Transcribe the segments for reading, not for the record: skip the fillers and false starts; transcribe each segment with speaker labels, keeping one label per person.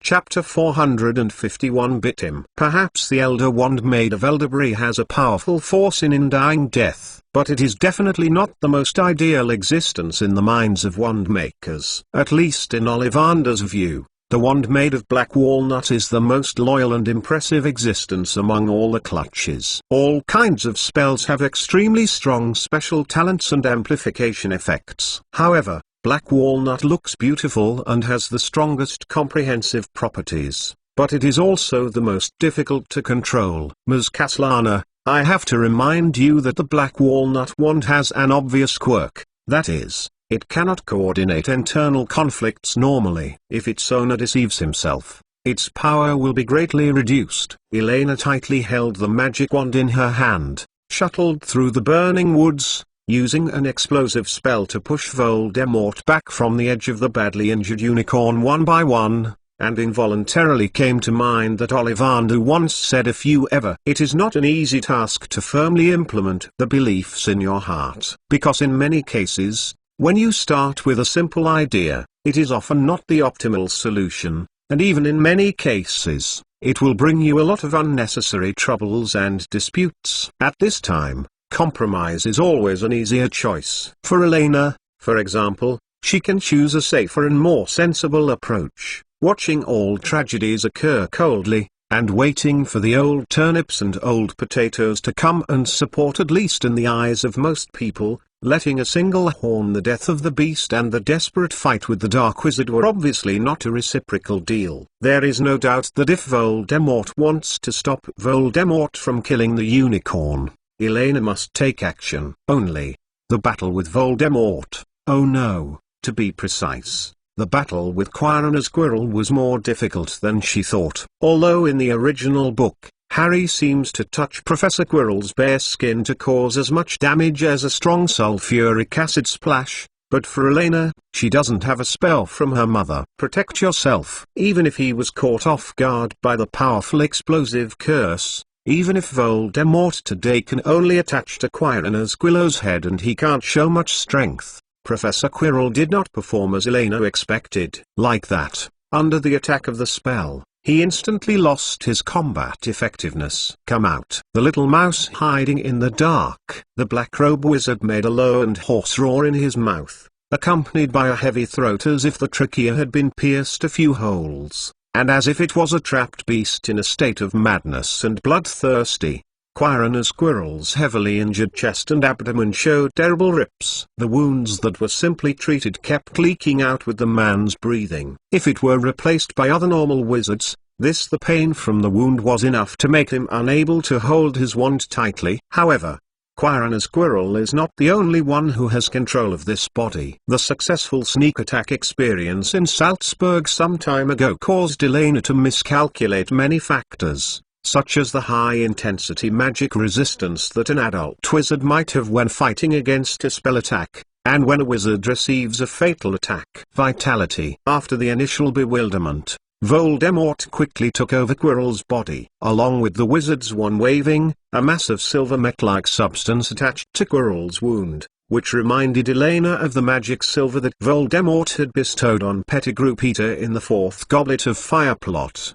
Speaker 1: Chapter 451 Bit him. Perhaps the Elder Wand made of elderberry has a powerful force in undying death, but it is definitely not the most ideal existence in the minds of wand makers. At least in Ollivander's view, the wand made of black walnut is the most loyal and impressive existence among all the clutches. All kinds of spells have extremely strong special talents and amplification effects. However, black walnut looks beautiful and has the strongest comprehensive properties, but it is also the most difficult to control. Ms. Caslana, I have to remind you that the black walnut wand has an obvious quirk, that is, it cannot coordinate internal conflicts normally. If its owner deceives himself, its power will be greatly reduced. Elena tightly held the magic wand in her hand, shuttled through the burning woods, using an explosive spell to push Voldemort back from the edge of the badly injured unicorn one by one, and involuntarily came to mind that Ollivander once said, if you ever. It is not an easy task to firmly implement the beliefs in your heart, because in many cases, when you start with a simple idea, it is often not the optimal solution, and even in many cases, it will bring you a lot of unnecessary troubles and disputes. At this time, compromise is always an easier choice. For Elena, for example, she can choose a safer and more sensible approach, watching all tragedies occur coldly, and waiting for the old turnips and old potatoes to come and support, at least in the eyes of most people. Letting a single horn, the death of the beast and the desperate fight with the Dark Wizard were obviously not a reciprocal deal. There is no doubt that if Voldemort wants to stop Voldemort from killing the unicorn, Elena must take action. Only, the battle with Voldemort, oh no, to be precise, the battle with Quirrell as Quirrell was more difficult than she thought. Although in the original book, Harry seems to touch Professor Quirrell's bare skin to cause as much damage as a strong sulfuric acid splash, but for Elena, she doesn't have a spell from her mother. Protect yourself. Even if he was caught off guard by the powerful explosive curse, even if Voldemort today can only attach to Quirrell's Quillow's head and he can't show much strength, Professor Quirrell did not perform as Elena expected. Like that, under the attack of the spell, he instantly lost his combat effectiveness. Come out. The little mouse hiding in the dark. The black-robe wizard made a low and hoarse roar in his mouth, accompanied by a heavy throat as if the trachea had been pierced a few holes, and as if it was a trapped beast in a state of madness and bloodthirsty. Quirrell's Quirrell's heavily injured chest and abdomen showed terrible rips. The wounds that were simply treated kept leaking out with the man's breathing. If it were replaced by other normal wizards, the pain from the wound was enough to make him unable to hold his wand tightly. However, Quirrell's Quirrell is not the only one who has control of this body. The successful sneak attack experience in Salzburg some time ago caused Elena to miscalculate many factors, such as the high-intensity magic resistance that an adult wizard might have when fighting against a spell attack, and when a wizard receives a fatal attack. Vitality. After the initial bewilderment, Voldemort quickly took over Quirrell's body. Along with the wizard's wand waving, a massive silver metal-like substance attached to Quirrell's wound, which reminded Elena of the magic silver that Voldemort had bestowed on Pettigrew Peter in the fourth Goblet of Fire plot.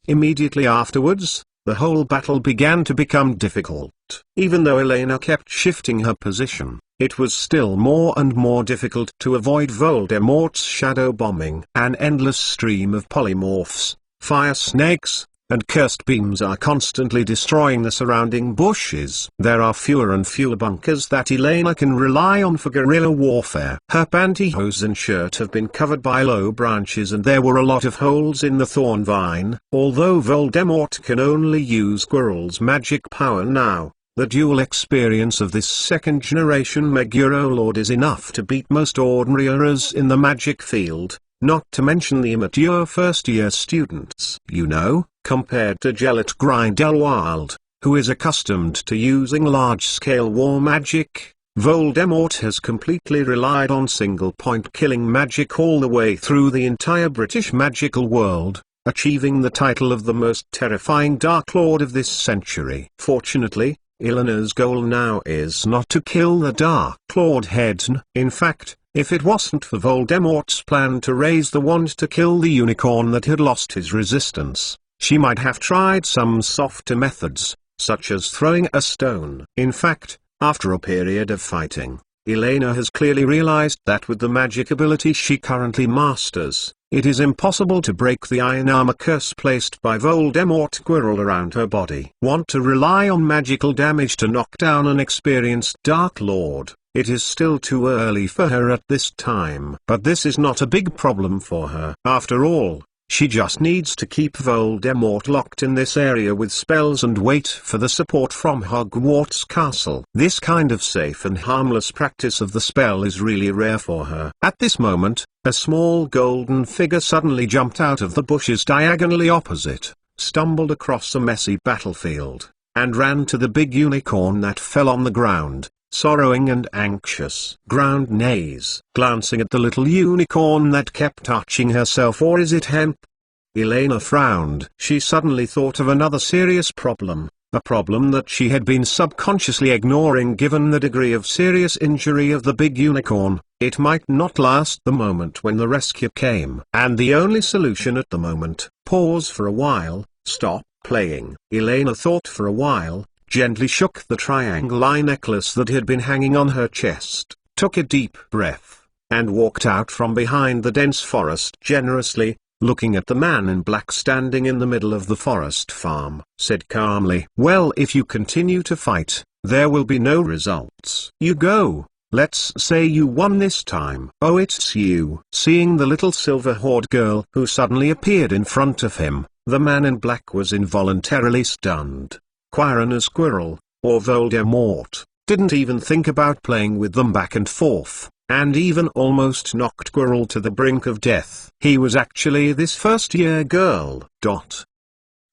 Speaker 1: Immediately afterwards, the whole battle began to become difficult. Even though Elena kept shifting her position, it was still more and more difficult to avoid Voldemort's shadow bombing. An endless stream of polymorphs, fire snakes, and cursed beams are constantly destroying the surrounding bushes. There are fewer and fewer bunkers that Elena can rely on for guerrilla warfare. Her pantyhose and shirt have been covered by low branches and there were a lot of holes in the thorn vine. Although Voldemort can only use Quirrell's magic power now, the dual experience of this second-generation Meguro Lord is enough to beat most ordinary errors in the magic field, not to mention the immature first-year students. You know, compared to Gellert Grindelwald, who is accustomed to using large-scale war magic, Voldemort has completely relied on single-point killing magic all the way through the entire British magical world, achieving the title of the most terrifying Dark Lord of this century. Fortunately, Elena's goal now is not to kill the Dark Lord head. In fact, If it wasn't for Voldemort's plan to raise the wand to kill the unicorn that had lost his resistance, she might have tried some softer methods, such as throwing a stone. In fact, after a period of fighting, Elena has clearly realized that with the magic ability she currently masters, it is impossible to break the iron armor curse placed by Voldemort Quirrell around her body. Want to rely on magical damage to knock down an experienced Dark Lord? It is still too early for her at this time. But this is not a big problem for her. After all, she just needs to keep Voldemort locked in this area with spells and wait for the support from Hogwarts Castle. This kind of safe and harmless practice of the spell is really rare for her. At this moment, a small golden figure suddenly jumped out of the bushes diagonally opposite, stumbled across a messy battlefield, and ran to the big unicorn that fell on the ground, sorrowing and anxious. Ground naze. Glancing at the little unicorn that kept touching herself. Or is it hemp? Elena frowned. She suddenly thought of another serious problem, a problem that she had been subconsciously ignoring given the degree of serious injury of the big unicorn. It might not last the moment when the rescue came. And the only solution at the moment, pause for a while, stop playing. Elena thought for a while, gently shook the triangle eye necklace that had been hanging on her chest, took a deep breath, and walked out from behind the dense forest generously, looking at the man in black standing in the middle of the forest farm, said calmly, "Well, if you continue to fight, there will be no results. You go. Let's say you won this time." "Oh, it's you." Seeing the little silver-haired girl who suddenly appeared in front of him, the man in black was involuntarily stunned. Quirrell as Quirrell, or Voldemort, didn't even think about playing with them back and forth, and even almost knocked Quirrell to the brink of death. He was actually this first-year girl.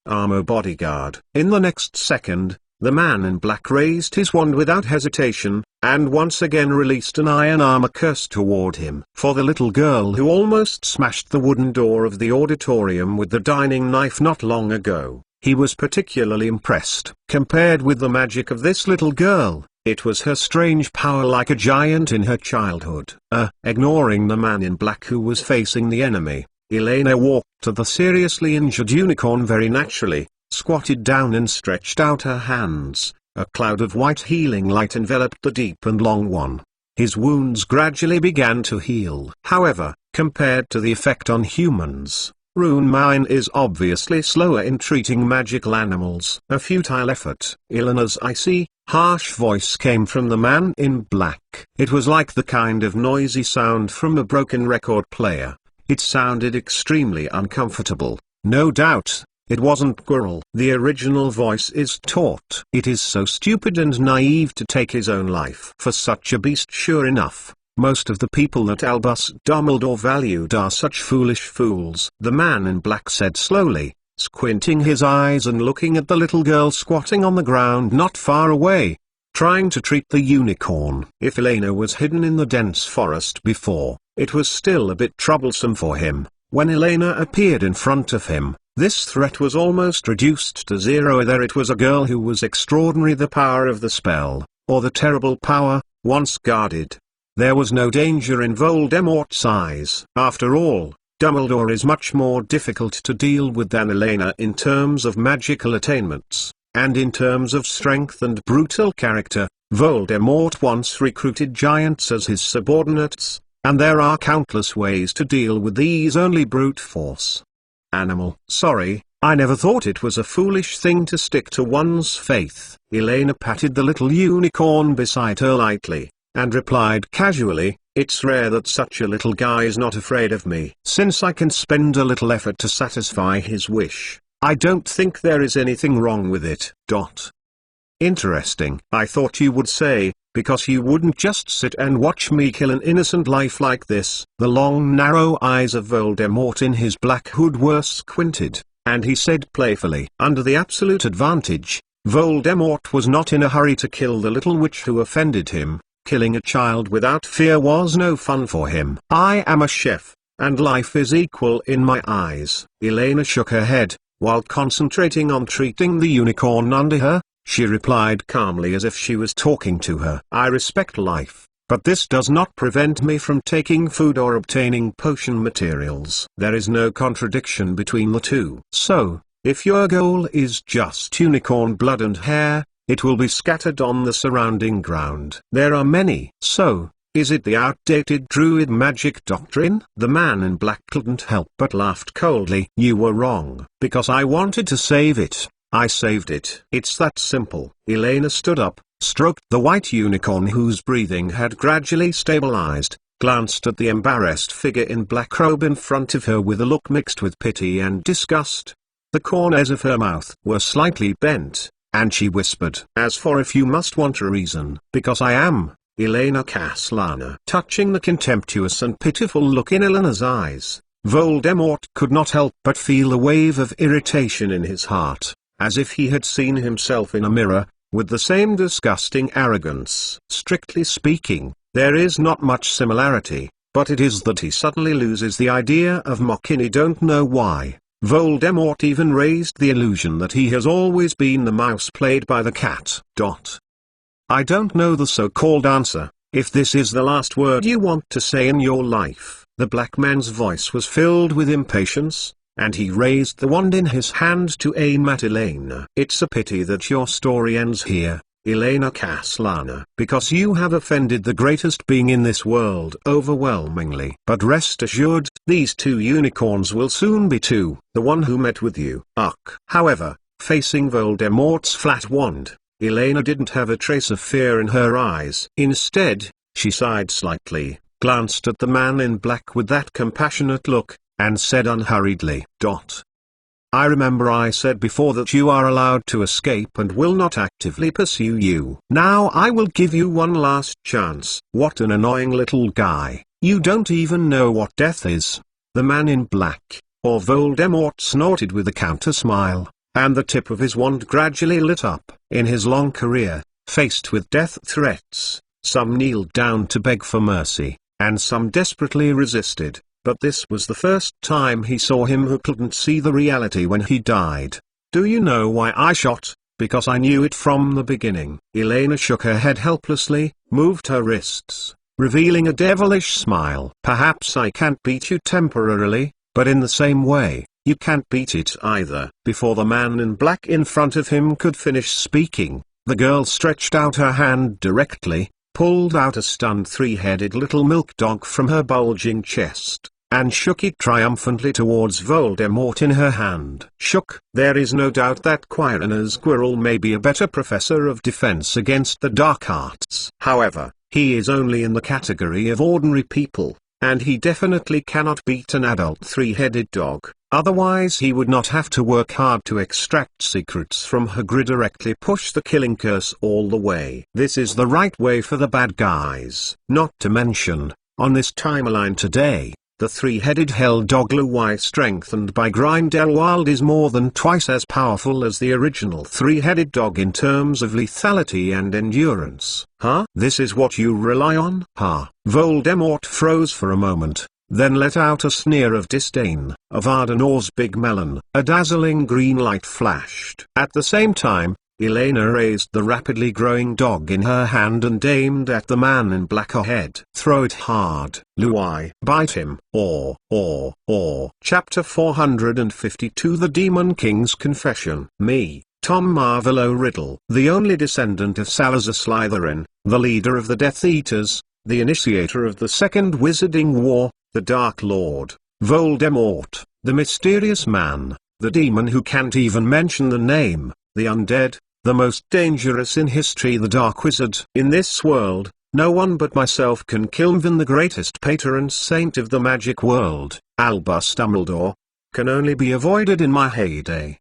Speaker 1: Armor bodyguard. In the next second, the man in black raised his wand without hesitation, and once again released an iron armor curse toward him. For the little girl who almost smashed the wooden door of the auditorium with the dining knife not long ago, he was particularly impressed. Compared with the magic of this little girl, it was her strange power like a giant in her childhood. Ignoring the man in black who was facing the enemy, Elena walked to the seriously injured unicorn very naturally, squatted down and stretched out her hands. A cloud of white healing light enveloped the deep and long one. His wounds gradually began to heal. However, compared to the effect on humans, Rune Mine is obviously slower in treating magical animals. A futile effort. Elena's icy, harsh voice came from the man in black. It was like the kind of noisy sound from a broken record player. It sounded extremely uncomfortable. No doubt, it wasn't Quirrell. The original voice is taught. It is so stupid and naive to take his own life for such a beast. Sure enough, most of the people that Albus Dumbledore valued are such foolish fools. The man in black said slowly, squinting his eyes and looking at the little girl squatting on the ground not far away, trying to treat the unicorn. If Elena was hidden in the dense forest before, it was still a bit troublesome for him. When Elena appeared in front of him, this threat was almost reduced to zero. Whether it was a girl who was extraordinary, the power of the spell, or the terrible power, once guarded, there was no danger in Voldemort's eyes. After all, Dumbledore is much more difficult to deal with than Elena in terms of magical attainments, and in terms of strength and brutal character. Voldemort once recruited giants as his subordinates, and there are countless ways to deal with these. Only brute force. Animal. Sorry, I never thought it was a foolish thing to stick to one's faith. Elena patted the little unicorn beside her lightly, and replied casually, "It's rare that such a little guy is not afraid of me. Since I can spend a little effort to satisfy his wish, I don't think there is anything wrong with it." Interesting. I thought you would say, because you wouldn't just sit and watch me kill an innocent life like this. The long narrow eyes of Voldemort in his black hood were squinted, and he said playfully, under the absolute advantage, Voldemort was not in a hurry to kill the little witch who offended him. Killing a child without fear was no fun for him. I am a chef, and life is equal in my eyes. Elena shook her head, while concentrating on treating the unicorn under her. She replied calmly as if she was talking to her. I respect life, but this does not prevent me from taking food or obtaining potion materials. There is no contradiction between the two. So, if your goal is just unicorn blood and hair, it will be scattered on the surrounding ground. There are many. So, is it the outdated druid magic doctrine? The man in black couldn't help but laughed coldly. You were wrong. Because I wanted to save it, I saved it. It's that simple. Elena stood up, stroked the white unicorn whose breathing had gradually stabilized, glanced at the embarrassed figure in black robe in front of her with a look mixed with pity and disgust. The corners of her mouth were slightly bent, and she whispered, "As for if you must want a reason, because I am Elena Kaslana." Touching the contemptuous and pitiful look in Elena's eyes, Voldemort could not help but feel a wave of irritation in his heart, as if he had seen himself in a mirror, with the same disgusting arrogance. Strictly speaking, there is not much similarity, but it is that he suddenly loses the idea of mocking. I don't know why. Voldemort even raised the illusion that he has always been the mouse played by the cat. I don't know the so-called answer. If this is the last word you want to say in your life. The black man's voice was filled with impatience, and he raised the wand in his hand to aim at Elena. It's a pity that your story ends here, Elena Kaslana, because you have offended the greatest being in this world overwhelmingly. But rest assured, these two unicorns will soon be two, the one who met with you. However, facing Voldemort's flat wand, Elena didn't have a trace of fear in her eyes. Instead, she sighed slightly, glanced at the man in black with that compassionate look, and said unhurriedly, "I remember I said before that you are allowed to escape and will not actively pursue you. Now I will give you one last chance." What an annoying little guy. You don't even know what death is. The man in black, or Voldemort, snorted with a counter-smile, and the tip of his wand gradually lit up. In his long career, faced with death threats, some kneeled down to beg for mercy, and some desperately resisted. But this was the first time he saw him who couldn't see the reality when he died. "Do you know why I shot? Because I knew it from the beginning." Elena shook her head helplessly, moved her wrists, revealing a devilish smile. "Perhaps I can't beat you temporarily, but in the same way, you can't beat it either." Before the man in black in front of him could finish speaking, the girl stretched out her hand directly, pulled out a stunned three-headed little milk dog from her bulging chest, and shook it triumphantly towards Voldemort in her hand. There is no doubt that Quirrell's Quirrell may be a better professor of defense against the dark arts. However, he is only in the category of ordinary people, and he definitely cannot beat an adult three-headed dog. Otherwise he would not have to work hard to extract secrets from Hagrid, directly push the killing curse all the way. This is the right way for the bad guys. Not to mention, on this timeline today, the three-headed hell dog Luwai strengthened by Grindelwald is more than twice as powerful as the original three-headed dog in terms of lethality and endurance. This is what you rely on? Voldemort froze for a moment, then let out a sneer of disdain. Of Ardenor's big melon, a dazzling green light flashed. At the same time, Elena raised the rapidly growing dog in her hand and aimed at the man in black ahead. "Throw it hard, Luwai. Bite him, or. Chapter 452 The Demon King's Confession. Me, Tom Marvolo Riddle, the only descendant of Salazar Slytherin, the leader of the Death Eaters, the initiator of the Second Wizarding War, the Dark Lord, Voldemort, the mysterious man, the demon who can't even mention the name, the undead, the most dangerous in history, the Dark Wizard. In this world, no one but myself can kill even the greatest patron saint of the magic world, Albus Dumbledore. Can only be avoided in my heyday.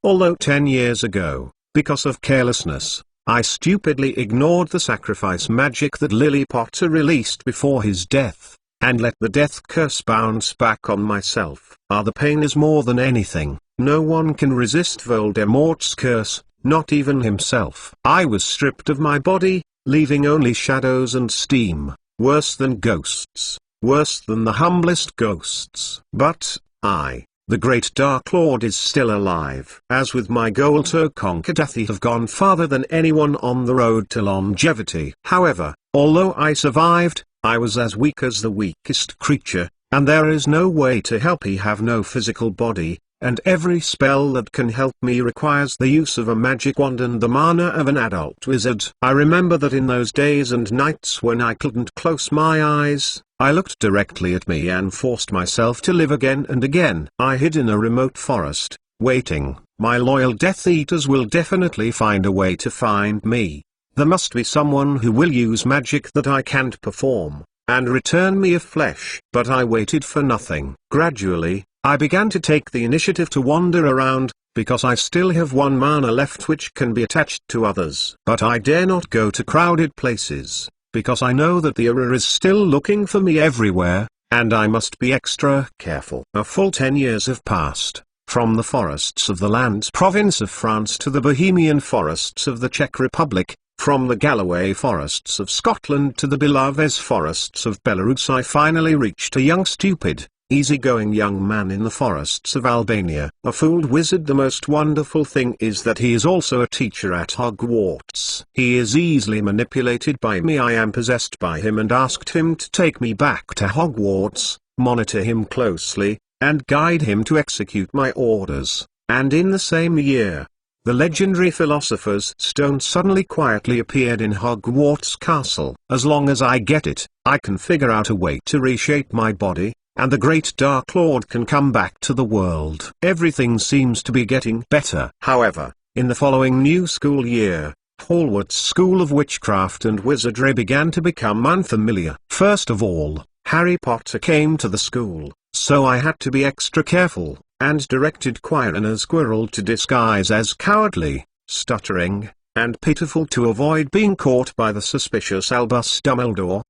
Speaker 1: Although 10 years ago, because of carelessness, I stupidly ignored the sacrifice magic that Lily Potter released before his death, and let the death curse bounce back on myself. The pain is more than anything. No one can resist Voldemort's curse, not even himself. I was stripped of my body, leaving only shadows and steam, worse than ghosts, worse than the humblest ghosts. But, I The great Dark Lord is still alive. As with my goal to conquer death, I have gone farther than anyone on the road to longevity. However, although I survived, I was as weak as the weakest creature, and there is no way to help. I have no physical body, and every spell that can help me requires the use of a magic wand and the mana of an adult wizard. I remember that in those days and nights when I couldn't close my eyes, I looked directly at me and forced myself to live again and again. I hid in a remote forest, waiting. My loyal Death Eaters will definitely find a way to find me. There must be someone who will use magic that I can't perform, and return me a flesh. But I waited for nothing. Gradually, I began to take the initiative to wander around, because I still have one mana left which can be attached to others. But I dare not go to crowded places, because I know that the error is still looking for me everywhere, and I must be extra careful. A full 10 years have passed, from the forests of the Landes province of France to the Bohemian forests of the Czech Republic, from the Galloway forests of Scotland to the Belaves forests of Belarus. I finally reached a young stupid, easygoing young man in the forests of Albania. A fooled wizard. The most wonderful thing is that he is also a teacher at Hogwarts. He is easily manipulated by me. I am possessed by him and asked him to take me back to Hogwarts, monitor him closely, and guide him to execute my orders. And in the same year, the legendary Philosopher's Stone suddenly quietly appeared in Hogwarts Castle. As long as I get it, I can figure out a way to reshape my body, and the great Dark Lord can come back to the world. Everything seems to be getting better. However, in the following new school year, Hogwarts School of Witchcraft and Wizardry began to become unfamiliar. First of all, Harry Potter came to the school, so I had to be extra careful, and directed Quirrell as Quirrell to disguise as cowardly, stuttering, and pitiful to avoid being caught by the suspicious Albus Dumbledore.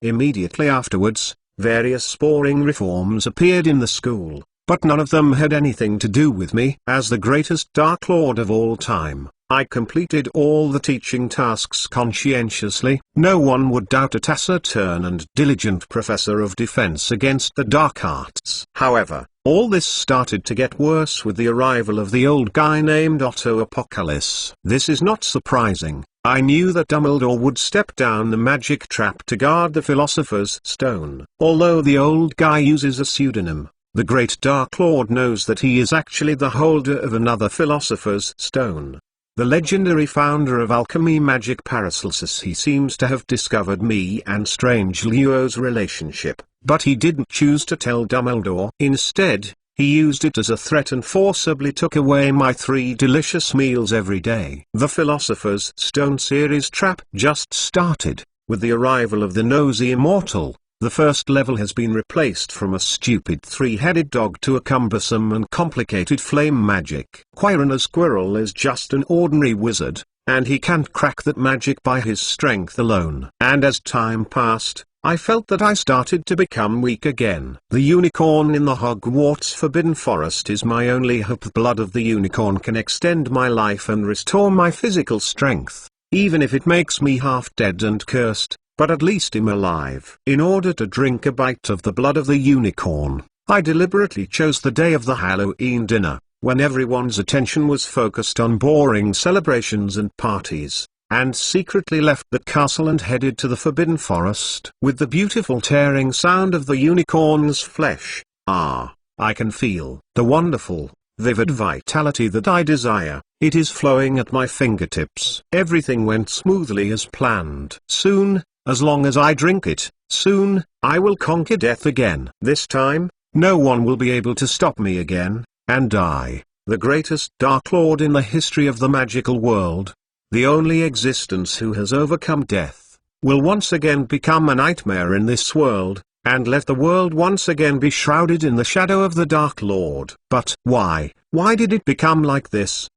Speaker 1: Immediately afterwards, various boring reforms appeared in the school, but none of them had anything to do with me. As the greatest Dark Lord of all time, I completed all the teaching tasks conscientiously. No one would doubt a taciturn and diligent professor of defense against the dark arts. However, all this started to get worse with the arrival of the old guy named Otto Apocalypse. This is not surprising. I knew that Dumbledore would step down the magic trap to guard the Philosopher's Stone. Although the old guy uses a pseudonym, the great Dark Lord knows that he is actually the holder of another Philosopher's Stone. The legendary founder of alchemy magic Paracelsus. He seems to have discovered me and Strange Leo's relationship, but he didn't choose to tell Dumbledore. Instead, he used it as a threat and forcibly took away my 3 delicious meals every day. The Philosopher's Stone series trap just started. With the arrival of the nosy immortal, the first level has been replaced from a stupid 3-headed dog to a cumbersome and complicated flame magic. Quirrell is just an ordinary wizard, and he can't crack that magic by his strength alone. And as time passed, I felt that I started to become weak again. The unicorn in the Hogwarts Forbidden Forest is my only hope. The blood of the unicorn can extend my life and restore my physical strength, even if it makes me half dead and cursed, but at least I'm alive. In order to drink a bite of the blood of the unicorn, I deliberately chose the day of the Halloween dinner, when everyone's attention was focused on boring celebrations and parties, and secretly left the castle and headed to the Forbidden Forest. With the beautiful tearing sound of the unicorn's flesh, I can feel the wonderful, vivid vitality that I desire. It is flowing at my fingertips. Everything went smoothly as planned. Soon, as long as I drink it, soon, I will conquer death again. This time, no one will be able to stop me again, and I, the greatest Dark Lord in the history of the magical world, the only existence who has overcome death, will once again become a nightmare in this world, and let the world once again be shrouded in the shadow of the Dark Lord. But why? Why did it become like this?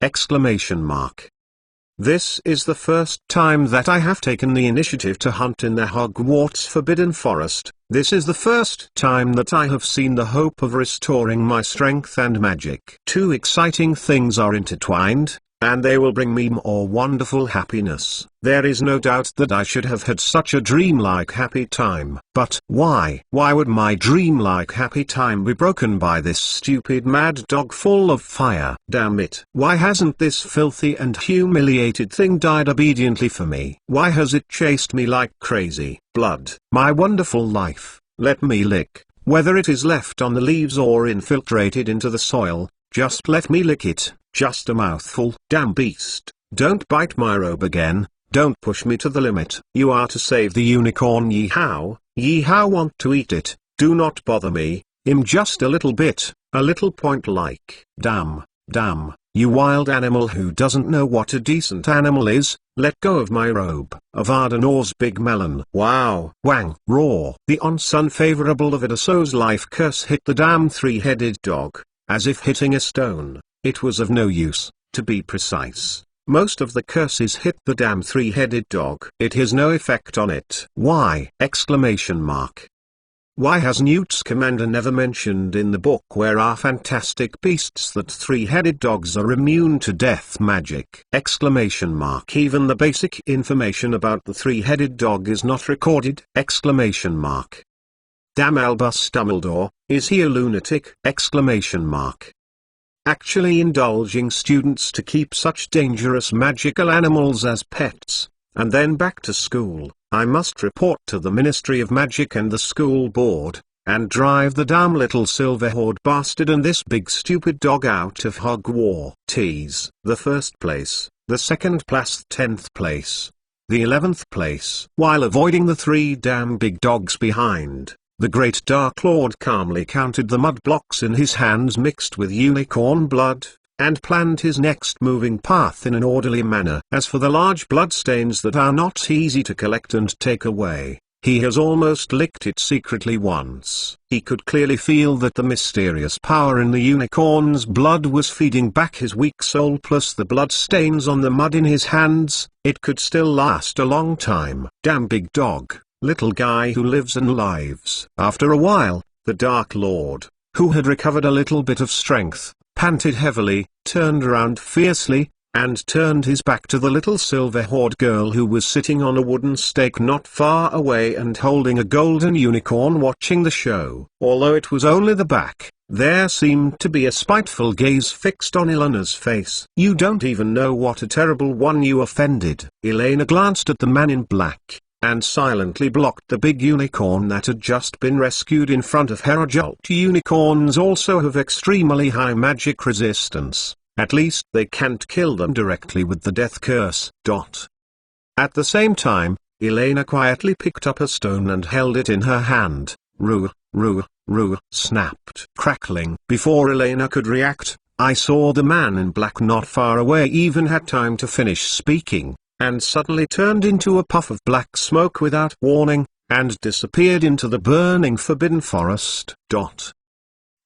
Speaker 1: This is the first time that I have taken the initiative to hunt in the Hogwarts Forbidden Forest. This is the first time that I have seen the hope of restoring my strength and magic. 2 exciting things are intertwined, and they will bring me more wonderful happiness. There is no doubt that I should have had such a dreamlike happy time. But why? Why would my dreamlike happy time be broken by this stupid mad dog full of fire? Damn it. Why hasn't this filthy and humiliated thing died obediently for me? Why has it chased me like crazy? Blood. My wonderful life. Let me lick. Whether it is left on the leaves or infiltrated into the soil, just let me lick it, just a mouthful. Damn beast, don't bite my robe again, don't push me to the limit. You are to save the unicorn. Yeehaw want to eat it, do not bother me, just a little bit, a little point like. Damn, you wild animal who doesn't know what a decent animal is, let go of my robe. Avada Nor's big melon. Wow. Wang. Roar. The once unfavorable of Idaso's life curse hit the damn three-headed dog, as if hitting a stone. It was of no use, to be precise. Most of the curses hit the damn three-headed dog. It has no effect on it. Why? Exclamation mark. Why has Newt's commander never mentioned in the book where are fantastic beasts that three-headed dogs are immune to death magic? Exclamation mark. Even the basic information about the three-headed dog is not recorded? Exclamation mark. Damn Albus Dumbledore, is he a lunatic? Exclamation mark. Actually indulging students to keep such dangerous magical animals as pets, and then back to school. I must report to the Ministry of Magic and the school board, and drive the damn little silver-haired bastard and this big stupid dog out of Hogwarts. The first place, the second place, 10th place, the 11th place. While avoiding the three damn big dogs behind, the great Dark Lord calmly counted the mud blocks in his hands mixed with unicorn blood, and planned his next moving path in an orderly manner. As for the large bloodstains that are not easy to collect and take away, he has almost licked it secretly once. He could clearly feel that the mysterious power in the unicorn's blood was feeding back his weak soul, plus the bloodstains on the mud in his hands. It could still last a long time. Damn big dog, little guy who lives and lives. After a while, the Dark Lord, who had recovered a little bit of strength, panted heavily, turned around fiercely, and turned his back to the little silver-haired girl who was sitting on a wooden stake not far away and holding a golden unicorn watching the show. Although it was only the back, there seemed to be a spiteful gaze fixed on Elena's face. You don't even know what a terrible one you offended. Elena glanced at the man in black, and silently blocked the big unicorn that had just been rescued in front of her. Adult unicorns also have extremely high magic resistance, at least they can't kill them directly with the death curse. At the same time, Elena quietly picked up a stone and held it in her hand. Snapped. Crackling. Before Elena could react, I saw the man in black not far away even had time to finish speaking, and suddenly turned into a puff of black smoke without warning, and disappeared into the burning forbidden forest.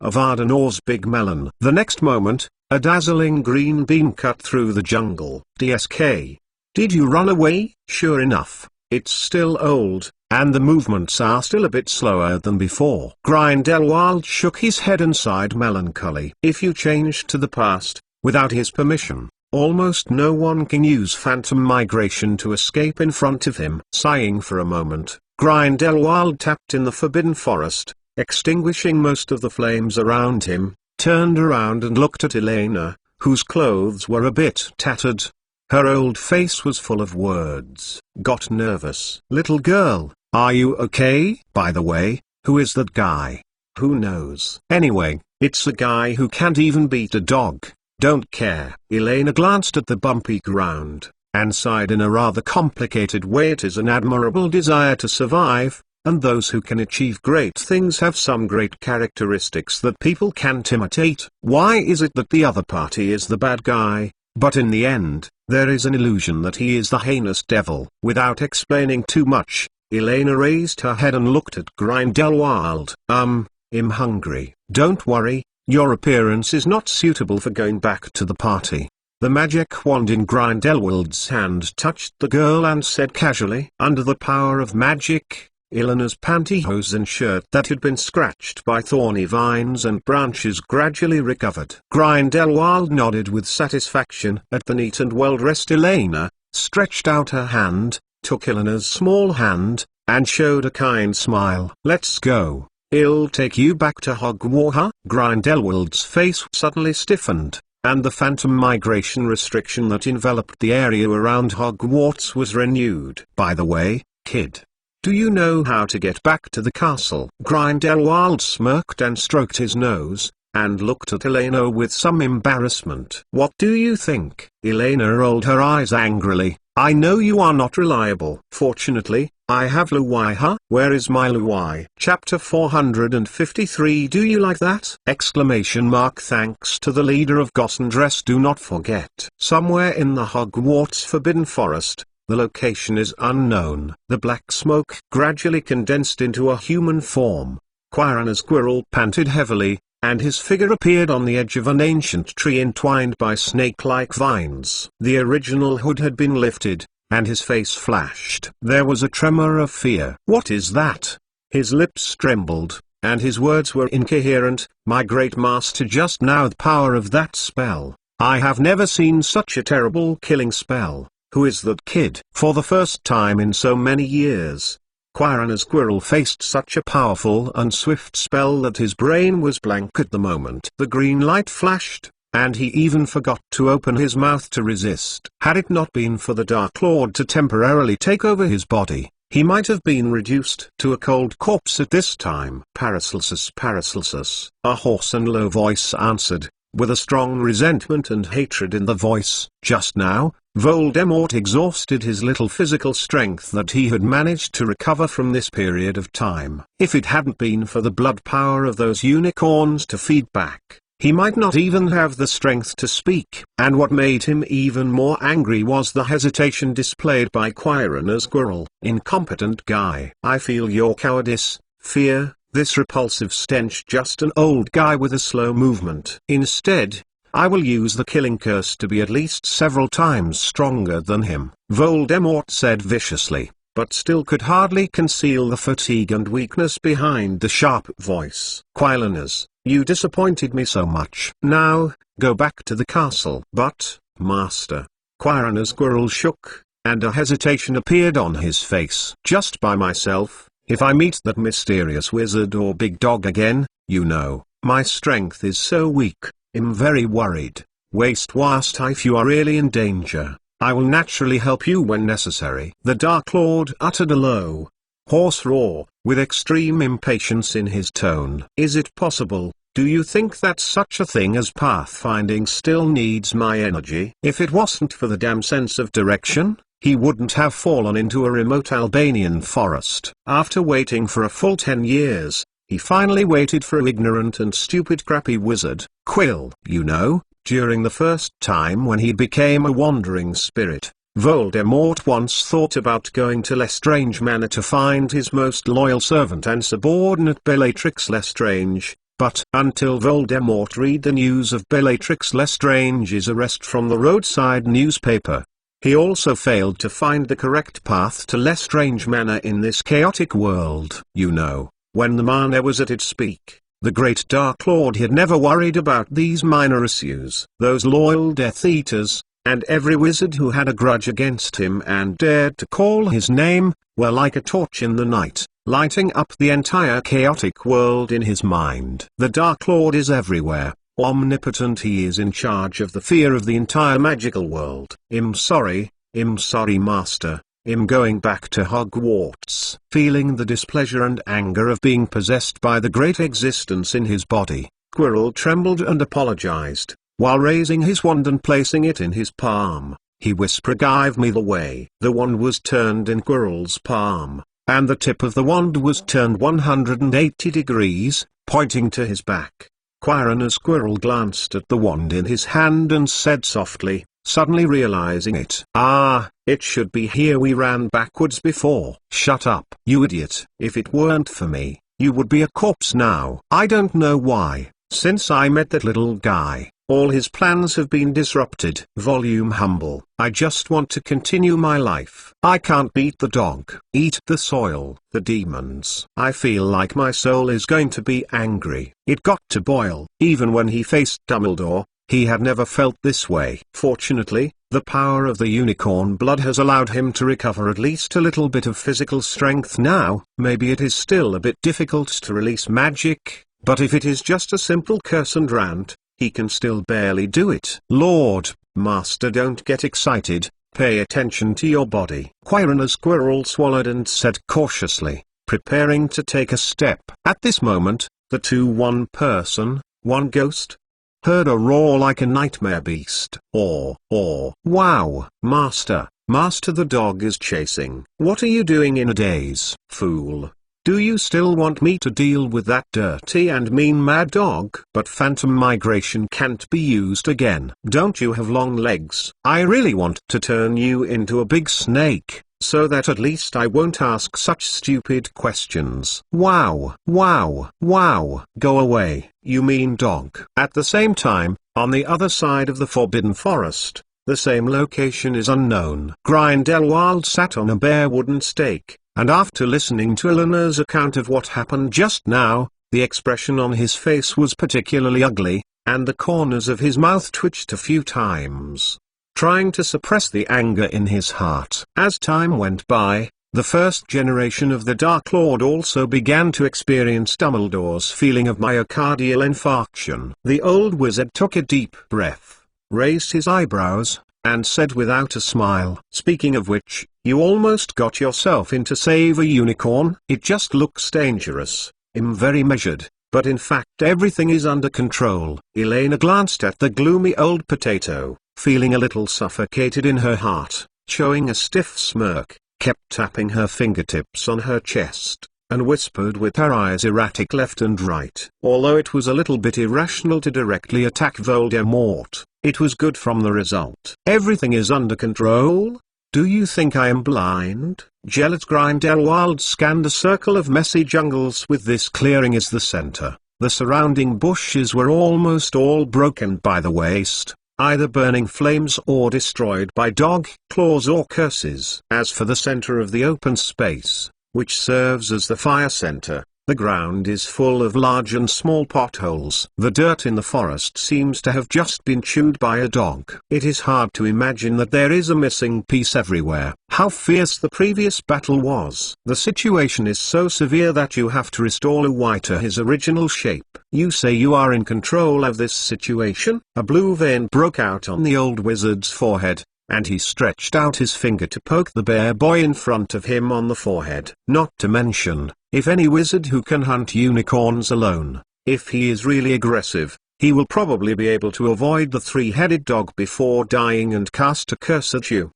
Speaker 1: Avada Nor's big melon. The next moment, a dazzling green beam cut through the jungle. DSK. Did you run away? Sure enough, it's still old, and the movements are still a bit slower than before. Grindelwald shook his head and sighed melancholy. If you changed to the past, without his permission, almost no one can use phantom migration to escape in front of him. Sighing for a moment, Grindelwald tapped in the forbidden forest, extinguishing most of the flames around him, turned around and looked at Elena, whose clothes were a bit tattered. Her old face was full of words. Got nervous. Little girl, are you okay? By the way, who is that guy? Who knows? Anyway, it's a guy who can't even beat a dog. Don't care. Elena glanced at the bumpy ground, and sighed in a rather complicated way. It is an admirable desire to survive, and those who can achieve great things have some great characteristics that people can't imitate. Why is it that the other party is the bad guy, but in the end, there is an illusion that he is the heinous devil? Without explaining too much, Elena raised her head and looked at Grindelwald. I'm hungry. Don't worry. Your appearance is not suitable for going back to the party. The magic wand in Grindelwald's hand touched the girl and said casually, under the power of magic, Elena's pantyhose and shirt that had been scratched by thorny vines and branches gradually recovered. Grindelwald nodded with satisfaction at the neat and well-dressed Elena, stretched out her hand, took Elena's small hand, and showed a kind smile. "Let's go. I'll take you back to Hogwarts." Grindelwald's face suddenly stiffened, and the phantom migration restriction that enveloped the area around Hogwarts was renewed. "By the way, kid, do you know how to get back to the castle?" Grindelwald smirked and stroked his nose, and looked at Elena with some embarrassment. "What do you think?" Elena rolled her eyes angrily. "I know you are not reliable." "Fortunately, I have Louis." "Huh? Where is my Louis?" Chapter 453. Do you like that? Exclamation mark. Thanks to the leader of Gossendress. Do not forget. Somewhere in the Hogwarts Forbidden Forest, the location is unknown. The black smoke gradually condensed into a human form. Quirrell panted heavily, and his figure appeared on the edge of an ancient tree entwined by snake-like vines. The original hood had been lifted, and his face flashed. There was a tremor of fear. "What is that?" His lips trembled, and his words were incoherent. "My great master, just now the power of that spell. I have never seen such a terrible killing spell. Who is that kid?" For the first time in so many years, Quirrell faced such a powerful and swift spell that his brain was blank at the moment. The green light flashed, and he even forgot to open his mouth to resist. Had it not been for the Dark Lord to temporarily take over his body, he might have been reduced to a cold corpse at this time. "Paracelsus, Paracelsus," a hoarse and low voice answered, with a strong resentment and hatred in the voice. Just now, Voldemort exhausted his little physical strength that he had managed to recover from this period of time. If it hadn't been for the blood power of those unicorns to feed back, he might not even have the strength to speak. And what made him even more angry was the hesitation displayed by Quirrell. "Incompetent guy. I feel your cowardice, fear, this repulsive stench. Just an old guy with a slow movement. Instead, I will use the killing curse to be at least several times stronger than him," Voldemort said viciously, but still could hardly conceal the fatigue and weakness behind the sharp voice. "Quirrell, you disappointed me so much. Now, go back to the castle." "But, master," Quirrell shook, and a hesitation appeared on his face. "Just by myself. If I meet that mysterious wizard or big dog again, you know, my strength is so weak. I'm very worried. Waste if you are really in danger, I will naturally help you when necessary." The Dark Lord uttered a low, hoarse roar, with extreme impatience in his tone. "Is it possible? Do you think that such a thing as pathfinding still needs my energy? If it wasn't for the damn sense of direction, he wouldn't have fallen into a remote Albanian forest." After waiting for a full 10 years, he finally waited for an ignorant and stupid crappy wizard, Quirrell. You know, during the first time when he became a wandering spirit, Voldemort once thought about going to Lestrange Manor to find his most loyal servant and subordinate Bellatrix Lestrange, but until Voldemort read the news of Bellatrix Lestrange's arrest from the roadside newspaper, he also failed to find the correct path to Lestrange Manor in this chaotic world. You know, when the manor was at its peak, the great Dark Lord had never worried about these minor issues. Those loyal Death Eaters, and every wizard who had a grudge against him and dared to call his name, were like a torch in the night, lighting up the entire chaotic world in his mind. The Dark Lord is everywhere, omnipotent. He is in charge of the fear of the entire magical world. I'm sorry, master. I'm going back to Hogwarts." Feeling the displeasure and anger of being possessed by the great existence in his body, Quirrell trembled and apologized. While raising his wand and placing it in his palm, he whispered, "Give me the way." The wand was turned in Quirrell's palm, and the tip of the wand was turned 180 degrees, pointing to his back. Quirrell glanced at the wand in his hand and said softly, suddenly realizing it, "Ah, it should be here. We ran backwards before." "Shut up, you idiot. If it weren't for me, you would be a corpse now." "I don't know why, since I met that little guy, All his plans have been disrupted. Volume humble. I just want to continue my life. I can't beat the dog, eat the soil, the demons. I feel like my soul is going to be angry. It got to boil. Even when he faced Dumbledore, he had never felt this way. Fortunately, the power of the unicorn blood has allowed him to recover at least a little bit of physical strength now. Maybe it is still a bit difficult to release magic, but if it is just a simple curse and rant, he can still barely do it. Lord, Master, don't get excited, pay attention to your body. Quirrell swallowed and said cautiously, preparing to take a step. At this moment, the two one person, one ghost, heard a roar like a nightmare beast. Wow, Master, the dog is chasing. What are you doing in a daze, fool? Do you still want me to deal with that dirty and mean mad dog? But phantom migration can't be used again. Don't you have long legs? I really want to turn you into a big snake, so that at least I won't ask such stupid questions. Wow. Go away, you mean dog. At the same time, on the other side of the Forbidden Forest, the same location is unknown. Grindelwald sat on a bare wooden stake, and after listening to Elena's account of what happened just now, the expression on his face was particularly ugly, and the corners of his mouth twitched a few times, trying to suppress the anger in his heart. As time went by, the first generation of the Dark Lord also began to experience Dumbledore's feeling of myocardial infarction. The old wizard took a deep breath, raised his eyebrows, and said without a smile, speaking of which, you almost got yourself in to save a unicorn. It just looks dangerous, very measured, but in fact everything is under control. Elena glanced at the gloomy old potato, feeling a little suffocated in her heart, showing a stiff smirk, kept tapping her fingertips on her chest, and whispered with her eyes erratic left and right. Although it was a little bit irrational to directly attack Voldemort, it was good from the result. Everything is under control? Do you think I am blind? Jealous Grindelwald scanned a circle of messy jungles with this clearing as the center. The surrounding bushes were almost all broken by the waste, either burning flames or destroyed by dog claws or curses. As for the center of the open space, which serves as the fire center, the ground is full of large and small potholes. The dirt in the forest seems to have just been chewed by a dog. It is hard to imagine that there is a missing piece everywhere. How fierce the previous battle was. The situation is so severe that you have to restore Luwai to his original shape. You say you are in control of this situation? A blue vein broke out on the old wizard's forehead, and he stretched out his finger to poke the bear boy in front of him on the forehead. Not to mention, if any wizard who can hunt unicorns alone, if he is really aggressive, he will probably be able to avoid the three-headed dog before dying and cast a curse at you.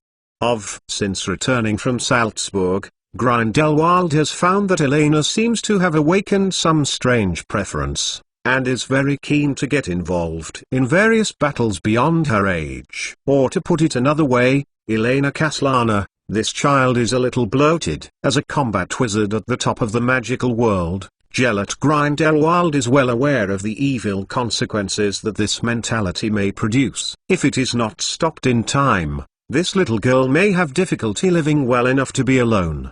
Speaker 1: Since returning from Salzburg, Grindelwald has found that Elena seems to have awakened some strange preference, and is very keen to get involved in various battles beyond her age. Or to put it another way, Elena Caslana, this child is a little bloated. As a combat wizard at the top of the magical world, Gellert Grindelwald is well aware of the evil consequences that this mentality may produce. If it is not stopped in time, this little girl may have difficulty living well enough to be alone.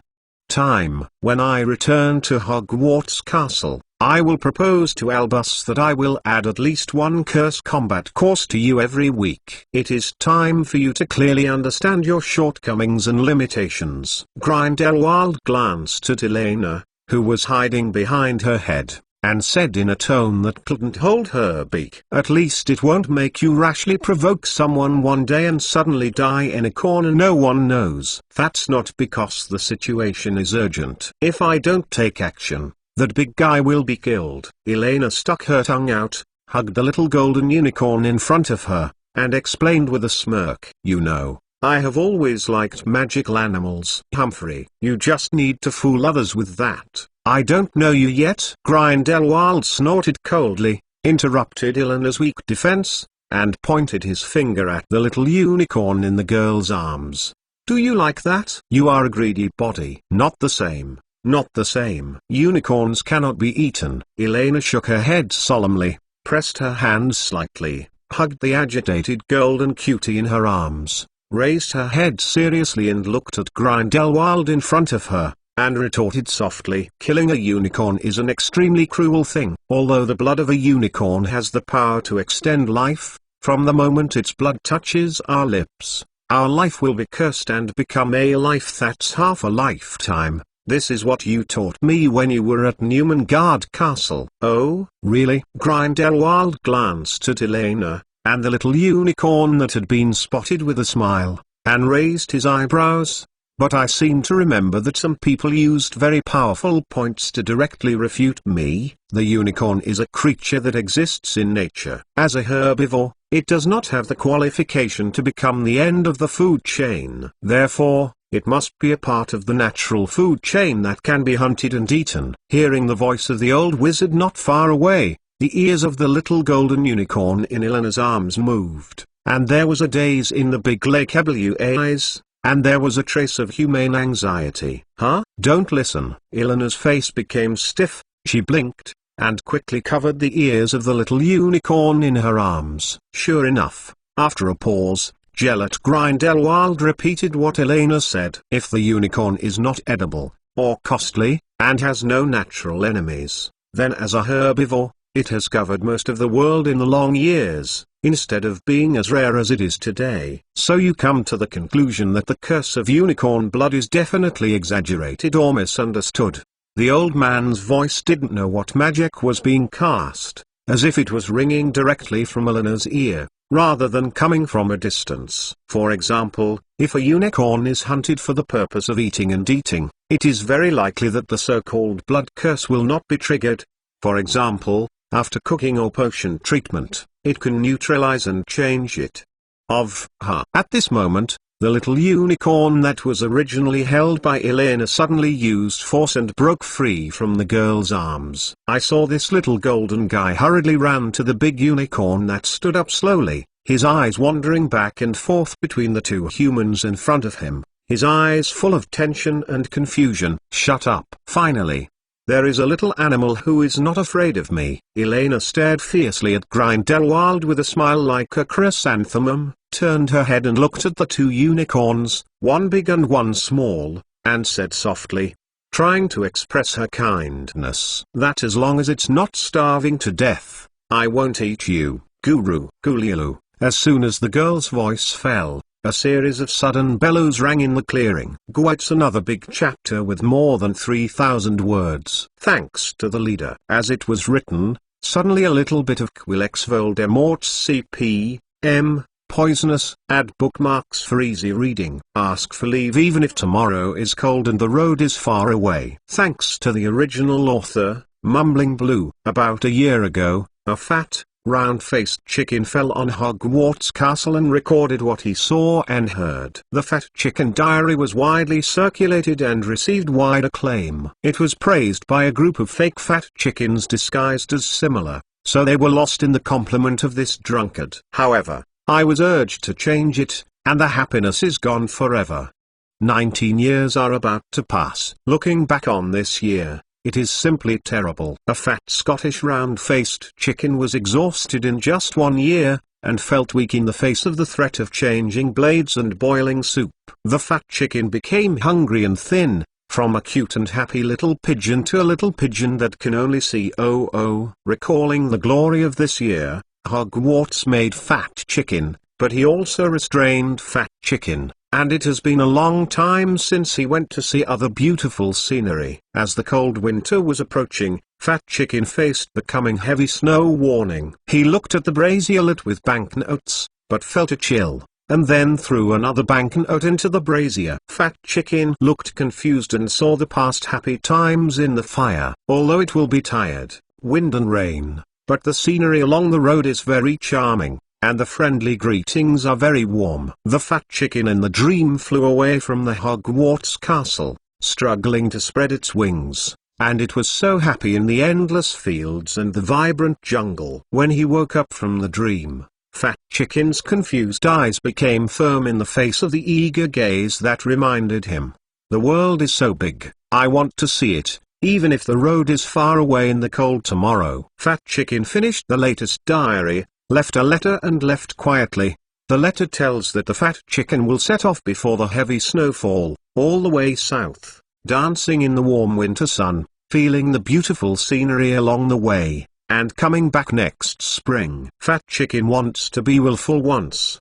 Speaker 1: When I return to Hogwarts Castle, I will propose to Albus that I will add at least one curse combat course to you every week. It is time for you to clearly understand your shortcomings and limitations. Grindelwald glanced at Elena, who was hiding behind her head, and said in a tone that couldn't hold her beak, at least it won't make you rashly provoke someone one day and suddenly die in a corner no one knows. That's not because the situation is urgent. If I don't take action, that big guy will be killed. Elena stuck her tongue out, hugged the little golden unicorn in front of her, and explained with a smirk. You know, I have always liked magical animals. Humphrey, you just need to fool others with that. I don't know you yet. Grindelwald snorted coldly, interrupted Elena's weak defense, and pointed his finger at the little unicorn in the girl's arms. Do you like that? You are a greedy body. Not the same. Not the same. Unicorns cannot be eaten. Elena shook her head solemnly, pressed her hands slightly, hugged the agitated golden cutie in her arms, raised her head seriously and looked at Grindelwald in front of her, and retorted softly, "Killing a unicorn is an extremely cruel thing. Although the blood of a unicorn has the power to extend life, from the moment its blood touches our lips, our life will be cursed and become a life that's half a lifetime. This is what you taught me when you were at Newmengard Castle." "Oh, really?" Grindelwald glanced at Elena, and the little unicorn that had been spotted with a smile, and raised his eyebrows. "But I seem to remember that some people used very powerful points to directly refute me. The unicorn is a creature that exists in nature. As a herbivore, it does not have the qualification to become the end of the food chain. Therefore, it must be a part of the natural food chain that can be hunted and eaten." Hearing the voice of the old wizard not far away, the ears of the little golden unicorn in Elena's arms moved, and there was a daze in the big lake eyes, and there was a trace of humane anxiety. "Huh? Don't listen." Elena's face became stiff, she blinked, and quickly covered the ears of the little unicorn in her arms. Sure enough, after a pause, Gellert Grindelwald repeated what Elena said. "If the unicorn is not edible, or costly, and has no natural enemies, then as a herbivore, it has covered most of the world in the long years, instead of being as rare as it is today. So you come to the conclusion that the curse of unicorn blood is definitely exaggerated or misunderstood." The old man's voice didn't know what magic was being cast, as if it was ringing directly from Elena's ear, rather than coming from a distance. "For example, if a unicorn is hunted for the purpose of eating and eating, it is very likely that the so-called blood curse will not be triggered. For example, after cooking or potion treatment, it can neutralize and change it." At this moment, the little unicorn that was originally held by Elena suddenly used force and broke free from the girl's arms. I saw this little golden guy hurriedly ran to the big unicorn that stood up slowly, his eyes wandering back and forth between the two humans in front of him, his eyes full of tension and confusion. "Shut up." Finally, "There is a little animal who is not afraid of me." Elena stared fiercely at Grindelwald with a smile like a chrysanthemum, turned her head and looked at the two unicorns, one big and one small, and said softly, trying to express her kindness, "that as long as it's not starving to death, I won't eat you, Guru Gulielu." As soon as the girl's voice fell, a series of sudden bellows rang in the clearing. Gringotts, another big chapter with more than 3,000 words. Thanks to the leader. As it was written, suddenly a little bit of Quirrell's Voldemort's CP.M. Poisonous. Add bookmarks for easy reading. Ask for leave even if tomorrow is cold and the road is far away. Thanks to the original author, Mumbling Blue. About a year ago, a fat, round-faced chicken fell on Hogwarts Castle and recorded what he saw and heard. The Fat Chicken Diary was widely circulated and received wide acclaim. It was praised by a group of fake fat chickens disguised as similar, so they were lost in the compliment of this drunkard. However, I was urged to change it, and the happiness is gone forever. 19 years are about to pass. Looking back on this year, it is simply terrible. A fat Scottish round-faced chicken was exhausted in just 1 year, and felt weak in the face of the threat of changing blades and boiling soup. The fat chicken became hungry and thin, from a cute and happy little pigeon to a little pigeon that can only see oh. Recalling the glory of this year, Hogwarts made Fat Chicken, but he also restrained Fat Chicken. And it has been a long time since he went to see other beautiful scenery. As the cold winter was approaching, Fat Chicken faced the coming heavy snow warning. He looked at the brazier lit with banknotes, but felt a chill, and then threw another banknote into the brazier. Fat Chicken looked confused and saw the past happy times in the fire. Although it will be tired, wind and rain, but the scenery along the road is very charming, and the friendly greetings are very warm. The fat chicken in the dream flew away from the Hogwarts castle, struggling to spread its wings, and it was so happy in the endless fields and the vibrant jungle. When he woke up from the dream, Fat Chicken's confused eyes became firm in the face of the eager gaze that reminded him, "The world is so big, I want to see it, even if the road is far away in the cold tomorrow." Fat Chicken finished the latest diary, left a letter and left quietly. The letter tells that the fat chicken will set off before the heavy snowfall, all the way south, dancing in the warm winter sun, feeling the beautiful scenery along the way, and coming back next spring. Fat chicken wants to be willful once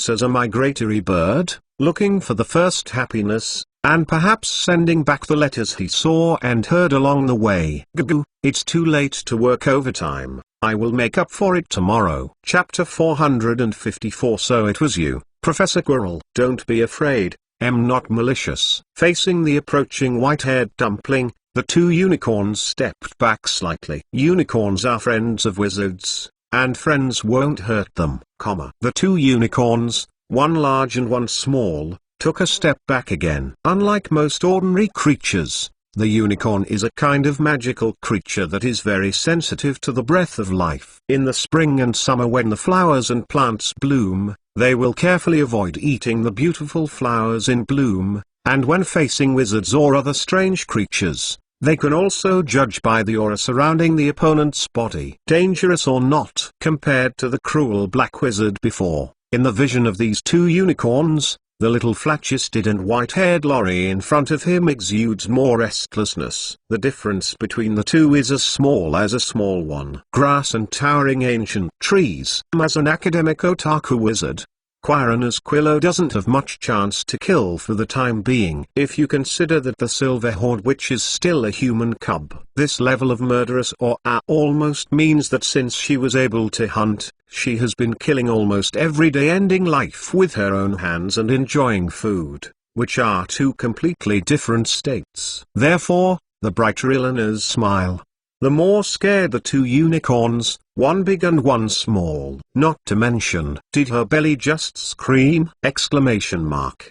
Speaker 1: as a migratory bird, looking for the first happiness, and perhaps sending back the letters he saw and heard along the way. Goo, it's too late to work overtime. I will make up for it tomorrow. Chapter 454. So it was you, Professor Quirrell. Don't be afraid, I'm not malicious. Facing the approaching white-haired dumpling, the two unicorns stepped back slightly. Unicorns are friends of wizards, and friends won't hurt them, The two unicorns, one large and one small, took a step back again. Unlike most ordinary creatures, the unicorn is a kind of magical creature that is very sensitive to the breath of life. In the spring and summer when the flowers and plants bloom, they will carefully avoid eating the beautiful flowers in bloom, and when facing wizards or other strange creatures, they can also judge by the aura surrounding the opponent's body, dangerous or not. Compared to the cruel black wizard before, in the vision of these two unicorns, the little flat-chested and white-haired lorry in front of him exudes more restlessness. The difference between the two is as small as a small one. Grass and towering ancient trees. As an academic otaku wizard, Quirrell doesn't have much chance to kill for the time being. If you consider that the Silver Horde Witch is still a human cub, this level of murderous aura almost means that since she was able to hunt, she has been killing almost every day, ending life with her own hands and enjoying food, which are two completely different states. Therefore, the brighter Elena's smile, the more scared the two unicorns, one big and one small. Not to mention, did her belly just scream? Exclamation mark.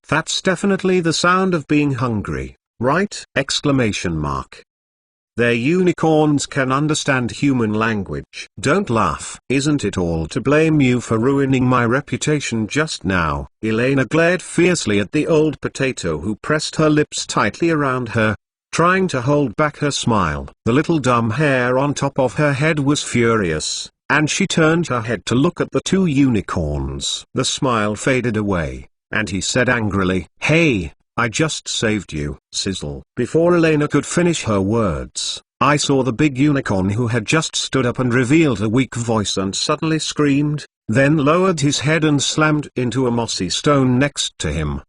Speaker 1: That's definitely the sound of being hungry, right? Exclamation mark. Their unicorns can understand human language. Don't laugh. Isn't it all to blame you for ruining my reputation just now? Elena glared fiercely at the old potato who pressed her lips tightly around her, trying to hold back her smile. The little dumb hair on top of her head was furious, and she turned her head to look at the two unicorns. The smile faded away, and he said angrily, "Hey, I just saved you." Sizzle. Before Elena could finish her words, I saw the big unicorn who had just stood up and revealed a weak voice and suddenly screamed, then lowered his head and slammed into a mossy stone next to him.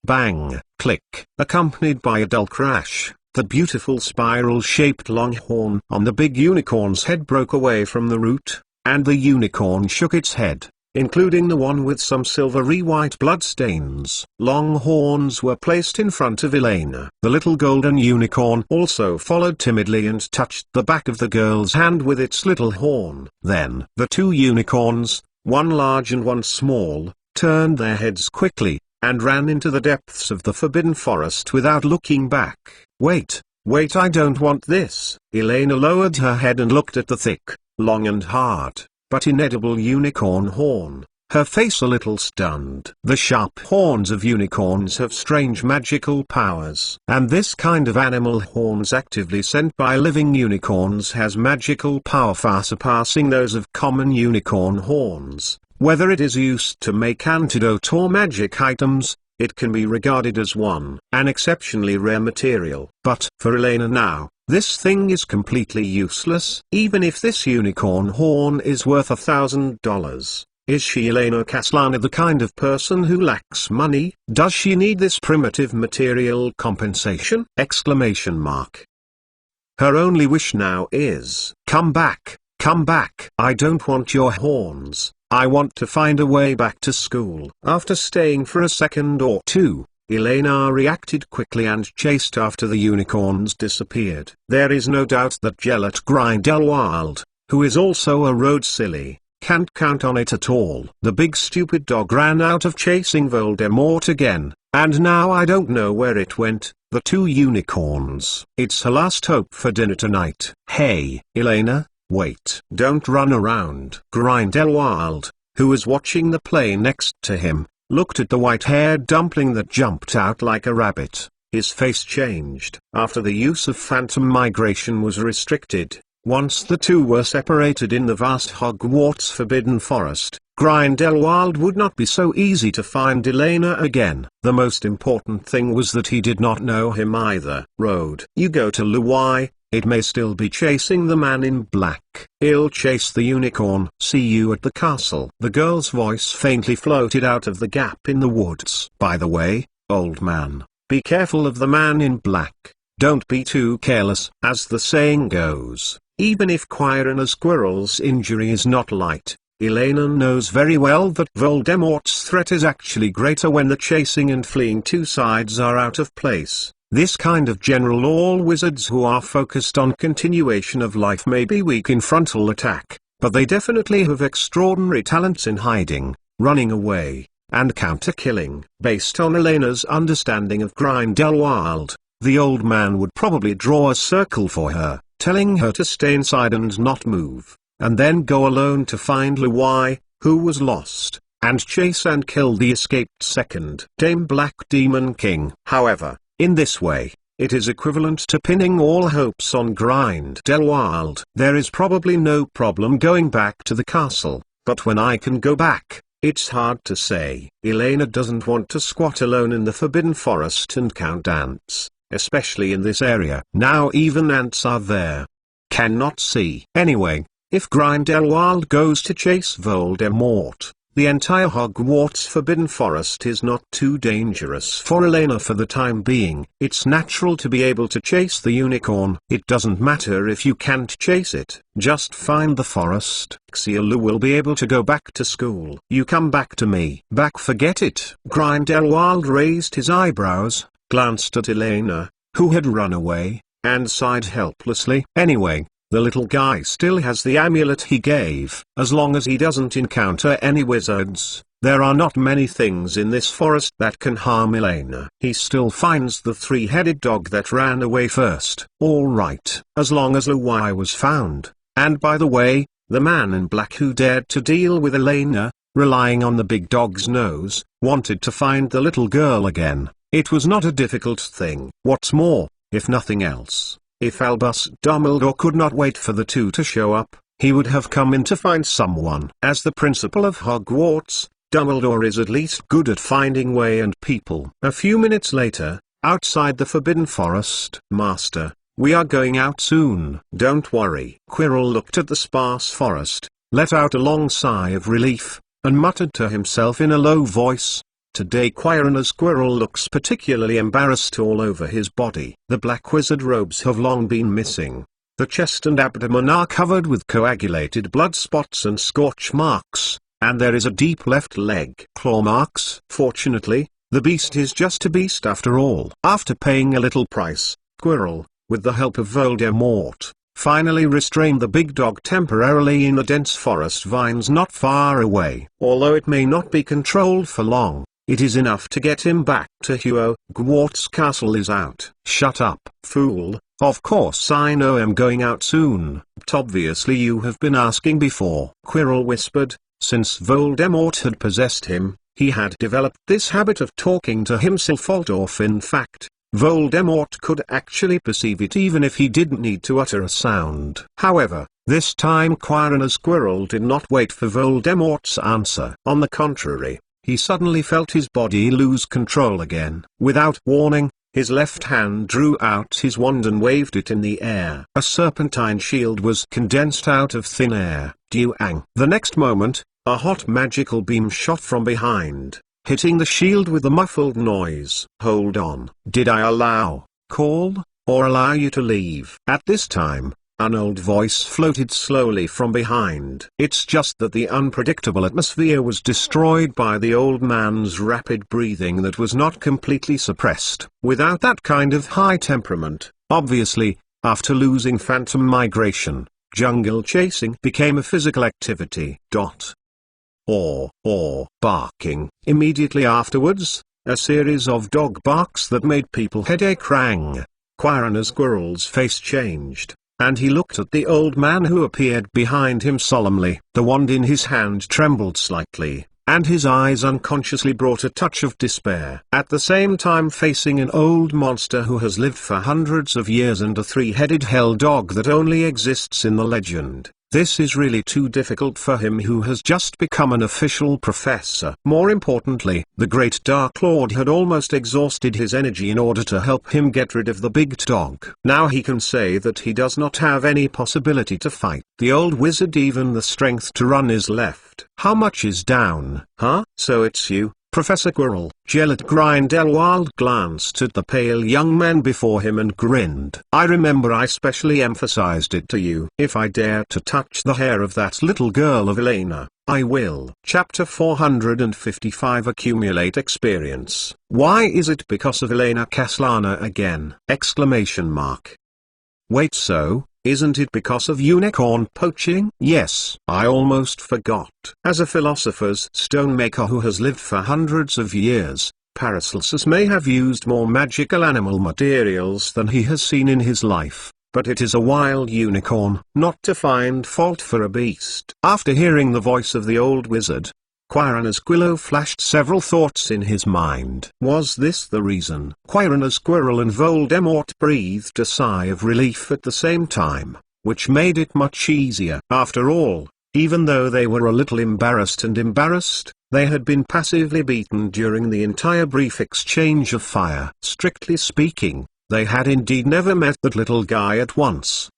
Speaker 1: Bang, click, accompanied by a dull crash, the beautiful spiral-shaped long horn on the big unicorn's head broke away from the root, and the unicorn shook its head, including the one with some silvery white bloodstains. Long horns were placed in front of Elena. The little golden unicorn also followed timidly and touched the back of the girl's hand with its little horn. Then, the two unicorns, one large and one small, turned their heads quickly, and ran into the depths of the forbidden forest without looking back. Wait, I don't want this. Elena lowered her head and looked at the thick, long and hard, but inedible unicorn horn, her face a little stunned. The sharp horns of unicorns have strange magical powers, and this kind of animal horns actively sent by living unicorns has magical power far surpassing those of common unicorn horns. Whether it is used to make antidote or magic items, it can be regarded as an exceptionally rare material. But for Elena now, this thing is completely useless. Even if this unicorn horn is worth $1,000, is she, Elena Kaslana, the kind of person who lacks money? Does she need this primitive material compensation? Exclamation mark. Her only wish now is, come back, come back. I don't want your horns. I want to find a way back to school. After staying for a second or two, Elena reacted quickly and chased after the unicorns disappeared. There is no doubt that Grindelwald, who is also a road silly, can't count on it at all. The big stupid dog ran out of chasing Voldemort again, and now I don't know where it went. The two unicorns. It's her last hope for dinner tonight. Hey, Elena. Wait. Don't run around. Grindelwald, who was watching the play next to him, looked at the white-haired dumpling that jumped out like a rabbit. His face changed. After the use of phantom migration was restricted, Once the two were separated in the vast Hogwarts Forbidden Forest, Grindelwald would not be so easy to find Elena again. The most important thing was that he did not know him either. Road. You go to Luai, it may still be chasing the man in black. He'll chase the unicorn. See you at the castle. The girl's voice faintly floated out of the gap in the woods. By the way, old man, be careful of the man in black. Don't be too careless. As the saying goes, even if Quirrell's injury is not light, Elena knows very well that Voldemort's threat is actually greater when the chasing and fleeing two sides are out of place. This kind of general all wizards who are focused on continuation of life may be weak in frontal attack, but they definitely have extraordinary talents in hiding, running away, and counter-killing. Based on Elena's understanding of Grindelwald, the old man would probably draw a circle for her, telling her to stay inside and not move, and then go alone to find Luai, who was lost, and chase and kill the escaped second Dame Black Demon King. However, in this way, it is equivalent to pinning all hopes on Grindelwald. There is probably no problem going back to the castle, but when I can go back, it's hard to say. Elena doesn't want to squat alone in the Forbidden Forest and count ants, especially in this area. Now even ants are there. Cannot see. Anyway, if Grindelwald goes to chase Voldemort, the entire Hogwarts Forbidden Forest is not too dangerous for Elena for the time being. It's natural to be able to chase the unicorn. It doesn't matter if you can't chase it. Just find the forest. Xiaolu will be able to go back to school. You come back to me. Back, forget it. Grindelwald raised his eyebrows, glanced at Elena, who had run away, and sighed helplessly. Anyway, the little guy still has the amulet he gave. As long as he doesn't encounter any wizards, there are not many things in this forest that can harm Elena. He still finds the three-headed dog that ran away first. All right, as long as Luai was found. And by the way, the man in black who dared to deal with Elena, relying on the big dog's nose, wanted to find the little girl again. It was not a difficult thing. What's more, if nothing else, if Albus Dumbledore could not wait for the two to show up, he would have come in to find someone. As the principal of Hogwarts, Dumbledore is at least good at finding way and people. A few minutes later, outside the Forbidden Forest. Master, we are going out soon. Don't worry. Quirrell looked at the sparse forest, let out a long sigh of relief, and muttered to himself in a low voice, "Today Quirrell looks particularly embarrassed all over his body. The black wizard robes have long been missing. The chest and abdomen are covered with coagulated blood spots and scorch marks, and there is a deep left leg claw marks. Fortunately, the beast is just a beast after all." After paying a little price, Quirrell, with the help of Voldemort, finally restrained the big dog temporarily in the dense forest vines not far away. Although it may not be controlled for long, it is enough to get him back to Hogwarts Castle is out. Shut up, fool. Of course I know I'm going out soon, but obviously you have been asking before. Quirrell whispered. Since Voldemort had possessed him, he had developed this habit of talking to himself. In fact, Voldemort could actually perceive it even if he didn't need to utter a sound. However, this time Quirrell did not wait for Voldemort's answer. On the contrary, he suddenly felt his body lose control again. Without warning, his left hand drew out his wand and waved it in the air. A serpentine shield was condensed out of thin air. Duang. The next moment, a hot magical beam shot from behind, hitting the shield with a muffled noise. Hold on. Did I allow you to leave? At this time, an old voice floated slowly from behind. It's just that the unpredictable atmosphere was destroyed by the old man's rapid breathing that was not completely suppressed. Without that kind of high temperament, obviously, after losing phantom migration, jungle chasing became a physical activity. Barking. Immediately afterwards, a series of dog barks that made people headache rang. Quirrell's face changed, and he looked at the old man who appeared behind him solemnly. The wand in his hand trembled slightly, and his eyes unconsciously brought a touch of despair. At the same time facing an old monster who has lived for hundreds of years and a three-headed hell dog that only exists in the legend. This is really too difficult for him who has just become an official professor. More importantly, the Great Dark Lord had almost exhausted his energy in order to help him get rid of the big dog. Now he can say that he does not have any possibility to fight the old wizard, even the strength to run is left. How much is down? Huh? So it's you, Professor Quirrell. Grindelwald glanced at the pale young man before him and grinned. I remember I specially emphasized it to you. If I dare to touch the hair of that little girl of Elena, I will. Chapter 455 Accumulate Experience. Why is it because of Elena Kaslana again? Exclamation mark. Wait, so? Isn't it because of unicorn poaching? Yes, I almost forgot. As a philosopher's stonemaker who has lived for hundreds of years, Paracelsus may have used more magical animal materials than he has seen in his life, but it is a wild unicorn, not to find fault for a beast. After hearing the voice of the old wizard, Quirrell flashed several thoughts in his mind. Was this the reason? Quirrell and Voldemort breathed a sigh of relief at the same time, which made it much easier. After all, even though they were a little embarrassed, they had been passively beaten during the entire brief exchange of fire. Strictly speaking, they had indeed never met that little guy at once.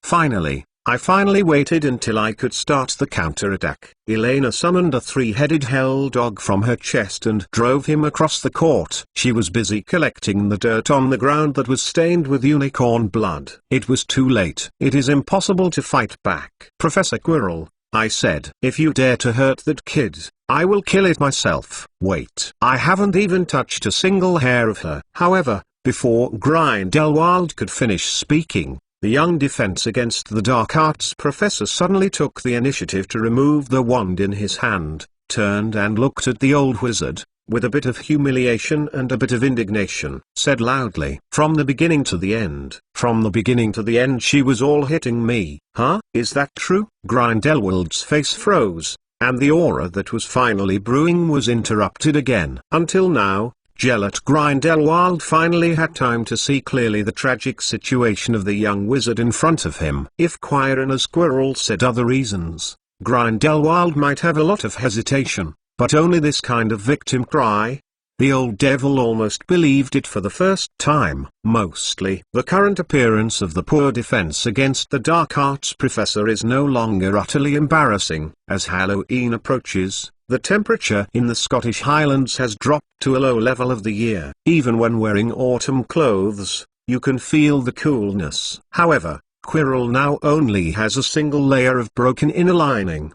Speaker 1: I finally waited until I could start the counterattack. Elena summoned a three-headed hell dog from her chest and drove him across the court. She was busy collecting the dirt on the ground that was stained with unicorn blood. It was too late. It is impossible to fight back. Professor Quirrell, I said, if you dare to hurt that kid, I will kill it myself. Wait. I haven't even touched a single hair of her. However, before Grindelwald could finish speaking, the young Defense Against the Dark Arts professor suddenly took the initiative to remove the wand in his hand, turned and looked at the old wizard, with a bit of humiliation and a bit of indignation, said loudly, from the beginning to the end. From the beginning to the end she was all hitting me. Huh? Is that true? Grindelwald's face froze, and the aura that was finally brewing was interrupted again. Until now, Grindelwald finally had time to see clearly the tragic situation of the young wizard in front of him. If Quirrell said other reasons, Grindelwald might have a lot of hesitation, but only this kind of victim cry. The old devil almost believed it for the first time. Mostly, the current appearance of the poor Defense Against the Dark Arts professor is no longer utterly embarrassing. As Halloween approaches, the temperature in the Scottish Highlands has dropped to a low level of the year. Even when wearing autumn clothes, you can feel the coolness. However, Quirrell now only has a single layer of broken inner lining.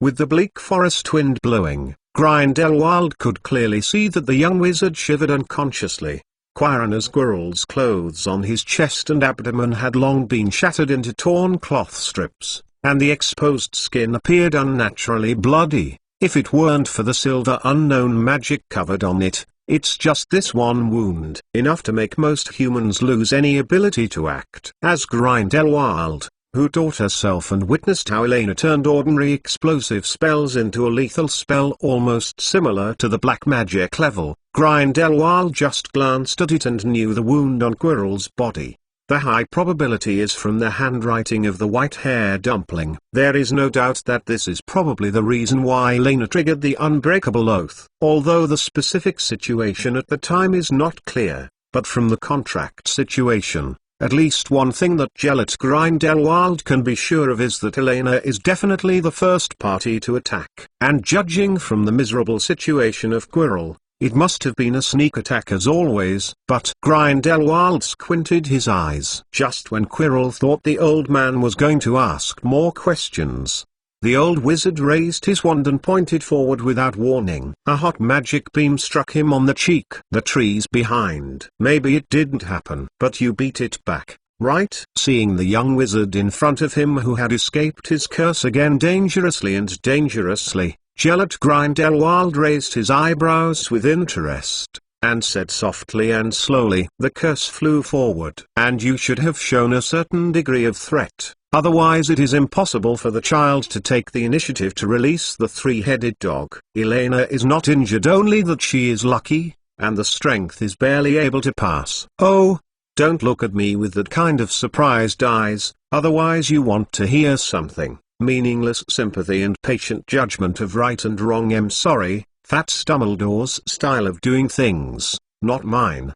Speaker 1: With the bleak forest wind blowing, Grindelwald could clearly see that the young wizard shivered unconsciously. Quirrell's clothes on his chest and abdomen had long been shattered into torn cloth strips, and the exposed skin appeared unnaturally bloody. If it weren't for the silver unknown magic covered on it, it's just this one wound, enough to make most humans lose any ability to act. As Grindelwald, who taught herself and witnessed how Elena turned ordinary explosive spells into a lethal spell almost similar to the black magic level, Grindelwald just glanced at it and knew the wound on Quirrell's body. The high probability is from the handwriting of the white-haired dumpling. There is no doubt that this is probably the reason why Elena triggered the unbreakable oath, although the specific situation at the time is not clear. But from the contract situation, at least one thing that Grindelwald can be sure of is that Elena is definitely the first party to attack. And judging from the miserable situation of Quirrell, it must have been a sneak attack as always. But Grindelwald squinted his eyes. Just when Quirrell thought the old man was going to ask more questions, the old wizard raised his wand and pointed forward without warning. A hot magic beam struck him on the cheek. The trees behind. Maybe it didn't happen, but you beat it back, right? Seeing the young wizard in front of him who had escaped his curse again dangerously, Grindelwald raised his eyebrows with interest, and said softly and slowly, the curse flew forward. And you should have shown a certain degree of threat. Otherwise it is impossible for the child to take the initiative to release the three-headed dog. Elena is not injured, only that she is lucky, and the strength is barely able to pass. Oh, don't look at me with that kind of surprised eyes, otherwise you want to hear something. Meaningless sympathy and patient judgment of right and wrong. I'm sorry, that's Dumbledore's style of doing things, not mine.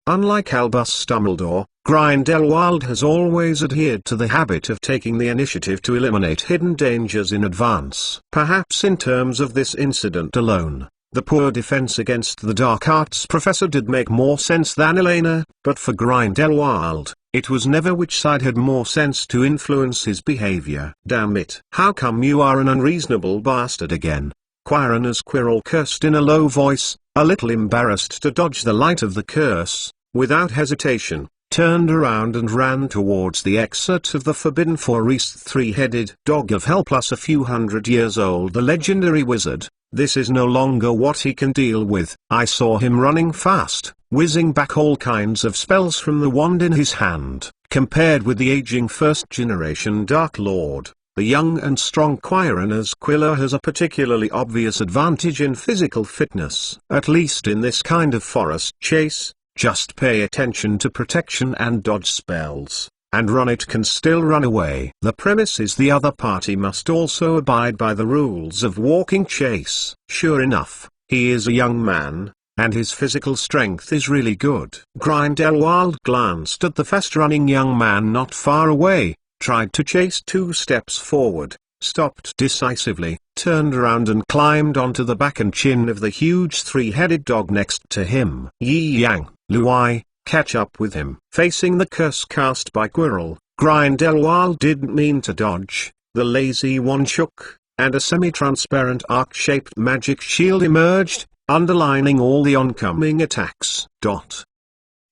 Speaker 1: Unlike Albus Dumbledore, Grindelwald has always adhered to the habit of taking the initiative to eliminate hidden dangers in advance. Perhaps in terms of this incident alone, the poor defense against the dark arts professor did make more sense than Elena, but for Grindelwald, it was never which side had more sense to influence his behavior. Damn it. How come you are an unreasonable bastard again? Quirrell cursed in a low voice, a little embarrassed to dodge the light of the curse, without hesitation, turned around and ran towards the exit of the Forbidden Forest. Three-headed dog of hell plus a few hundred years old. The legendary wizard, this is no longer what he can deal with. I saw him running fast, whizzing back all kinds of spells from the wand in his hand. Compared with the aging first-generation Dark Lord, the young and strong Quirrell has a particularly obvious advantage in physical fitness. At least in this kind of forest chase, just pay attention to protection and dodge spells, and run. It can still run away. The premise is the other party must also abide by the rules of walking chase. Sure enough, he is a young man, and his physical strength is really good. Grindelwald glanced at the fast-running young man not far away, tried to chase 2 steps forward, stopped decisively, turned around and climbed onto the back and chin of the huge three-headed dog next to him. Yi Yang, Luai, catch up with him. Facing the curse cast by Quirrell, Grindelwald didn't mean to dodge. The lazy one shook, and a semi-transparent arc-shaped magic shield emerged, underlining all the oncoming attacks.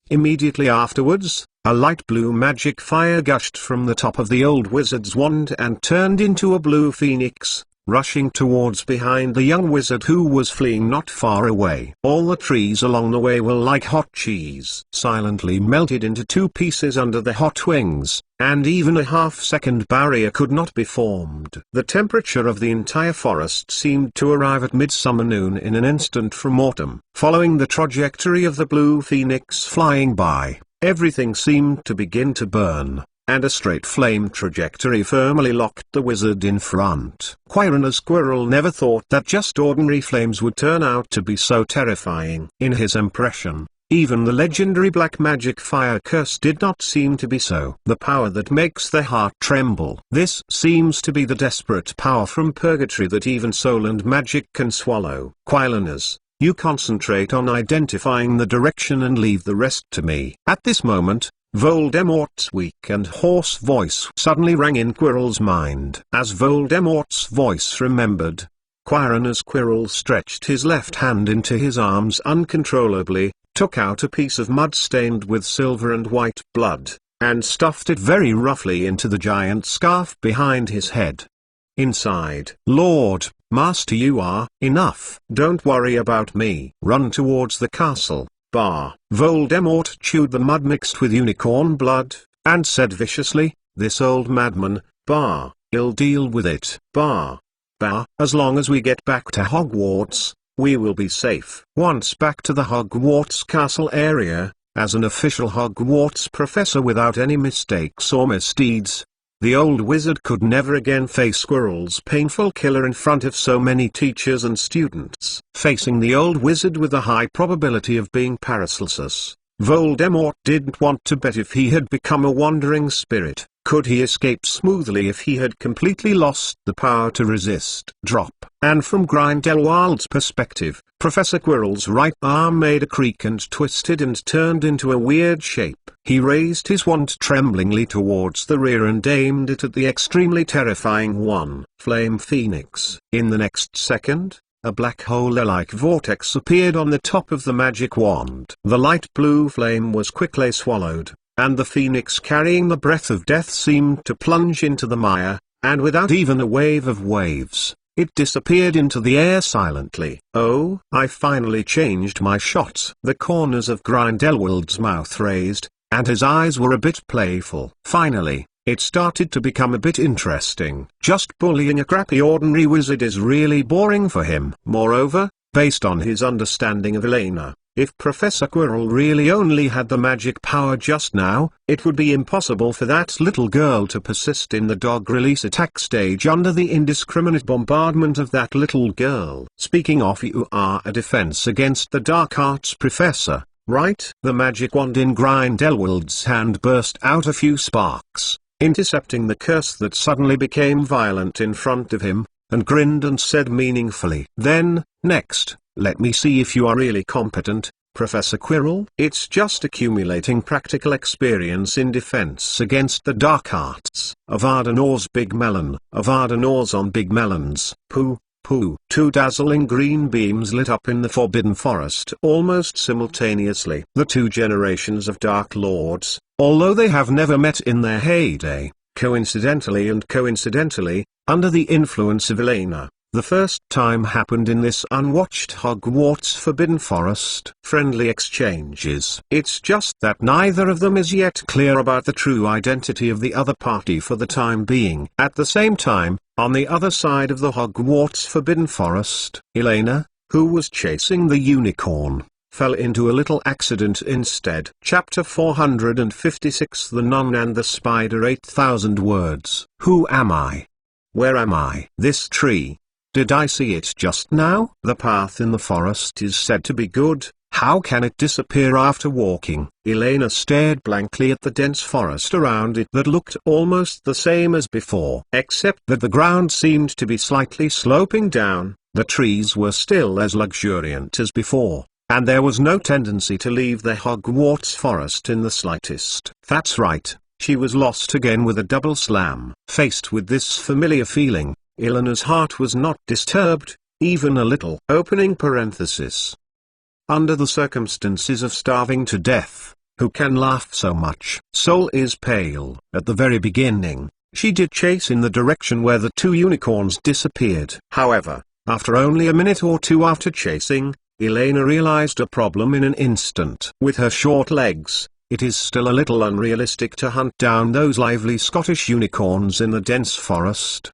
Speaker 1: Immediately afterwards, a light blue magic fire gushed from the top of the old wizard's wand and turned into a blue phoenix, rushing towards behind the young wizard who was fleeing not far away. All the trees along the way were like hot cheese, silently melted into 2 pieces under the hot wings, and even a half-second barrier could not be formed. The temperature of the entire forest seemed to arrive at midsummer noon in an instant from autumn. Following the trajectory of the blue phoenix flying by, everything seemed to begin to burn, and a straight flame trajectory firmly locked the wizard in front. Quirrell never thought that just ordinary flames would turn out to be so terrifying. In his impression, even the legendary black magic fire curse did not seem to be so. The power that makes the heart tremble. This seems to be the desperate power from purgatory that even soul and magic can swallow. Quirrell, you concentrate on identifying the direction and leave the rest to me. At this moment, Voldemort's weak and hoarse voice suddenly rang in Quirrell's mind. As Voldemort's voice remembered, Quirrell stretched his left hand into his arms uncontrollably, took out a piece of mud stained with silver and white blood, and stuffed it very roughly into the giant scarf behind his head. Inside, Lord, Master, you are enough. Don't worry about me. Run towards the castle. Voldemort chewed the mud mixed with unicorn blood, and said viciously, this old madman, he'll deal with it. As long as we get back to Hogwarts, we will be safe. Once back to the Hogwarts castle area, as an official Hogwarts professor without any mistakes or misdeeds, the old wizard could never again face Quirrell's painful killer in front of so many teachers and students. Facing the old wizard with a high probability of being Paracelsus, Voldemort didn't want to bet if he had become a wandering spirit. Could he escape smoothly if he had completely lost the power to resist? And from Grindelwald's perspective, Professor Quirrell's right arm made a creak and twisted and turned into a weird shape. He raised his wand tremblingly towards the rear and aimed it at the extremely terrifying one, Flame Phoenix. In the next second, a black hole-like vortex appeared on the top of the magic wand. The light blue flame was quickly swallowed, and the phoenix carrying the breath of death seemed to plunge into the mire, and without even a wave of waves, it disappeared into the air silently. Oh, I finally changed my shot. The corners of Grindelwald's mouth raised, and his eyes were a bit playful. Finally, it started to become a bit interesting. Just bullying a crappy ordinary wizard is really boring for him. Moreover, based on his understanding of Elena, if Professor Quirrell really only had the magic power just now, it would be impossible for that little girl to persist in the dog release attack stage under the indiscriminate bombardment of that little girl. Speaking of, you are a defense against the dark arts professor, right? The magic wand in Grindelwald's hand burst out a few sparks, intercepting the curse that suddenly became violent in front of him, and grinned and said meaningfully, "Then, next, let me see if you are really competent, Professor Quirrell." It's just accumulating practical experience in defense against the dark arts. Avada big melon, Avada on big melons, pooh, pooh. Two dazzling green beams lit up in the Forbidden Forest almost simultaneously. The two generations of Dark Lords, although they have never met in their heyday, coincidentally, under the influence of Elena, the first time happened in this unwatched Hogwarts Forbidden Forest. Friendly exchanges. It's just that neither of them is yet clear about the true identity of the other party for the time being. At the same time, on the other side of the Hogwarts Forbidden Forest, Elena, who was chasing the unicorn, fell into a little accident instead. Chapter 456, The Nun and the Spider. 8,000 words. Who am I? Where am I? This tree. Did I see it just now? The path in the forest is said to be good. How can it disappear after walking? Elena stared blankly at the dense forest around it that looked almost the same as before, except that the ground seemed to be slightly sloping down, the trees were still as luxuriant as before, and there was no tendency to leave the Hogwarts forest in the slightest. That's right, she was lost again with a double slam. Faced with this familiar feeling, Elena's heart was not disturbed, even a little. Opening parenthesis. Under the circumstances of starving to death, who can laugh so much? Soul is pale. At the very beginning, she did chase in the direction where the two unicorns disappeared. However, after only a minute or two after chasing, Elena realized a problem in an instant. With her short legs, it is still a little unrealistic to hunt down those lively Scottish unicorns in the dense forest.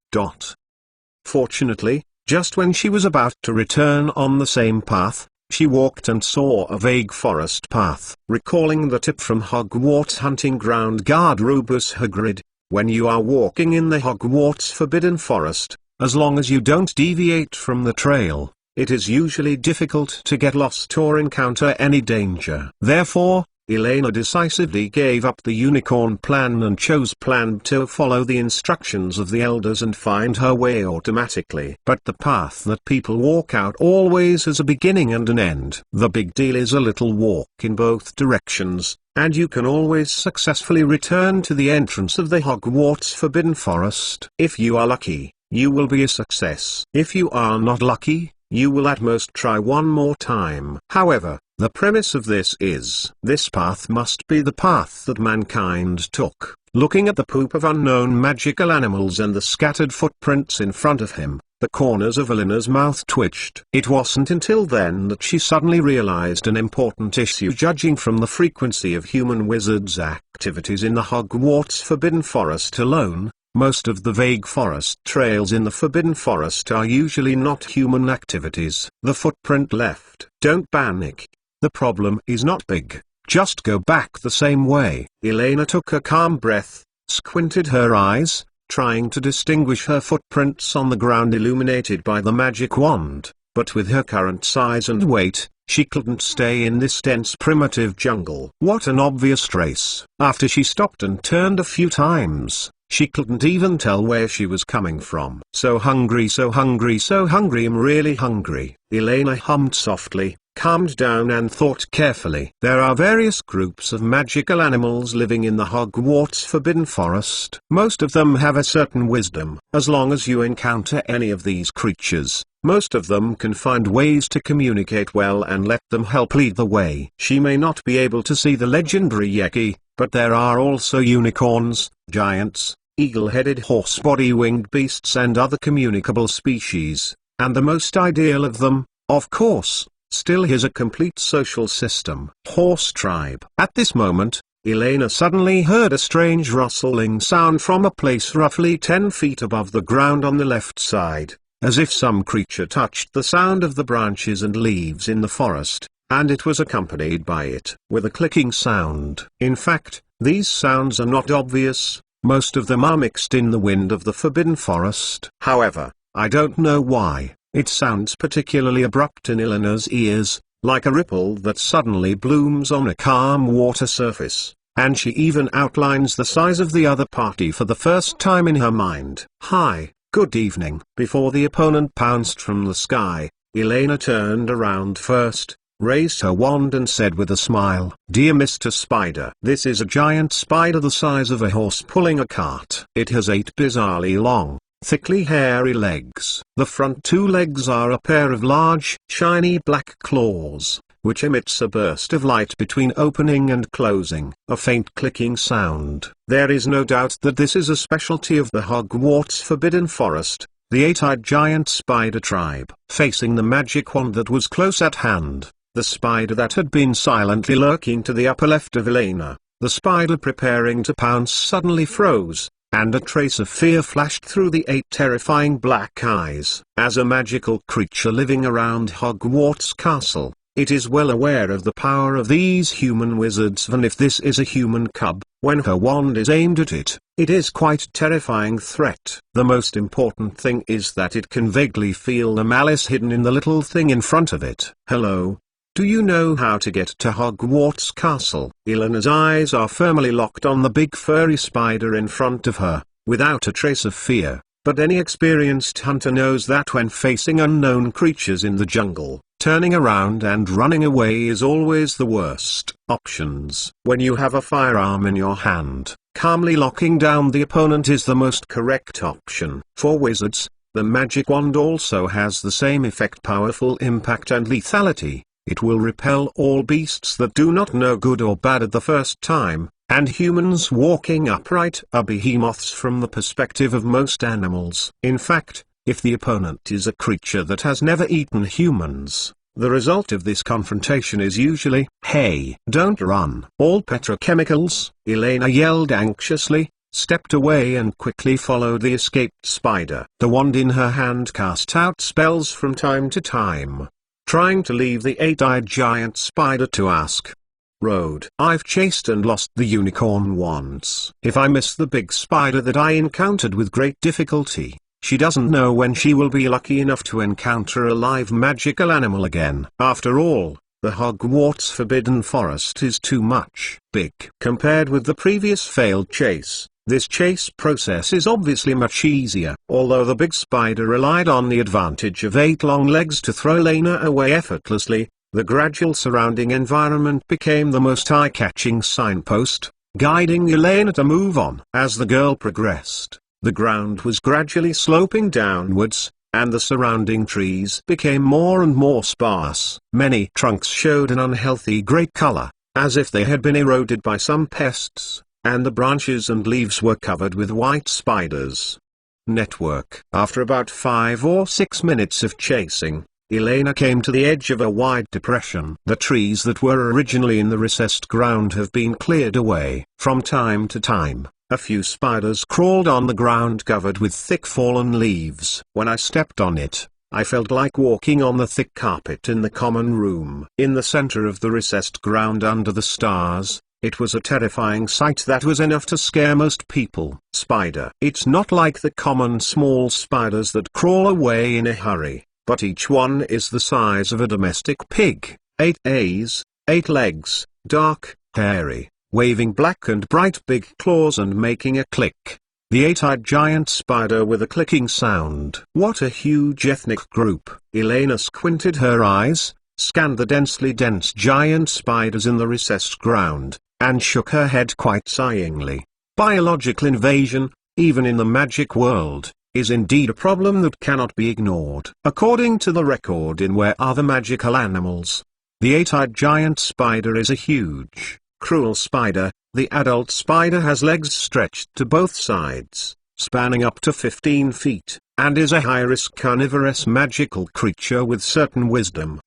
Speaker 1: Fortunately, just when she was about to return on the same path, she walked and saw a vague forest path. Recalling the tip from Hogwarts hunting ground guard Rubus Hagrid, when you are walking in the Hogwarts Forbidden Forest, as long as you don't deviate from the trail, it is usually difficult to get lost or encounter any danger. Therefore, Elena decisively gave up the unicorn plan and chose plan to follow the instructions of the elders and find her way automatically. But the path that people walk out always has a beginning and an end. The big deal is a little walk in both directions, and you can always successfully return to the entrance of the Hogwarts Forbidden Forest. If you are lucky, you will be a success. If you are not lucky, you will at most try one more time. However, the premise of this is, this path must be the path that mankind took. Looking at the poop of unknown magical animals and the scattered footprints in front of him, the corners of Elena's mouth twitched. It wasn't until then that she suddenly realized an important issue. Judging from the frequency of human wizards' activities in the Hogwarts Forbidden Forest alone, most of the vague forest trails in the Forbidden Forest are usually not human activities. The footprint left. Don't panic. The problem is not big, just go back the same way. Elena took a calm breath, squinted her eyes, trying to distinguish her footprints on the ground illuminated by the magic wand, but with her current size and weight, she couldn't stay in this dense primitive jungle. What an obvious trace. After she stopped and turned a few times, she couldn't even tell where she was coming from. So hungry, I'm really hungry. Elena hummed softly, calmed down and thought carefully. There are various groups of magical animals living in the Hogwarts Forbidden Forest. Most of them have a certain wisdom. As long as you encounter any of these creatures, most of them can find ways to communicate well and let them help lead the way. She may not be able to see the legendary Yeti, but there are also unicorns, giants, eagle-headed horse-body-winged beasts and other communicable species, and the most ideal of them, of course, still is a complete social system. Horse tribe. At this moment, Elena suddenly heard a strange rustling sound from a place roughly 10 feet above the ground on the left side, as if some creature touched the sound of the branches and leaves in the forest, and it was accompanied by it with a clicking sound. In fact, these sounds are not obvious, most of them are mixed in the wind of the Forbidden Forest. However, I don't know why, it sounds particularly abrupt in Elena's ears, like a ripple that suddenly blooms on a calm water surface, and she even outlines the size of the other party for the first time in her mind. "Hi, good evening." Before the opponent pounced from the sky, Elena turned around first, raised her wand and said with a smile, "Dear Mr. Spider, this is a giant spider the size of a horse pulling a cart. It has 8 bizarrely long, thickly hairy legs. The front 2 legs are a pair of large, shiny black claws, which emits a burst of light between opening and closing, a faint clicking sound. There is no doubt that this is a specialty of the Hogwarts Forbidden Forest, the 8-eyed giant spider tribe." Facing the magic wand that was close at hand, the spider that had been silently lurking to the upper left of Elena, the spider preparing to pounce suddenly froze, and a trace of fear flashed through the 8 terrifying black eyes. As a magical creature living around Hogwarts Castle, it is well aware of the power of these human wizards, and if this is a human cub, when her wand is aimed at it, it is quite a terrifying threat. The most important thing is that it can vaguely feel the malice hidden in the little thing in front of it. "Hello. Do you know how to get to Hogwarts Castle?" Elena's eyes are firmly locked on the big furry spider in front of her, without a trace of fear, but any experienced hunter knows that when facing unknown creatures in the jungle, turning around and running away is always the worst options. When you have a firearm in your hand, calmly locking down the opponent is the most correct option. For wizards, the magic wand also has the same effect: powerful impact and lethality. It will repel all beasts that do not know good or bad at the first time, and humans walking upright are behemoths from the perspective of most animals. In fact, if the opponent is a creature that has never eaten humans, the result of this confrontation is usually, "Hey, don't run." "All petrochemicals," Elena yelled anxiously, stepped away and quickly followed the escaped spider. The wand in her hand cast out spells from time to time, trying to leave the 8-eyed giant spider to ask. Road. "I've chased and lost the unicorn once. If I miss the big spider that I encountered with great difficulty, she doesn't know when she will be lucky enough to encounter a live magical animal again." After all, the Hogwarts Forbidden Forest is too much big. Compared with the previous failed chase, this chase process is obviously much easier. Although the big spider relied on the advantage of 8 long legs to throw Elena away effortlessly, the gradual surrounding environment became the most eye-catching signpost, guiding Elena to move on. As the girl progressed, the ground was gradually sloping downwards, and the surrounding trees became more and more sparse. Many trunks showed an unhealthy grey color, as if they had been eroded by some pests, and the branches and leaves were covered with white spiders. Network. After about 5 or 6 minutes of chasing, Elena came to the edge of a wide depression. The trees that were originally in the recessed ground have been cleared away. From time to time, a few spiders crawled on the ground covered with thick fallen leaves. When I stepped on it, I felt like walking on the thick carpet in the common room. In the center of the recessed ground under the stars, it was a terrifying sight that was enough to scare most people. Spider. It's not like the common small spiders that crawl away in a hurry, but each one is the size of a domestic pig. 8 A's, 8 legs, dark, hairy, waving black and bright big claws and making a click. The 8-eyed giant spider with a clicking sound. What a huge ethnic group. Elena squinted her eyes, scanned the densely dense giant spiders in the recessed ground, and shook her head quite sighingly. Biological invasion, even in the magic world, is indeed a problem that cannot be ignored. According to the record in Where Are the Magical Animals, the 8-eyed giant spider is a huge, cruel spider. The adult spider has legs stretched to both sides, spanning up to 15 feet, and is a high-risk carnivorous magical creature with certain wisdom.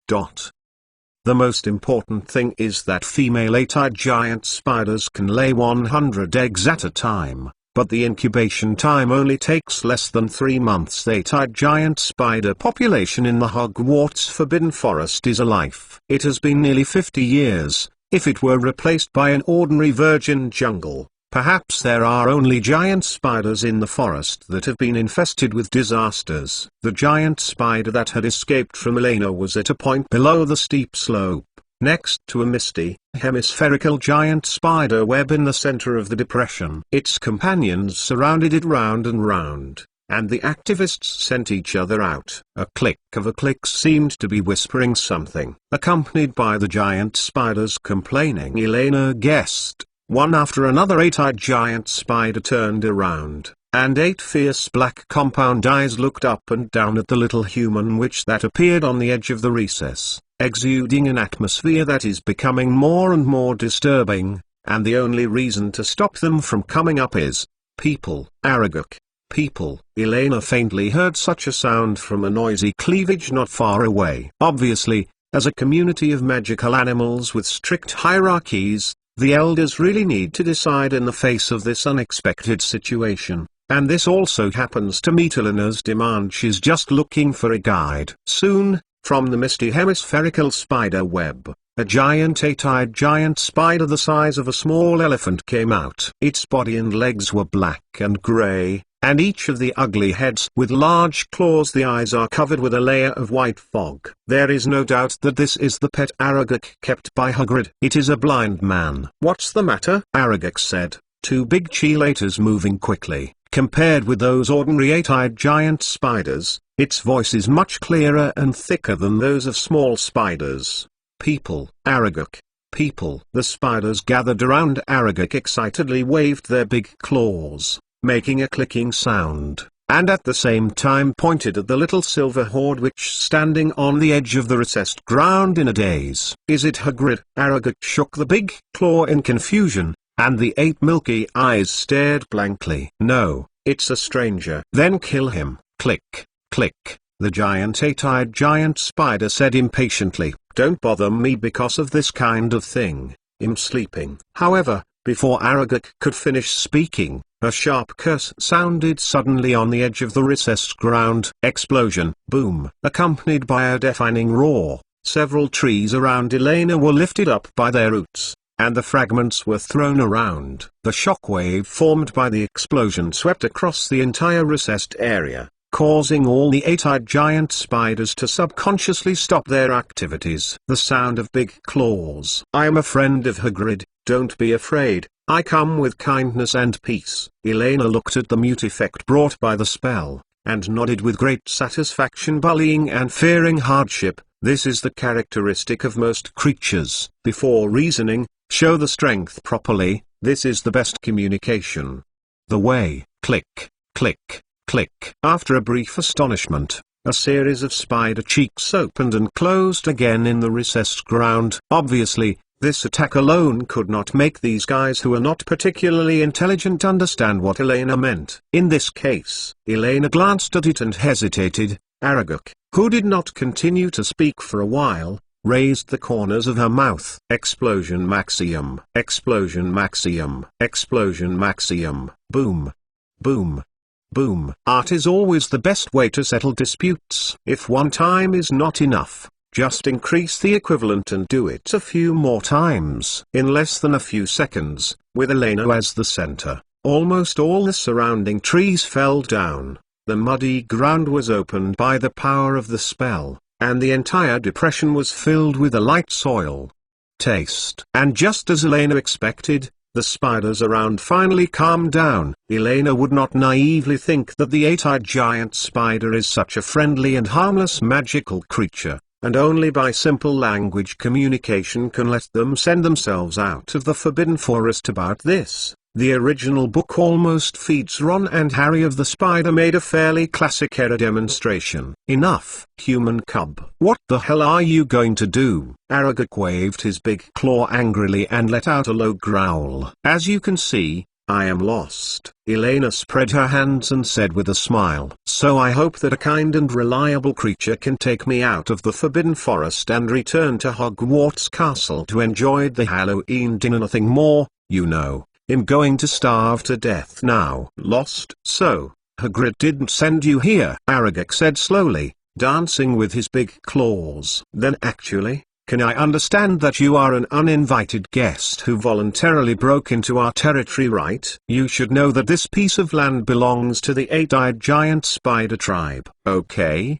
Speaker 1: The most important thing is that female 8-eyed giant spiders can lay 100 eggs at a time, but the incubation time only takes less than 3 months. The 8-eyed giant spider population in the Hogwarts Forbidden Forest is alive. It has been nearly 50 years. If it were replaced by an ordinary virgin jungle, perhaps there are only giant spiders in the forest that have been infested with disasters. The giant spider that had escaped from Elena was at a point below the steep slope, next to a misty, hemispherical giant spider web in the center of the depression. Its companions surrounded it round and round, and the activists sent each other out. A click of a click seemed to be whispering something, accompanied by the giant spiders complaining. Elena guessed. One after another 8-eyed giant spider turned around, and 8 fierce black compound eyes looked up and down at the little human witch that appeared on the edge of the recess, exuding an atmosphere that is becoming more and more disturbing, and the only reason to stop them from coming up is people. Aragog. People. Elena faintly heard such a sound from a noisy cleavage not far away. Obviously, as a community of magical animals with strict hierarchies, the elders really need to decide in the face of this unexpected situation, and this also happens to meet Elena's demand. She's just looking for a guide. Soon, from the misty hemispherical spider web, a giant 8-eyed giant spider the size of a small elephant came out. Its body and legs were black and grey, and each of the ugly heads with large claws. The eyes are covered with a layer of white fog. There is no doubt that this is the pet Aragog kept by Hagrid. It is a blind man. "What's the matter?" Aragog said, 2 big chelators moving quickly. Compared with those ordinary 8-eyed giant spiders, its voice is much clearer and thicker than those of small spiders. "People, Aragog. People." The spiders gathered around Aragog excitedly waved their big claws, making a clicking sound, and at the same time pointed at the little silver horde which standing on the edge of the recessed ground in a daze. "Is it Hagrid?" Aragog shook the big claw in confusion, and the 8 milky eyes stared blankly. "No, it's a stranger." "Then kill him." Click, click. The giant 8-eyed giant spider said impatiently, "Don't bother me because of this kind of thing. I'm sleeping." However, before Aragog could finish speaking, a sharp curse sounded suddenly on the edge of the recessed ground. Explosion. Boom. Accompanied by a deafening roar, several trees around Elena were lifted up by their roots, and the fragments were thrown around. The shockwave formed by the explosion swept across the entire recessed area, causing all the 8-eyed giant spiders to subconsciously stop their activities. The sound of big claws. "I am a friend of Hagrid, don't be afraid, I come with kindness and peace." Elena looked at the mute effect brought by the spell, and nodded with great satisfaction. Bullying and fearing hardship, this is the characteristic of most creatures. Before reasoning, show the strength properly, this is the best communication. The way. Click, click, click. After a brief astonishment, a series of spider cheeks opened and closed again in the recessed ground. Obviously, this attack alone could not make these guys who are not particularly intelligent understand what Elena meant. In this case, Elena glanced at it and hesitated. Aragog, who did not continue to speak for a while, raised the corners of her mouth. Explosion Maxium. Explosion Maxium. Explosion Maxium. Boom. Boom. Boom. Art is always the best way to settle disputes. If one time is not enough, just increase the equivalent and do it a few more times. In less than a few seconds, with Elena as the center, almost all the surrounding trees fell down. The muddy ground was opened by the power of the spell, and the entire depression was filled with a light soil. Taste. And just as Elena expected, the spiders around finally calmed down. Elena would not naively think that the 8-eyed giant spider is such a friendly and harmless magical creature, and only by simple language communication can let them send themselves out of the Forbidden Forest. About this, the original book almost feeds Ron and Harry of the Spider made a fairly classic error demonstration. Enough, human cub. What the hell are you going to do? Aragog waved his big claw angrily and let out a low growl. As you can see, I am lost." Elena spread her hands and said with a smile, "So I hope that a kind and reliable creature can take me out of the Forbidden Forest and return to Hogwarts Castle to enjoy the Halloween dinner. Nothing more, you know. I'm going to starve to death now." "Lost? So, Hagrid didn't send you here?" Aragog said slowly, dancing with his big claws. "Then actually, can I understand that you are an uninvited guest who voluntarily broke into our territory, right? You should know that this piece of land belongs to the eight-eyed giant spider tribe." "Okay!"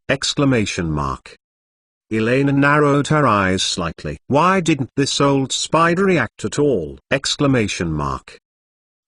Speaker 1: Elena narrowed her eyes slightly. "Why didn't this old spider react at all?"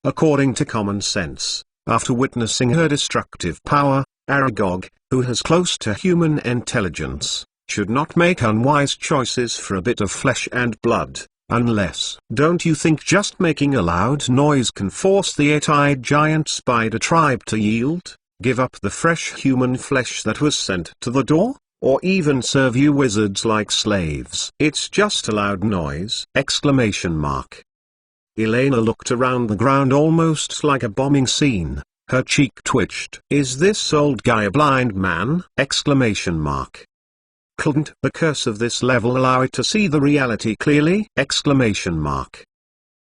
Speaker 1: According to common sense, after witnessing her destructive power, Aragog, who has close to human intelligence, should not make unwise choices for a bit of flesh and blood, unless— "Don't you think just making a loud noise can force the eight-eyed giant spider tribe to yield, give up the fresh human flesh that was sent to the door, or even serve you wizards like slaves? It's just a loud noise!" Elena looked around the ground almost like a bombing scene. Her cheek twitched. "Is this old guy a blind man?" "Couldn't the curse of this level allow it to see the reality clearly?"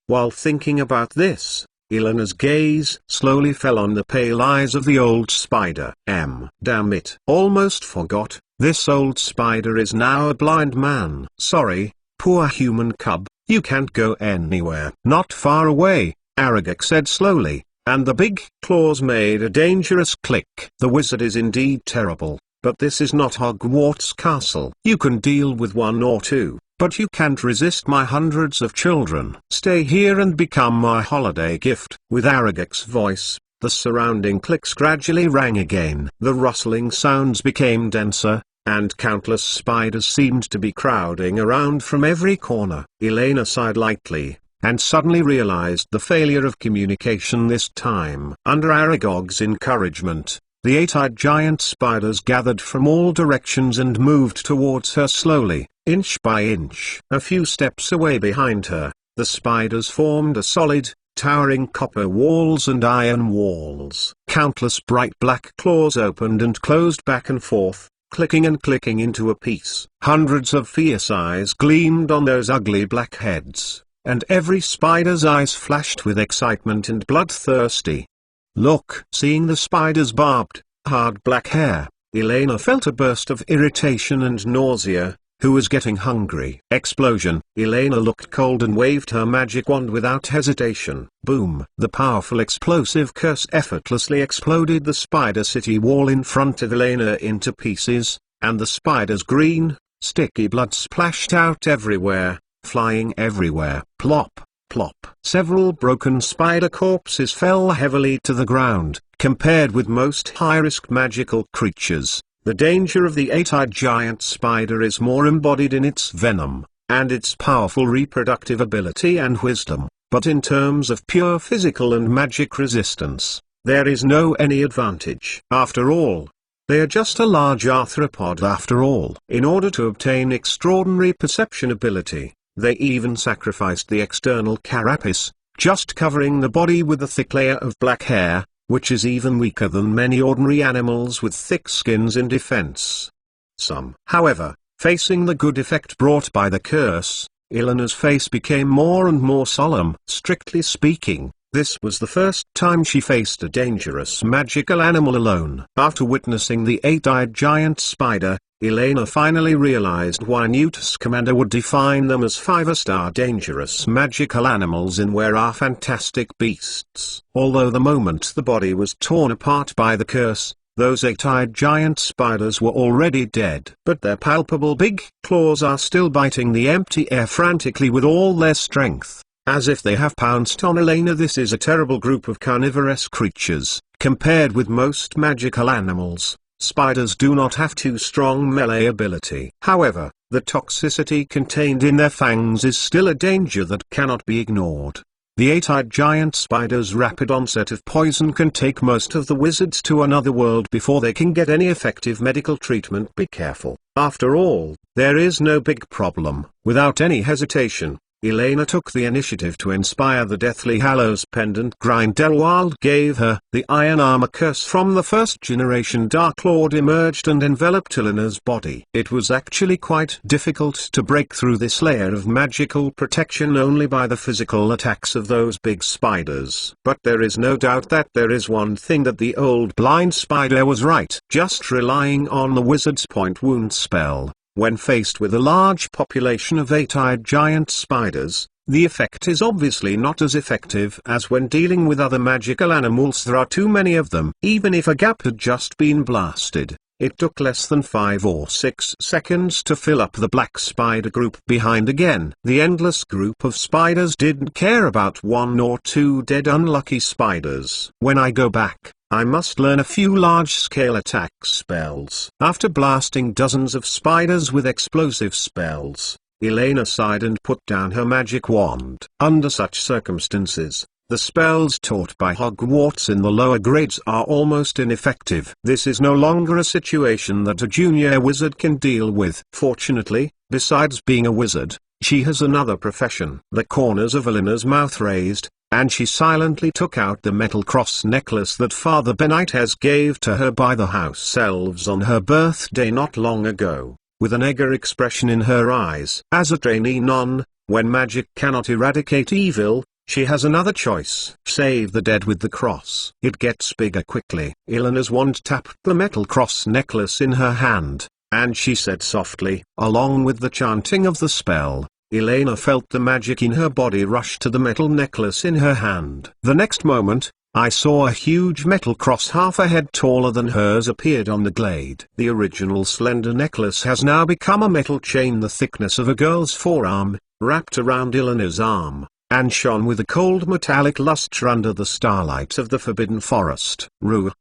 Speaker 1: While thinking about this, Elena's gaze slowly fell on the pale eyes of the old spider. Damn it! Almost forgot, this old spider is now a blind man. "Sorry, poor human cub, you can't go anywhere." "Not far away," Aragog said slowly, and the big claws made a dangerous click. "The wizard is indeed terrible. But this is not Hogwarts Castle. You can deal with one or two, but you can't resist my hundreds of children. Stay here and become my holiday gift." With Aragog's voice, the surrounding clicks gradually rang again. The rustling sounds became denser, and countless spiders seemed to be crowding around from every corner. Elena sighed lightly, and suddenly realized the failure of communication this time. Under Aragog's encouragement, the eight-eyed giant spiders gathered from all directions and moved towards her slowly, inch by inch. A few steps away behind her, the spiders formed a solid, towering copper walls and iron walls. Countless bright black claws opened and closed back and forth, clicking and clicking into a piece. Hundreds of fierce eyes gleamed on those ugly black heads, and every spider's eyes flashed with excitement and bloodthirsty. "Look!" Seeing the spider's barbed, hard black hair, Elena felt a burst of irritation and nausea. Who was getting hungry? Explosion! Elena looked cold and waved her magic wand without hesitation. Boom! The powerful explosive curse effortlessly exploded the spider city wall in front of Elena into pieces, and the spider's green, sticky blood splashed out everywhere, flying everywhere. Plop! Plop. Several broken spider corpses fell heavily to the ground. Compared with most high-risk magical creatures, the danger of the eight-eyed giant spider is more embodied in its venom, and its powerful reproductive ability and wisdom, but in terms of pure physical and magic resistance, there is no any advantage. After all, they are just a large arthropod after all. In order to obtain extraordinary perception ability, they even sacrificed the external carapace, just covering the body with a thick layer of black hair, which is even weaker than many ordinary animals with thick skins in defense. However, facing the good effect brought by the curse, Elena's face became more and more solemn. Strictly speaking, this was the first time she faced a dangerous magical animal alone. After witnessing the eight-eyed giant spider, Elena finally realized why Newt Scamander would define them as 5-star dangerous magical animals in Where Are Fantastic Beasts. Although the moment the body was torn apart by the curse, those eight-eyed giant spiders were already dead. But their palpable big claws are still biting the empty air frantically with all their strength, as if they have pounced on Elena. This is a terrible group of carnivorous creatures. Compared with most magical animals, spiders do not have too strong melee ability. However, the toxicity contained in their fangs is still a danger that cannot be ignored. The eight-eyed giant spider's rapid onset of poison can take most of the wizards to another world before they can get any effective medical treatment. Be careful. After all, there is no big problem. Without any hesitation, Elena took the initiative to inspire the Deathly Hallows pendant Grindelwald gave her. The iron armor curse from the first generation Dark Lord emerged and enveloped Elena's body. It was actually quite difficult to break through this layer of magical protection only by the physical attacks of those big spiders. But there is no doubt that there is one thing that the old blind spider was right. Just relying on the wizard's point wound spell, when faced with a large population of 8-eyed giant spiders, the effect is obviously not as effective as when dealing with other magical animals. There are too many of them. Even if a gap had just been blasted, it took less than 5 or 6 seconds to fill up the black spider group behind again. The endless group of spiders didn't care about 1 or 2 dead unlucky spiders. When I go back, I must learn a few large-scale attack spells. After blasting dozens of spiders with explosive spells, Elena sighed and put down her magic wand. Under such circumstances, the spells taught by Hogwarts in the lower grades are almost ineffective. This is no longer a situation that a junior wizard can deal with. Fortunately, besides being a wizard, she has another profession. The corners of Elena's mouth raised, and she silently took out the metal cross necklace that Father Benitez gave to her by the house elves on her birthday not long ago, with an eager expression in her eyes. As a trainee nun, when magic cannot eradicate evil, she has another choice. Save the dead with the cross. It gets bigger quickly. Elena's wand tapped the metal cross necklace in her hand, and she said softly, along with the chanting of the spell, Elena felt the magic in her body rush to the metal necklace in her hand. The next moment, I saw a huge metal cross half a head taller than hers appeared on the glade. The original slender necklace has now become a metal chain the thickness of a girl's forearm, wrapped around Elena's arm, and shone with a cold metallic luster under the starlight of the forbidden forest. Elena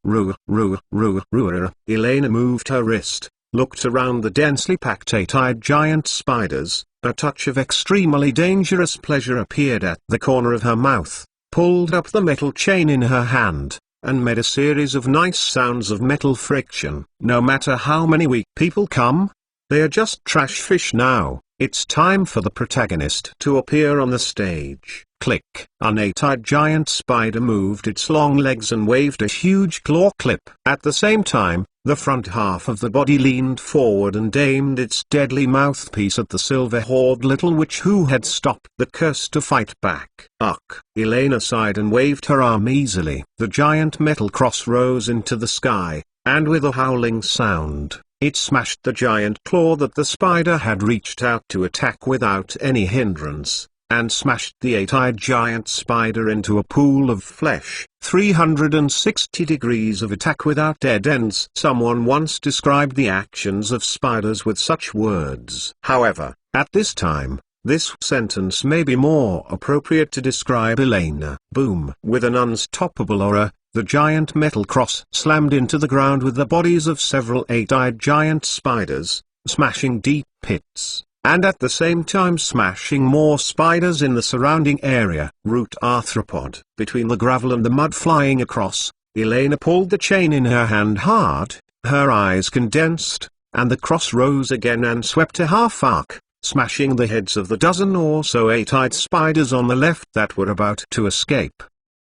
Speaker 1: moved her wrist, looked around the densely packed 8-eyed giant spiders. A touch of extremely dangerous pleasure appeared at the corner of her mouth, pulled up the metal chain in her hand, and made a series of nice sounds of metal friction. No matter how many weak people come, they are just trash fish now. It's time for the protagonist to appear on the stage. Click. An 8-eyed giant spider moved its long legs and waved a huge claw clip. At the same time, the front half of the body leaned forward and aimed its deadly mouthpiece at the silver-haired little witch who had stopped the curse to fight back. Ugh! Elena sighed and waved her arm easily. The giant metal cross rose into the sky, and with a howling sound, it smashed the giant claw that the spider had reached out to attack without any hindrance, and smashed the 8-eyed giant spider into a pool of flesh. 360 degrees of attack without dead ends. Someone once described the actions of spiders with such words. However, at this time, this sentence may be more appropriate to describe Elena. Boom! With an unstoppable aura, the giant metal cross slammed into the ground with the bodies of several 8-eyed giant spiders, smashing deep pits, and at the same time smashing more spiders in the surrounding area. Root arthropod. Between the gravel and the mud flying across, Elena pulled the chain in her hand hard, her eyes condensed, and the cross rose again and swept a half arc, smashing the heads of the dozen or so 8-eyed spiders on the left that were about to escape.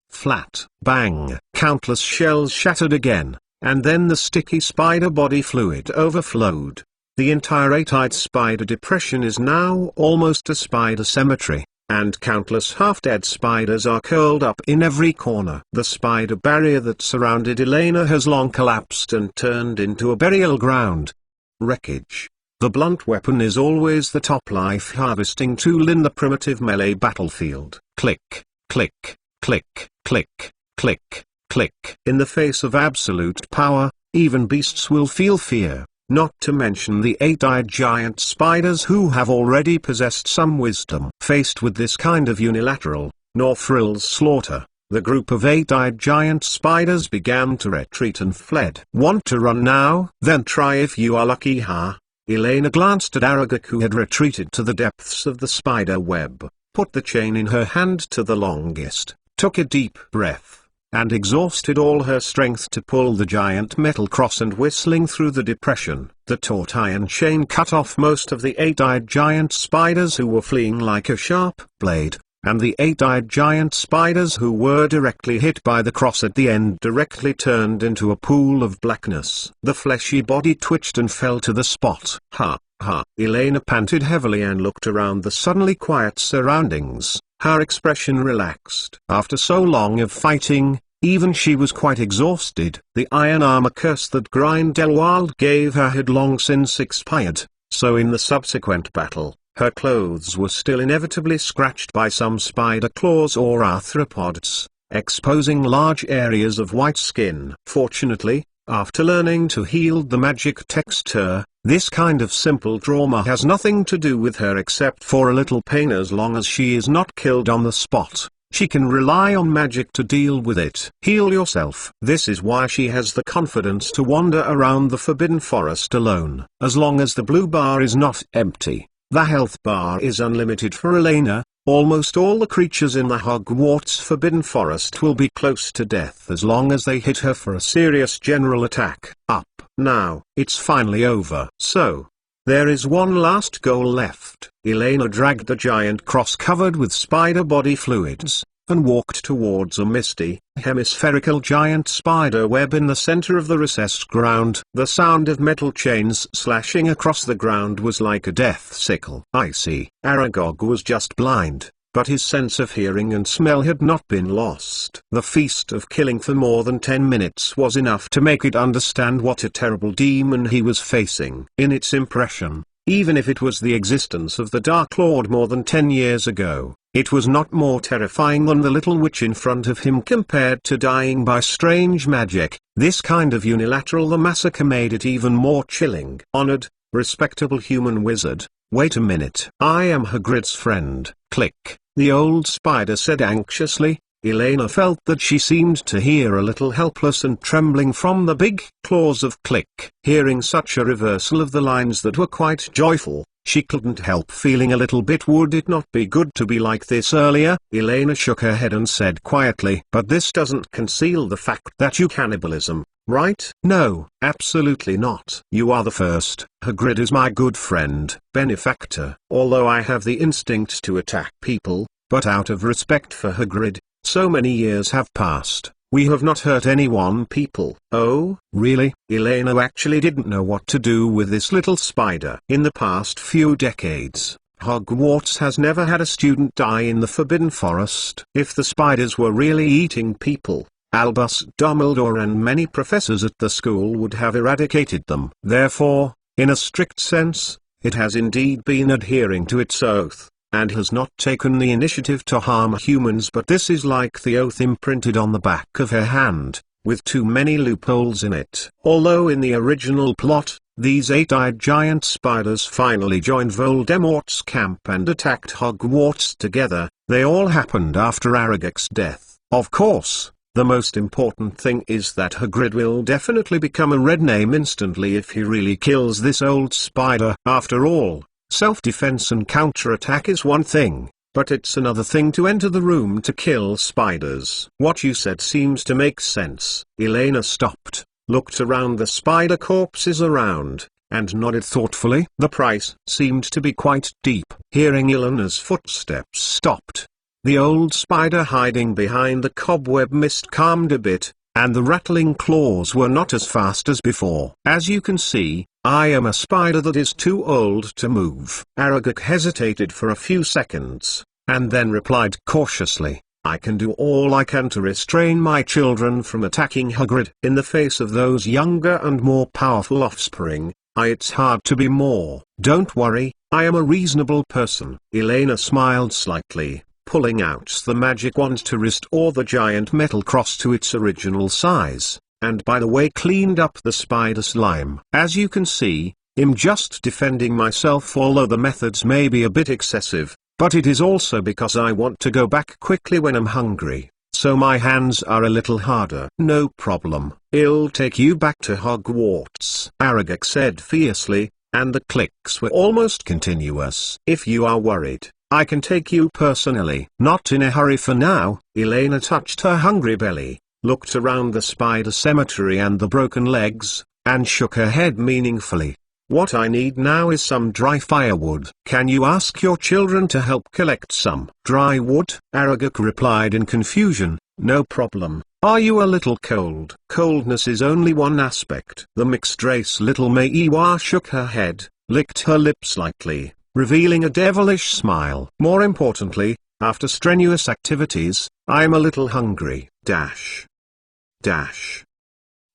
Speaker 1: Flat. Bang! Countless shells shattered again, and then the sticky spider body fluid overflowed. The entire 8-eyed spider depression is now almost a spider cemetery, and countless half-dead spiders are curled up in every corner. The spider barrier that surrounded Elena has long collapsed and turned into a burial ground. Wreckage. The blunt weapon is always the top life-harvesting tool in the primitive melee battlefield. Click, click, click, click, click, click. In the face of absolute power, even beasts will feel fear. Not to mention the 8-eyed giant spiders who have already possessed some wisdom. Faced with this kind of unilateral, nor frills slaughter, the group of 8-eyed giant spiders began to retreat and fled. Want to run now? Then try if you are lucky, huh? Elena glanced at Aragog who had retreated to the depths of the spider web, put the chain in her hand to the longest, took a deep breath, and exhausted all her strength to pull the giant metal cross and whistling through the depression. The taut iron chain cut off most of the eight-eyed giant spiders who were fleeing like a sharp blade, and the eight-eyed giant spiders who were directly hit by the cross at the end directly turned into a pool of blackness. The fleshy body twitched and fell to the spot. Ha, ha. Elena panted heavily and looked around the suddenly quiet surroundings. Her expression relaxed. After so long of fighting, even she was quite exhausted. The iron armor curse that Grindelwald gave her had long since expired, so in the subsequent battle, her clothes were still inevitably scratched by some spider claws or arthropods, exposing large areas of white skin. Fortunately, after learning to wield the magic texture, this kind of simple trauma has nothing to do with her except for a little pain. As long as she is not killed on the spot, she can rely on magic to deal with it. Heal yourself. This is why she has the confidence to wander around the Forbidden Forest alone. As long as the blue bar is not empty, the health bar is unlimited for Elena. Almost all the creatures in the Hogwarts Forbidden Forest will be close to death as long as they hit her for a serious general attack. Up. Now, it's finally over. So, there is one last goal left. Elena dragged the giant cross covered with spider body fluids, and walked towards a misty, hemispherical giant spider web in the center of the recessed ground. The sound of metal chains slashing across the ground was like a death sickle. I see. Aragog was just blind, but his sense of hearing and smell had not been lost. The feast of killing for more than 10 minutes was enough to make it understand what a terrible demon he was facing. In its impression, even if it was the existence of the Dark Lord more than 10 years ago, it was not more terrifying than the little witch in front of him compared to dying by strange magic. This kind of unilateral massacre made it even more chilling. Honored, respectable human wizard, wait a minute. I am Hagrid's friend. Click, the old spider said anxiously. Elena felt that she seemed to hear a little helpless and trembling from the big claws of Click. Hearing such a reversal of the lines that were quite joyful, she couldn't help feeling a little bit. Would it not be good to be like this earlier? Elena shook her head and said quietly, but this doesn't conceal the fact that you cannibalism, right? No, absolutely not. You are the first. Hagrid is my good friend, benefactor. Although I have the instinct to attack people, but out of respect for Hagrid, so many years have passed. We have not hurt anyone. People. Oh, really? Elena actually didn't know what to do with this little spider. In the past few decades, Hogwarts has never had a student die in the Forbidden Forest. If the spiders were really eating people, Albus Dumbledore and many professors at the school would have eradicated them. Therefore, in a strict sense, it has indeed been adhering to its oath, and has not taken the initiative to harm humans. But this is like the oath imprinted on the back of her hand, with too many loopholes in it. Although in the original plot, these eight-eyed giant spiders finally joined Voldemort's camp and attacked Hogwarts together, they all happened after Aragog's death. Of course, the most important thing is that Hagrid will definitely become a red name instantly if he really kills this old spider. After all, self-defense and counterattack is one thing, but it's another thing to enter the room to kill spiders. What you said seems to make sense. Elena stopped, looked around the spider corpses around, and nodded thoughtfully. The price seemed to be quite deep. Hearing Elena's footsteps stopped. The old spider hiding behind the cobweb mist calmed a bit, and the rattling claws were not as fast as before. As you can see, I am a spider that is too old to move. Aragog hesitated for a few seconds, and then replied cautiously, I can do all I can to restrain my children from attacking Hagrid. In the face of those younger and more powerful offspring, it's hard to be more. Don't worry, I am a reasonable person. Elena smiled slightly, pulling out the magic wand to restore the giant metal cross to its original size, and by the way cleaned up the spider slime. As you can see, I'm just defending myself, although the methods may be a bit excessive, but it is also because I want to go back quickly when I'm hungry, so my hands are a little harder. No problem, I'll take you back to Hogwarts, Aragog said fiercely, and the clicks were almost continuous. If you are worried, I can take you personally. Not in a hurry for now. Elena touched her hungry belly, looked around the spider cemetery and the broken legs, and shook her head meaningfully. What I need now is some dry firewood. Can you ask your children to help collect some dry wood? Aragog replied in confusion. No problem. Are you a little cold? Coldness is only one aspect. The mixed-race little Maiwa shook her head, licked her lips lightly, revealing a devilish smile. More importantly, after strenuous activities, I'm a little hungry.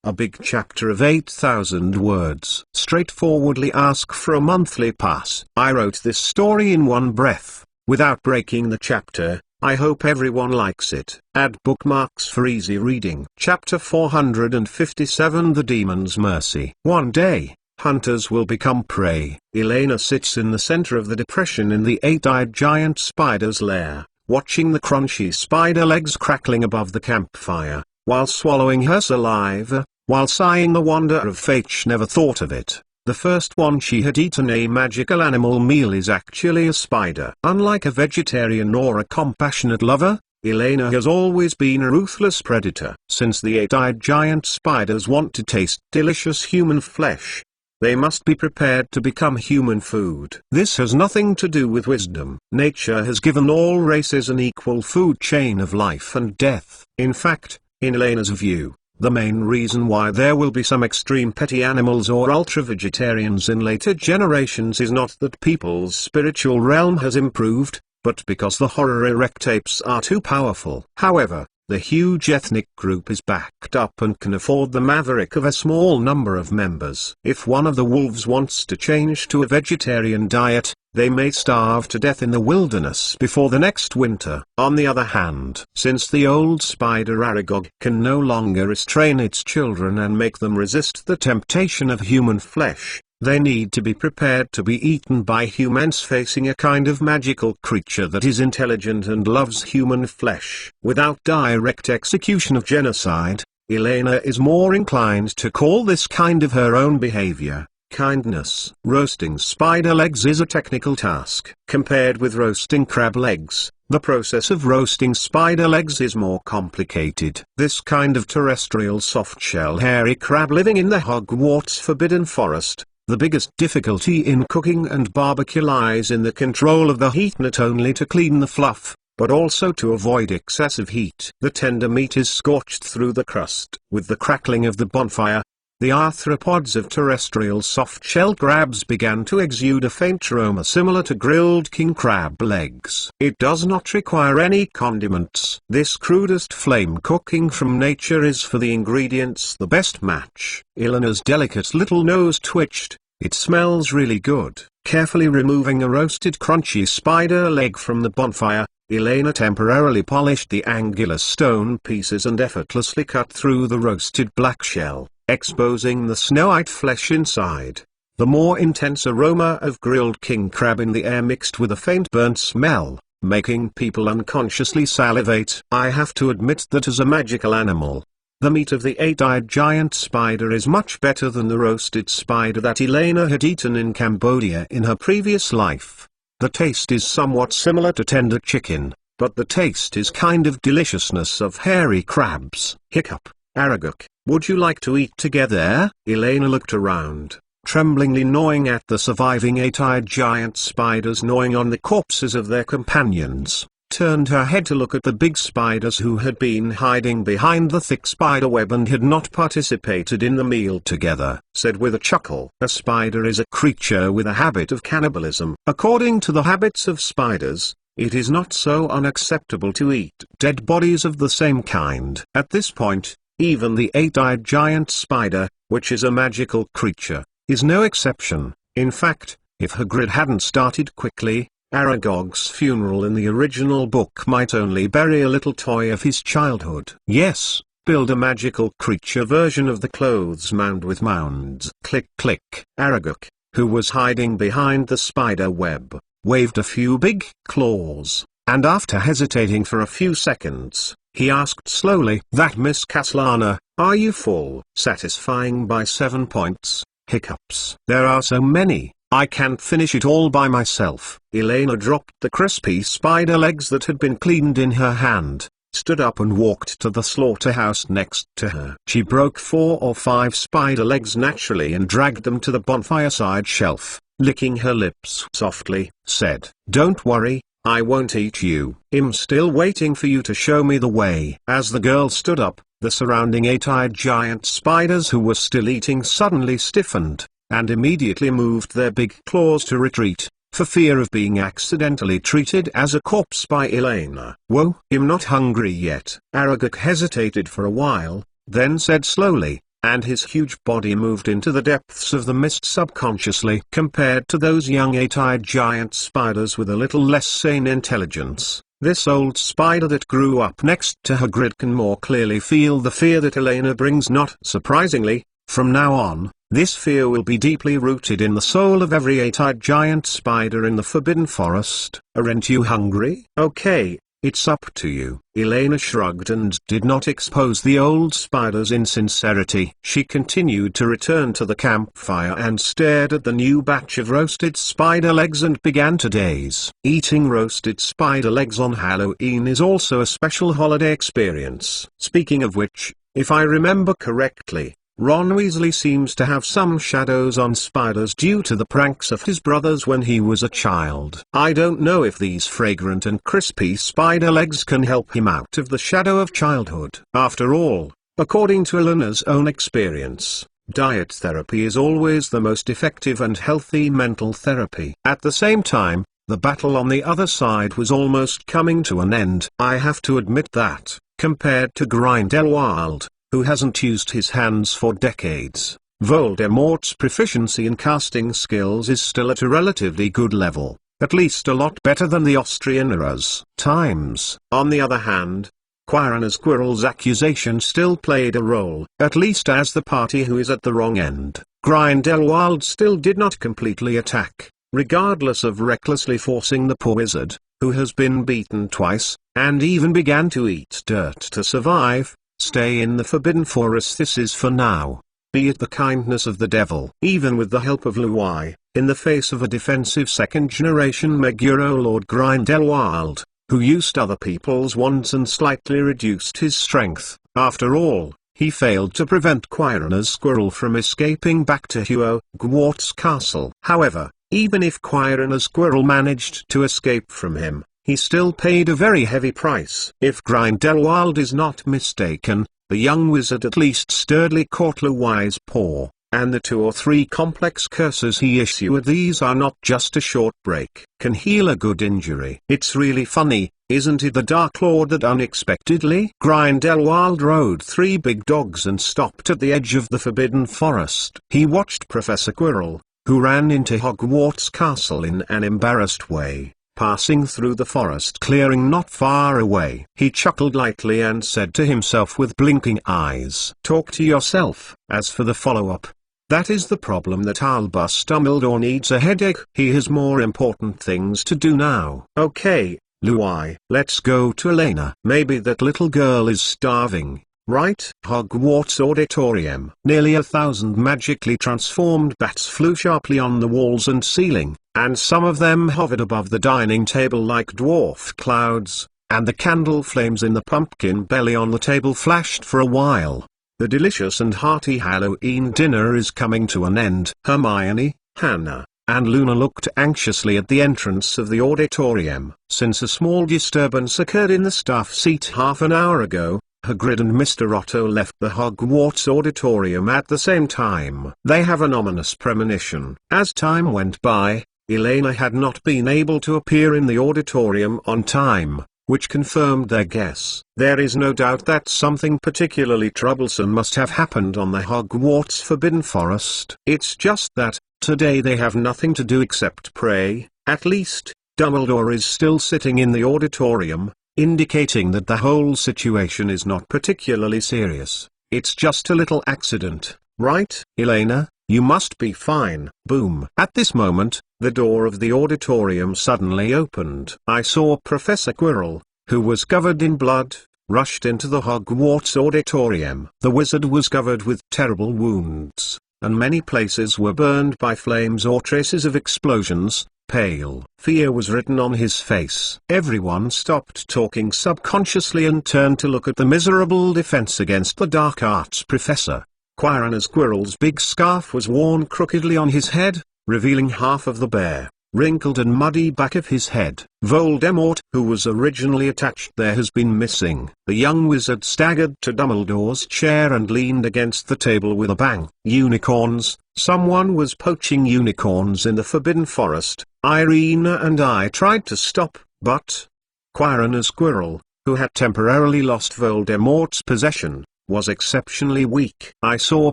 Speaker 1: A big chapter of 8,000 words. Straightforwardly ask for a monthly pass. I wrote this story in one breath, without breaking the chapter. I hope everyone likes it. Add bookmarks for easy reading. Chapter 457 The Demon's Mercy. One day, hunters will become prey. Elena sits in the center of the depression in the eight-eyed giant spider's lair, watching the crunchy spider legs crackling above the campfire, while swallowing her saliva, while sighing the wonder of fate. She never thought of it. The first one she had eaten a magical animal meal is actually a spider. Unlike a vegetarian or a compassionate lover, Elena has always been a ruthless predator. Since the eight-eyed giant spiders want to taste delicious human flesh, they must be prepared to become human food. This has nothing to do with wisdom. Nature has given all races an equal food chain of life and death. In fact, in Elena's view, the main reason why there will be some extreme petty animals or ultra-vegetarians in later generations is not that people's spiritual realm has improved, but because the horror erect apes are too powerful. However, the huge ethnic group is backed up and can afford the maverick of a small number of members. If one of the wolves wants to change to a vegetarian diet, they may starve to death in the wilderness before the next winter. On the other hand, since the old spider Aragog can no longer restrain its children and make them resist the temptation of human flesh, they need to be prepared to be eaten by humans facing a kind of magical creature that is intelligent and loves human flesh. Without direct execution of genocide, Elena is more inclined to call this kind of her own behavior kindness. Roasting spider legs is a technical task. Compared with roasting crab legs, the process of roasting spider legs is more complicated. This kind of terrestrial soft-shell hairy crab living in the Hogwarts Forbidden Forest, the biggest difficulty in cooking and barbecue lies in the control of the heat, not only to clean the fluff, but also to avoid excessive heat. The tender meat is scorched through the crust. With the crackling of the bonfire, the arthropods of terrestrial soft-shell crabs began to exude a faint aroma similar to grilled king crab legs. It does not require any condiments. This crudest flame cooking from nature is for the ingredients the best match. Elena's delicate little nose twitched. It smells really good. Carefully removing a roasted crunchy spider leg from the bonfire, Elena temporarily polished the angular stone pieces and effortlessly cut through the roasted black shell, exposing the snow-white flesh inside. The more intense aroma of grilled king crab in the air mixed with a faint burnt smell, making people unconsciously salivate. I have to admit that as a magical animal, the meat of the eight-eyed giant spider is much better than the roasted spider that Elena had eaten in Cambodia in her previous life. The taste is somewhat similar to tender chicken, but the taste is kind of deliciousness of hairy crabs. Hiccup. Aragog, would you like to eat together? Elena looked around, tremblingly gnawing at the surviving eight-eyed giant spiders gnawing on the corpses of their companions, turned her head to look at the big spiders who had been hiding behind the thick spider web and had not participated in the meal together, said with a chuckle. A spider is a creature with a habit of cannibalism. According to the habits of spiders, it is not so unacceptable to eat dead bodies of the same kind. At this point, even the eight-eyed giant spider, which is a magical creature, is no exception. In fact, if Hagrid hadn't started quickly, Aragog's funeral in the original book might only bury a little toy of his childhood. Yes, build a magical creature version of the clothes mound with mounds. Click click. Aragog, who was hiding behind the spider web, waved a few big claws, and after hesitating for a few seconds, he asked slowly, "That Miss Caslana, are you full?" Satisfying by 7 points. Hiccups. There are so many, I can't finish it all by myself. Elena dropped the crispy spider legs that had been cleaned in her hand, stood up and walked to the slaughterhouse next to her. She broke 4 or 5 spider legs naturally and dragged them to the bonfire-side shelf, licking her lips softly, said, "Don't worry, I won't eat you. I'm still waiting for you to show me the way." As the girl stood up, the surrounding 8-eyed giant spiders who were still eating suddenly stiffened, and immediately moved their big claws to retreat, for fear of being accidentally treated as a corpse by Elena. "Whoa, I'm not hungry yet." Aragog hesitated for a while, then said slowly, and his huge body moved into the depths of the mist subconsciously. Compared to those young 8-eyed giant spiders with a little less sane intelligence, this old spider that grew up next to Hagrid can more clearly feel the fear that Elena brings. Not surprisingly, from now on, this fear will be deeply rooted in the soul of every 8-eyed giant spider in the Forbidden Forest. "Aren't you hungry?" "Okay, it's up to you." Elena shrugged and did not expose the old spider's insincerity. She continued to return to the campfire and stared at the new batch of roasted spider legs and began to daze. Eating roasted spider legs on Halloween is also a special holiday experience. Speaking of which, if I remember correctly, Ron Weasley seems to have some shadows on spiders due to the pranks of his brothers when he was a child. I don't know if these fragrant and crispy spider legs can help him out of the shadow of childhood. After all, according to Elena's own experience, diet therapy is always the most effective and healthy mental therapy. At the same time, the battle on the other side was almost coming to an end. I have to admit that, compared to Grindelwald, who hasn't used his hands for decades, Voldemort's proficiency in casting skills is still at a relatively good level, at least a lot better than the Austrian era's times. On the other hand, Quirrell's accusation still played a role, at least as the party who is at the wrong end. Grindelwald still did not completely attack, regardless of recklessly forcing the poor wizard, who has been beaten twice, and even began to eat dirt to survive, stay in the Forbidden Forest. This is for now. Be it the kindness of the devil. Even with the help of Louis, in the face of a defensive second-generation Meguro Lord Grindelwald, who used other people's wands and slightly reduced his strength, after all, he failed to prevent Quirrell from escaping back to Hogwarts Castle. However, even if Quirrell managed to escape from him, he still paid a very heavy price. If Grindelwald is not mistaken, the young wizard at least sturdily caught Louis's paw, and the 2 or 3 complex curses he issued, these are not just a short break, can heal a good injury. It's really funny, isn't it, the Dark Lord that unexpectedly Grindelwald rode 3 big dogs and stopped at the edge of the Forbidden Forest. He watched Professor Quirrell, who ran into Hogwarts Castle in an embarrassed way, passing through the forest clearing not far away. He chuckled lightly and said to himself with blinking eyes, "Talk to yourself." As for the follow-up, that is the problem that Albus Dumbledore needs a headache. He has more important things to do now. "Okay, Louis, let's go to Elena. Maybe that little girl is starving, right?" Hogwarts Auditorium. Nearly 1,000 magically transformed bats flew sharply on the walls and ceiling, and some of them hovered above the dining table like dwarf clouds, and the candle flames in the pumpkin belly on the table flashed for a while. The delicious and hearty Halloween dinner is coming to an end. Hermione, Hannah, and Luna looked anxiously at the entrance of the auditorium. Since a small disturbance occurred in the staff seat half an hour ago, Hagrid and Mr. Otto left the Hogwarts Auditorium at the same time. They have an ominous premonition. As time went by, Elena had not been able to appear in the auditorium on time, which confirmed their guess. There is no doubt that something particularly troublesome must have happened on the Hogwarts Forbidden Forest. It's just that, today they have nothing to do except pray. At least, Dumbledore is still sitting in the auditorium, indicating that the whole situation is not particularly serious. It's just a little accident, right, Elena? You must be fine. Boom. At this moment, the door of the auditorium suddenly opened. I saw Professor Quirrell, who was covered in blood, rushed into the Hogwarts Auditorium. The wizard was covered with terrible wounds, and many places were burned by flames or traces of explosions. Pale fear was written on his face. Everyone stopped talking subconsciously and turned to look at the miserable defense against the dark arts professor. Quirrell's big scarf was worn crookedly on his head, revealing half of the bare, wrinkled and muddy back of his head. Voldemort, who was originally attached there, has been missing. The young wizard staggered to Dumbledore's chair and leaned against the table with a bang. Unicorns. Someone was poaching unicorns in the Forbidden Forest. Irina and I tried to stop, but Quirrell, who had temporarily lost Voldemort's possession, was exceptionally weak. I saw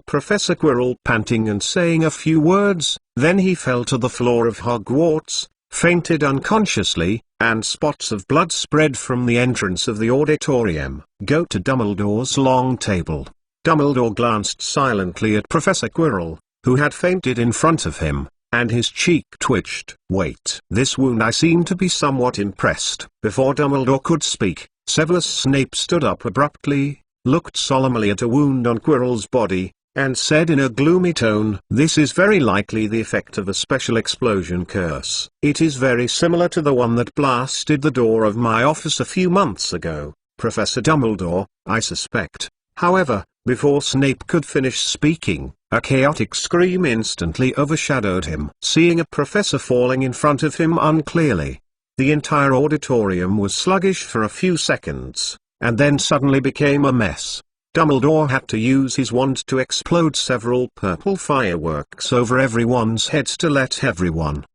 Speaker 1: Professor Quirrell panting and saying a few words, then he fell to the floor of Hogwarts, fainted unconsciously, and spots of blood spread from the entrance of the auditorium. Go to Dumbledore's long table. Dumbledore glanced silently at Professor Quirrell, who had fainted in front of him, and his cheek twitched. Wait. This wound. I seemed to be somewhat impressed. Before Dumbledore could speak, Severus Snape stood up abruptly, looked solemnly at a wound on Quirrell's body, and said in a gloomy tone, "This is very likely the effect of a special explosion curse. It is very similar to the one that blasted the door of my office a few months ago, Professor Dumbledore, I suspect." However, before Snape could finish speaking, a chaotic scream instantly overshadowed him. Seeing a professor falling in front of him unclearly, the entire auditorium was sluggish for a few seconds, and then suddenly became a mess. Dumbledore had to use his wand to explode several purple fireworks over everyone's heads to let everyone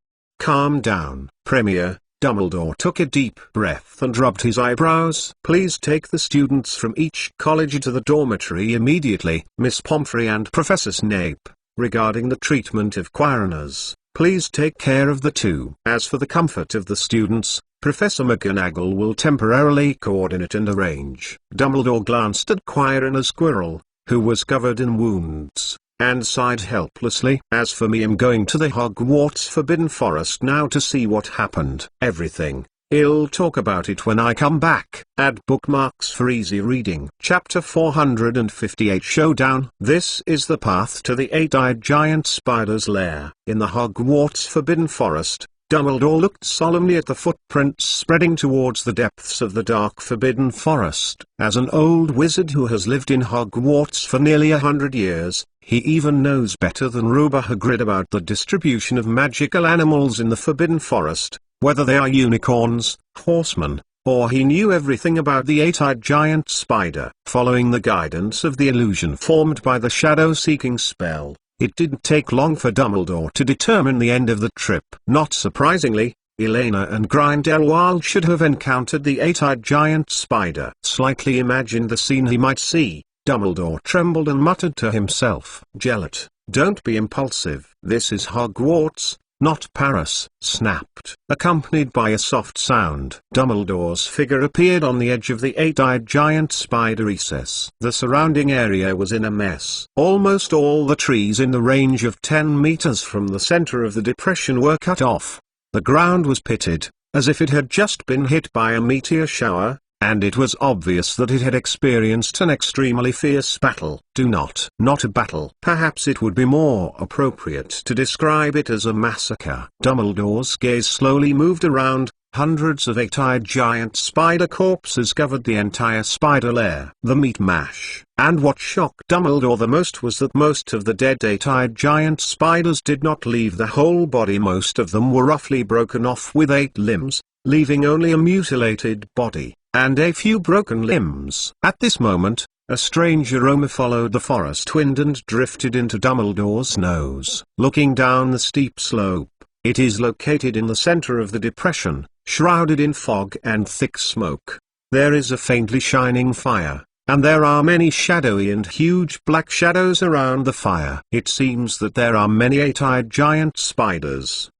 Speaker 1: calm down. Premier, Dumbledore took a deep breath and rubbed his eyebrows. Please take the students from each college to the dormitory immediately. Miss Pomfrey and Professor Snape, regarding the treatment of Quirrell, please take care of the two. As for the comfort of the students, Professor McGonagall will temporarily coordinate and arrange. Dumbledore glanced at Quirrell, who was covered in wounds, and sighed helplessly. As for me, I'm going to the Hogwarts Forbidden Forest now to see what happened. Everything. I'll talk about it when I come back. Add bookmarks for easy reading. Chapter 458 Showdown. This is the path to the eight-eyed giant spider's lair. In the Hogwarts Forbidden Forest, Dumbledore looked solemnly at the footprints spreading towards the depths of the dark Forbidden Forest. As an old wizard who has lived in Hogwarts for nearly 100 years, he even knows better than Ruber Hagrid about the distribution of magical animals in the Forbidden Forest, whether they are unicorns, horsemen, or he knew everything about the eight-eyed giant spider. Following the guidance of the illusion formed by the shadow-seeking spell, it didn't take long for Dumbledore to determine the end of the trip. Not surprisingly, Elena and Grindelwald should have encountered the eight-eyed giant spider. Slightly imagined the scene he might see, Dumbledore trembled and muttered to himself, "Gellert, don't be impulsive. This is Hogwarts, not Paris." Snapped. Accompanied by a soft sound, Dumbledore's figure appeared on the edge of the eight-eyed giant spider recess. The surrounding area was in a mess. Almost all the trees in the range of 10 meters from the center of the depression were cut off. The ground was pitted, as if it had just been hit by a meteor shower, and it was obvious that it had experienced an extremely fierce battle. Not a battle. Perhaps it would be more appropriate to describe it as a massacre. Dumbledore's gaze slowly moved around. Hundreds of eight-eyed giant spider corpses covered the entire spider lair. The meat mash. And what shocked Dumbledore the most was that most of the dead eight-eyed giant spiders did not leave the whole body. Most of them were roughly broken off with 8 limbs, leaving only a mutilated body and a few broken limbs. At this moment, a strange aroma followed the forest wind and drifted into Dumbledore's nose. Looking down the steep slope, it is located in the center of the depression, shrouded in fog and thick smoke. There is a faintly shining fire, and there are many shadowy and huge black shadows around the fire. It seems that there are many eight-eyed giant spiders.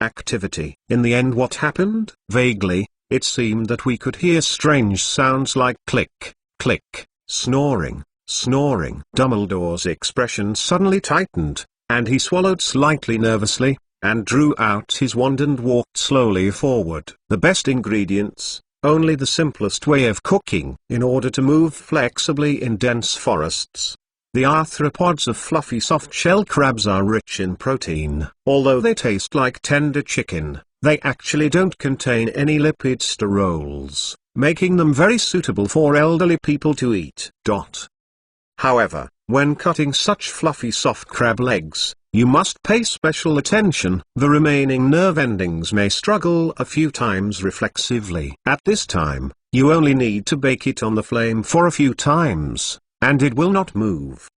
Speaker 1: Activity. In the end, what happened? Vaguely, it seemed that we could hear strange sounds like click, click, snoring, snoring. Dumbledore's expression suddenly tightened, and he swallowed slightly nervously, and drew out his wand and walked slowly forward. The best ingredients, only the simplest way of cooking. In order to move flexibly in dense forests, The arthropods of fluffy soft-shell crabs are rich in protein. Although they taste like tender chicken, they actually don't contain any lipid sterols, making them very suitable for elderly people to eat. However, when cutting such fluffy soft crab legs, you must pay special attention. The remaining nerve endings may struggle a few times reflexively. At this time, you only need to bake it on the flame for a few times, and it will not move.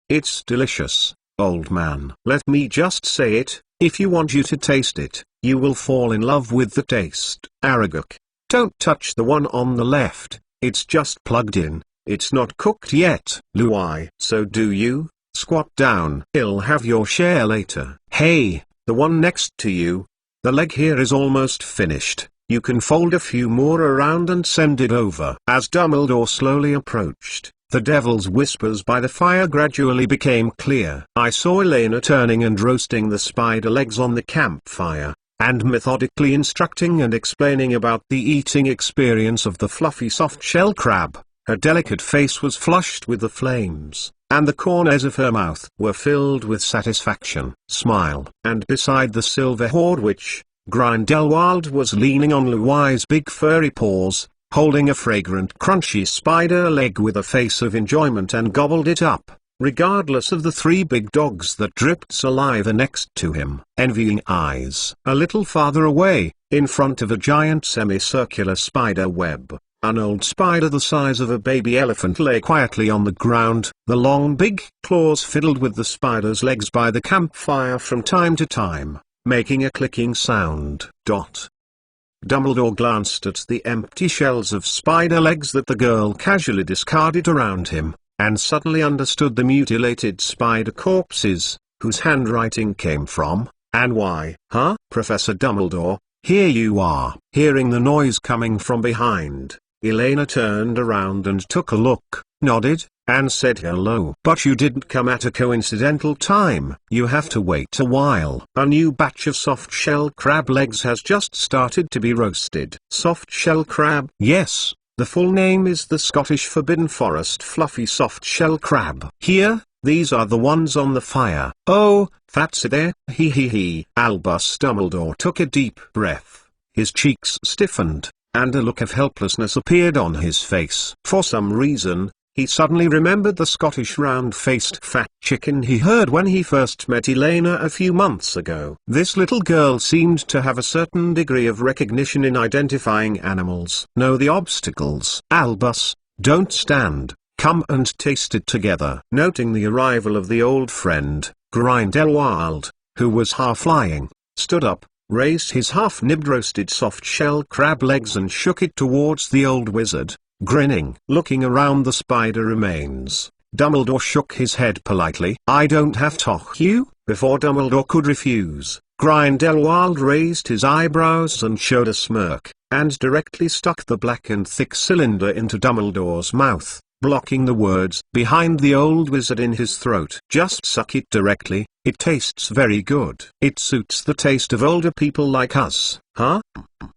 Speaker 1: It's delicious, old man. Let me just say it, if you want you to taste it, you will fall in love with the taste. Aragog. Don't touch the one on the left, it's just plugged in, it's not cooked yet. Luai. So do you? Squat down. I'll have your share later. Hey, the one next to you. The leg here is almost finished. You can fold a few more around and send it over. As Dumbledore slowly approached, the devil's whispers by the fire gradually became clear. I saw Elena turning and roasting the spider legs on the campfire, and methodically instructing and explaining about the eating experience of the fluffy soft-shell crab. Her delicate face was flushed with the flames, and the corners of her mouth were filled with satisfaction. Smile. And beside the silver hoard witch, Grindelwald was leaning on Luai's big furry paws, holding a fragrant crunchy spider leg with a face of enjoyment, and gobbled it up, regardless of the three big dogs that dripped saliva next to him. Envying eyes. A little farther away, in front of a giant semicircular spider web, an old spider the size of a baby elephant lay quietly on the ground. The long big claws fiddled with the spider's legs by the campfire from time to time, making a clicking sound. Dumbledore glanced at the empty shells of spider legs that the girl casually discarded around him, and suddenly understood the mutilated spider corpses, whose handwriting came from, and why. Huh? Professor Dumbledore, here you are. Hearing the noise coming from behind, Elena turned around and took a look, nodded, and said hello. But you didn't come at a coincidental time. You have to wait a while. A new batch of soft-shell crab legs has just started to be roasted. Soft-shell crab? Yes, the full name is the Scottish Forbidden Forest Fluffy Soft-Shell Crab. Here, these are the ones on the fire. Oh, that's it there. He. Albus Dumbledore took a deep breath. His cheeks stiffened, and a look of helplessness appeared on his face. For some reason, he suddenly remembered the Scottish round-faced fat chicken he heard when he first met Elena a few months ago. This little girl seemed to have a certain degree of recognition in identifying animals. Know the obstacles. Albus, don't stand, come and taste it together. Noting the arrival of the old friend, Grindelwald, who was half lying, stood up, raised his half-nibbed roasted soft-shell crab legs and shook it towards the old wizard, grinning. Looking around the spider remains, Dumbledore shook his head politely. I don't have to you. Before Dumbledore could refuse, Grindelwald raised his eyebrows and showed a smirk, and directly stuck the black and thick cylinder into Dumbledore's mouth, blocking the words behind the old wizard in his throat. Just suck it directly, it tastes very good. It suits the taste of older people like us. Huh?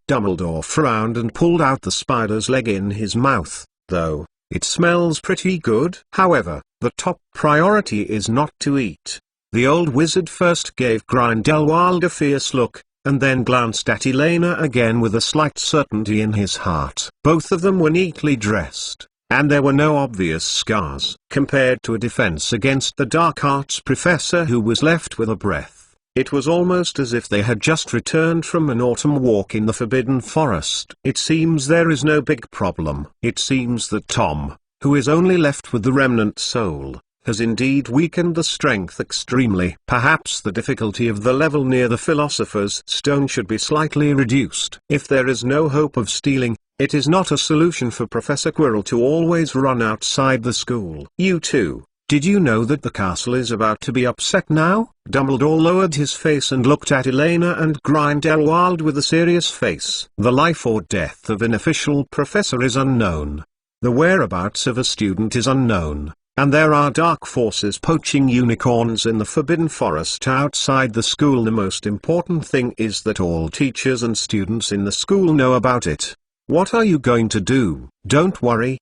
Speaker 1: Dumbledore frowned and pulled out the spider's leg in his mouth, though, it smells pretty good. However, the top priority is not to eat. The old wizard first gave Grindelwald a fierce look, and then glanced at Elena again with a slight certainty in his heart. Both of them were neatly dressed, and there were no obvious scars. Compared to a defense against the dark arts professor who was left with a breath, it was almost as if they had just returned from an autumn walk in the Forbidden Forest. It seems there is no big problem. It seems that Tom, who is only left with the remnant soul, has indeed weakened the strength extremely. Perhaps the difficulty of the level near the Philosopher's Stone should be slightly reduced. If there is no hope of stealing, it is not a solution for Professor Quirrell to always run outside the school. You too. Did you know that the castle is about to be upset now? Dumbledore lowered his face and looked at Elena and Grindelwald with a serious face. The life or death of an official professor is unknown. The whereabouts of a student is unknown, and there are dark forces poaching unicorns in the Forbidden Forest outside the school. The most important thing is that all teachers and students in the school know about it. What are you going to do? Don't worry,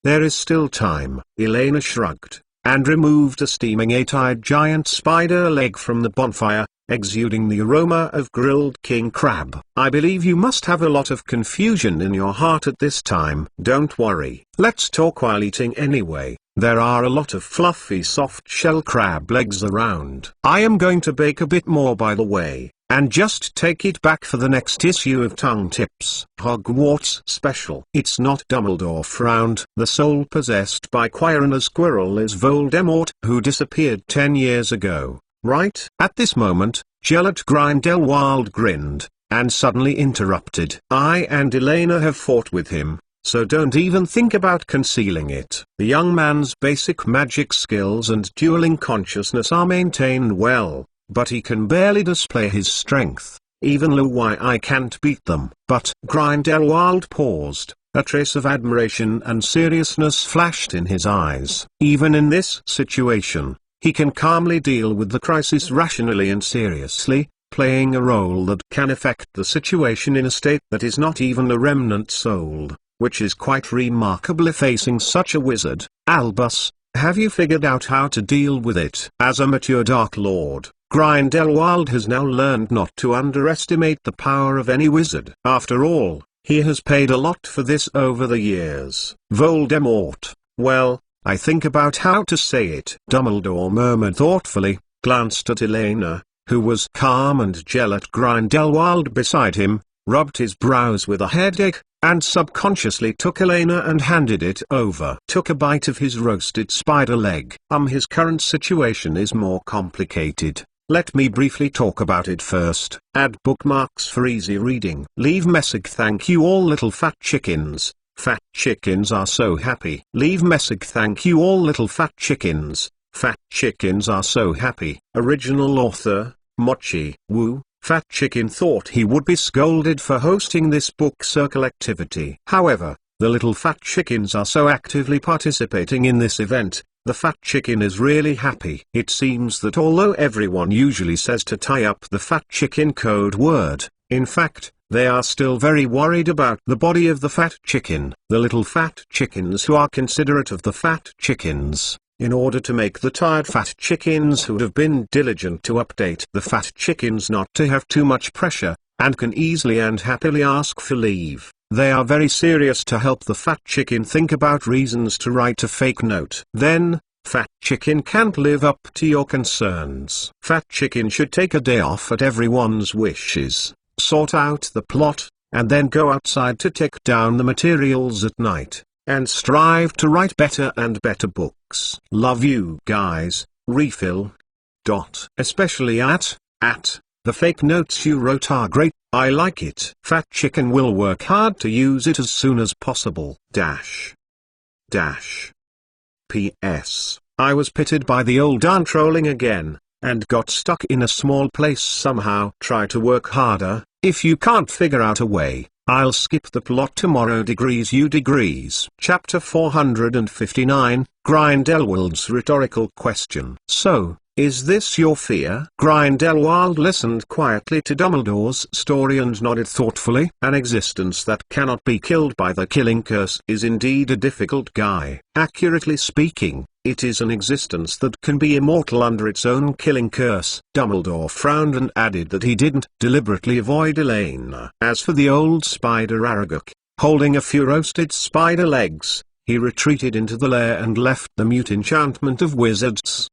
Speaker 1: There is still time. Elena shrugged, and removed a steaming 8-eyed giant spider leg from the bonfire, exuding the aroma of grilled king crab. I believe you must have a lot of confusion in your heart at this time. Don't worry. Let's talk while eating anyway. There are a lot of fluffy soft shell crab legs around. I am going to bake a bit more, by the way, and just take it back for the next issue of Tongue Tips Hogwarts special. It's not. Dumbledore frowned. The soul possessed by Quirrell as Quirrell is Voldemort, who disappeared 10 years ago, right? At this moment, Gellert Grindelwald grinned, and suddenly interrupted. I and Elena have fought with him, so don't even think about concealing it. The young man's basic magic skills and dueling consciousness are maintained well, but he can barely display his strength. Even why I can't beat them. But Grindelwald paused. A trace of admiration and seriousness flashed in his eyes. Even in this situation, he can calmly deal with the crisis rationally and seriously, playing a role that can affect the situation in a state that is not even a remnant souled, which is quite remarkable if facing such a wizard. Albus, have you figured out how to deal with it? As a mature Dark Lord, Grindelwald has now learned not to underestimate the power of any wizard. After all, he has paid a lot for this over the years. Voldemort, well, I think about how to say it. Dumbledore murmured thoughtfully, glanced at Elena, who was calm, and Gellert Grindelwald beside him, rubbed his brows with a headache, and subconsciously took Elena and handed it over. Took a bite of his roasted spider leg. His current situation is more complicated. Let me briefly talk about it first. Add bookmarks for easy reading. Leave message. Thank you all little fat chickens. Fat chickens are so happy. Leave message. Thank you all little fat chickens. Fat chickens are so happy. Original author, Mochi. Woo. Fat Chicken thought he would be scolded for hosting this book circle activity. However, the little fat chickens are so actively participating in this event, the fat chicken is really happy. It seems that although everyone usually says to tie up the fat chicken code word, in fact, they are still very worried about the body of the fat chicken. The little fat chickens who are considerate of the fat chickens, in order to make the tired fat chickens who have been diligent to update the fat chickens not to have too much pressure, and can easily and happily ask for leave. They are very serious to help the fat chicken think about reasons to write a fake note. Then, fat chicken can't live up to your concerns. Fat chicken should take a day off at everyone's wishes, sort out the plot, and then go outside to take down the materials at night, and strive to write better and better books. Love you guys. Refill. Especially at the fake notes you wrote are great. I like it. Fat chicken will work hard to use it as soon as possible. P.S. I was pitted by the old aunt trolling again, and got stuck in a small place somehow. Try to work harder. If you can't figure out a way, I'll skip the plot tomorrow. Degrees you degrees. Chapter 459, Grindelwald's rhetorical question. So, is this your fear? Grindelwald listened quietly to Dumbledore's story and nodded thoughtfully. An existence that cannot be killed by the killing curse is indeed a difficult guy. Accurately speaking, it is an existence that can be immortal under its own killing curse. Dumbledore frowned and added that he didn't deliberately avoid Elena. As for the old spider Aragog, holding a few roasted spider legs, he retreated into the lair and left the mute enchantment of wizards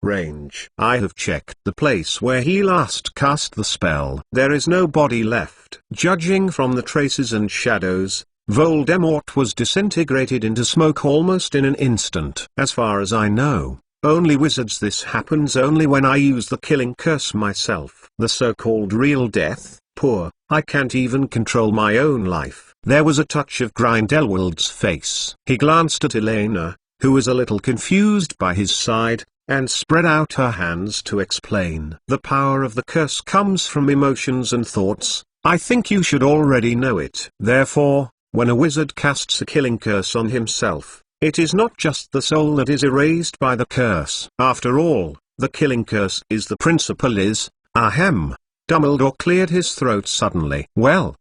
Speaker 1: range. I have checked the place where he last cast the spell. There is no body left. Judging from the traces and shadows, Voldemort was disintegrated into smoke almost in an instant. As far as I know, only wizards. This happens only when I use the killing curse myself. The so-called real death. Poor, I can't even control my own life. There was a touch of Grindelwald's face. He glanced at Elena, who was a little confused by his side, and spread out her hands to explain. The power of the curse comes from emotions and thoughts. I think you should already know it. Therefore, when a wizard casts a killing curse on himself, it is not just the soul that is erased by the curse. After all, the killing curse is the principle is, ahem. Dumbledore cleared his throat suddenly. Well,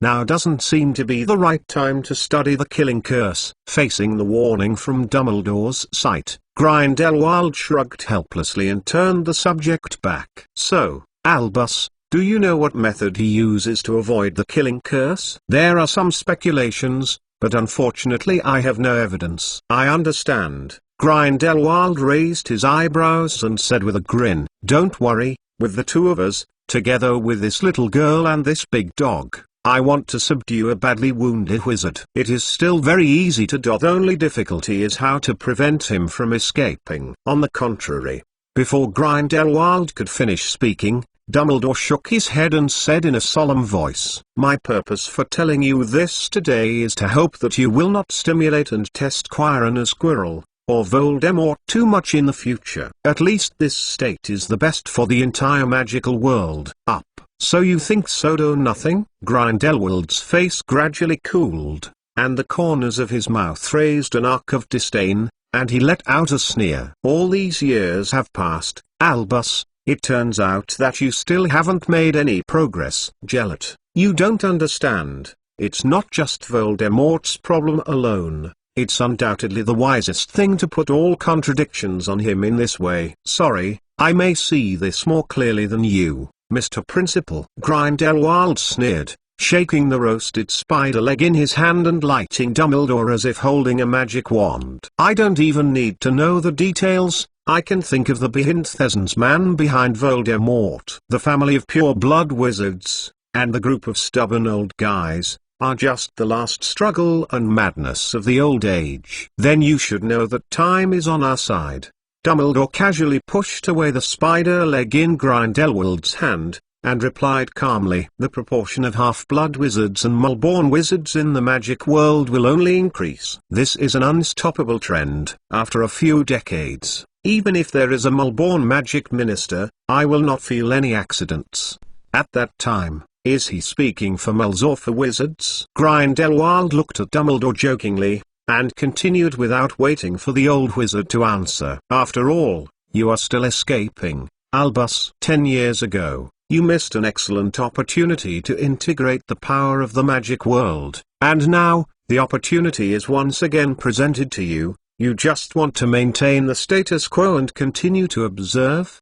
Speaker 1: Now doesn't seem to be the right time to study the killing curse. Facing the warning from Dumbledore's sight, Grindelwald shrugged helplessly and turned the subject back. So, Albus, do you know what method he uses to avoid the killing curse? There are some speculations, but unfortunately I have no evidence. I understand. Grindelwald raised his eyebrows and said with a grin, "Don't worry, with the two of us, together with this little girl and this big dog, I want to subdue a badly wounded wizard. It is still very easy to do. The only difficulty is how to prevent him from escaping." On the contrary, before Grindelwald could finish speaking, Dumbledore shook his head and said in a solemn voice, "My purpose for telling you this today is to hope that you will not stimulate and test Quirrell as Quirrell, or Voldemort too much in the future. At least this state is the best for the entire magical world. Up. So you think so? Do nothing?" Grindelwald's face gradually cooled, and the corners of his mouth raised an arc of disdain, and he let out a sneer. "All these years have passed, Albus. It turns out that you still haven't made any progress." "Gellert, you don't understand. It's not just Voldemort's problem alone. It's undoubtedly the wisest thing to put all contradictions on him in this way." "Sorry, I may see this more clearly than you, Mr. Principal." Grindelwald sneered, shaking the roasted spider leg in his hand and lighting Dumbledore as if holding a magic wand. "I don't even need to know the details. I can think of the behindthesens man behind Voldemort. The family of pure-blood wizards, and the group of stubborn old guys, are just the last struggle and madness of the old age. Then you should know that time is on our side." Dumbledore casually pushed away the spider leg in Grindelwald's hand, and replied calmly, "The proportion of half-blood wizards and Mulborn wizards in the magic world will only increase. This is an unstoppable trend. After a few decades, even if there is a Mulborn magic minister, I will not feel any accidents. At that time, is he speaking for Muls or for wizards?" Grindelwald looked at Dumbledore jokingly, and continued without waiting for the old wizard to answer. "After all, you are still escaping, Albus. 10 years ago, you missed an excellent opportunity to integrate the power of the magic world, and now, the opportunity is once again presented to you. You just want to maintain the status quo and continue to observe!"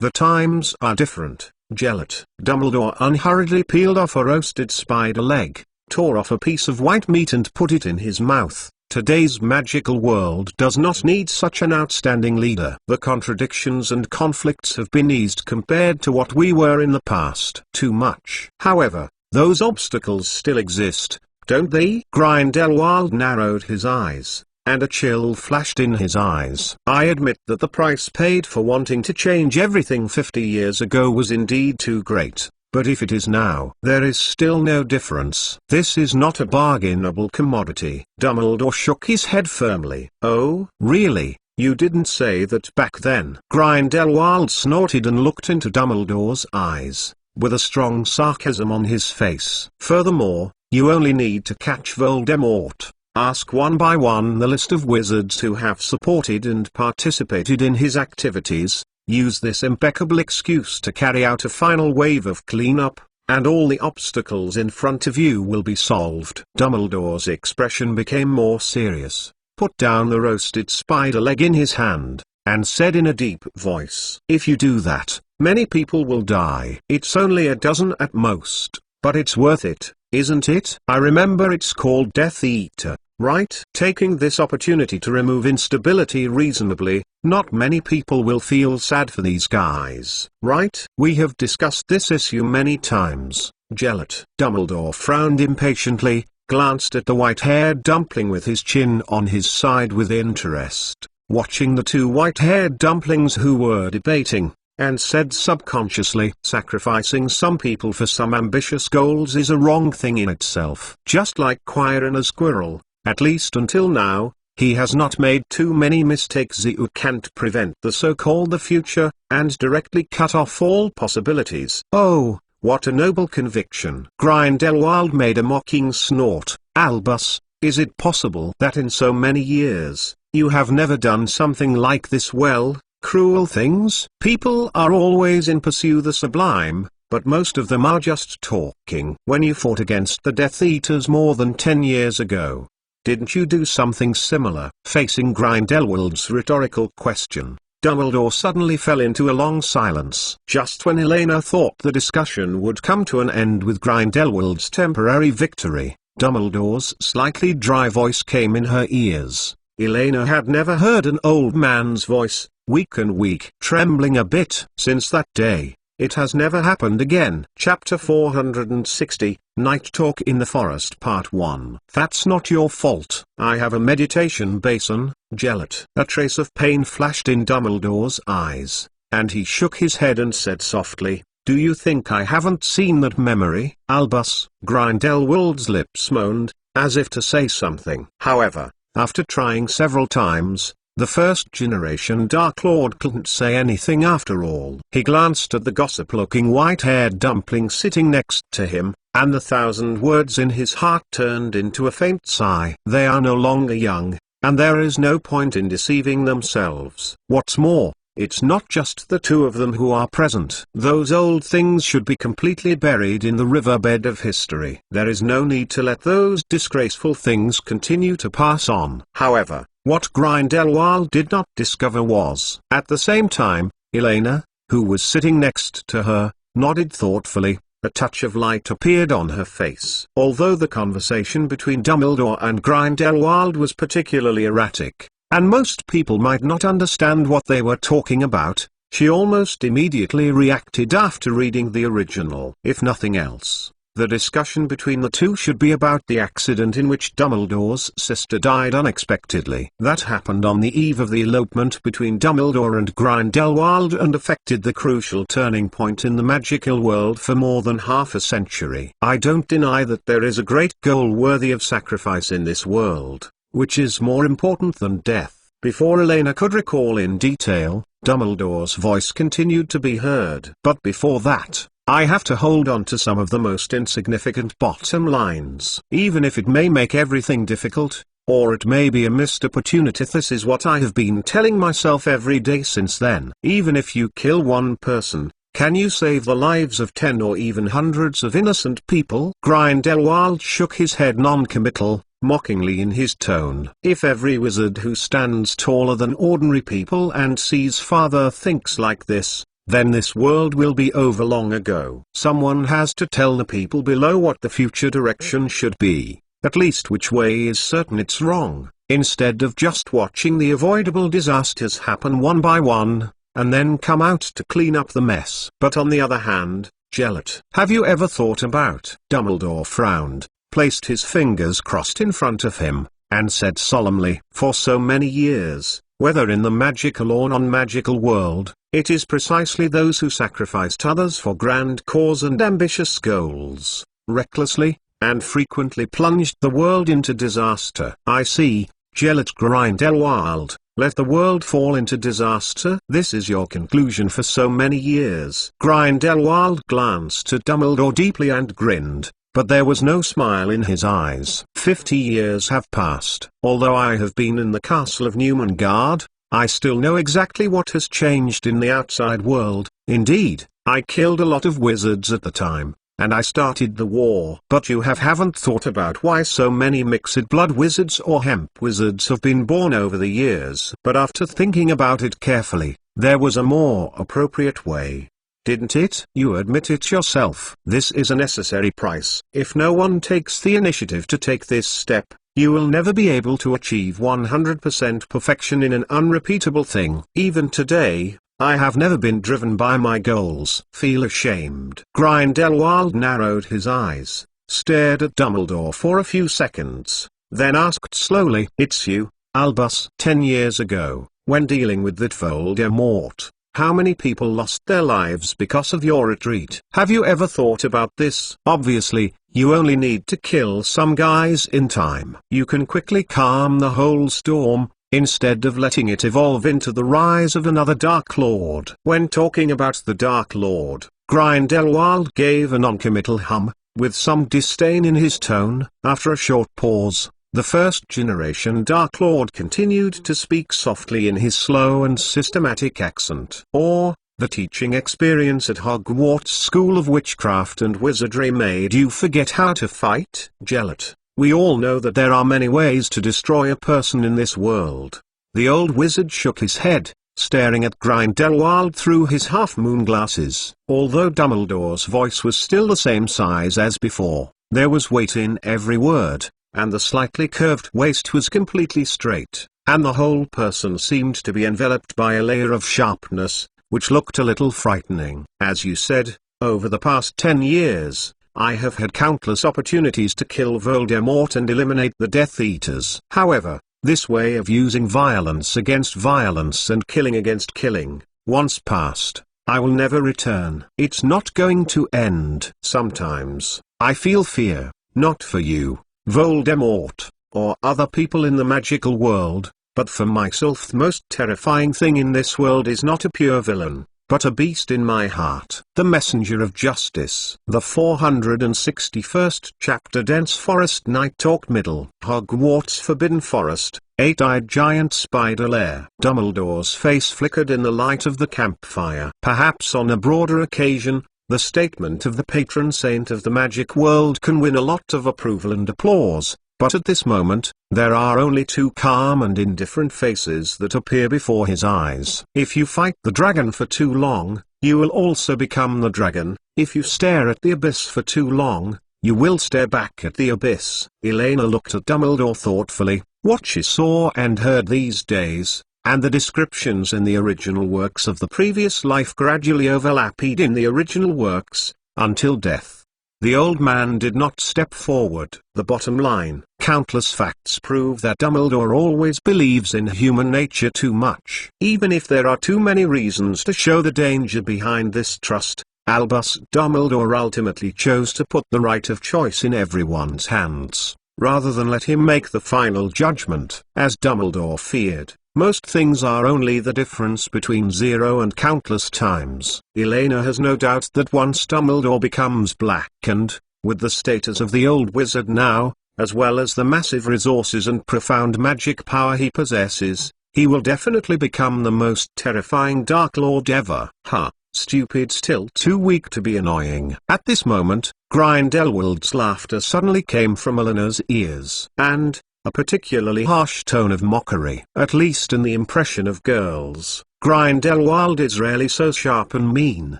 Speaker 1: The times are different, Gellert. Dumbledore unhurriedly peeled off a roasted spider leg, tore off a piece of white meat and put it in his mouth. Today's magical world does not need such an outstanding leader. The contradictions and conflicts have been eased compared to what we were in the past. Too much. However, those obstacles still exist, don't they? Grindelwald narrowed his eyes, and a chill flashed in his eyes. "I admit that the price paid for wanting to change everything 50 years ago was indeed too great. But if it is now, there is still no difference. This is not a bargainable commodity." Dumbledore shook his head firmly. "Oh, really? You didn't say that back then?" Grindelwald snorted and looked into Dumbledore's eyes, with a strong sarcasm on his face. "Furthermore, you only need to catch Voldemort. Ask one by one the list of wizards who have supported and participated in his activities. Use this impeccable excuse to carry out a final wave of cleanup, and all the obstacles in front of you will be solved." Dumbledore's expression became more serious, put down the roasted spider leg in his hand, and said in a deep voice, "If you do that, many people will die. It's only a dozen at most, but it's worth it, isn't it? I remember it's called Death Eater, right? Taking this opportunity to remove instability reasonably, not many people will feel sad for these guys, right? We have discussed this issue many times, Gellert." Dumbledore frowned impatiently, glanced at the white-haired dumpling with his chin on his side with interest, watching the two white-haired dumplings who were debating, and said subconsciously, "Sacrificing some people for some ambitious goals is a wrong thing in itself. Just like Quirrell as Quirrell, at least until now, he has not made too many mistakes. You can't prevent the so-called the future, and directly cut off all possibilities." "Oh, what a noble conviction!" Grindelwald made a mocking snort. "Albus, is it possible that in so many years, you have never done something like this? Well, cruel things? People are always in pursue the sublime, but most of them are just talking. When you fought against the Death Eaters more than 10 years ago, didn't you do something similar? Facing Grindelwald's rhetorical question, Dumbledore suddenly fell into a long silence. Just when Elena thought the discussion would come to an end with Grindelwald's temporary victory, Dumbledore's slightly dry voice came in her ears. Elena had never heard an old man's voice, weak and weak, trembling a bit. Since that day, it has never happened again. Chapter 460, Night Talk in the Forest Part 1. That's not your fault. I have a meditation basin, Gellert. A trace of pain flashed in Dumbledore's eyes, and he shook his head and said softly, "Do you think I haven't seen that memory, Albus?" Grindelwald's lips moaned, as if to say something. However, after trying several times, the first-generation Dark Lord couldn't say anything after all. He glanced at the gossip-looking white-haired dumpling sitting next to him, and the 1,000 words in his heart turned into a faint sigh. They are no longer young, and there is no point in deceiving themselves. What's more, it's not just the two of them who are present. Those old things should be completely buried in the riverbed of history. There is no need to let those disgraceful things continue to pass on. However, what Grindelwald did not discover was, at the same time, Elena, who was sitting next to her, nodded thoughtfully. A touch of light appeared on her face. Although the conversation between Dumbledore and Grindelwald was particularly erratic, and most people might not understand what they were talking about, she almost immediately reacted after reading the original. If nothing else, the discussion between the two should be about the accident in which Dumbledore's sister died unexpectedly. That happened on the eve of the elopement between Dumbledore and Grindelwald and affected the crucial turning point in the magical world for more than half a century. I don't deny that there is a great goal worthy of sacrifice in this world, which is more important than death. Before Elena could recall in detail, Dumbledore's voice continued to be heard. But before that, I have to hold on to some of the most insignificant bottom lines. Even if it may make everything difficult, or it may be a missed opportunity, this is what I have been telling myself every day since then. Even if you kill one person, can you save the lives of 10 or even hundreds of innocent people? Grindelwald shook his head non-committal, mockingly in his tone. If every wizard who stands taller than ordinary people and sees farther thinks like this, then this world will be over long ago. Someone has to tell the people below what the future direction should be, at least which way is certain it's wrong, instead of just watching the avoidable disasters happen one by one, and then come out to clean up the mess. But on the other hand, Gellert, have you ever thought about? Dumbledore frowned, placed his fingers crossed in front of him, and said solemnly, "For so many years, whether in the magical or non-magical world, it is precisely those who sacrificed others for grand cause and ambitious goals, recklessly, and frequently plunged the world into disaster." I see, Gellert Grindelwald, let the world fall into disaster? This is your conclusion for so many years. Grindelwald glanced at Dumbledore deeply and grinned, but there was no smile in his eyes. 50 years have passed. Although I have been in the castle of Newmangard, I still know exactly what has changed in the outside world. Indeed, I killed a lot of wizards at the time, and I started the war. But you haven't thought about why so many mixed blood wizards or hemp wizards have been born over the years. But after thinking about it carefully, there was a more appropriate way. Didn't it? You admit it yourself. This is a necessary price. If no one takes the initiative to take this step, you will never be able to achieve 100% perfection in an unrepeatable thing. Even today, I have never been driven by my goals. Feel ashamed. Grindelwald narrowed his eyes, stared at Dumbledore for a few seconds, then asked slowly, "It's you, Albus." 10 years ago, when dealing with that Voldemort, how many people lost their lives because of your retreat? Have you ever thought about this? Obviously, you only need to kill some guys in time. You can quickly calm the whole storm, instead of letting it evolve into the rise of another Dark Lord. When talking about the Dark Lord, Grindelwald gave a non-committal hum, with some disdain in his tone. After a short pause, the first-generation Dark Lord continued to speak softly in his slow and systematic accent. Or, The teaching experience at Hogwarts School of Witchcraft and Wizardry made you forget how to fight. Gellert, we all know that there are many ways to destroy a person in this world. The old wizard shook his head, staring at Grindelwald through his half-moon glasses. Although Dumbledore's voice was still the same size as before, there was weight in every word, and the slightly curved waist was completely straight, and the whole person seemed to be enveloped by a layer of sharpness, which looked a little frightening. As you said, over the past 10 years, I have had countless opportunities to kill Voldemort and eliminate the Death Eaters. However, this way of using violence against violence and killing against killing, once past, I will never return. It's not going to end. Sometimes, I feel fear, not for you, Voldemort, or other people in the magical world, but for myself. The most terrifying thing in this world is not a pure villain, but a beast in my heart. The messenger of justice. The 461st chapter. Dense forest. Night talk. Middle. Hogwarts Forbidden Forest. Eight-eyed giant spider lair. Dumbledore's face flickered in the light of the campfire. Perhaps on a broader occasion, the statement of the patron saint of the magic world can win a lot of approval and applause. But at this moment, there are only two calm and indifferent faces that appear before his eyes. If you fight the dragon for too long, you will also become the dragon. If you stare at the abyss for too long, you will stare back at the abyss. Elena looked at Dumbledore thoughtfully. What she saw and heard these days, and the descriptions in the original works of the previous life gradually overlapped in the original works, until death. The old man did not step forward. The bottom line: countless facts prove that Dumbledore always believes in human nature too much. Even if there are too many reasons to show the danger behind this trust, Albus Dumbledore ultimately chose to put the right of choice in everyone's hands, rather than let him make the final judgment. As Dumbledore feared, most things are only the difference between 0 and countless times. Elena has no doubt that once Dumbledore becomes blackened, with the status of the old wizard now, as well as the massive resources and profound magic power he possesses, he will definitely become the most terrifying Dark Lord ever. Ha! Stupid, still too weak to be annoying. At this moment, Grindelwald's laughter suddenly came from Elena's ears, and a particularly harsh tone of mockery. At least in the impression of girls, Grindelwald is rarely so sharp and mean.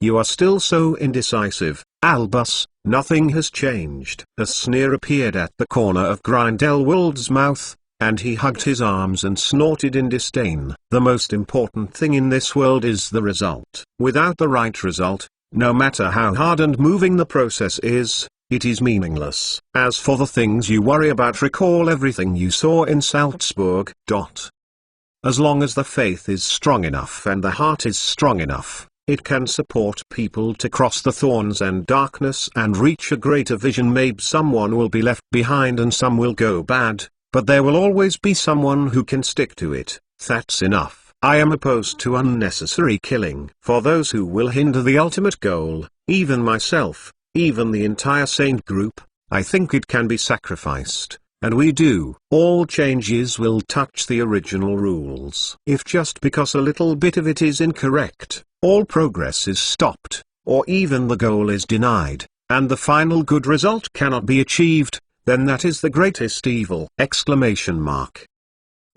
Speaker 1: You are still so indecisive, Albus. Nothing has changed. A sneer appeared at the corner of Grindelwald's mouth, and he hugged his arms and snorted in disdain. The most important thing in this world is the result. Without the right result, no matter how hard and moving the process is, it is meaningless. As for the things you worry about, recall everything you saw in Salzburg. As long as the faith is strong enough and the heart is strong enough, it can support people to cross the thorns and darkness and reach a greater vision. Maybe someone will be left behind and some will go bad, but there will always be someone who can stick to it. That's enough. I am opposed to unnecessary killing. For those who will hinder the ultimate goal, even myself, even the entire saint group, I think it can be sacrificed, and we do. All changes will touch the original rules. If just because a little bit of it is incorrect, all progress is stopped, or even the goal is denied, and the final good result cannot be achieved, then that is the greatest evil!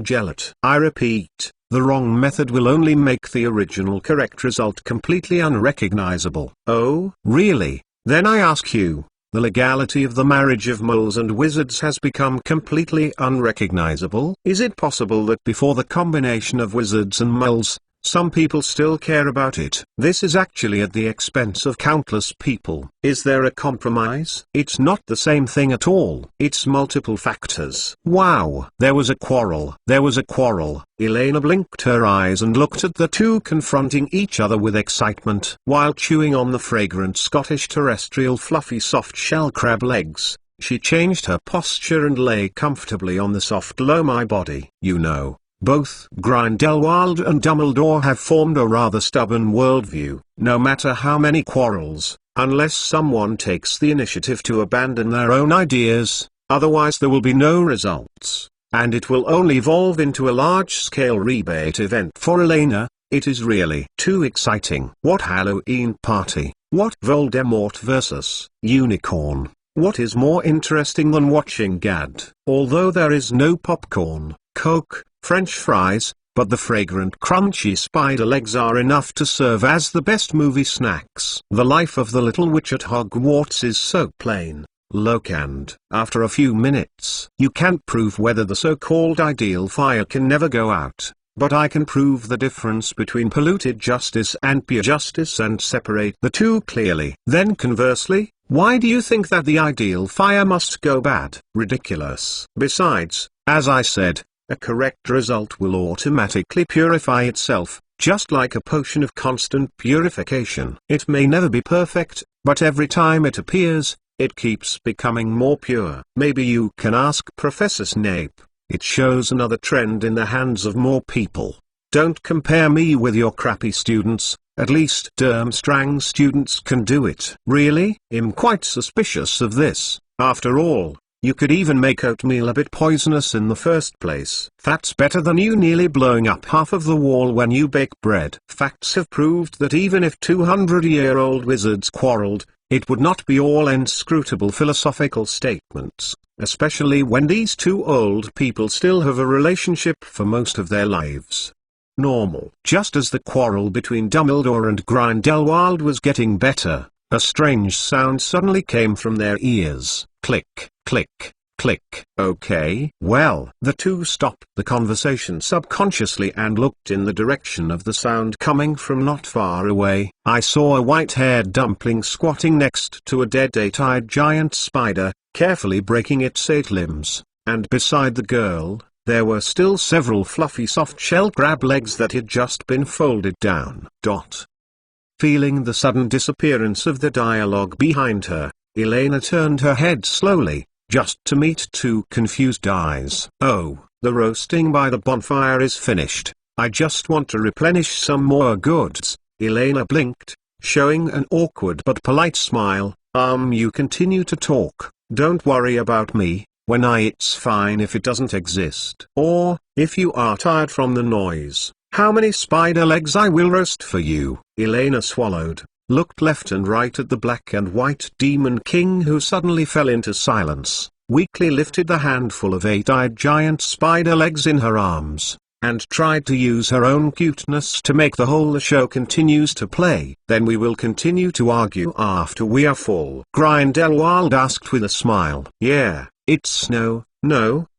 Speaker 1: Gellert. I repeat, the wrong method will only make the original correct result completely unrecognizable. Oh, really? Then I ask you, the legality of the marriage of moles and wizards has become completely unrecognizable? Is it possible that before the combination of wizards and moles, some people still care about it? This is actually at the expense of countless people. Is there a compromise? It's not the same thing at all. It's multiple factors. Wow! There was a quarrel. There was a quarrel. Elena blinked her eyes and looked at the two confronting each other with excitement. While chewing on the fragrant Scottish terrestrial fluffy soft shell crab legs, she changed her posture and lay comfortably on the soft loamy body. You know, both Grindelwald and Dumbledore have formed a rather stubborn worldview. No matter how many quarrels, unless someone takes the initiative to abandon their own ideas, otherwise there will be no results, and it will only evolve into a large-scale rebate event. For Elena, It is really too exciting. What Halloween party? What Voldemort versus unicorn? What is more interesting than watching GAD? Although there is no popcorn, Coke, French fries, but the fragrant crunchy spider legs are enough to serve as the best movie snacks. The life of the little witch at Hogwarts is so plain, look, and after a few minutes you can't prove whether the so-called ideal fire can never go out. But I can prove the difference between polluted justice and pure justice and separate the two clearly. Then conversely, why do you think that the ideal fire must go bad? Ridiculous. Besides, as I said, a correct result will automatically purify itself, just like a potion of constant purification. It may never be perfect, but every time it appears, it keeps becoming more pure. Maybe you can ask Professor Snape. It shows another trend in the hands of more people. Don't compare me with your crappy students, at least Durmstrang students can do it. Really? I'm quite suspicious of this. After all, you could even make oatmeal a bit poisonous in the first place. That's better than you nearly blowing up half of the wall when you bake bread. Facts have proved that even if 200-year-old wizards quarreled, it would not be all inscrutable philosophical statements, especially when these two old people still have a relationship for most of their lives. Normal. Just as the quarrel between Dumbledore and Grindelwald was getting better, a strange sound suddenly came from their ears. Click, click, click. Okay. Well, the two stopped the conversation subconsciously and looked in the direction of the sound coming from not far away. I saw a white-haired dumpling squatting next to a dead eight-eyed giant spider, carefully breaking its 8 limbs, and beside the girl, there were still several fluffy soft-shell crab legs that had just been folded down. Feeling the sudden disappearance of the dialogue behind her, Elena turned her head slowly, just to meet two confused eyes. Oh, the roasting by the bonfire is finished. I just want to replenish some more goods. Elena blinked, showing an awkward but polite smile. You continue to talk. Don't worry about me. When it's fine if it doesn't exist. Or, if you are tired from the noise, how many spider legs I will roast for you. Elena swallowed, looked left and right at the black and white demon king who suddenly fell into silence, weakly lifted the handful of 8-eyed giant spider legs in her arms, and tried to use her own cuteness to make the whole show continues to play. Then we will continue to argue after we are full. Grindelwald asked with a smile. Yeah, it's no,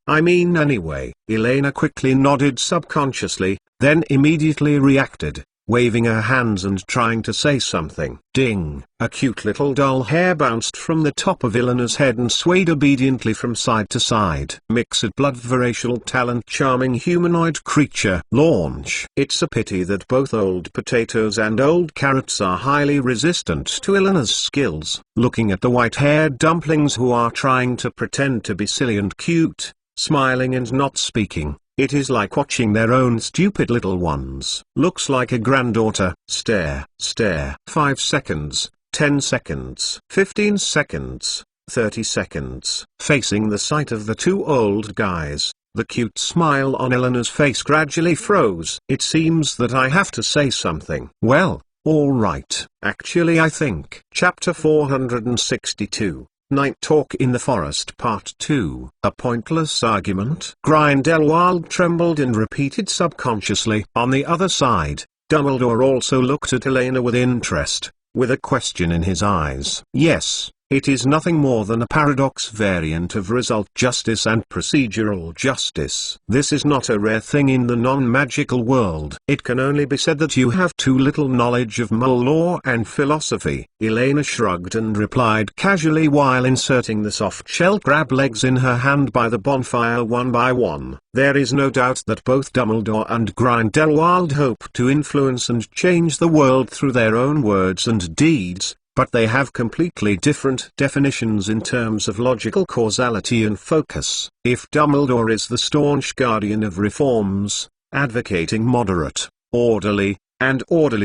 Speaker 1: I mean anyway. Elena quickly nodded subconsciously, then immediately reacted, waving her hands and trying to say something. Ding! A cute little doll hair bounced from the top of Elena's head and swayed obediently from side to side. Mixed blood voracial talent charming humanoid creature. Launch. It's a pity that both old potatoes and old carrots are highly resistant to Elena's skills. Looking at the white-haired dumplings who are trying to pretend to be silly and cute, smiling and not speaking. It is like watching their own stupid little ones. Looks like a granddaughter. Stare, stare. 5 seconds, 10 seconds, 15 seconds, 30 seconds. Facing the sight of the two old guys, the cute smile on Elena's face gradually froze. It seems that I have to say something. Well, alright. Actually I think. Chapter 462. Night Talk in the Forest Part 2. A pointless argument. Grindelwald trembled and repeated subconsciously. On the other side, Dumbledore also looked at Elena with interest, with a question in his eyes. Yes, it is nothing more than a paradox variant of result justice and procedural justice. This is not a rare thing in the non-magical world. It can only be said that you have too little knowledge of mole law and philosophy. Elena shrugged and replied casually while inserting the soft-shell crab legs in her hand by the bonfire one by one. There is no doubt that both Dumbledore and Grindelwald hope to influence and change the world through their own words and deeds, but they have completely different definitions in terms of logical causality and focus. If Dumbledore is the staunch guardian of reforms, advocating moderate, orderly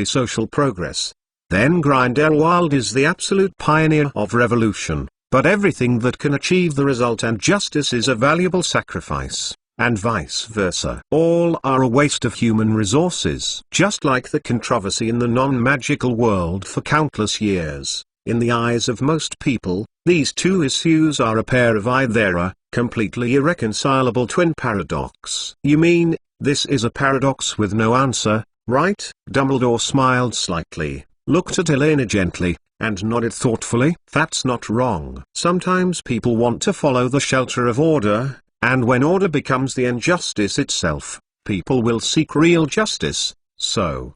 Speaker 1: social progress, then Grindelwald is the absolute pioneer of revolution. But everything that can achieve the result and justice is a valuable sacrifice. and vice versa. All are a waste of human resources. Just like the controversy in the non-magical world for countless years, in the eyes of most people, these two issues are a pair of either completely irreconcilable twin paradox. You mean, this is a paradox with no answer, right? Dumbledore smiled slightly, looked at Elena gently, and nodded thoughtfully. That's not wrong. Sometimes people want to follow the shelter of order, and when order becomes the injustice itself, people will seek real justice. So,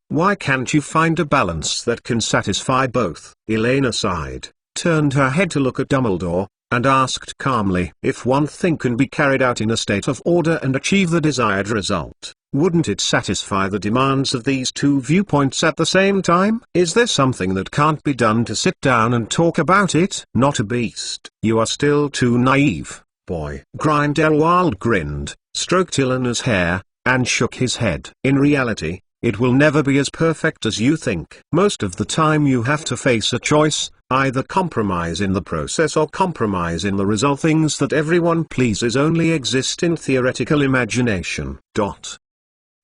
Speaker 1: why can't you find a balance that can satisfy both? Elena sighed, turned her head to look at Dumbledore, and asked calmly, if one thing can be carried out in a state of order and achieve the desired result, wouldn't it satisfy the demands of these two viewpoints at the same time? Is there something that can't be done to sit down and talk about it? Not a beast. You are still too naive, boy. Grindelwald grinned, stroked Elena's hair, and shook his head. In reality, it will never be as perfect as you think. Most of the time you have to face a choice, either compromise in the process or compromise in the result. Things that everyone pleases only exist in theoretical imagination.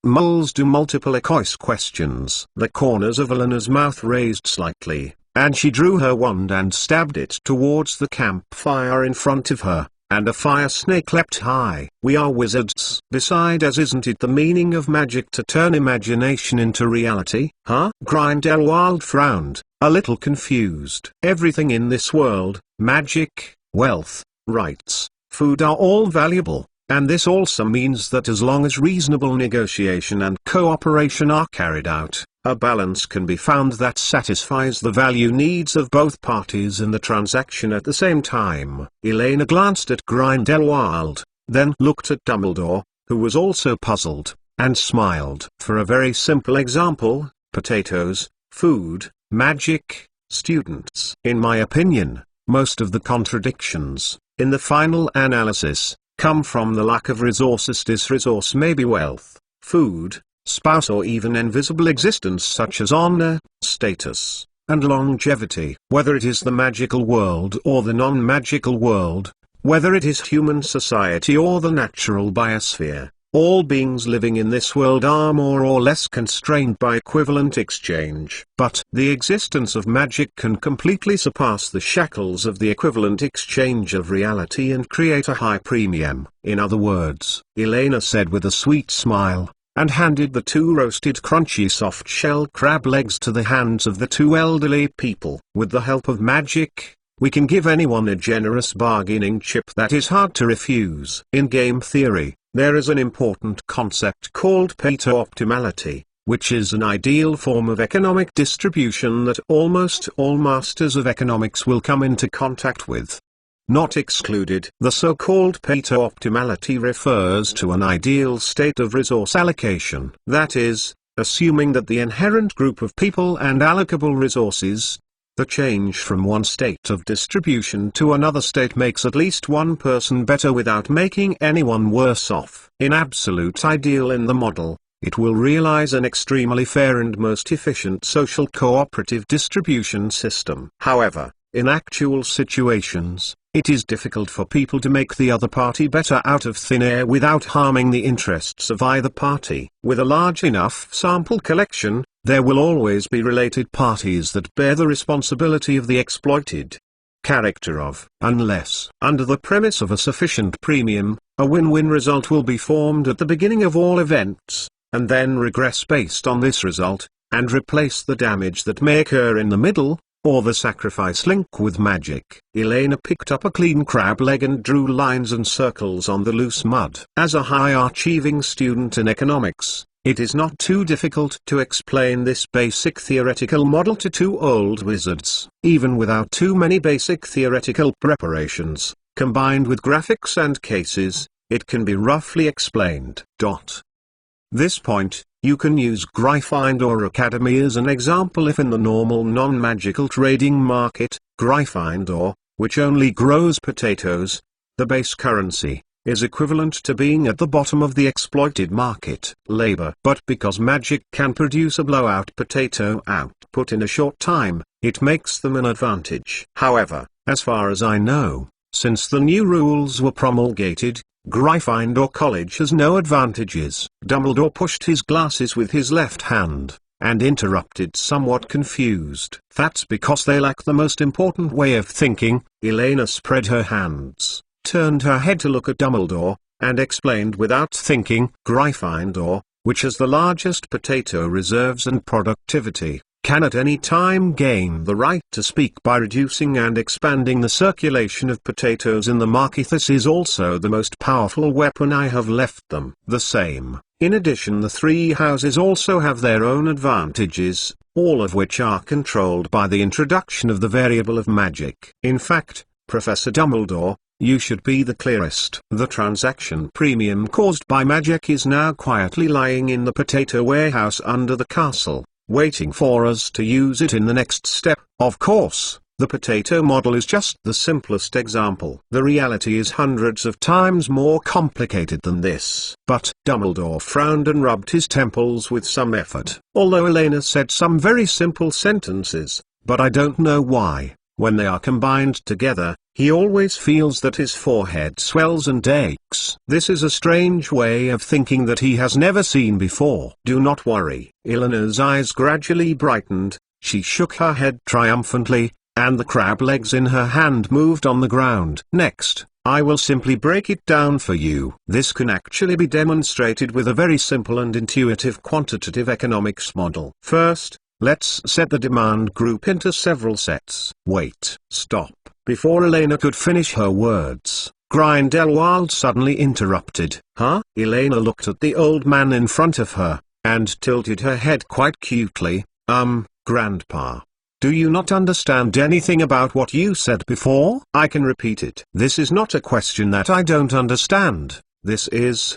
Speaker 1: Moles do multiple questions. The corners of Elena's mouth raised slightly, and she drew her wand and stabbed it towards the campfire in front of her, and a fire snake leapt high. We are wizards. Besides, isn't it the meaning of magic to turn imagination into reality? Huh? Grindelwald frowned, a little confused. Everything in this world, magic, wealth, rights, food are all valuable, and this also means that as long as reasonable negotiation and cooperation are carried out, a balance can be found that satisfies the value needs of both parties in the transaction at the same time. Elena glanced at Grindelwald, then looked at Dumbledore, who was also puzzled, and smiled. For a very simple example, potatoes, food, magic, students. In my opinion, most of the contradictions, in the final analysis, come from the lack of resources. This resource may be wealth, food, spouse, or even invisible existence such as honor, status, and longevity. Whether it is the magical world or the non-magical world, whether it is human society or the natural biosphere, all beings living in this world are more or less constrained by equivalent exchange. But the existence of magic can completely surpass the shackles of the equivalent exchange of reality and create a high premium. In other words, Elena said with a sweet smile, and handed the two roasted crunchy soft-shell crab legs to the hands of the two elderly people. With the help of magic, we can give anyone a generous bargaining chip that is hard to refuse. In game theory, there is an important concept called Pareto-optimality, which is an ideal form of economic distribution that almost all masters of economics will come into contact with. Not excluded. The so-called Pareto-optimality refers to an ideal state of resource allocation. That is, assuming that the inherent group of people and allocable resources, the change from one state of distribution to another state makes at least one person better without making anyone worse off. In absolute ideal in the model, it will realize an extremely fair and most efficient social cooperative distribution system. However, in actual situations, it is difficult for people to make the other party better out of thin air without harming the interests of either party. With a large enough sample collection, there will always be related parties that bear the responsibility of the exploited character of. Unless, under the premise of a sufficient premium, a win-win result will be formed at the beginning of all events, and then regress based on this result, and replace the damage that may occur in the middle, or the sacrifice link with magic. Elena picked up a clean crab leg and drew lines and circles on the loose mud. As a high-achieving student in economics, it is not too difficult to explain this basic theoretical model to two old wizards. Even without too many basic theoretical preparations, combined with graphics and cases, it can be roughly explained. This point, you can use Gryffindor Academy as an example. If in the normal non-magical trading market, Gryffindor, which only grows potatoes, the base currency, is equivalent to being at the bottom of the exploited market labor. But because magic can produce a blowout potato output in a short time, it makes them an advantage. However, as far as I know, since the new rules were promulgated, Gryffindor College has no advantages. Dumbledore pushed his glasses with his left hand, and interrupted, somewhat confused. That's because they lack the most important way of thinking. Elena spread her hands, turned her head to look at Dumbledore, and explained without thinking. Gryffindor, which has the largest potato reserves and productivity, can at any time gain the right to speak by reducing and expanding the circulation of potatoes in the market. This is also the most powerful weapon I have left them. The same. In addition, the three houses also have their own advantages, all of which are controlled by the introduction of the variable of magic. In fact, Professor Dumbledore, you should be the clearest. The transaction premium caused by magic is now quietly lying in the potato warehouse under the castle, waiting for us to use it in the next step. Of course, the potato model is just the simplest example. The reality is hundreds of times more complicated than this. But Dumbledore frowned and rubbed his temples with some effort. Although Elena said some very simple sentences, but I don't know why, when they are combined together, he always feels that his forehead swells and aches. This is a strange way of thinking that he has never seen before. Do not worry. Elena's eyes gradually brightened, she shook her head triumphantly, and the crab legs in her hand moved on the ground. Next, I will simply break it down for you. This can actually be demonstrated with a very simple and intuitive quantitative economics model. First, let's set the demand group into several sets. Wait, stop. Before Elena could finish her words, Grindelwald suddenly interrupted. Huh? Elena looked at the old man in front of her, and tilted her head quite cutely. Grandpa. Do you not understand anything about what you said before? I can repeat it. This is not a question that I don't understand. This is,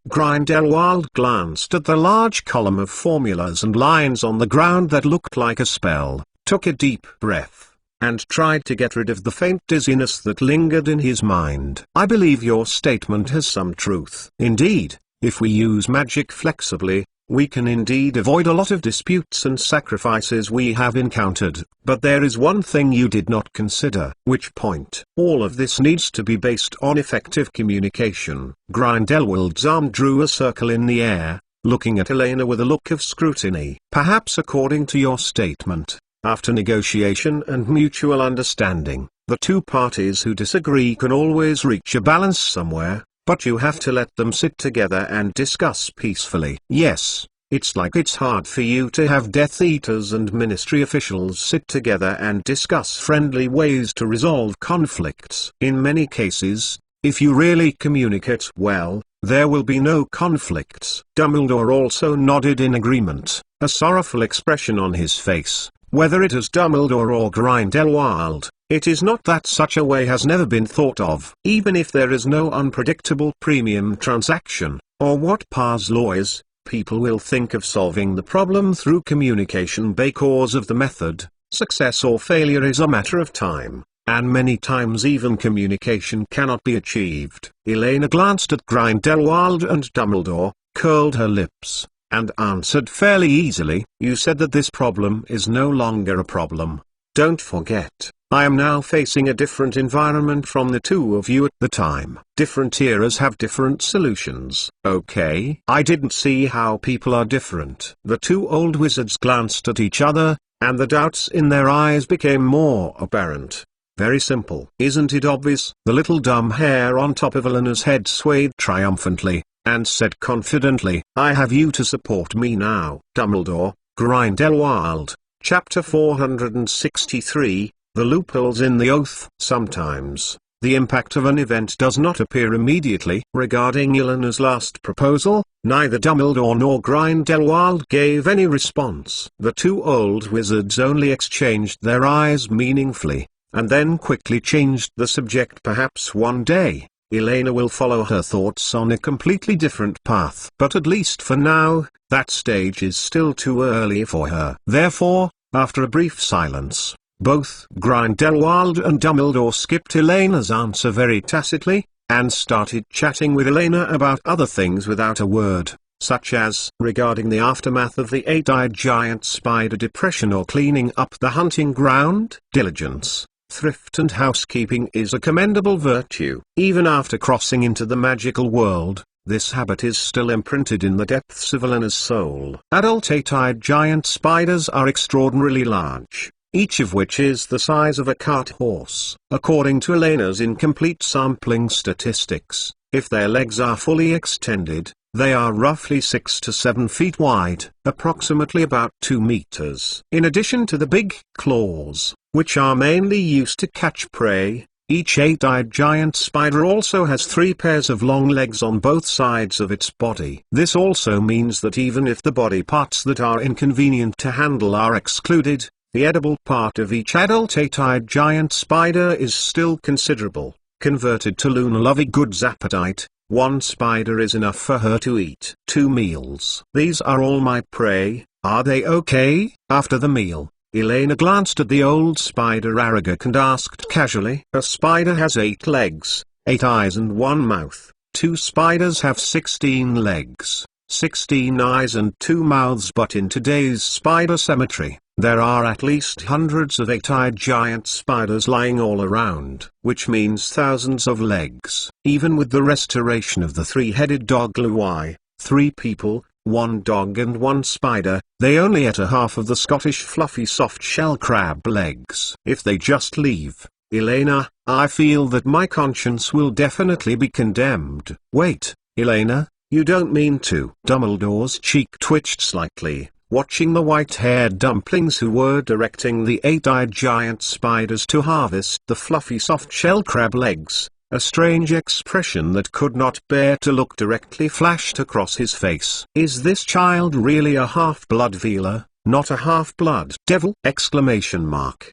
Speaker 1: Grindelwald glanced at the large column of formulas and lines on the ground that looked like a spell, took a deep breath, and tried to get rid of the faint dizziness that lingered in his mind. I believe your statement has some truth. Indeed, if we use magic flexibly, we can indeed avoid a lot of disputes and sacrifices we have encountered. But there is one thing you did not consider. Which point? All of this needs to be based on effective communication. Grindelwald's arm drew a circle in the air, looking at Elena with a look of scrutiny. Perhaps according to your statement, after negotiation and mutual understanding, the two parties who disagree can always reach a balance somewhere. But you have to let them sit together and discuss peacefully. Yes, it's like it's hard for you to have Death Eaters and ministry officials sit together and discuss friendly ways to resolve conflicts. In many cases, if you really communicate well, there will be no conflicts. Dumbledore also nodded in agreement, a sorrowful expression on his face. Whether it is Dumbledore or Grindelwald, it is not that such a way has never been thought of. Even if there is no unpredictable premium transaction, or what Parr's law is, people will think of solving the problem through communication because of the method. Success or failure is a matter of time, and many times even communication cannot be achieved. Elena glanced at Grindelwald and Dumbledore, curled her lips, and answered fairly easily. You said that this problem is no longer a problem. Don't forget, I am now facing a different environment from the two of you at the time. Different eras have different solutions. Okay? I didn't see how people are different. The two old wizards glanced at each other, and the doubts in their eyes became more apparent. Very simple. Isn't it obvious? The little dumb hair on top of Elena's head swayed triumphantly, and said confidently, I have you to support me now. Dumbledore, Grindelwald, Chapter 463, The Loopholes in the Oath. Sometimes, the impact of an event does not appear immediately. Regarding Elena's last proposal, neither Dumbledore nor Grindelwald gave any response. The two old wizards only exchanged their eyes meaningfully, and then quickly changed the subject. Perhaps one day, Elena will follow her thoughts on a completely different path. But at least for now, that stage is still too early for her. Therefore, after a brief silence, both Grindelwald and Dumbledore skipped Elena's answer very tacitly, and started chatting with Elena about other things without a word, such as regarding the aftermath of the eight-eyed giant spider depression or cleaning up the hunting ground. Diligence, Thrift and housekeeping is a commendable virtue. Even after crossing into the magical world, this habit is still imprinted in the depths of Elena's soul. Adult eight-eyed giant spiders are extraordinarily large, each of which is the size of a cart horse. According to Elena's incomplete sampling statistics, if their legs are fully extended, they are roughly 6 to 7 feet wide, approximately about 2 meters. In addition to the big claws, which are mainly used to catch prey, each eight-eyed giant spider also has 3 pairs of long legs on both sides of its body. This also means that even if the body parts that are inconvenient to handle are excluded, the edible part of each adult eight-eyed giant spider is still considerable. Converted to Luna Lovegood's appetite, 1 spider is enough for her to eat 2 meals. These are all my prey, are they okay? After the meal, Elena glanced at the old spider Aragog and asked casually, a spider has 8 legs, 8 eyes and 1 mouth. 2 spiders have 16 legs, 16 eyes and 2 mouths, but in today's spider cemetery, there are at least hundreds of eight-eyed giant spiders lying all around, which means thousands of legs. Even with the restoration of the 3-headed dog Louis, 3 people, 1 dog and 1 spider, they only ate a half of the Scottish fluffy soft shell crab legs. If they just leave, Elena, I feel that my conscience will definitely be condemned. Wait, Elena, you don't mean to? Dumbledore's cheek twitched slightly, watching the white-haired dumplings who were directing the eight-eyed giant spiders to harvest the fluffy soft-shell crab legs. A strange expression that could not bear to look directly flashed across his face. Is this child really a half-blood Veela, not a half-blood devil? Exclamation mark.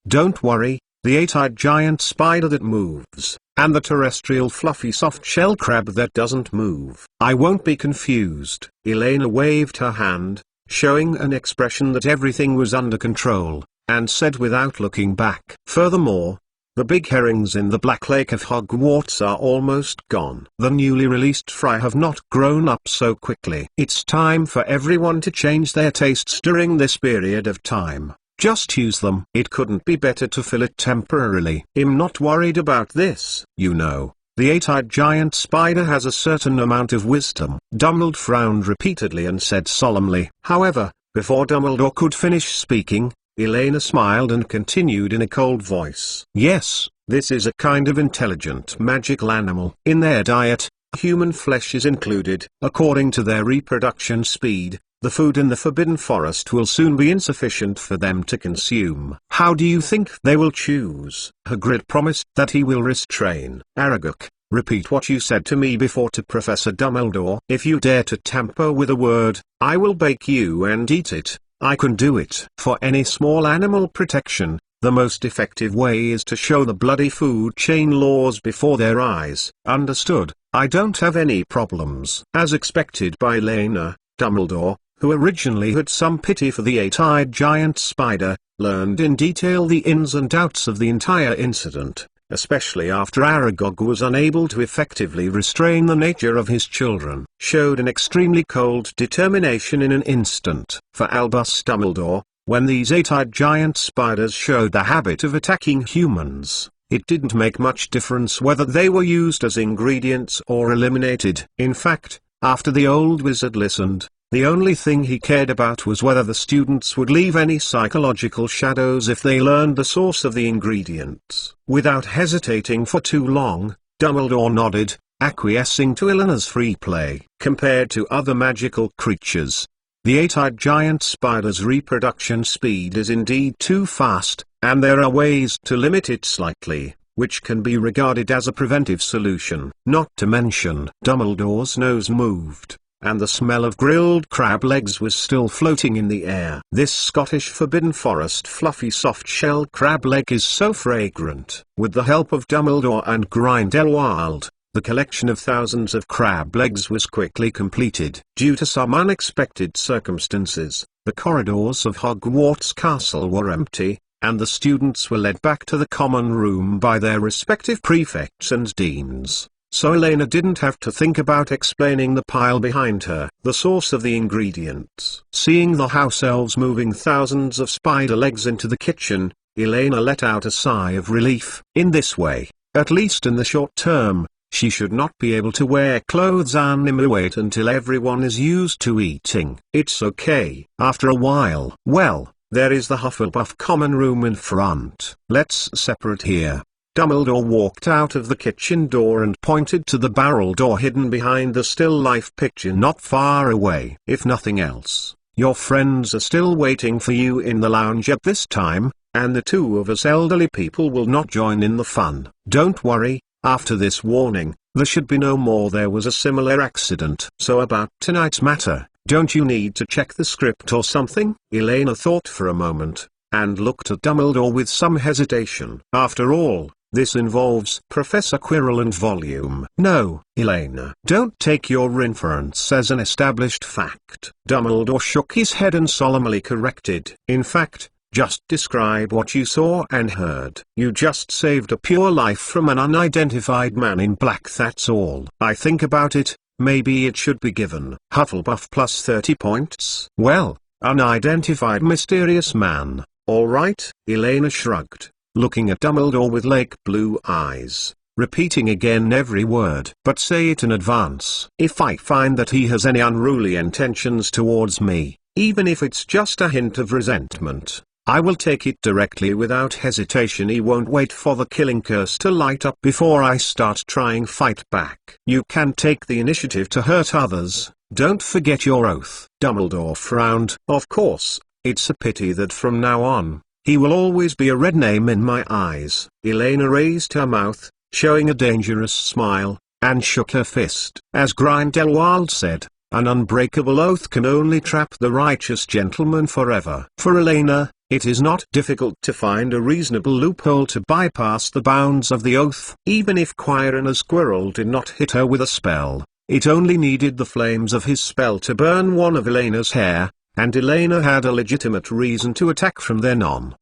Speaker 1: Don't worry, the eight-eyed giant spider that moves, and the terrestrial fluffy soft-shell crab that doesn't move. I won't be confused. Elena waved her hand, showing an expression that everything was under control, and said without looking back. Furthermore, the big herrings in the Black Lake of Hogwarts are almost gone. The newly released fry have not grown up so quickly. It's time for everyone to change their tastes during this period of time. Just use them. It couldn't be better to fill it temporarily. I'm not worried about this. You know, the eight-eyed giant spider has a certain amount of wisdom. Dumbledore frowned repeatedly and said solemnly. However, before Dumbledore could finish speaking, Elena smiled and continued in a cold voice. Yes, this is a kind of intelligent magical animal. In their diet, human flesh is included. According to their reproduction speed, the food in the Forbidden Forest will soon be insufficient for them to consume. How do you think they will choose? Hagrid promised that he will restrain. Aragog, repeat what you said to me before to Professor Dumbledore. If you dare to tamper with a word, I will bake you and eat it. I can do it. For any small animal protection, the most effective way is to show the bloody food chain laws before their eyes. Understood? I don't have any problems. As expected by Elena, Dumbledore, who originally had some pity for the eight-eyed giant spider, learned in detail the ins and outs of the entire incident, especially after Aragog was unable to effectively restrain the nature of his children, showed an extremely cold determination in an instant. For Albus Dumbledore, when these eight-eyed giant spiders showed the habit of attacking humans, it didn't make much difference whether they were used as ingredients or eliminated. In fact, after the old wizard listened, the only thing he cared about was whether the students would leave any psychological shadows if they learned the source of the ingredients. Without hesitating for too long, Dumbledore nodded, acquiescing to Elena's free play. Compared to other magical creatures, the eight-eyed giant spider's reproduction speed is indeed too fast, and there are ways to limit it slightly, which can be regarded as a preventive solution. Not to mention, Dumbledore's nose moved, and the smell of grilled crab legs was still floating in the air. This Scottish Forbidden Forest fluffy soft-shell crab leg is so fragrant. With the help of Dumbledore and Grindelwald, the collection of thousands of crab legs was quickly completed. Due to some unexpected circumstances, the corridors of Hogwarts Castle were empty, and the students were led back to the common room by their respective prefects and deans. So Elena didn't have to think about explaining the pile behind her, the source of the ingredients. Seeing the house elves moving thousands of spider legs into the kitchen, Elena let out a sigh of relief. In this way, at least in the short term, she should not be able to wear clothes and wait until everyone is used to eating. It's okay. After a while, well, there is the Hufflepuff common room in front. Let's separate here. Dumbledore walked out of the kitchen door and pointed to the barrel door hidden behind the still life picture not far away. If nothing else, your friends are still waiting for you in the lounge at this time, and the two of us elderly people will not join in the fun. Don't worry, after this warning, there should be no more. There was a similar accident. So about tonight's matter, don't you need to check the script or something? Elena thought for a moment, and looked at Dumbledore with some hesitation. After all, this involves Professor Quirrell and volume. No, Elena. Don't take your inference as an established fact. Dumbledore shook his head and solemnly corrected. In fact, just describe what you saw and heard. You just saved a pure life from an unidentified man in black, that's all. I think about it, maybe it should be given. Hufflepuff plus 30 points. Well, unidentified mysterious man, alright. Elena shrugged, looking at Dumbledore with lake blue eyes, repeating again every word. But say it in advance. If I find that he has any unruly intentions towards me, even if it's just a hint of resentment, I will take it directly without hesitation. He won't wait for the killing curse to light up before I start trying fight back. You can take the initiative to hurt others, don't forget your oath. Dumbledore frowned. Of course, it's a pity that from now on, he will always be a red name in my eyes. Elena raised her mouth, showing a dangerous smile, and shook her fist. As Grindelwald said, an unbreakable oath can only trap the righteous gentleman forever. For Elena, it is not difficult to find a reasonable loophole to bypass the bounds of the oath. Even if Quirrell did not hit her with a spell, it only needed the flames of his spell to burn one of Elena's hair, and Elena had a legitimate reason to attack from then on.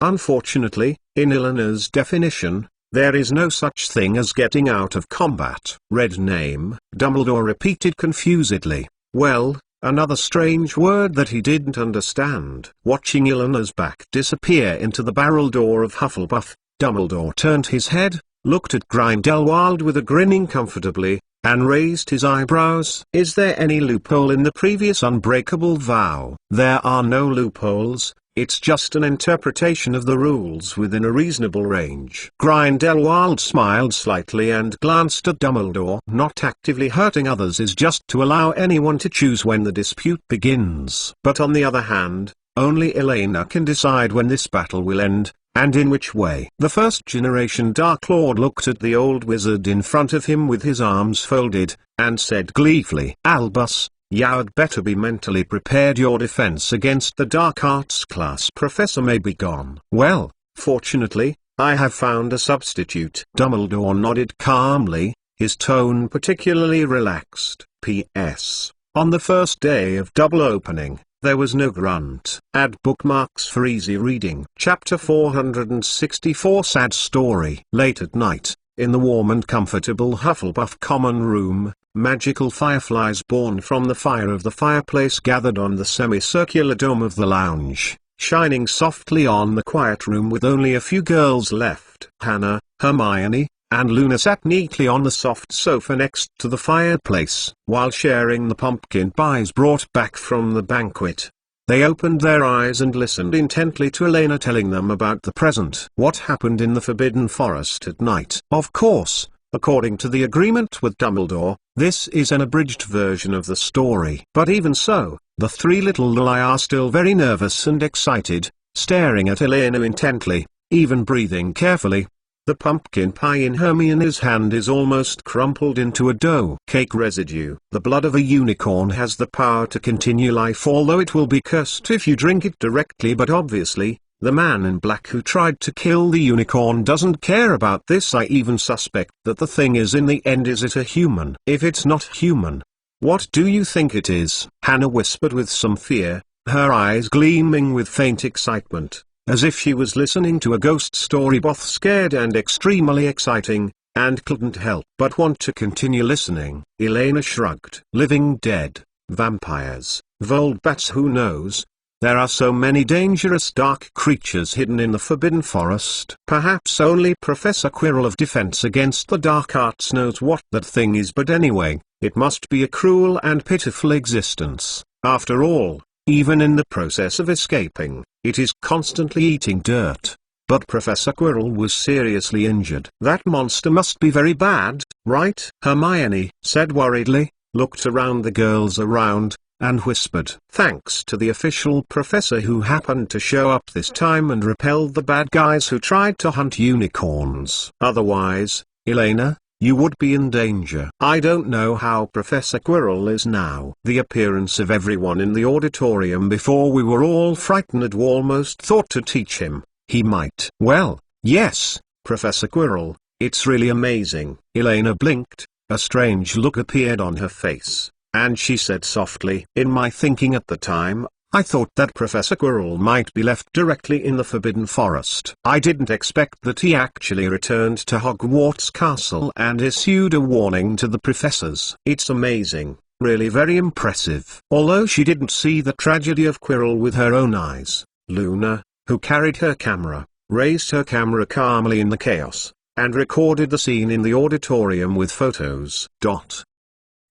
Speaker 1: Unfortunately, in Elena's definition, there is no such thing as getting out of combat. Red name, Dumbledore repeated confusedly. Well, another strange word that he didn't understand. Watching Elena's back disappear into the barrel door of Hufflepuff, Dumbledore turned his head, looked at Grindelwald with a grinning comfortably, and raised his eyebrows. Is there any loophole in the previous unbreakable vow? There are no loopholes. It's just an interpretation of the rules within a reasonable range. Grindelwald smiled slightly and glanced at Dumbledore. Not actively hurting others is just to allow anyone to choose when the dispute begins. But on the other hand, only Elena can decide when this battle will end, and in which way. The first-generation Dark Lord looked at the old wizard in front of him with his arms folded, and said gleefully, Albus, you'd better be mentally prepared. Your defense against the dark arts class professor may be gone. Well, fortunately, I have found a substitute. Dumbledore nodded calmly, his tone particularly relaxed. P.S. On the first day of double opening, there was no grunt. Add bookmarks for easy reading. Chapter 464. Sad story. Late at night, in the warm and comfortable Hufflepuff common room, magical fireflies born from the fire of the fireplace gathered on the semicircular dome of the lounge, shining softly on the quiet room with only a few girls left. Hannah, Hermione, and Luna sat neatly on the soft sofa next to the fireplace, while sharing the pumpkin pies brought back from the banquet. They opened their eyes and listened intently to Elena telling them about the present. What happened in the Forbidden Forest at night. Of course, according to the agreement with Dumbledore, this is an abridged version of the story. But even so, the three little Lulli are still very nervous and excited, staring at Elena intently, even breathing carefully. The pumpkin pie in Hermione's hand is almost crumpled into a dough cake residue. The blood of a unicorn has the power to continue life, although it will be cursed if you drink it directly. But obviously, the man in black who tried to kill the unicorn doesn't care about this. I even suspect that the thing is, in the end, is it a human? If it's not human, what do you think it is? Hannah whispered with some fear, her eyes gleaming with faint excitement, as if she was listening to a ghost story, both scared and extremely exciting, and couldn't help but want to continue listening. Elena shrugged. Living dead, vampires, Voldemorts, who knows? There are so many dangerous dark creatures hidden in the Forbidden Forest. Perhaps only Professor Quirrell of Defense Against the Dark Arts knows what that thing is, but anyway, it must be a cruel and pitiful existence. After all, even in the process of escaping, it is constantly eating dirt. But Professor Quirrell was seriously injured. That monster must be very bad, right? Hermione said worriedly, looked around the girls around, and whispered. Thanks to the official professor who happened to show up this time and repelled the bad guys who tried to hunt unicorns. Otherwise, Elena, you would be in danger. I don't know how Professor Quirrell is now. The appearance of everyone in the auditorium before we were all frightened almost thought to teach him. He might. Well, yes, Professor Quirrell, it's really amazing. Elena blinked, a strange look appeared on her face, and she said softly, in my thinking at the time, I thought that Professor Quirrell might be left directly in the Forbidden Forest. I didn't expect that he actually returned to Hogwarts Castle and issued a warning to the professors. It's amazing, really very impressive. Although she didn't see the tragedy of Quirrell with her own eyes, Luna, who carried her camera, raised her camera calmly in the chaos, and recorded the scene in the auditorium with photos.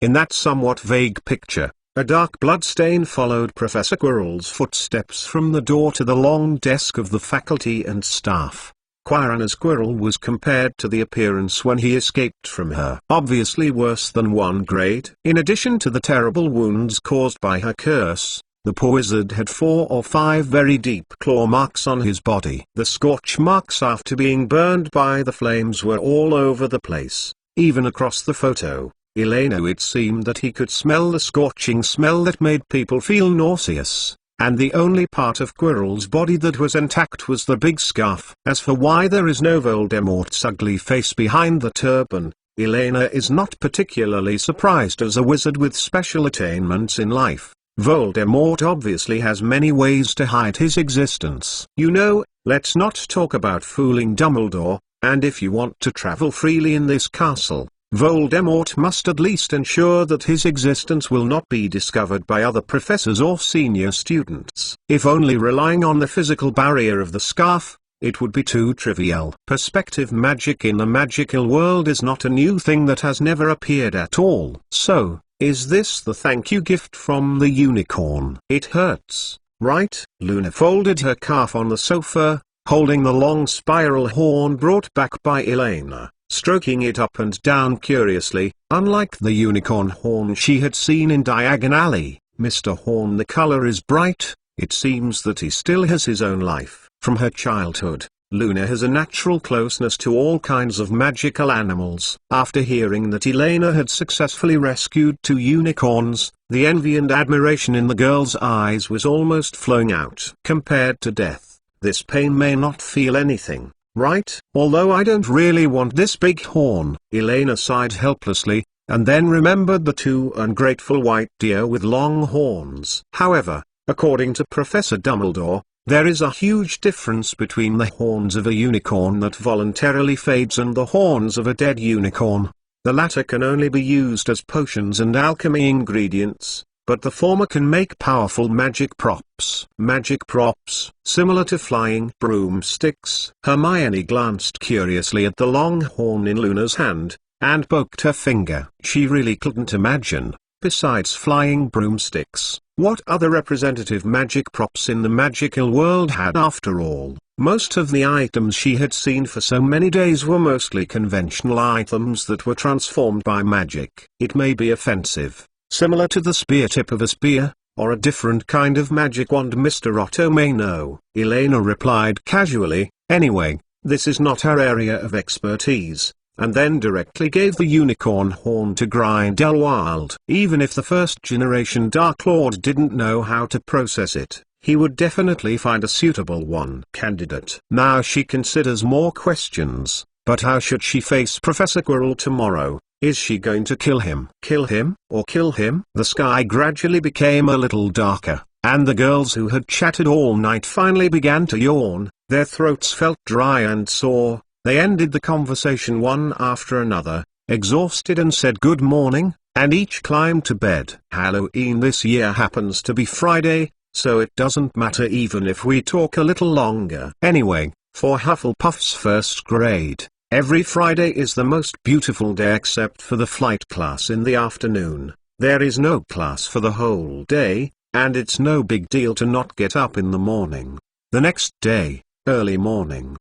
Speaker 1: In that somewhat vague picture, a dark bloodstain followed Professor Quirrell's footsteps from the door to the long desk of the faculty and staff. Quirrell's Quirrell was compared to the appearance when he escaped from her. Obviously worse than 1 grade. In addition to the terrible wounds caused by her curse, the poor wizard had 4 or 5 very deep claw marks on his body. The scorch marks after being burned by the flames were all over the place, even across the photo. Elena, it seemed that he could smell the scorching smell that made people feel nauseous, and the only part of Quirrell's body that was intact was the big scarf. As for why there is no Voldemort's ugly face behind the turban, Elena is not particularly surprised. As a wizard with special attainments in life, Voldemort obviously has many ways to hide his existence. You know, let's not talk about fooling Dumbledore, and if you want to travel freely in this castle, Voldemort must at least ensure that his existence will not be discovered by other professors or senior students. If only relying on the physical barrier of the scarf, it would be too trivial. Perspective magic in the magical world is not a new thing that has never appeared at all. So, is this the thank you gift from the unicorn? It hurts, right? Luna folded her calf on the sofa, holding the long spiral horn brought back by Elena, stroking it up and down curiously. Unlike the unicorn horn she had seen in Diagon Alley, Mr. Horn the color is bright. It seems that he still has his own life. From her childhood, Luna has a natural closeness to all kinds of magical animals. After hearing that Elena had successfully rescued 2 unicorns, the envy and admiration in the girl's eyes was almost flowing out. Compared to death, this pain may not feel anything, right? Although I don't really want this big horn. Elena sighed helplessly, and then remembered the 2 ungrateful white deer with long horns. However, according to Professor Dumbledore, there is a huge difference between the horns of a unicorn that voluntarily fades and the horns of a dead unicorn. The latter can only be used as potions and alchemy ingredients, but the former can make powerful magic props. Magic props, similar to flying broomsticks. Hermione glanced curiously at the long horn in Luna's hand, and poked her finger. She really couldn't imagine, besides flying broomsticks, what other representative magic props in the magical world had. After all, most of the items she had seen for so many days were mostly conventional items that were transformed by magic. It may be offensive, similar to the spear tip of a spear, or a different kind of magic wand Mr. Otto may know. Elena replied casually, anyway, this is not her area of expertise, and then directly gave the unicorn horn to Grindelwald. Even if the first-generation Dark Lord didn't know how to process it, he would definitely find a suitable one. Candidate. Now she considers more questions, but how should she face Professor Quirrell tomorrow? Is she going to kill him? Kill him, or kill him? The sky gradually became a little darker, and the girls who had chatted all night finally began to yawn. Their throats felt dry and sore. They ended the conversation one after another, exhausted, and said good morning, and each climbed to bed. Halloween this year happens to be Friday, so it doesn't matter even if we talk a little longer. Anyway, for Hufflepuff's first grade, every Friday is the most beautiful day except for the flight class in the afternoon. There is no class for the whole day, and it's no big deal to not get up in the morning. The next day, early morning.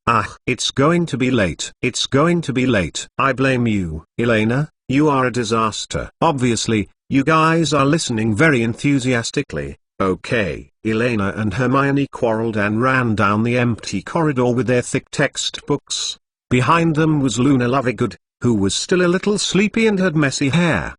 Speaker 1: It's going to be late. It's going to be late. I blame you, Elena, you are a disaster. Obviously, you guys are listening very enthusiastically. Okay. Elena and Hermione quarreled and ran down the empty corridor with their thick textbooks. Behind them was Luna Lovegood, who was still a little sleepy and had messy hair.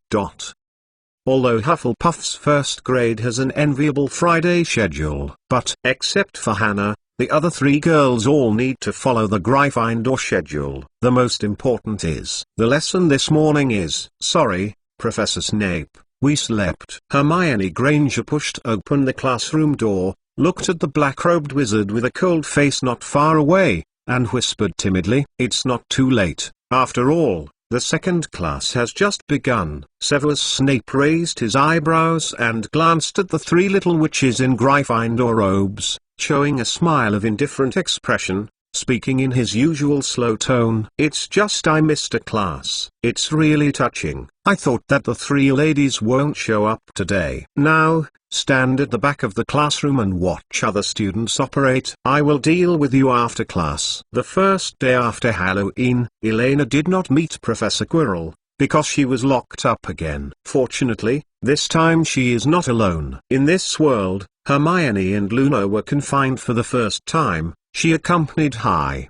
Speaker 1: Although Hufflepuff's first grade has an enviable Friday schedule, but except for Hannah, the other three girls all need to follow the Gryffindor schedule. The most important is, the lesson this morning is, sorry, Professor Snape, we slept. Hermione Granger pushed open the classroom door, looked at the black-robed wizard with a cold face not far away, and whispered timidly, it's not too late, after all. The second class has just begun. Severus Snape raised his eyebrows and glanced at the three little witches in Gryffindor robes, showing a smile of indifferent expression, speaking in his usual slow tone. It's just I missed a class. It's really touching. I thought that the three ladies won't show up today. Now, stand at the back of the classroom and watch other students operate. I will deal with you after class. The first day after Halloween, Elena did not meet Professor Quirrell, because she was locked up again. Fortunately, this time she is not alone. In this world, Hermione and Luna were confined for the first time. She accompanied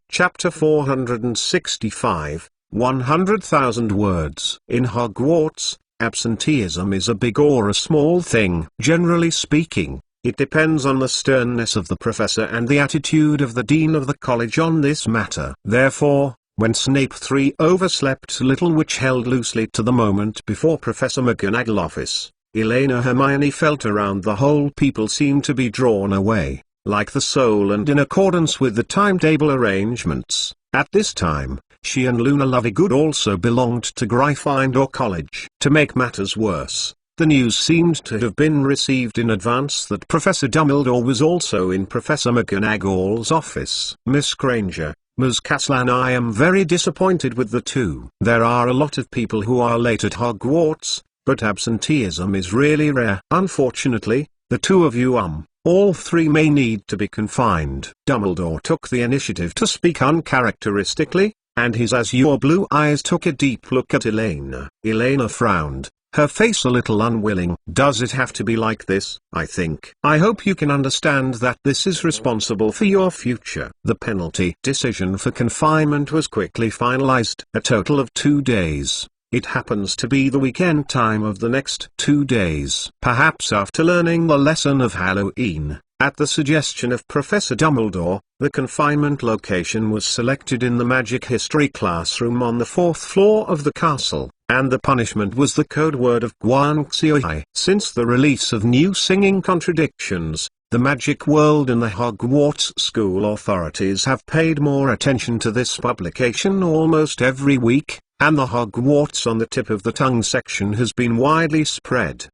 Speaker 1: Chapter 465, 100,000 words. In Hogwarts, absenteeism is a big or a small thing. Generally speaking, it depends on the sternness of the professor and the attitude of the dean of the college on this matter. Therefore, when Snape 3 overslept, Little Witch held loosely to the moment before Professor McGonagall's office. Elena Hermione felt around the whole people seemed to be drawn away, like the soul, and in accordance with the timetable arrangements. At this time, she and Luna Lovegood also belonged to Gryffindor College. To make matters worse, the news seemed to have been received in advance that Professor Dumbledore was also in Professor McGonagall's office. Miss Granger, Ms. Castellan, I am very disappointed with the two. There are a lot of people who are late at Hogwarts, but absenteeism is really rare. Unfortunately, the two of you all three may need to be confined. Dumbledore took the initiative to speak uncharacteristically, and his azure blue eyes took a deep look at Elena. Elena frowned, her face a little unwilling. Does it have to be like this? I hope you can understand that this is responsible for your future. The penalty decision for confinement was quickly finalized. A total of 2 days. It happens to be the weekend time of the next 2 days. Perhaps after learning the lesson of Halloween, at the suggestion of Professor Dumbledore, the confinement location was selected in the magic history classroom on the 4th floor of the castle, and the punishment was the code word of Guanxioi. Since the release of New Singing Contradictions, the magic world and the Hogwarts school authorities have paid more attention to this publication almost every week, and the Hogwarts on the tip of the tongue section has been widely spread.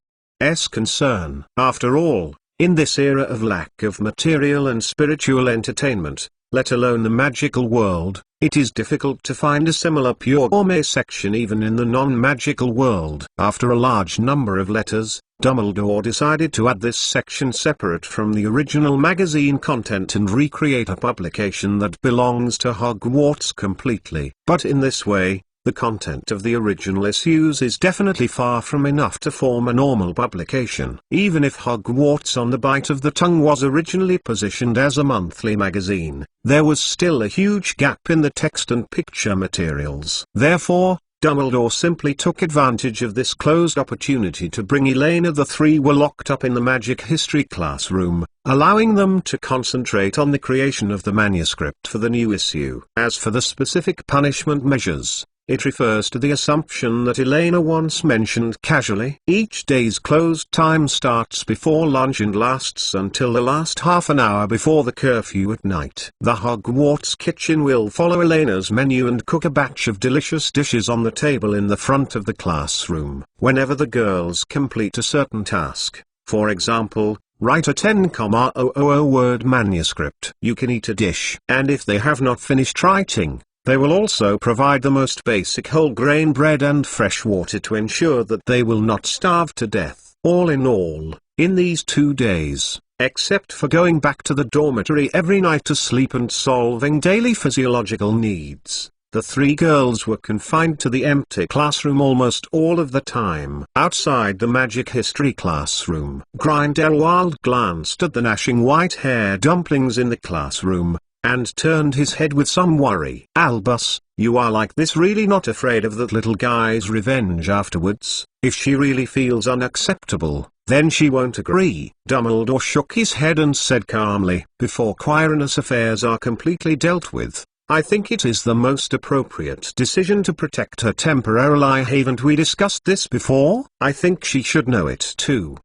Speaker 1: Concern. After all, in this era of lack of material and spiritual entertainment, let alone the magical world, it is difficult to find a similar pure gourmet section even in the non-magical world. After a large number of letters, Dumbledore decided to add this section separate from the original magazine content and recreate a publication that belongs to Hogwarts completely. But in this way, the content of the original issues is definitely far from enough to form a normal publication. Even if Hogwarts on the Bite of the Tongue was originally positioned as a monthly magazine, there was still a huge gap in the text and picture materials. Therefore, Dumbledore simply took advantage of this closed opportunity to bring Elena. The three were locked up in the magic history classroom, allowing them to concentrate on the creation of the manuscript for the new issue. As for the specific punishment measures, it refers to the assumption that Elena once mentioned casually. Each day's closed time starts before lunch and lasts until the last half an hour before the curfew at night. The Hogwarts kitchen will follow Elena's menu and cook a batch of delicious dishes on the table in the front of the classroom. Whenever the girls complete a certain task, for example, write a 10,000 word manuscript. You can eat a dish. And if they have not finished writing, they will also provide the most basic whole grain bread and fresh water to ensure that they will not starve to death. All in all, in these 2 days, except for going back to the dormitory every night to sleep and solving daily physiological needs, the 3 girls were confined to the empty classroom almost all of the time. Outside the magic history classroom, Grindelwald glanced at the gnashing white-haired dumplings in the classroom, and turned his head with some worry. Albus, you are like this really not afraid of that little guy's revenge afterwards? If she really feels unacceptable, then she won't agree. Dumbledore shook his head and said calmly, before Quirrell's affairs are completely dealt with, I think it is the most appropriate decision to protect her temporarily. Haven't we discussed this before? I think she should know it too.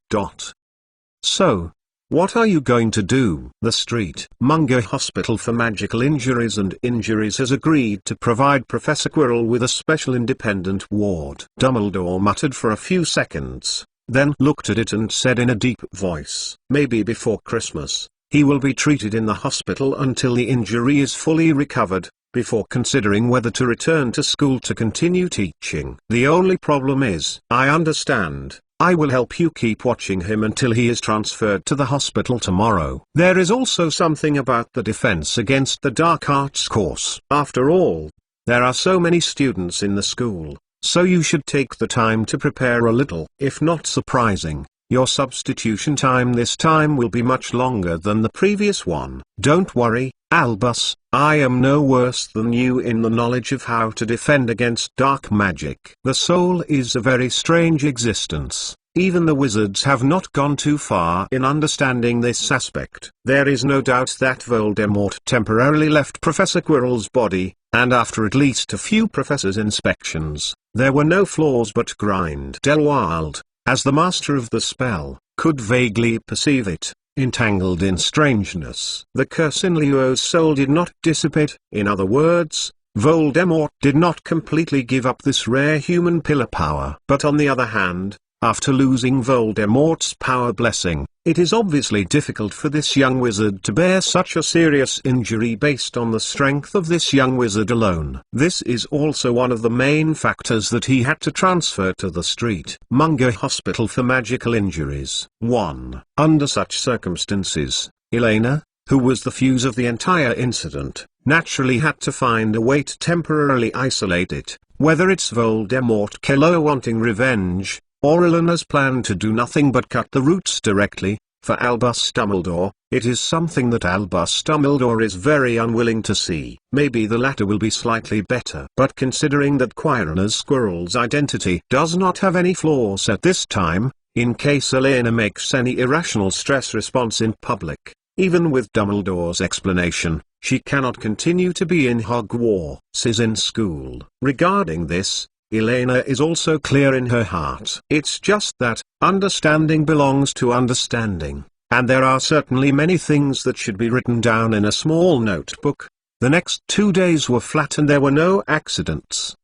Speaker 1: So, what are you going to do? The Street Monger Hospital for Magical Injuries and Injuries has agreed to provide Professor Quirrell with a special independent ward. Dumbledore muttered for a few seconds, then looked at it and said in a deep voice, maybe before Christmas, he will be treated in the hospital until the injury is fully recovered, before considering whether to return to school to continue teaching. The only problem is, I understand. I will help you keep watching him until he is transferred to the hospital tomorrow. There is also something about the defense against the dark arts course. After all, there are so many students in the school, so you should take the time to prepare a little. If not surprising, your substitution time this time will be much longer than the previous one. Don't worry, Albus, I am no worse than you in the knowledge of how to defend against dark magic. The soul is a very strange existence. Even the wizards have not gone too far in understanding this aspect. There is no doubt that Voldemort temporarily left Professor Quirrell's body, and after at least a few professors' inspections, there were no flaws, but Grindelwald, as the master of the spell, could vaguely perceive it, entangled in strangeness. The curse in Leo's soul did not dissipate. In other words, Voldemort did not completely give up this rare human pillar power. But on the other hand, after losing Voldemort's power blessing, it is obviously difficult for this young wizard to bear such a serious injury based on the strength of this young wizard alone. This is also one of the main factors that he had to transfer to the Street Monger Hospital for Magical Injuries. 1. Under such circumstances, Elena, who was the fuse of the entire incident, naturally had to find a way to temporarily isolate it, whether it's Voldemort Kelo wanting revenge, or Elena's plan to do nothing but cut the roots directly. For Albus Dumbledore, it is something that Albus Dumbledore is very unwilling to see. Maybe the latter will be slightly better. But considering that Quirrell's identity does not have any flaws at this time, in case Elena makes any irrational stress response in public, even with Dumbledore's explanation, she cannot continue to be in Hogwarts in school. Regarding this, Elena is also clear in her heart. It's just that, understanding belongs to understanding, and there are certainly many things that should be written down in a small notebook. The next 2 days were flat and there were no accidents.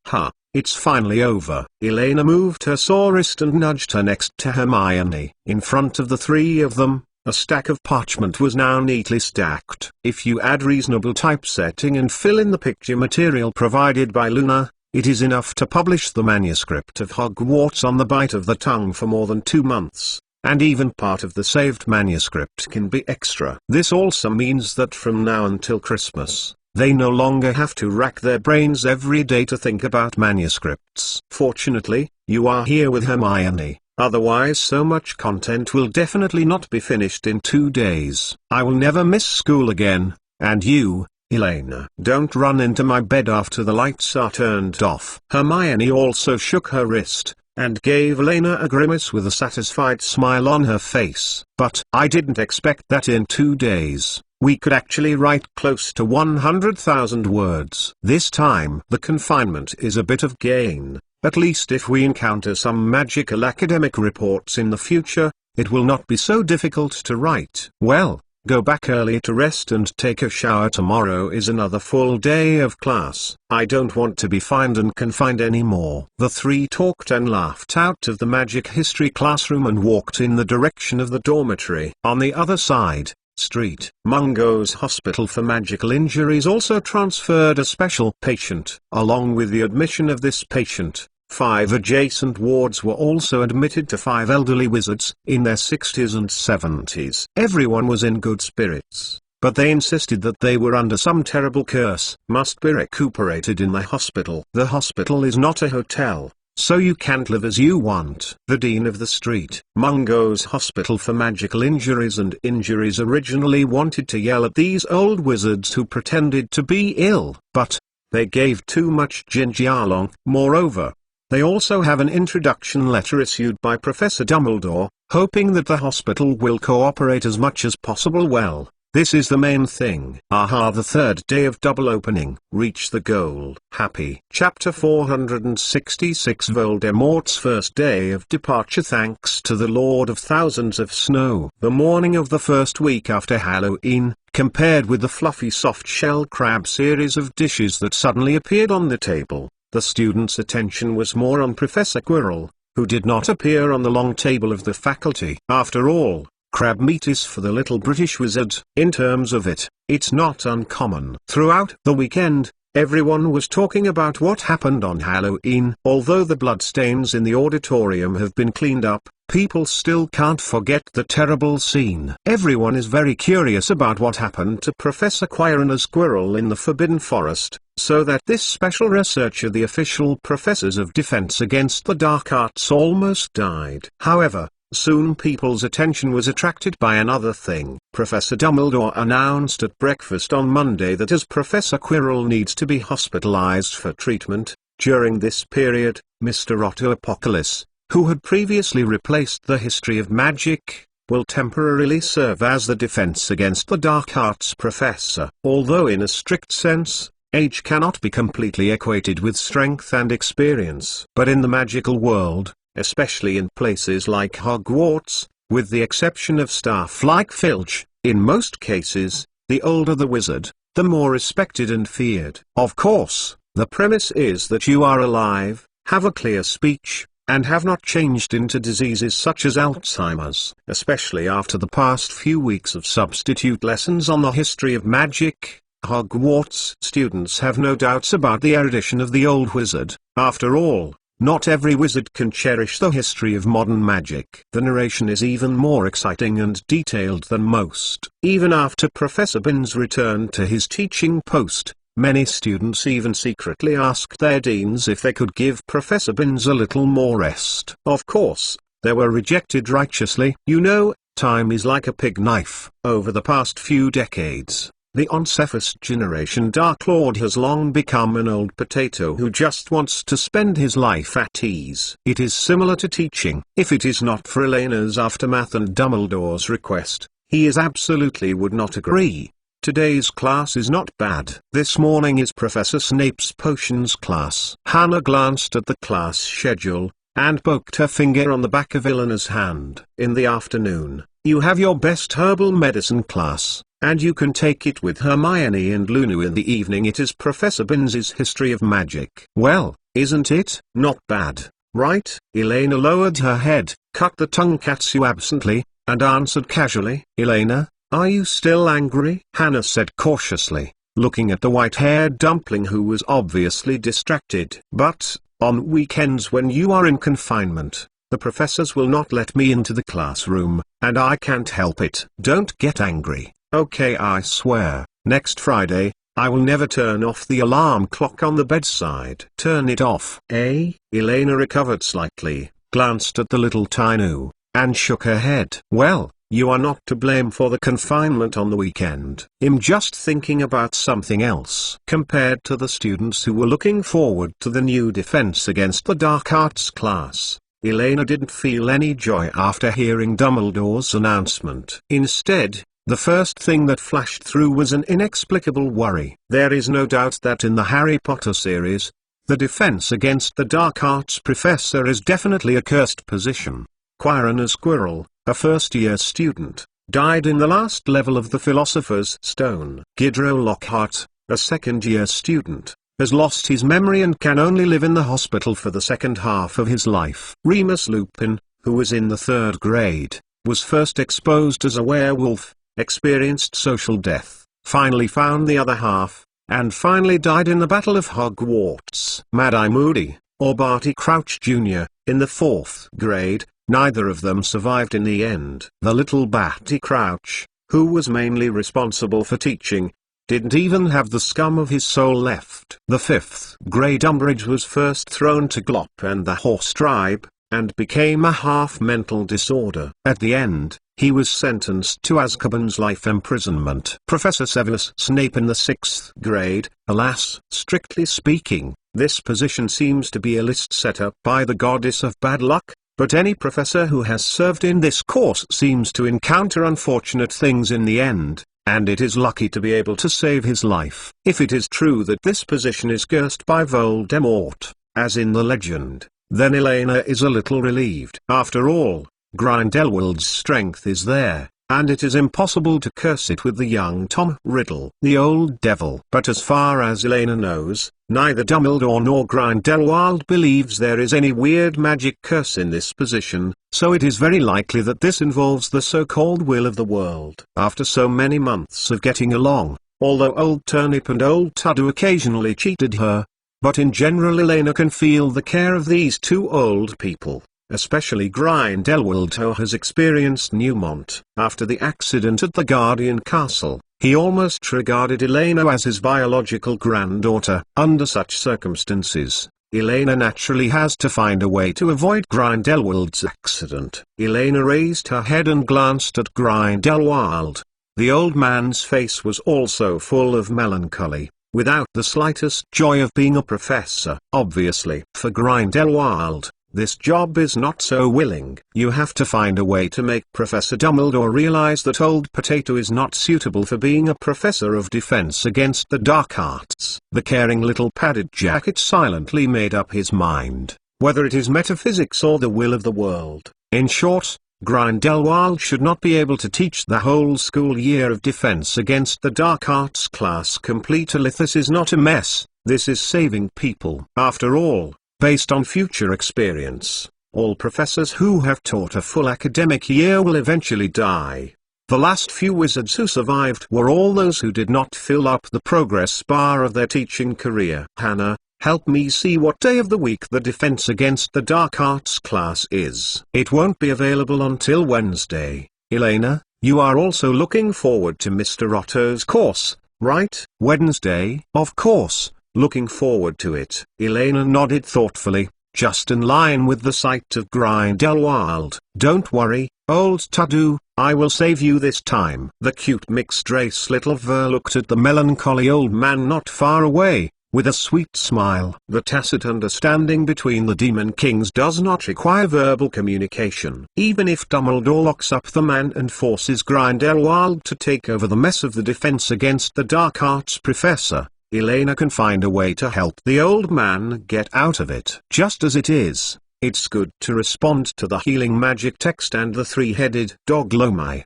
Speaker 1: It's finally over. Elena moved her sore wrist and nudged her next to Hermione. In front of the 3 of them, a stack of parchment was now neatly stacked. If you add reasonable typesetting and fill in the picture material provided by Luna, it is enough to publish the manuscript of Hogwarts on the bite of the tongue for more than 2 months, and even part of the saved manuscript can be extra. This also means that from now until Christmas, they no longer have to rack their brains every day to think about manuscripts. Fortunately, you are here with Hermione, otherwise so much content will definitely not be finished in 2 days. I will never miss school again, and you, Elena, don't run into my bed after the lights are turned off. Hermione also shook her wrist, and gave Elena a grimace with a satisfied smile on her face. But I didn't expect that in 2 days, we could actually write close to 100,000 words. This time the confinement is a bit of gain. At least if we encounter some magical academic reports in the future, it will not be so difficult to write. Well, Go back early to rest and take a shower. Tomorrow is another full day of class. I don't want to be fined and confined anymore." The three talked and laughed out of the magic history classroom and walked in the direction of the dormitory. On the other side, street, Mungo's Hospital for Magical Injuries also transferred a special patient. Along with the admission of this patient, 5 adjacent wards were also admitted to 5 elderly wizards, in their 60s and 70s. Everyone was in good spirits, but they insisted that they were under some terrible curse, must be recuperated in the hospital. The hospital is not a hotel, so you can't live as you want. The dean of the street, Mungo's Hospital for Magical Injuries and Injuries, originally wanted to yell at these old wizards who pretended to be ill, but they gave too much ginjalong. Moreover, they also have an introduction letter issued by Professor Dumbledore, hoping that the hospital will cooperate as much as possible. Well, this is the main thing. Aha, the third day of double opening. Reach the goal. Happy. Chapter 466, Voldemort's first day of departure. Thanks to the Lord of Thousands of Snow. The morning of the first week after Halloween, compared with the fluffy soft shell crab series of dishes that suddenly appeared on the table, the students' attention was more on Professor Quirrell, who did not appear on the long table of the faculty. After all, crab meat is for the little British wizard. In terms of it, it's not uncommon. Throughout the weekend, everyone was talking about what happened on Halloween. Although the bloodstains in the auditorium have been cleaned up, people still can't forget the terrible scene. Everyone is very curious about what happened to Professor Quirrell in the Forbidden Forest, so that this special researcher, the official professors of defense against the dark arts, almost died. However, soon people's attention was attracted by another thing. Professor Dumbledore announced at breakfast on Monday that as Professor Quirrell needs to be hospitalized for treatment, during this period, Mr. Otto Apocalypse, who had previously replaced the history of magic, will temporarily serve as the defense against the dark arts professor. Although in a strict sense, age cannot be completely equated with strength and experience. But in the magical world, especially in places like Hogwarts, with the exception of staff like Filch, in most cases, the older the wizard, the more respected and feared. Of course, the premise is that you are alive, have a clear speech, and have not changed into diseases such as Alzheimer's. Especially after the past few weeks of substitute lessons on the history of magic, Hogwarts students have no doubts about the erudition of the old wizard. After all, not every wizard can cherish the history of modern magic. The narration is even more exciting and detailed than most. Even after Professor Binns returned to his teaching post, many students even secretly asked their deans if they could give Professor Binns a little more rest. Of course, they were rejected righteously. You know, time is like a pig knife. Over the past few decades, the Oncephus generation Dark Lord has long become an old potato who just wants to spend his life at ease. It is similar to teaching. If it is not for Elena's aftermath and Dumbledore's request, he absolutely would not agree. Today's class is not bad. This morning is Professor Snape's potions class. Hannah glanced at the class schedule, and poked her finger on the back of Elena's hand. In the afternoon, you have your best herbal medicine class, and you can take it with Hermione and Luna. In the evening it is Professor Binns's history of magic. Well, isn't it? Not bad, right? Elena lowered her head, cut the tonkatsu absently, and answered casually. Elena, are you still angry? Hannah said cautiously, looking at the white-haired dumpling who was obviously distracted. But, on weekends when you are in confinement, the professors will not let me into the classroom, and I can't help it. Don't get angry. Okay, I swear, next Friday, I will never turn off the alarm clock on the bedside. Turn it off. Eh? Elena recovered slightly, glanced at the little Tainu, and shook her head. Well, you are not to blame for the confinement on the weekend. I'm just thinking about something else. Compared to the students who were looking forward to the new defense against the dark arts class, Elena didn't feel any joy after hearing Dumbledore's announcement. Instead, the first thing that flashed through was an inexplicable worry. There is no doubt that in the Harry Potter series, the defense against the dark arts professor is definitely a cursed position. Quirrell as Quirrell, a first-year student, died in the last level of the Philosopher's Stone. Guerrilla Lockhart, a second-year student, has lost his memory and can only live in the hospital for the second half of his life. Remus Lupin, who was in the 3rd grade, was first exposed as a werewolf, experienced social death, finally found the other half, and finally died in the Battle of Hogwarts. Mad-Eye Moody, or Barty Crouch Jr., in the 4th grade, neither of them survived in the end. The little Barty Crouch, who was mainly responsible for teaching, didn't even have the scum of his soul left. The 5th grade Umbridge was first thrown to Glop and the Horse Tribe, and became a half-mental disorder. At the end, he was sentenced to Azkaban's life imprisonment. Professor Severus Snape in the 6th grade, alas, strictly speaking, this position seems to be a list set up by the goddess of bad luck, but any professor who has served in this course seems to encounter unfortunate things in the end, and it is lucky to be able to save his life. If it is true that this position is cursed by Voldemort, as in the legend, then Elena is a little relieved. After all, Grindelwald's strength is there, and it is impossible to curse it with the young Tom Riddle, the old devil. But as far as Elena knows, neither Dumbledore nor Grindelwald believes there is any weird magic curse in this position, so it is very likely that this involves the so-called will of the world. After so many months of getting along, although Old Turnip and Old Tudor occasionally cheated her, but in general Elena can feel the care of these two old people, especially Grindelwald, who has experienced Newmont. After the accident at the Guardian Castle, he almost regarded Elena as his biological granddaughter. Under such circumstances, Elena naturally has to find a way to avoid Grindelwald's accident. Elena raised her head and glanced at Grindelwald. The old man's face was also full of melancholy, without the slightest joy of being a professor. Obviously, for Grindelwald, this job is not so willing. You have to find a way to make Professor Dumbledore realize that Old Potato is not suitable for being a professor of defense against the dark arts. The caring little padded jacket silently made up his mind, whether it is metaphysics or the will of the world. In short, Grindelwald should not be able to teach the whole school year of defense against the dark arts class completely. This is not a mess, this is saving people. After all, based on future experience, all professors who have taught a full academic year will eventually die. The last few wizards who survived were all those who did not fill up the progress bar of their teaching career. Hannah, help me see what day of the week the defense against the dark arts class is. It won't be available until Wednesday. Elena, you are also looking forward to Mr. Otto's course, right? Wednesday? Of course. Looking forward to it. Elena nodded thoughtfully, just in line with the sight of Grindelwald. Don't worry, old Tudu, I will save you this time. The cute mixed-race little Ver looked at the melancholy old man not far away, with a sweet smile. The tacit understanding between the Demon Kings does not require verbal communication. Even if Dumbledore locks up the man and forces Grindelwald to take over the mess of the defense against the dark arts professor, Elena can find a way to help the old man get out of it. Just as it is, it's good to respond to the healing magic text and the three-headed dog Lomai!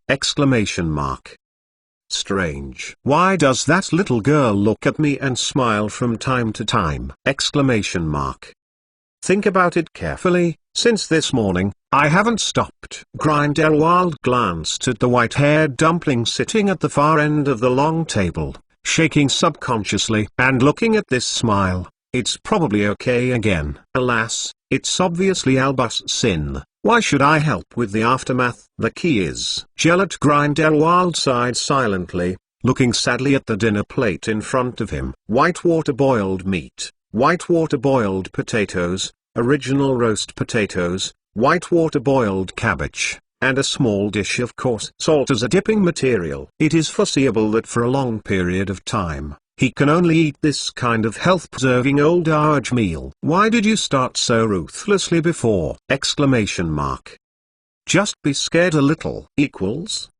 Speaker 1: Strange. Why does that little girl look at me and smile from time to time? Think about it carefully, since this morning, I haven't stopped. Grindelwald glanced at the white-haired dumpling sitting at the far end of the long table, shaking subconsciously and looking at this smile. It's probably okay again. Alas, it's obviously Albus' sin. Why should I help with the aftermath? The key is Gellert. Grindelwald sighed silently, looking sadly at the dinner plate in front of him. Whitewater boiled meat, whitewater boiled potatoes, original roast potatoes, whitewater boiled cabbage, and a small dish of coarse salt as a dipping material. It is foreseeable that for a long period of time, he can only eat this kind of health-preserving old age meal. Why did you start so ruthlessly before? Just be scared a little. Equals?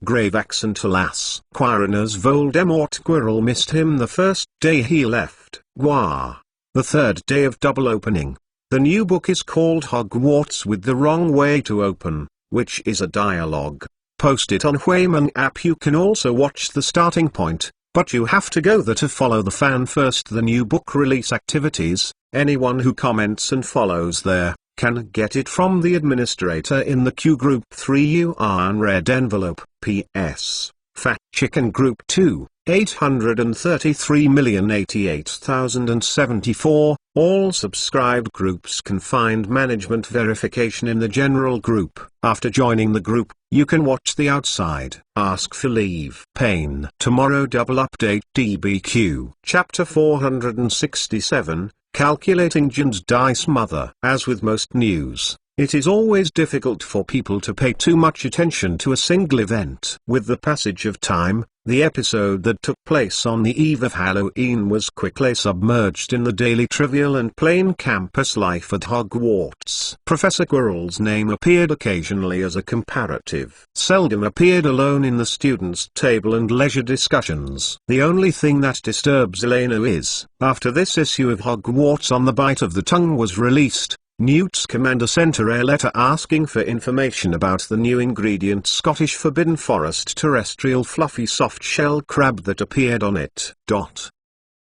Speaker 1: Grave accent. Alas, Quirrell's Voldemort. Quirrell missed him the first day he left. Gwar. The third day of double opening. The new book is called Hogwarts with the Wrong Way to Open, which is a dialogue. post it on Huayman app. You can also watch the starting point, but you have to go there to follow the fan first. The new book release activities, anyone who comments and follows there, can get it from the administrator in the Q Group 3 you are on red envelope. P.S. Fat Chicken Group 2, 833,088,074, all subscribed groups can find management verification in the general group. After joining the group, you can watch the outside. Ask for leave. Pain. Tomorrow double update DBQ. Chapter 467, Calculating Jin's Dice Mother. As with most news, it is always difficult for people to pay too much attention to a single event. With the passage of time, the episode that took place on the eve of Halloween was quickly submerged in the daily trivial and plain campus life at Hogwarts. Professor Quirrell's name appeared occasionally as a comparative. Seldom appeared alone in the students' table and leisure discussions. The only thing that disturbs Elena is, after this issue of Hogwarts on the Bite of the Tongue was released, Newt's commander sent her a letter asking for information about the new ingredient Scottish Forbidden Forest terrestrial fluffy soft shell crab that appeared on it.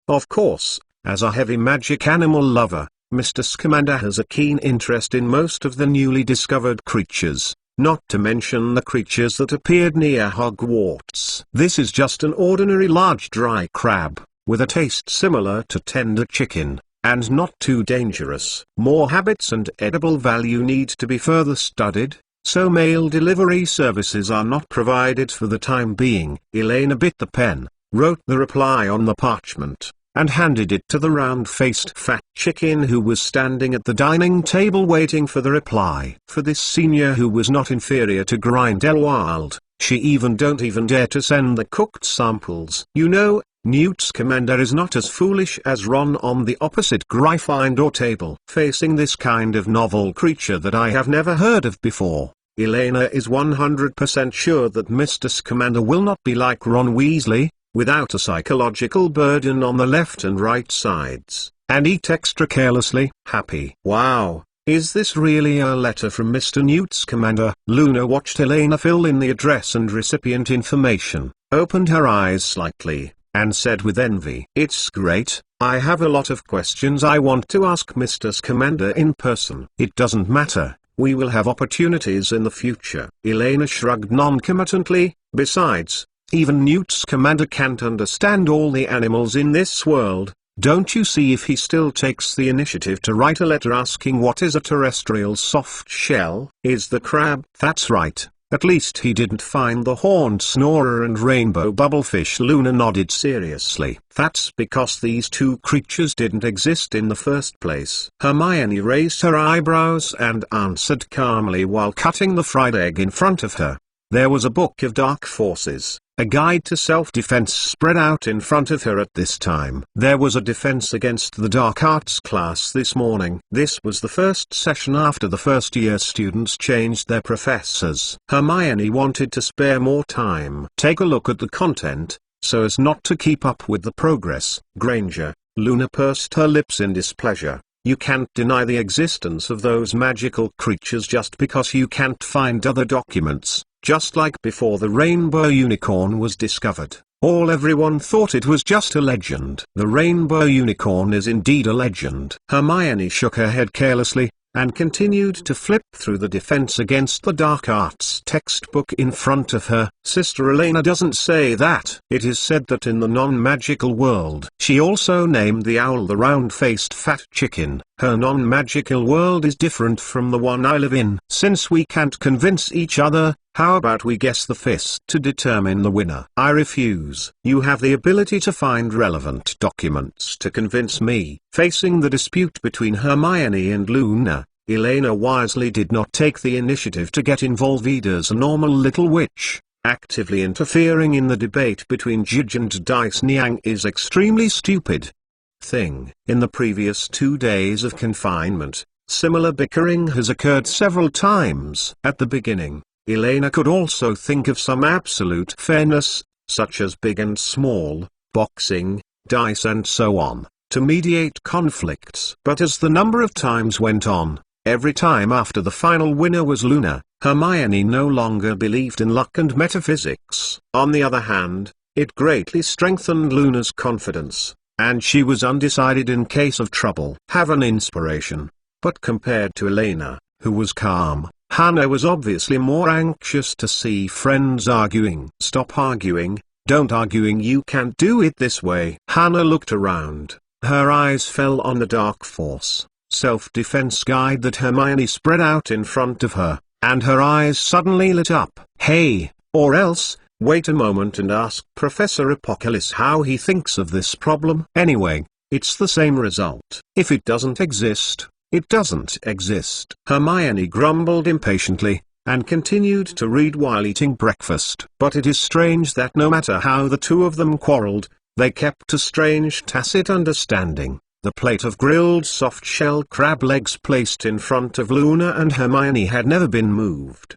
Speaker 1: Of course, as a heavy magic animal lover, Mr. Scamander has a keen interest in most of the newly discovered creatures, not to mention the creatures that appeared near Hogwarts. This is just an ordinary large dry crab, with a taste similar to tender chicken, and not too dangerous. More habits and edible value need to be further studied, so mail delivery services are not provided for the time being. Elena bit the pen, wrote the reply on the parchment, and handed it to the round-faced fat chicken who was standing at the dining table waiting for the reply. For this senior who was not inferior to Grindelwald, she don't even dare to send the cooked samples. You know, Newt Scamander is not as foolish as Ron on the opposite Gryffindor table. Facing this kind of novel creature that I have never heard of before, Elena is 100% sure that Mr. Scamander will not be like Ron Weasley, without a psychological burden on the left and right sides, and eat extra carelessly. Happy. Wow, is this really a letter from Mr. Newt Scamander? Luna watched Elena fill in the address and recipient information, opened her eyes slightly, and said with envy, "It's great. I have a lot of questions I want to ask Mr. Scamander in person." "It doesn't matter, we will have opportunities in the future." Elena shrugged noncommittently. Besides, even Newt Scamander can't understand all the animals in this world. Don't you see? If he still takes the initiative to write a letter asking what is a terrestrial soft shell, is the crab. That's right. At least he didn't find the horned snorer and rainbow bubblefish. Luna nodded seriously. That's because these two creatures didn't exist in the first place. Hermione raised her eyebrows and answered calmly while cutting the fried egg in front of her. There was a book of dark forces, a guide to self-defense spread out in front of her at this time. There was a defense against the dark arts class this morning. This was the first session after the first-year students changed their professors. Hermione wanted to spare more time. Take a look at the content, so as not to keep up with the progress. Granger. Luna pursed her lips in displeasure. You can't deny the existence of those magical creatures just because you can't find other documents. Just like before the rainbow unicorn was discovered, everyone thought it was just a legend. The rainbow unicorn is indeed a legend. Hermione shook her head carelessly, and continued to flip through the defense against the dark arts textbook in front of her. Sister Elena doesn't say that. It is said that in the non-magical world. She also named the owl the round-faced fat chicken. Her non-magical world is different from the one I live in. Since we can't convince each other, how about we guess the fist to determine the winner? I refuse. You have the ability to find relevant documents to convince me. Facing the dispute between Hermione and Luna, Elena wisely did not take the initiative to get involved as a normal little witch. Actively interfering in the debate between Judge and Dice Niang is extremely stupid. In the previous 2 days of confinement, similar bickering has occurred several times. At the beginning, Elena could also think of some absolute fairness, such as big and small, boxing, dice and so on, to mediate conflicts. But as the number of times went on, Every time after the final winner was Luna, Hermione no longer believed in luck and metaphysics. On the other hand, it greatly strengthened Luna's confidence, and she was undecided in case of trouble. Have an inspiration. But compared to Elena, who was calm, Hannah was obviously more anxious to see friends arguing. Stop arguing, don't arguing, you can't do it this way. Hannah looked around. Her eyes fell on the dark force, self-defense guide that Hermione spread out in front of her, and her eyes suddenly lit up. Hey, or else, wait a moment and ask Professor Apocalypse how he thinks of this problem. Anyway, it's the same result. If it doesn't exist, it doesn't exist. Hermione grumbled impatiently, and continued to read while eating breakfast. But it is strange that no matter how the two of them quarreled, they kept a strange tacit understanding. The plate of grilled soft-shell crab legs placed in front of Luna and Hermione had never been moved.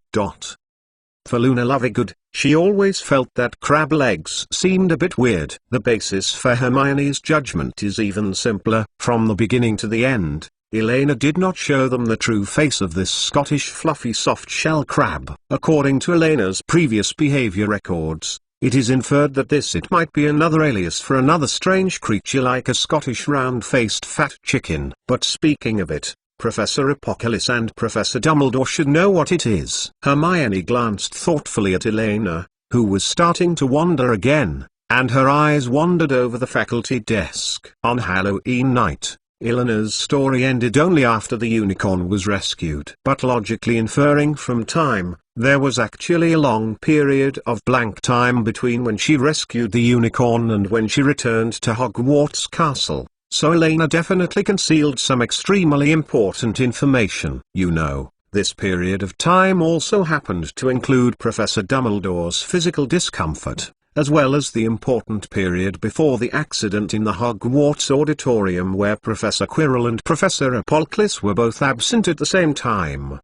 Speaker 1: For Luna Lovegood, she always felt that crab legs seemed a bit weird. The basis for Hermione's judgment is even simpler. From the beginning to the end, Elena did not show them the true face of this Scottish fluffy soft-shell crab. According to Elena's previous behavior records, it is inferred that it might be another alias for another strange creature like a Scottish round-faced fat chicken. But speaking of it, Professor Apocalypse and Professor Dumbledore should know what it is. Hermione glanced thoughtfully at Elena, who was starting to wander again, and her eyes wandered over the faculty desk. On Halloween night, Elena's story ended only after the unicorn was rescued. But logically inferring from time, there was actually a long period of blank time between when she rescued the unicorn and when she returned to Hogwarts Castle, so Elena definitely concealed some extremely important information. You know, this period of time also happened to include Professor Dumbledore's physical discomfort, as well as the important period before the accident in the Hogwarts auditorium where Professor Quirrell and Professor Apocalypse were both absent at the same time.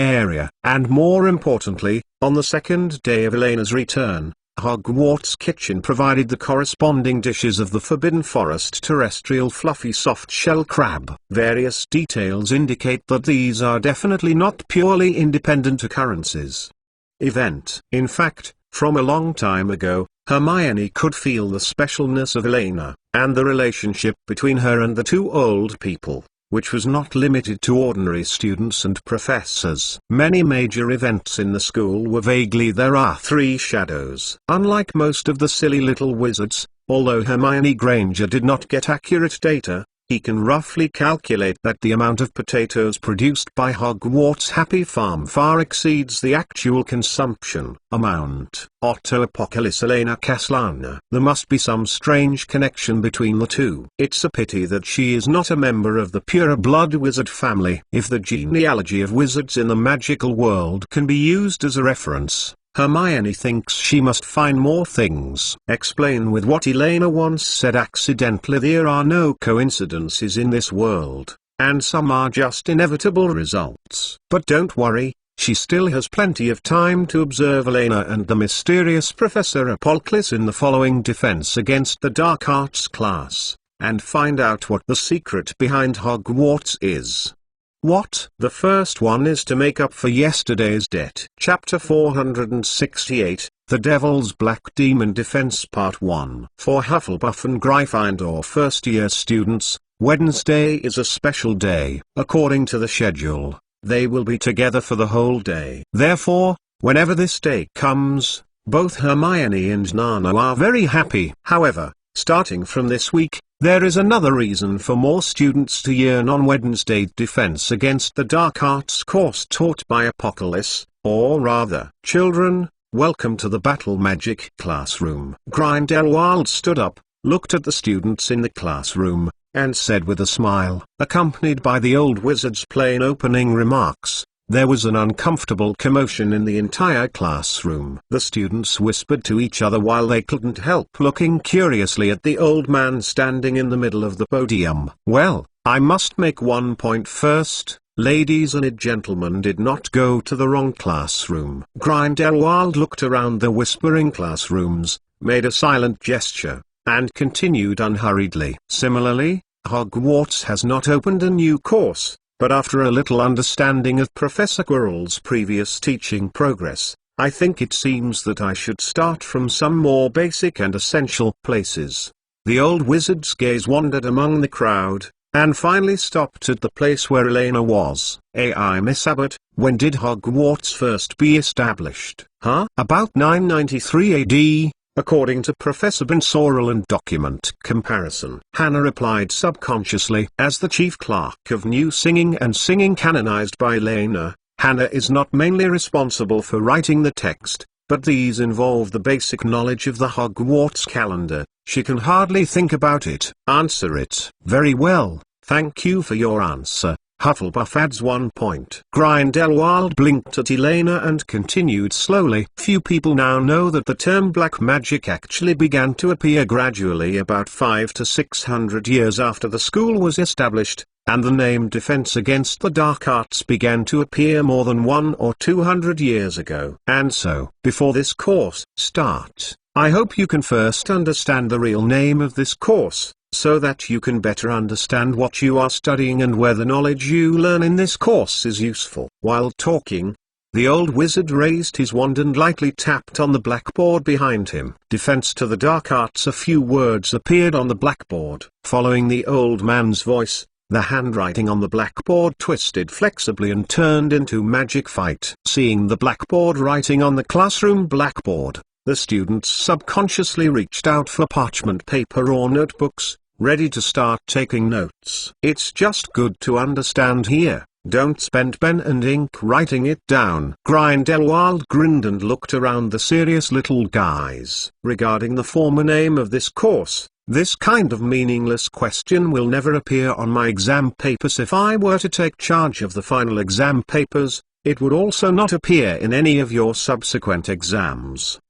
Speaker 1: And more importantly, on the second day of Elena's return, Hogwarts Kitchen provided the corresponding dishes of the Forbidden Forest terrestrial fluffy soft-shell crab. Various details indicate that these are definitely not purely independent occurrences. In fact, from a long time ago, Hermione could feel the specialness of Elena, and the relationship between her and the two old people, which was not limited to ordinary students and professors. Many major events in the school were vaguely there are three shadows. Unlike most of the silly little wizards, although Hermione Granger did not get accurate data, he can roughly calculate that the amount of potatoes produced by Hogwarts Happy Farm far exceeds the actual consumption amount. Otto Apocalypse Elena Caslana. There must be some strange connection between the two. It's a pity that she is not a member of the pure-blood wizard family. If the genealogy of wizards in the magical world can be used as a reference, Hermione thinks she must find more things. Explain with what Elena once said accidentally: there are no coincidences in this world, and some are just inevitable results. But don't worry, she still has plenty of time to observe Elena and the mysterious Professor Apocalypse in the following Defense Against the Dark Arts class, and find out what the secret behind Hogwarts is. What? The first one is to make up for yesterday's debt. Chapter 468, The Devil's Black Demon Defense Part 1. For Hufflepuff and Gryffindor first-year students, Wednesday is a special day. According to the schedule, they will be together for the whole day. Therefore, whenever this day comes, both Hermione and Nana are very happy. However, starting from this week, there is another reason for more students to yearn on Wednesday. Defense Against the Dark Arts course taught by Apocalypse, or rather, children, welcome to the Battle Magic classroom. Grindelwald stood up, looked at the students in the classroom, and said with a smile, accompanied by the old wizard's plain opening remarks, there was an uncomfortable commotion in the entire classroom. The students whispered to each other while they couldn't help looking curiously at the old man standing in the middle of the podium. Well, I must make one point first. Ladies and gentlemen did not go to the wrong classroom. Grindelwald looked around the whispering classrooms, made a silent gesture, and continued unhurriedly. Similarly, Hogwarts has not opened a new course, but after a little understanding of Professor Quirrell's previous teaching progress, I think it seems that I should start from some more basic and essential places. The old wizard's gaze wandered among the crowd, and finally stopped at the place where Elena was. Miss Abbott, when did Hogwarts first be established? About 993 AD, according to Professor Bin's oral and document comparison. Hannah replied subconsciously. As the chief clerk of new singing and singing canonized by Elena, Hannah is not mainly responsible for writing the text, but these involve the basic knowledge of the Hogwarts calendar. She can hardly think about it. Answer it. Very well, thank you for your answer. Hufflepuff adds 1 point. Grindelwald blinked at Elena and continued slowly. Few people now know that the term black magic actually began to appear gradually about 500 to 600 years after the school was established, and the name Defense Against the Dark Arts began to appear more than 100 or 200 years ago. And so, before this course starts, I hope you can first understand the real name of this course, so that you can better understand what you are studying and where the knowledge you learn in this course is useful. While talking, the old wizard raised his wand and lightly tapped on the blackboard behind him. Defense to the Dark Arts. A few words appeared on the blackboard. Following the old man's voice, the handwriting on the blackboard twisted flexibly and turned into magic fight. Seeing the blackboard writing on the classroom blackboard, the students subconsciously reached out for parchment paper or notebooks, ready to start taking notes. It's just good to understand here, don't spend pen and ink writing it down. Grindelwald grinned and looked around the serious little guys. Regarding the former name of this course, this kind of meaningless question will never appear on my exam papers. If I were to take charge of the final exam papers, it would also not appear in any of your subsequent exams.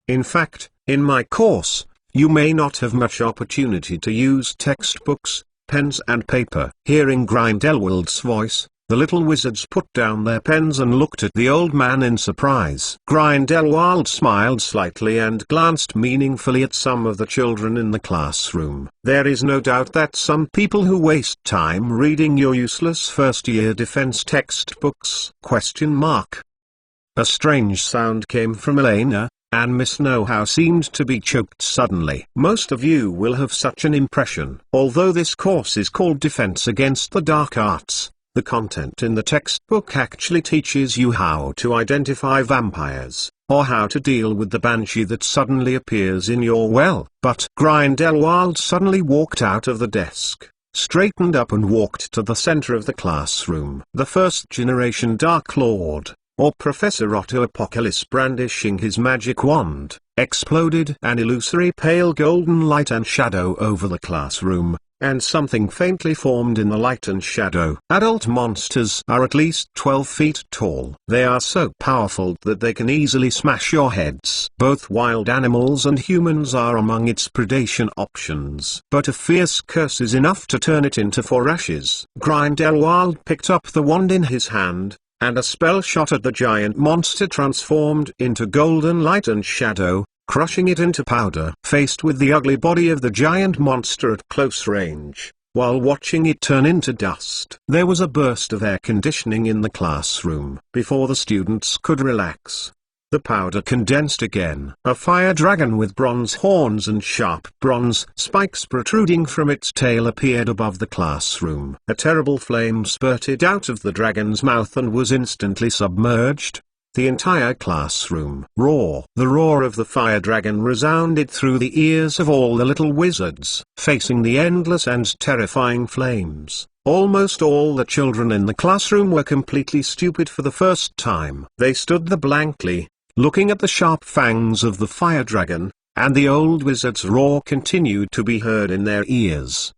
Speaker 1: In fact, in my course, you may not have much opportunity to use textbooks, pens and paper. Hearing Grindelwald's voice, the little wizards put down their pens and looked at the old man in surprise. Grindelwald smiled slightly and glanced meaningfully at some of the children in the classroom. There is no doubt that some people who waste time reading your useless first-year defense textbooks. A strange sound came from Elena, and Miss Know-how seemed to be choked suddenly. Most of you will have such an impression. Although this course is called Defense Against the Dark Arts, the content in the textbook actually teaches you how to identify vampires, or how to deal with the banshee that suddenly appears in your well. But Grindelwald suddenly walked out of the desk, straightened up and walked to the center of the classroom. The first-generation Dark Lord, or Professor Otto Apocalypse, brandishing his magic wand, exploded an illusory pale golden light and shadow over the classroom, and something faintly formed in the light and shadow. Adult monsters are at least 12 feet tall. They are so powerful that they can easily smash your heads. Both wild animals and humans are among its predation options. But a fierce curse is enough to turn it into 4 ashes. Grindelwald picked up the wand in his hand, and a spell shot at the giant monster transformed into golden light and shadow, crushing it into powder. Faced with the ugly body of the giant monster at close range, while watching it turn into dust, there was a burst of air conditioning in the classroom. Before the students could relax, the powder condensed again. A fire dragon with bronze horns and sharp bronze spikes protruding from its tail appeared above the classroom. A terrible flame spurted out of the dragon's mouth and was instantly submerged. The entire classroom roar. The roar of the fire dragon resounded through the ears of all the little wizards. Facing the endless and terrifying flames, almost all the children in the classroom were completely stupid for the first time. They stood there blankly, looking at the sharp fangs of the fire dragon, and the old wizard's roar continued to be heard in their ears.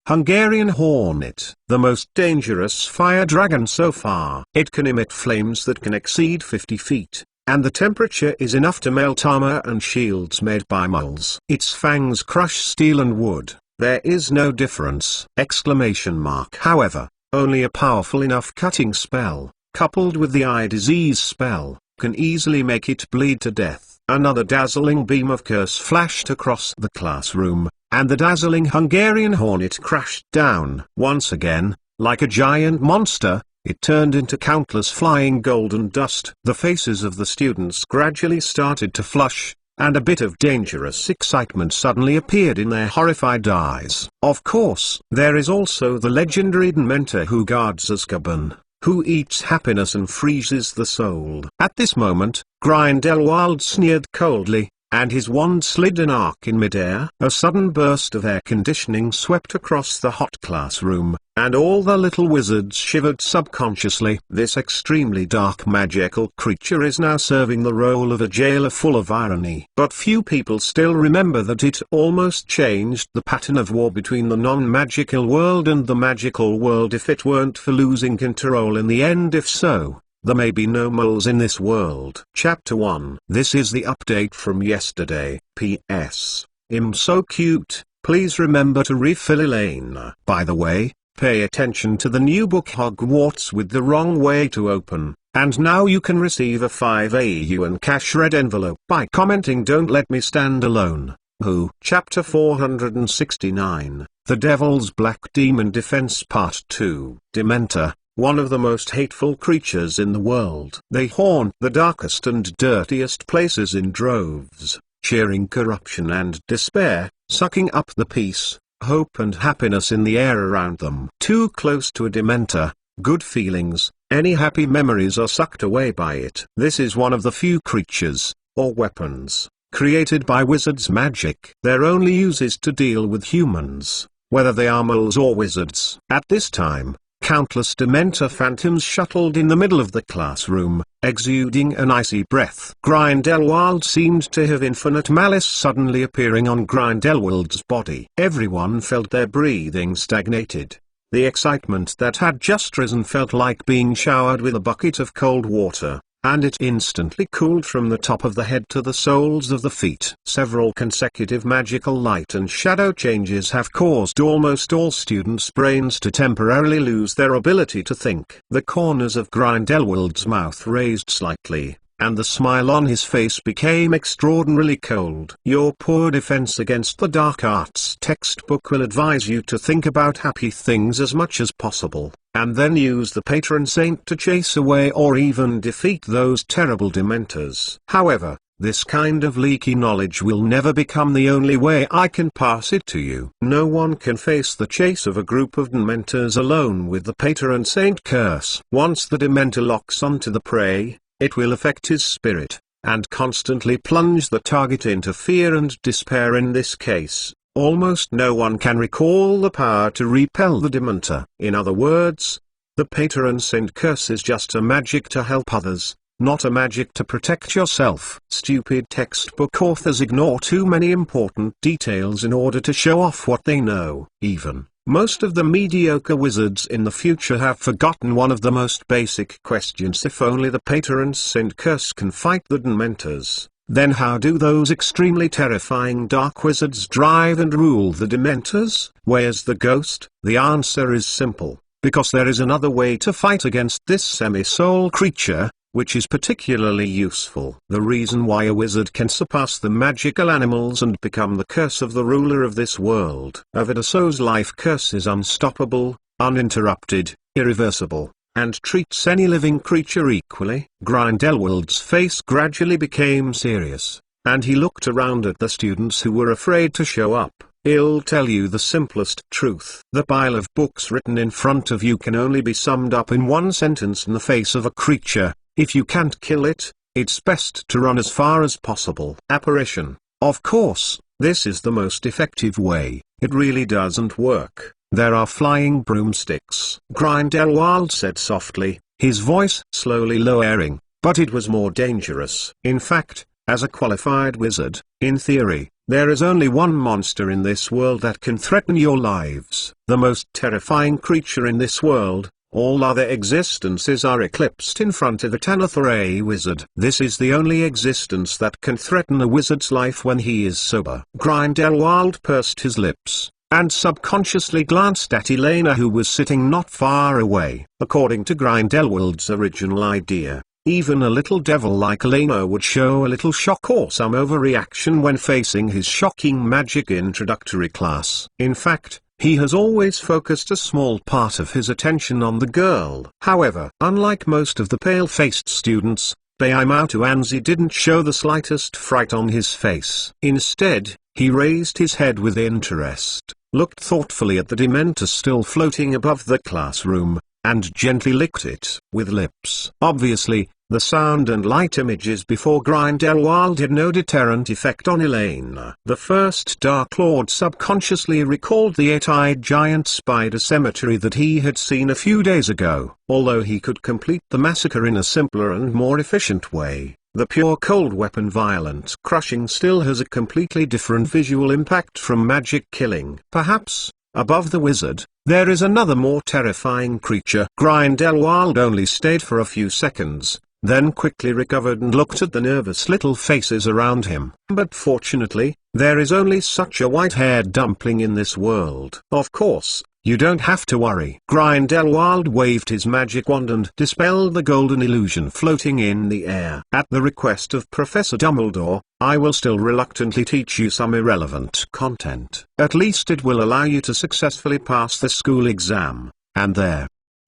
Speaker 1: Hungarian Hornet, the most dangerous fire dragon so far. It can emit flames that can exceed 50 feet, and the temperature is enough to melt armor and shields made by moles. Its fangs crush steel and wood. There is no difference! However, only a powerful enough cutting spell, coupled with the eye disease spell, can easily make it bleed to death. Another dazzling beam of curse flashed across the classroom, and the dazzling Hungarian hornet crashed down. Once again, like a giant monster, it turned into countless flying golden dust. The faces of the students gradually started to flush, and a bit of dangerous excitement suddenly appeared in their horrified eyes. Of course, there is also the legendary Dementor who guards Azkaban, who eats happiness and freezes the soul. At this moment, Grindelwald sneered coldly, and his wand slid an arc in midair. A sudden burst of air conditioning swept across the hot classroom, and all the little wizards shivered subconsciously. This extremely dark magical creature is now serving the role of a jailer full of irony. But few people still remember that it almost changed the pattern of war between the non-magical world and the magical world if it weren't for losing control in the end. If so, there may be no moles in this world. Chapter 1. This is the update from yesterday. P.S. I'm so cute, please remember to refill Elena. By the way, pay attention to the new book Hogwarts with the wrong way to open, and now you can receive a 5 AU and cash red envelope by commenting "Don't let me stand alone." Who? Chapter 469. The Devil's Black Demon Defense Part 2. Dementor, one of the most hateful creatures in the world. They haunt the darkest and dirtiest places in droves, cheering corruption and despair, sucking up the peace, hope and happiness in the air around them. Too close to a Dementor, good feelings, any happy memories are sucked away by it. This is one of the few creatures, or weapons, created by wizards' magic. Their only use is to deal with humans, whether they are moles or wizards. At this time, countless Dementor phantoms shuttled in the middle of the classroom, exuding an icy breath. Grindelwald seemed to have infinite malice suddenly appearing on Grindelwald's body. Everyone felt their breathing stagnated. The excitement that had just risen felt like being showered with a bucket of cold water, and it instantly cooled from the top of the head to the soles of the feet. Several consecutive magical light and shadow changes have caused almost all students' brains to temporarily lose their ability to think. The corners of Grindelwald's mouth raised slightly, and the smile on his face became extraordinarily cold. Your poor defense against the dark arts textbook will advise you to think about happy things as much as possible, and then use the patron saint to chase away or even defeat those terrible Dementors. However, this kind of leaky knowledge will never become the only way I can pass it to you. No one can face the chase of a group of Dementors alone with the patron saint curse. Once the Dementor locks onto the prey, it will affect his spirit, and constantly plunge the target into fear and despair. In this case, almost no one can recall the power to repel the Dementor. In other words, the patron saint curse is just a magic to help others, not a magic to protect yourself. Stupid textbook authors ignore too many important details in order to show off what they know. Even most of the mediocre wizards in the future have forgotten one of the most basic questions: if only the patron saint curse can fight the Dementors, then how do those extremely terrifying dark wizards drive and rule the Dementors? Where's the ghost? The answer is simple: because there is another way to fight against this semi-soul creature, which is particularly useful. The reason why a wizard can surpass the magical animals and become the curse of the ruler of this world. Avidaso's life curse is unstoppable, uninterrupted, irreversible, and treats any living creature equally. Grindelwald's face gradually became serious, and he looked around at the students who were afraid to show up. I'll tell you the simplest truth. The pile of books written in front of you can only be summed up in one sentence: in the face of a creature, if you can't kill it, it's best to run as far as possible. Apparition. Of course, this is the most effective way. It really doesn't work. There are flying broomsticks. Grindelwald said softly, his voice slowly lowering, but it was more dangerous. In fact, as a qualified wizard, in theory, there is only one monster in this world that can threaten your lives. The most terrifying creature in this world. All other existences are eclipsed in front of it. Another a wizard. This is the only existence that can threaten a wizard's life when he is sober. Grindelwald pursed his lips, and subconsciously glanced at Elena, who was sitting not far away. According to Grindelwald's original idea, Even a little devil like Elena would show a little shock or some overreaction when facing his shocking magic introductory class. In fact, he has always focused a small part of his attention on the girl. However, unlike most of the pale-faced students, Anzi didn't show the slightest fright on his face. Instead, he raised his head with interest, looked thoughtfully at the Dementor still floating above the classroom, and gently licked it with lips. Obviously, the sound and light images before Grindelwald had no deterrent effect on Elena. The first Dark Lord subconsciously recalled the eight-eyed giant spider cemetery that he had seen a few days ago. Although he could complete the massacre in a simpler and more efficient way, the pure cold weapon violent crushing still has a completely different visual impact from magic killing. Perhaps, above the wizard, there is another more terrifying creature. Grindelwald only stayed for a few seconds, then quickly recovered and looked at the nervous little faces around him. But fortunately, there is only such a white-haired dumpling in this world. Of course, you don't have to worry. Grindelwald waved his magic wand and dispelled the golden illusion floating in the air. At the request of Professor Dumbledore, I will still reluctantly teach you some irrelevant content. At least it will allow you to successfully pass the school exam, and there.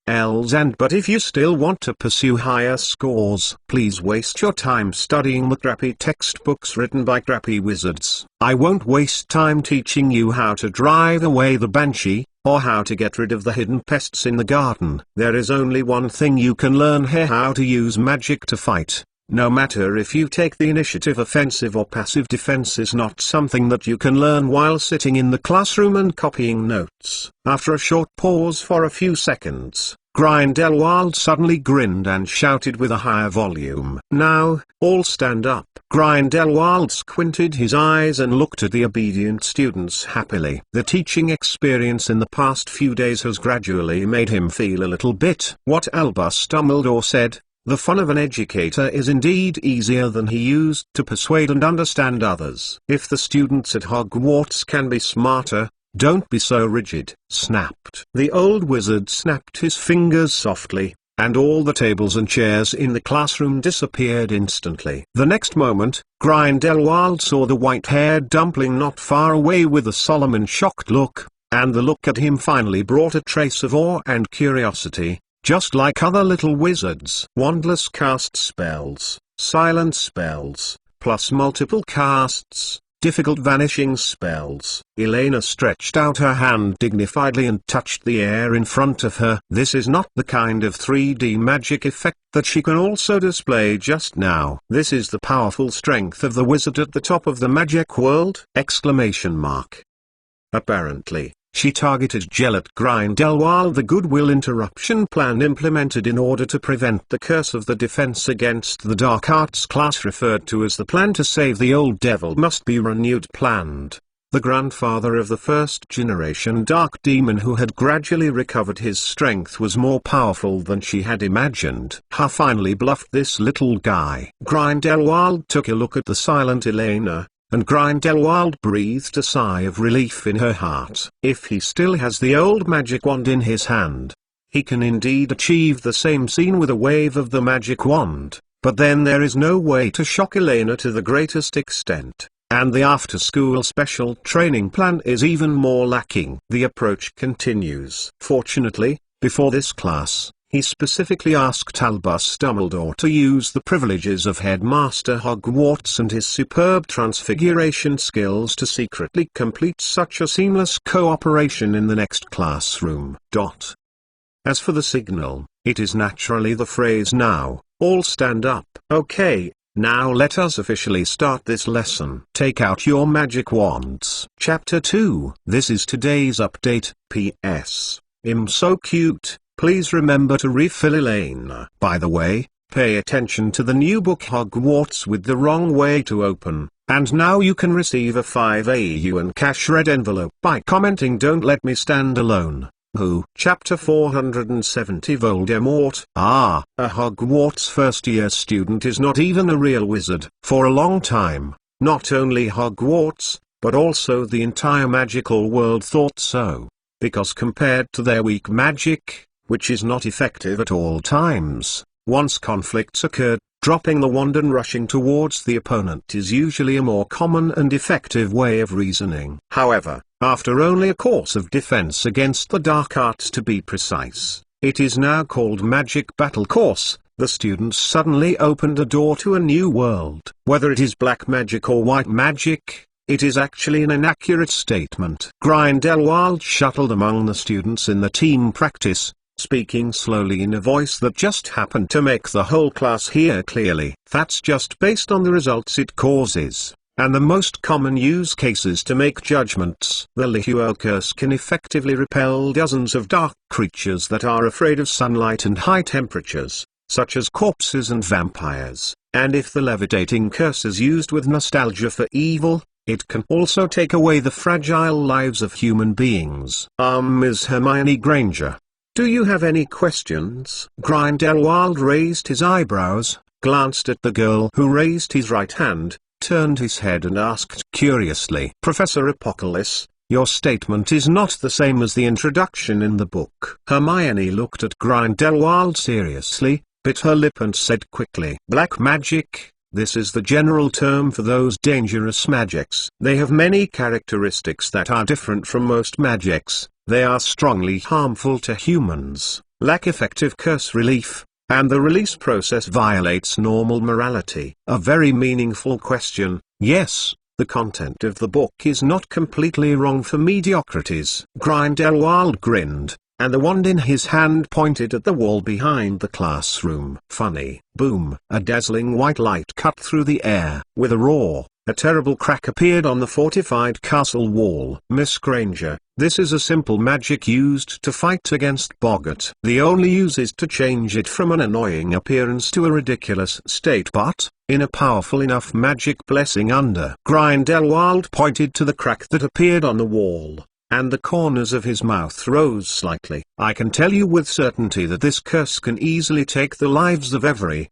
Speaker 1: But if you still want to pursue higher scores, please waste your time studying the crappy textbooks written by crappy wizards. I won't waste time teaching you how to drive away the banshee, or how to get rid of the hidden pests in the garden. There is only one thing you can learn here: how to use magic to fight. No matter if you take the initiative, offensive or passive defense is not something that you can learn while sitting in the classroom and copying notes. After a short pause for a few seconds, Grindelwald suddenly grinned and shouted with a higher volume. Now, all stand up. Grindelwald squinted his eyes and looked at the obedient students happily. The teaching experience in the past few days has gradually made him feel a little bit what Albus Dumbledore said. The fun of an educator is indeed easier than he used to persuade and understand others. If the students at Hogwarts can be smarter, don't be so rigid. Snapped. The old wizard snapped his fingers softly, and all the tables and chairs in the classroom disappeared instantly. The next moment, Grindelwald saw the white-haired dumpling not far away with a solemn and shocked look, and the look at him finally brought a trace of awe and curiosity. Just like other little wizards, wandless cast spells, silent spells, plus multiple casts, difficult vanishing spells. Elena stretched out her hand dignifiedly and touched the air in front of her. This is not the kind of 3D magic effect that she can also display just now. This is the powerful strength of the wizard at the top of the magic world! Exclamation mark. Apparently, she targeted Gellert Grindelwald. The goodwill interruption plan implemented in order to prevent the curse of the defense against the dark arts class referred to as the plan to save the old devil must be renewed. Planned. The grandfather of the first generation dark demon who had gradually recovered his strength was more powerful than she had imagined. Ha finally bluffed this little guy. Grindelwald took a look at the silent Elena, and Grindelwald breathed a sigh of relief in her heart. If he still has the old magic wand in his hand, he can indeed achieve the same scene with a wave of the magic wand, but then there is no way to shock Elena to the greatest extent, and the after-school special training plan is even more lacking. The approach continues. Fortunately, before this class, he specifically asked Albus Dumbledore to use the privileges of Headmaster Hogwarts and his superb transfiguration skills to secretly complete such a seamless cooperation in the next classroom. As for the signal, it is naturally the phrase "now, all stand up." Okay, now let us officially start this lesson. Take out your magic wands. Chapter 2. This is today's update. P.S. I'm so cute. Please remember to refill Elena. By the way, pay attention to the new book Hogwarts with the wrong way to open, and now you can receive a 5 AU and cash red envelope by commenting "Don't let me stand alone." Who? Chapter 470 Voldemort. A Hogwarts first-year student is not even a real wizard. For a long time, not only Hogwarts, but also the entire magical world thought so, because compared to their weak magic, which is not effective at all times, Once conflicts occurred, dropping the wand and rushing towards the opponent is usually a more common and effective way of reasoning. However, after only a course of defense against the dark arts to be precise, it is now called Magic Battle Course, the students suddenly opened a door to a new world. Whether it is black magic or white magic, it is actually an inaccurate statement. Grindelwald shuttled among the students in the team practice, speaking slowly in a voice that just happened to make the whole class hear clearly. That's just based on the results it causes, and the most common use cases to make judgments. The Lihue curse can effectively repel dozens of dark creatures that are afraid of sunlight and high temperatures, such as corpses and vampires, and if the levitating curse is used with nostalgia for evil, it can also take away the fragile lives of human beings. Ms. Hermione Granger, do you have any questions? Grindelwald raised his eyebrows, glanced at the girl who raised his right hand, turned his head and asked curiously, Professor Apocalypse, your statement is not the same as the introduction in the book. Hermione looked at Grindelwald seriously, bit her lip and said quickly, Black magic. This is the general term for those dangerous magics. They have many characteristics that are different from most magics. They are strongly harmful to humans, lack effective curse relief, and the release process violates normal morality. A very meaningful question. Yes, the content of the book is not completely wrong for mediocrities. Grindelwald grinned, and the wand in his hand pointed at the wall behind the classroom. Funny. Boom. A dazzling white light cut through the air. With a roar, a terrible crack appeared on the fortified castle wall. Miss Granger, this is a simple magic used to fight against Boggart. The only use is to change it from an annoying appearance to a ridiculous state, but, in a powerful enough magic blessing under. Grindelwald pointed to the crack that appeared on the wall, and the corners of his mouth rose slightly. I can tell you with certainty that this curse can easily take the lives of every,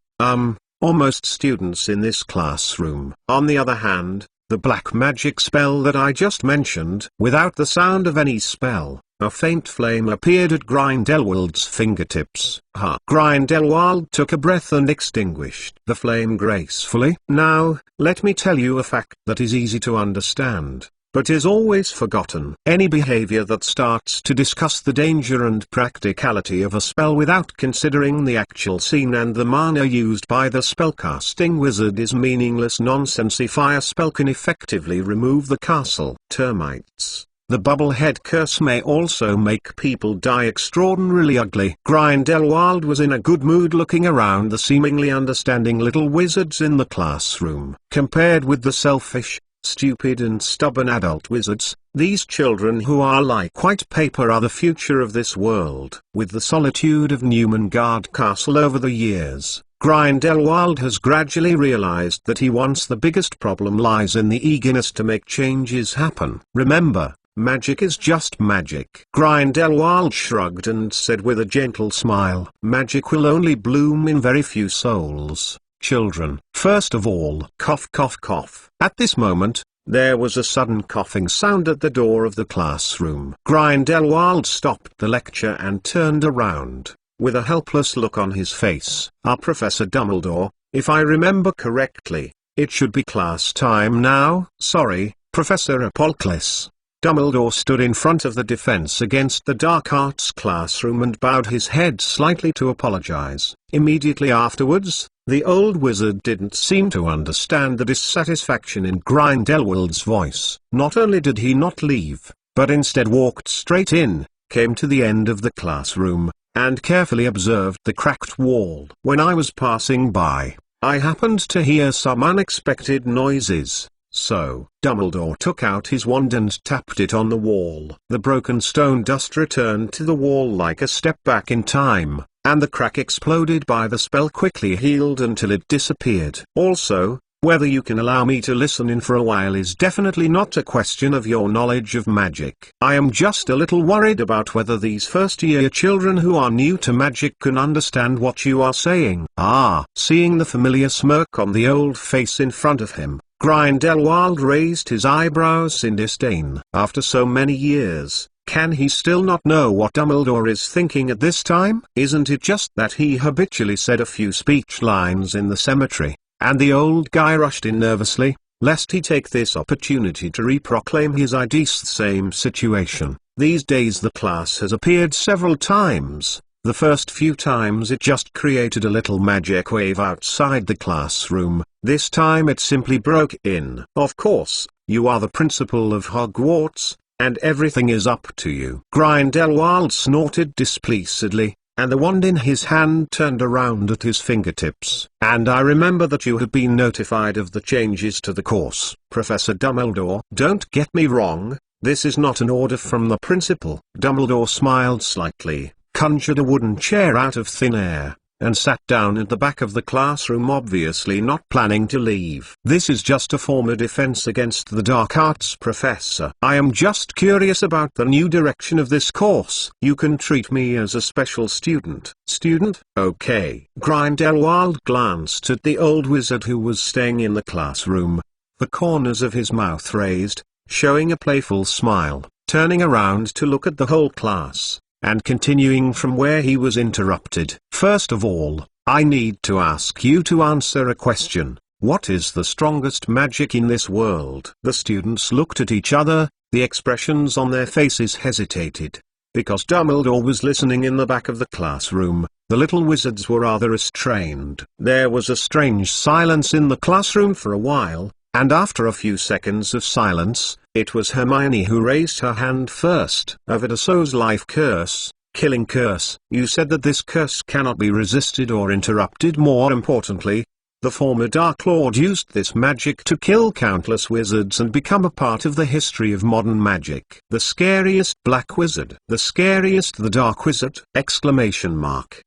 Speaker 1: almost students in this classroom. On the other hand, the black magic spell that I just mentioned, without the sound of any spell, a faint flame appeared at Grindelwald's fingertips. Grindelwald took a breath and extinguished the flame gracefully. Now, let me tell you a fact that is easy to understand, but is always forgotten. Any behavior that starts to discuss the danger and practicality of a spell without considering the actual scene and the mana used by the spellcasting wizard is meaningless nonsense. If a spell can effectively remove the castle termites, the bubblehead curse may also make people die extraordinarily ugly. Grindelwald was in a good mood looking around the seemingly understanding little wizards in the classroom. Compared with the selfish, stupid and stubborn adult wizards, these children who are like white paper are the future of this world. With the solitude of Newmangard Castle over the years, Grindelwald has gradually realized that the biggest problem lies in the eagerness to make changes happen. Remember, magic is just magic. Grindelwald shrugged and said with a gentle smile, magic will only bloom in very few souls. Children, first of all. Cough cough cough. At this moment, there was a sudden coughing sound at the door of the classroom. Grindelwald stopped the lecture and turned around, with a helpless look on his face. Professor Dumbledore, if I remember correctly, it should be class time now. Sorry, Professor Apocalypse. Dumbledore stood in front of the Defense Against the Dark Arts classroom and bowed his head slightly to apologize. Immediately afterwards, the old wizard didn't seem to understand the dissatisfaction in Grindelwald's voice. Not only did he not leave, but instead walked straight in, came to the end of the classroom, and carefully observed the cracked wall. When I was passing by, I happened to hear some unexpected noises. So, Dumbledore took out his wand and tapped it on the wall. The broken stone dust returned to the wall like a step back in time, and the crack exploded by the spell quickly healed until it disappeared. Also, whether you can allow me to listen in for a while is definitely not a question of your knowledge of magic. I am just a little worried about whether these first-year children who are new to magic can understand what you are saying. Seeing the familiar smirk on the old face in front of him, Grindelwald raised his eyebrows in disdain. After so many years, Can he still not know what Dumbledore is thinking at this time? Isn't it just that he habitually said a few speech lines in the cemetery, and the old guy rushed in nervously, lest he take this opportunity to reproclaim his ideas? Same situation. These days the class has appeared several times. The first few times it just created a little magic wave outside the classroom. This time it simply broke in. Of course, you are the principal of Hogwarts, and everything is up to you. Grindelwald snorted displeasedly, and the wand in his hand turned around at his fingertips. And I remember that you had been notified of the changes to the course, Professor Dumbledore. Don't get me wrong, this is not an order from the principal. Dumbledore smiled slightly, conjured a wooden chair out of thin air, and sat down at the back of the classroom, obviously not planning to leave. This is just a form of defense against the dark arts, Professor. I am just curious about the new direction of this course. You can treat me as a special student. Student? Okay. Grindelwald glanced at the old wizard who was staying in the classroom, the corners of his mouth raised, showing a playful smile, turning around to look at the whole class, and continuing from where he was interrupted. First of all, I need to ask you to answer a question. What is the strongest magic in this world? The students looked at each other, the expressions on their faces hesitated. Because Dumbledore was listening in the back of the classroom, the little wizards were rather restrained. There was a strange silence in the classroom for a while, and after a few seconds of silence, it was Hermione who raised her hand first. Avidaso's life curse, killing curse. You said that this curse cannot be resisted or interrupted. More importantly, the former Dark Lord used this magic to kill countless wizards and become a part of the history of modern magic. The scariest Black Wizard. The scariest the Dark Wizard! Exclamation mark.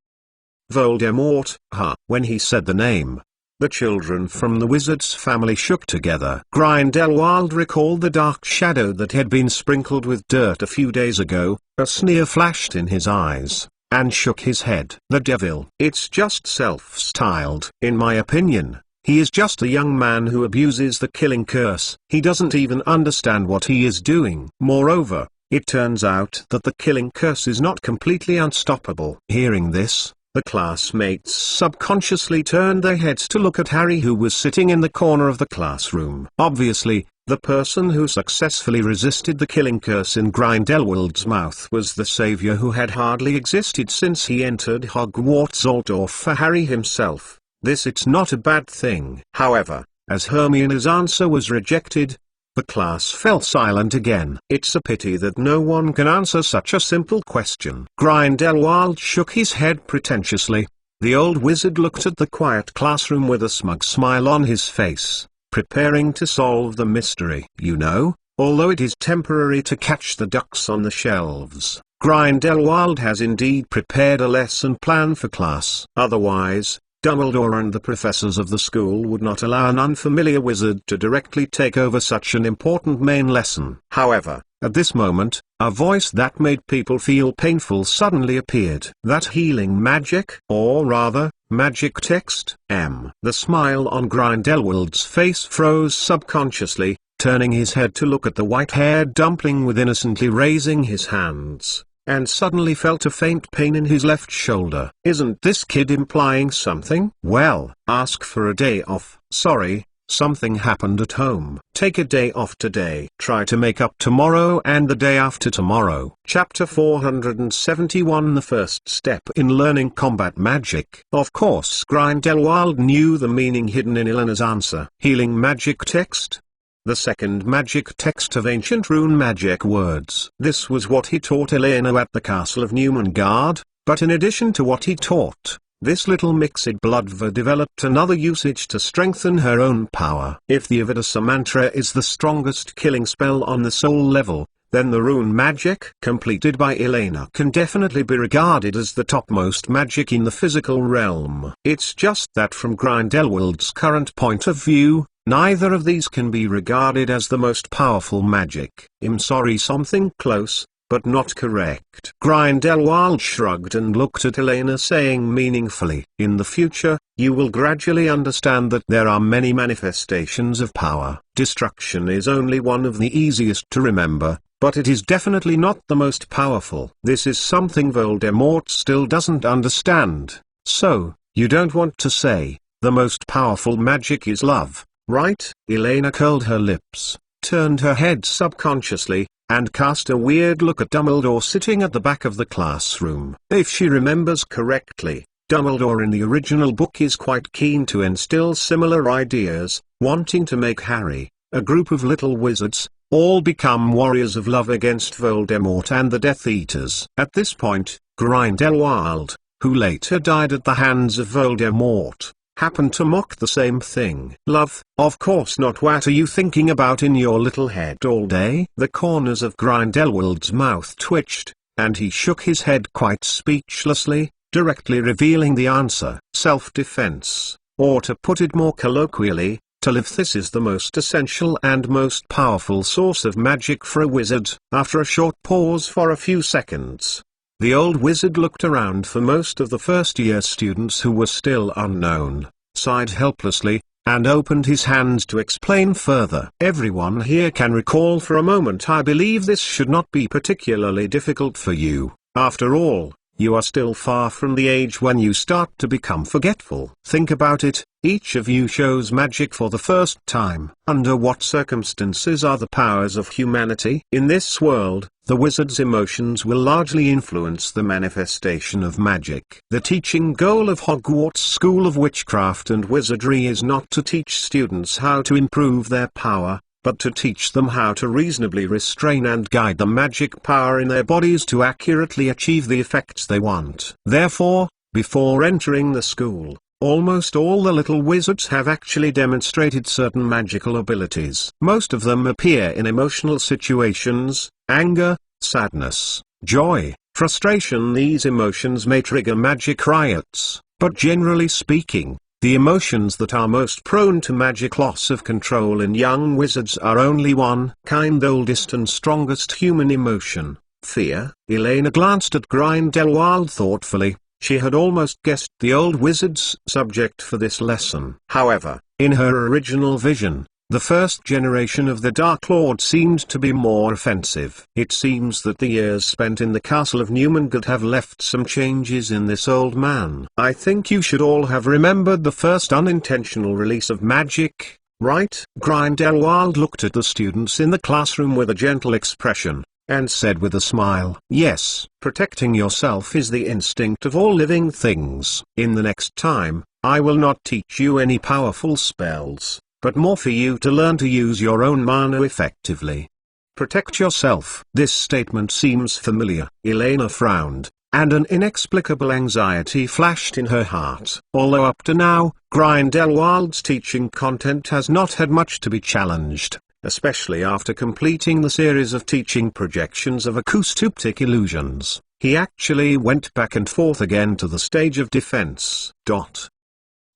Speaker 1: Voldemort, huh? When he said the name, the children from the wizard's family shook together. Grindelwald recalled the dark shadow that had been sprinkled with dirt a few days ago. A sneer flashed in his eyes, and shook his head. The devil. It's just self-styled. In my opinion, he is just a young man who abuses the killing curse. He doesn't even understand what he is doing. Moreover, it turns out that the killing curse is not completely unstoppable. Hearing this, the classmates subconsciously turned their heads to look at Harry, who was sitting in the corner of the classroom. Obviously, the person who successfully resisted the killing curse in Grindelwald's mouth was the savior who had hardly existed since he entered Hogwarts, although for Harry himself, it's not a bad thing. However, as Hermione's answer was rejected, the class fell silent again. It's a pity that no one can answer such a simple question. Grindelwald shook his head pretentiously. The old wizard looked at the quiet classroom with a smug smile on his face, preparing to solve the mystery. You know, although it is temporary to catch the ducks on the shelves, Grindelwald has indeed prepared a lesson plan for class. Otherwise, Dumbledore and the professors of the school would not allow an unfamiliar wizard to directly take over such an important main lesson. However, at this moment, a voice that made people feel painful suddenly appeared. That healing magic, or rather, magic text, The smile on Grindelwald's face froze subconsciously, turning his head to look at the white-haired dumpling with innocently raising his hands, and suddenly felt a faint pain in his left shoulder. Isn't this kid implying something? Well, ask for a day off. Sorry, something happened at home. Take a day off today. Try to make up tomorrow and the day after tomorrow. Chapter 471. The first step in learning combat magic. Of course, Grindelwald knew the meaning hidden in Elena's answer. Healing magic text? The second magic text of ancient rune magic words. This was what he taught Elena at the castle of Newmangard, but in addition to what he taught, this little mixed bloodva developed another usage to strengthen her own power. If the Avidasa mantra is the strongest killing spell on the soul level, then the rune magic completed by Elena can definitely be regarded as the topmost magic in the physical realm. It's just that from Grindelwald's current point of view, neither of these can be regarded as the most powerful magic. I'm sorry, something close, but not correct. Grindelwald shrugged and looked at Elena, saying meaningfully, in the future, you will gradually understand that there are many manifestations of power. Destruction is only one of the easiest to remember, but it is definitely not the most powerful. This is something Voldemort still doesn't understand. So, you don't want to say, the most powerful magic is love, right? Elena curled her lips, turned her head subconsciously, and cast a weird look at Dumbledore sitting at the back of the classroom. If she remembers correctly, Dumbledore in the original book is quite keen to instill similar ideas, wanting to make Harry, a group of little wizards, all become warriors of love against Voldemort and the Death Eaters. At this point, Grindelwald, who later died at the hands of Voldemort, happened to mock the same thing. Love? Of course not. What are you thinking about in your little head all day? The corners of Grindelwald's mouth twitched, and he shook his head quite speechlessly, directly revealing the answer. Self-defense, or to put it more colloquially, to live. This is the most essential and most powerful source of magic for a wizard. After a short pause for a few seconds, the old wizard looked around for most of the first-year students who were still unknown, sighed helplessly, and opened his hands to explain further. Everyone here can recall for a moment. I believe this should not be particularly difficult for you. After all, you are still far from the age when you start to become forgetful. Think about it, each of you shows magic for the first time. Under what circumstances are the powers of humanity? In this world, the wizard's emotions will largely influence the manifestation of magic. The teaching goal of Hogwarts School of Witchcraft and Wizardry is not to teach students how to improve their power, but to teach them how to reasonably restrain and guide the magic power in their bodies to accurately achieve the effects they want. Therefore, before entering the school, almost all the little wizards have actually demonstrated certain magical abilities. Most of them appear in emotional situations: anger, sadness, joy, frustration. These emotions may trigger magic riots, but generally speaking, the emotions that are most prone to magic loss of control in young wizards are only one kind: the oldest and strongest human emotion, fear. Elena glanced at Grindelwald thoughtfully. She had almost guessed the old wizard's subject for this lesson. However, in her original vision, the first generation of the Dark Lord seemed to be more offensive. It seems that the years spent in the castle of Newmangott have left some changes in this old man. I think you should all have remembered the first unintentional release of magic, right? Grindelwald looked at the students in the classroom with a gentle expression, and said with a smile, "Yes, protecting yourself is the instinct of all living things. In the next time, I will not teach you any powerful spells, but more for you to learn to use your own mana effectively. Protect yourself." This statement seems familiar. Elena frowned, and an inexplicable anxiety flashed in her heart. Although up to now, Grindelwald's teaching content has not had much to be challenged, especially after completing the series of teaching projections of acoustic illusions, he actually went back and forth again to the stage of defense.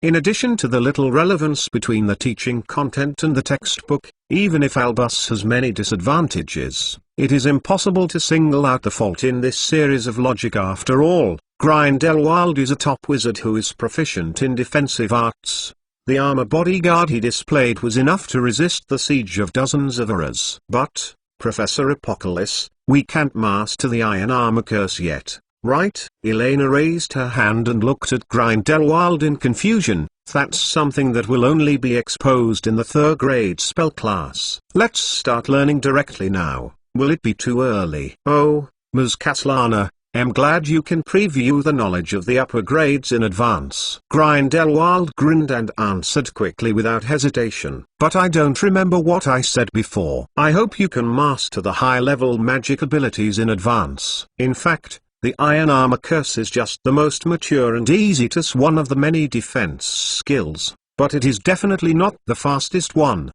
Speaker 1: In addition to the little relevance between the teaching content and the textbook, even if Albus has many disadvantages, it is impossible to single out the fault in this series of logic. After all, Grindelwald is a top wizard who is proficient in defensive arts. The armor bodyguard he displayed was enough to resist the siege of dozens of Aurors. But, Professor Apocalypse, we can't master the iron armor curse yet, right? Elena raised her hand and looked at Grindelwald in confusion. That's something that will only be exposed in the third grade spell class. Let's start learning directly now. Will it be too early? Oh, Ms. Caslana, I'm glad you can preview the knowledge of the upper grades in advance. Grindelwald grinned and answered quickly without hesitation. But I don't remember what I said before. I hope you can master the high-level magic abilities in advance. In fact, the Iron Armor Curse is just the most mature and easy to use one of the many defense skills, but it is definitely not the fastest one.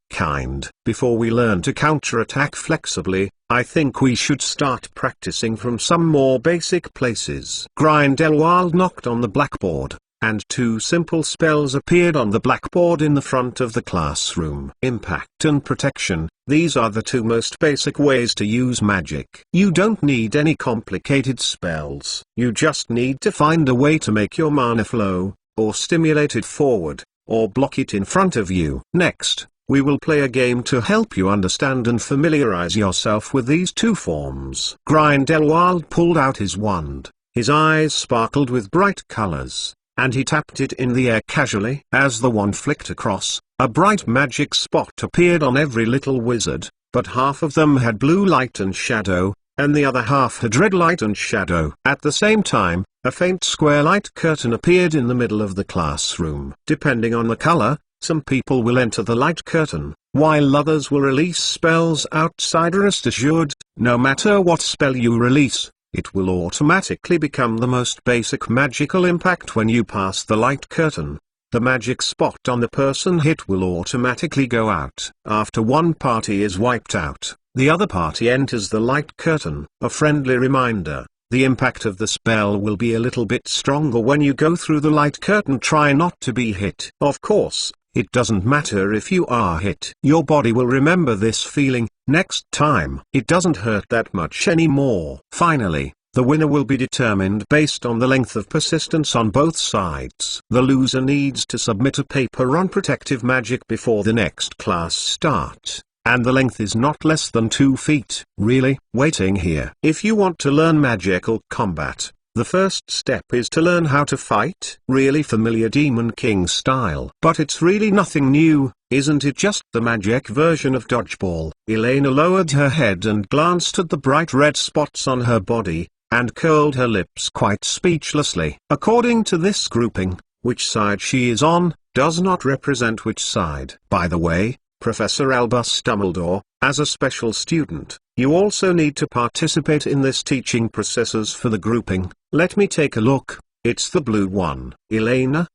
Speaker 1: Before we learn to counterattack flexibly, I think we should start practicing from some more basic places. Grindelwald knocked on the blackboard, and two simple spells appeared on the blackboard in the front of the classroom. Impact and Protection. These are the two most basic ways to use magic. You don't need any complicated spells. You just need to find a way to make your mana flow, or stimulate it forward, or block it in front of you. Next, we will play a game to help you understand and familiarize yourself with these two forms. Grindelwald pulled out his wand. His eyes sparkled with bright colors, and he tapped it in the air casually. As the wand flicked across, a bright magic spot appeared on every little wizard, but half of them had blue light and shadow, and the other half had red light and shadow. At the same time, a faint square light curtain appeared in the middle of the classroom. Depending on the color, some people will enter the light curtain, while others will release spells outside. Rest assured, no matter what spell you release, it will automatically become the most basic magical impact when you pass the light curtain. The magic spot on the person hit will automatically go out. After one party is wiped out, the other party enters the light curtain. A friendly reminder, the impact of the spell will be a little bit stronger when you go through the light curtain. Try not to be hit. Of course, it doesn't matter if you are hit. Your body will remember this feeling. Next time, it doesn't hurt that much anymore. Finally, the winner will be determined based on the length of persistence on both sides. The loser needs to submit a paper on protective magic before the next class starts, and the length is not less than 2 feet. Really? Waiting here. If you want to learn magical combat, the first step is to learn how to fight. Really familiar Demon King style. But it's really nothing new, isn't it? Just the magic version of dodgeball. Elena lowered her head and glanced at the bright red spots on her body, and curled her lips quite speechlessly. According to this grouping, which side she is on, does not represent which side. By the way, Professor Albus Dumbledore, as a special student, you also need to participate in this teaching processes for the grouping. Let me take a look. It's the blue one. Elena?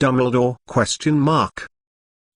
Speaker 1: Dumbledore?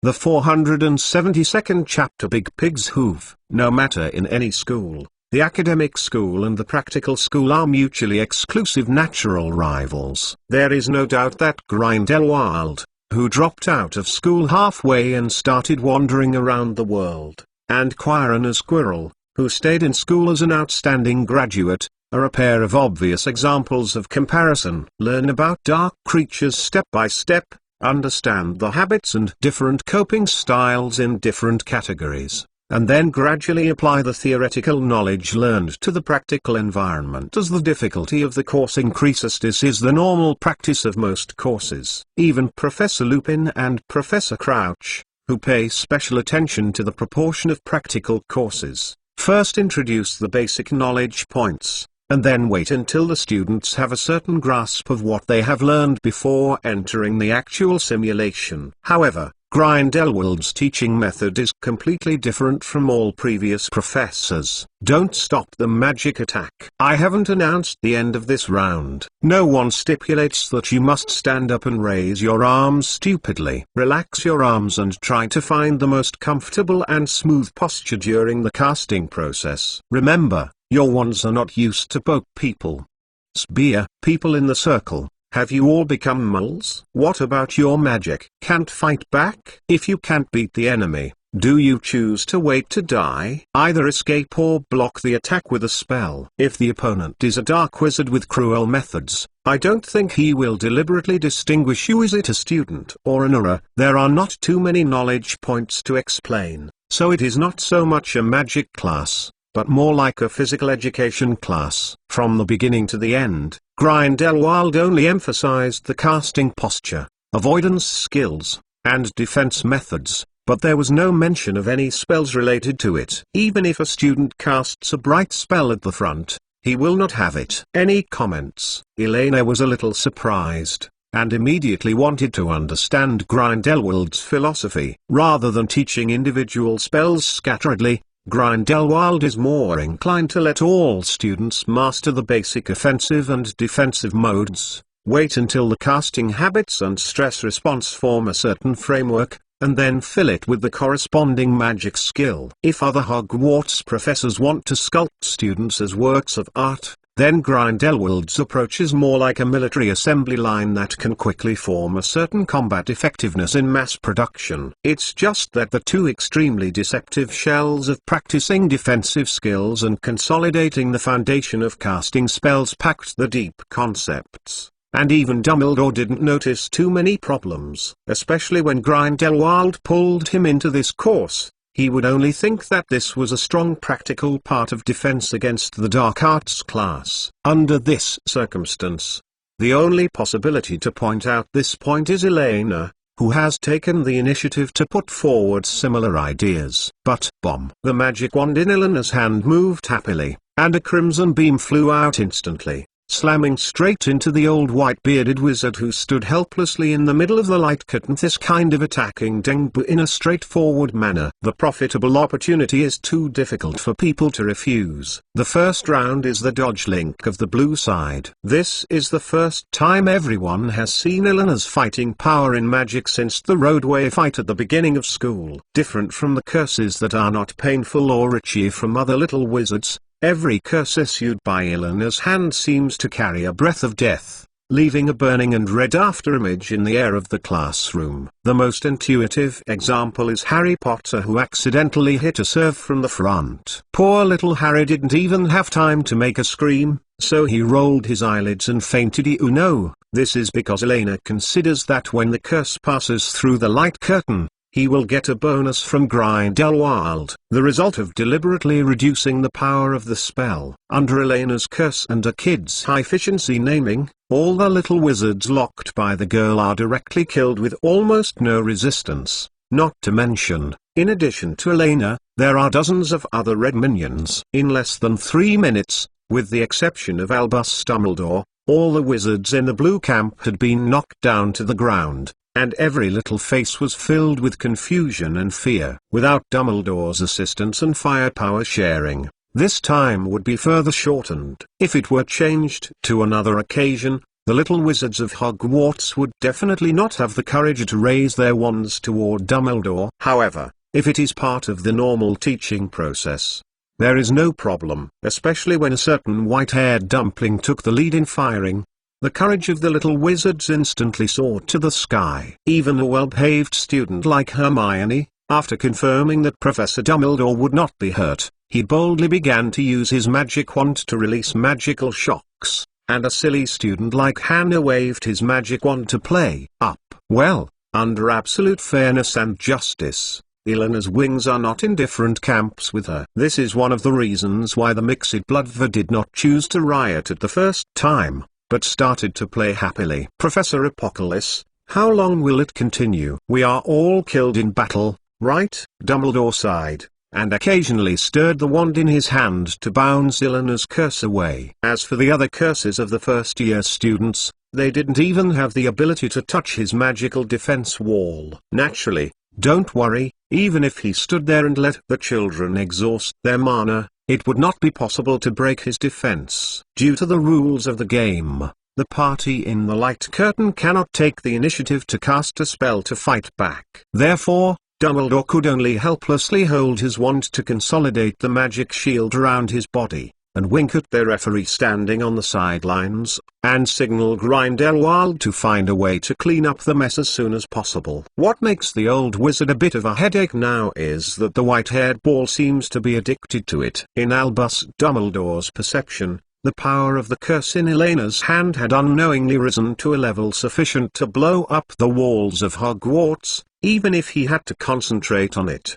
Speaker 1: The 472nd chapter. Big Pig's Hoof. No matter in any school, the academic school and the practical school are mutually exclusive natural rivals. There is no doubt that Grindelwald, who dropped out of school halfway and started wandering around the world, and Quirrell, who stayed in school as an outstanding graduate, are a pair of obvious examples of comparison. Learn about dark creatures step by step, understand the habits and different coping styles in different categories, and then gradually apply the theoretical knowledge learned to the practical environment. As the difficulty of the course increases, this is the normal practice of most courses. Even Professor Lupin and Professor Crouch, who pay special attention to the proportion of practical courses, first introduce the basic knowledge points, and then wait until the students have a certain grasp of what they have learned before entering the actual simulation. However, Grindelwald's teaching method is completely different from all previous professors. Don't stop the magic attack. I haven't announced the end of this round. No one stipulates that you must stand up and raise your arms stupidly. Relax your arms and try to find the most comfortable and smooth posture during the casting process. Remember, your wands are not used to poke people. Spear people in the circle. Have you all become moles? What about your magic? Can't fight back? If you can't beat the enemy, do you choose to wait to die? Either escape or block the attack with a spell. If the opponent is a dark wizard with cruel methods, I don't think he will deliberately distinguish you. Is it a student or an aura? There are not too many knowledge points to explain, so it is not so much a magic class, but more like a physical education class. From the beginning to the end, Grindelwald only emphasized the casting posture, avoidance skills, and defense methods, but there was no mention of any spells related to it. Even if a student casts a bright spell at the front, he will not have it. Any comments? Elena was a little surprised, and immediately wanted to understand Grindelwald's philosophy. Rather than teaching individual spells scatteredly, Grindelwald is more inclined to let all students master the basic offensive and defensive modes, wait until the casting habits and stress response form a certain framework, and then fill it with the corresponding magic skill. If other Hogwarts professors want to sculpt students as works of art, then Grindelwald's approach is more like a military assembly line that can quickly form a certain combat effectiveness in mass production. It's just that the two extremely deceptive shells of practicing defensive skills and consolidating the foundation of casting spells packed the deep concepts, and even Dumbledore didn't notice too many problems. Especially when Grindelwald pulled him into this course, he would only think that this was a strong practical part of defense against the dark arts class. Under this circumstance, the only possibility to point out this point is Elena, who has taken the initiative to put forward similar ideas. But, bomb! The magic wand in Elena's hand moved happily, and a crimson beam flew out instantly, slamming straight into the old white-bearded wizard who stood helplessly in the middle of the light curtain. This kind of attacking Dengbu in a straightforward manner. The profitable opportunity is too difficult for people to refuse. The first round is the dodge link of the blue side. This is the first time everyone has seen Elena's fighting power in magic since the roadway fight at the beginning of school. Different from the curses that are not painful or itchy from other little wizards, every curse issued by Elena's hand seems to carry a breath of death, leaving a burning and red afterimage in the air of the classroom. The most intuitive example is Harry Potter, who accidentally hit a serve from the front. Poor little Harry didn't even have time to make a scream, so he rolled his eyelids and fainted. You know, this is because Elena considers that when the curse passes through the light curtain, he will get a bonus from Grindelwald, the result of deliberately reducing the power of the spell. Under Elena's curse and a kid's high-efficiency naming, all the little wizards locked by the girl are directly killed with almost no resistance. Not to mention, in addition to Elena, there are dozens of other red minions. In less than 3 minutes, with the exception of Albus Dumbledore, all the wizards in the blue camp had been knocked down to the ground, and every little face was filled with confusion and fear. Without Dumbledore's assistance and firepower sharing, this time would be further shortened. If it were changed to another occasion, the little wizards of Hogwarts would definitely not have the courage to raise their wands toward Dumbledore. However, if it is part of the normal teaching process, there is no problem. Especially when a certain white-haired dumpling took the lead in firing, the courage of the little wizards instantly soared to the sky. Even a well-behaved student like Hermione, after confirming that Professor Dumbledore would not be hurt, he boldly began to use his magic wand to release magical shocks, and a silly student like Hannah waved his magic wand to play up. Well, under absolute fairness and justice, Elena's wings are not in different camps with her. This is one of the reasons why the Mixed Bloodver did not choose to riot at the first time, but started to play happily. Professor Apocalypse, how long will it continue? We are all killed in battle, right? Dumbledore sighed, and occasionally stirred the wand in his hand to bounce Elena's curse away. As for the other curses of the first-year students, they didn't even have the ability to touch his magical defense wall. Naturally, don't worry, even if he stood there and let the children exhaust their mana, it would not be possible to break his defense. Due to the rules of the game, the party in the light curtain cannot take the initiative to cast a spell to fight back. Therefore, Dumbledore could only helplessly hold his wand to consolidate the magic shield around his body, and wink at their referee standing on the sidelines, and signal Grindelwald to find a way to clean up the mess as soon as possible. What makes the old wizard a bit of a headache now is that the white-haired ball seems to be addicted to it. In Albus Dumbledore's perception, the power of the curse in Elena's hand had unknowingly risen to a level sufficient to blow up the walls of Hogwarts, even if he had to concentrate on it.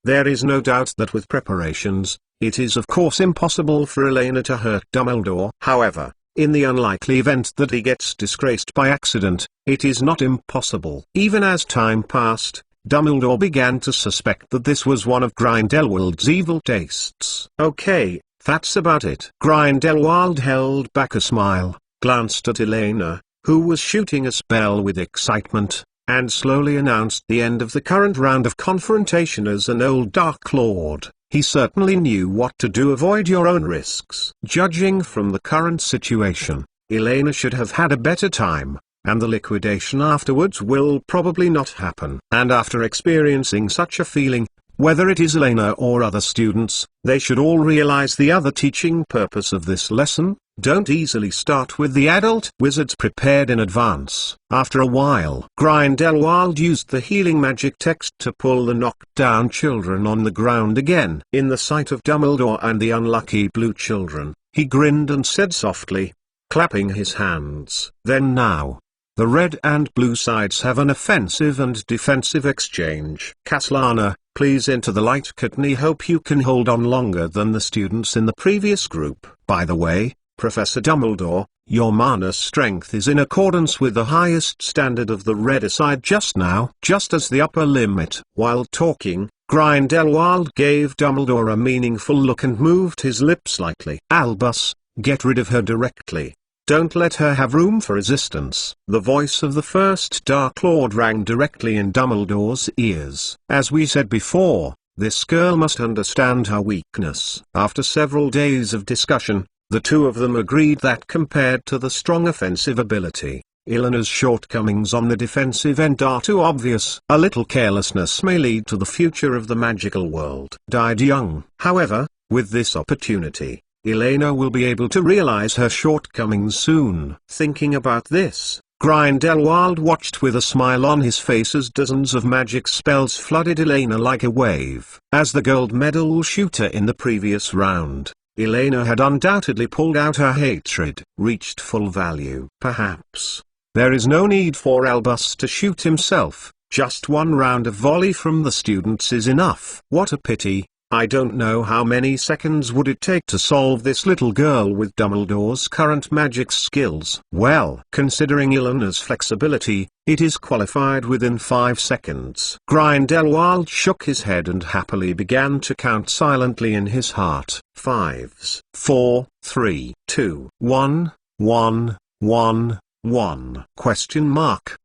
Speaker 1: There is no doubt that with preparations, it is of course impossible for Elena to hurt Dumbledore. However, in the unlikely event that he gets disgraced by accident, it is not impossible. Even as time passed, Dumbledore began to suspect that this was one of Grindelwald's evil tastes. Okay, that's about it. Grindelwald held back a smile, glanced at Elena, who was shooting a spell with excitement, and slowly announced the end of the current round of confrontation. As an old Dark Lord, he certainly knew what to do. Avoid your own risks. Judging from the current situation, Elena should have had a better time, and the liquidation afterwards will probably not happen. And after experiencing such a feeling, whether it is Elena or other students, they should all realize the other teaching purpose of this lesson: don't easily start with the adult wizards prepared in advance. After a while, Grindelwald used the healing magic text to pull the knocked down children on the ground again. In the sight of Dumbledore and the unlucky blue children, he grinned and said softly, clapping his hands. Then now, the red and blue sides have an offensive and defensive exchange. Caslana, please enter the light curtain. Hope you can hold on longer than the students in the previous group. By the way, Professor Dumbledore, your mana strength is in accordance with the highest standard of the red side just now, just as the upper limit. While talking, Grindelwald gave Dumbledore a meaningful look and moved his lips slightly. Albus, get rid of her directly. Don't let her have room for resistance. The voice of the first Dark Lord rang directly in Dumbledore's ears. As we said before, this girl must understand her weakness. After several days of discussion, the two of them agreed that compared to the strong offensive ability, Elena's shortcomings on the defensive end are too obvious. A little carelessness may lead to the future of the magical world. Died young. However, with this opportunity, Elena will be able to realize her shortcomings soon. Thinking about this, Grindelwald watched with a smile on his face as dozens of magic spells flooded Elena like a wave. As the gold medal shooter in the previous round, Elena had undoubtedly pulled out her hatred, reached full value. Perhaps there is no need for Albus to shoot himself, just one round of volley from the students is enough. What a pity. I don't know how many seconds would it take to solve this little girl with Dumbledore's current magic skills. Well, considering Elena's flexibility, it is qualified within 5 seconds. Grindelwald shook his head and happily began to count silently in his heart. 5s. 4, 3, 2, 1, 1, 1, 1. Question mark.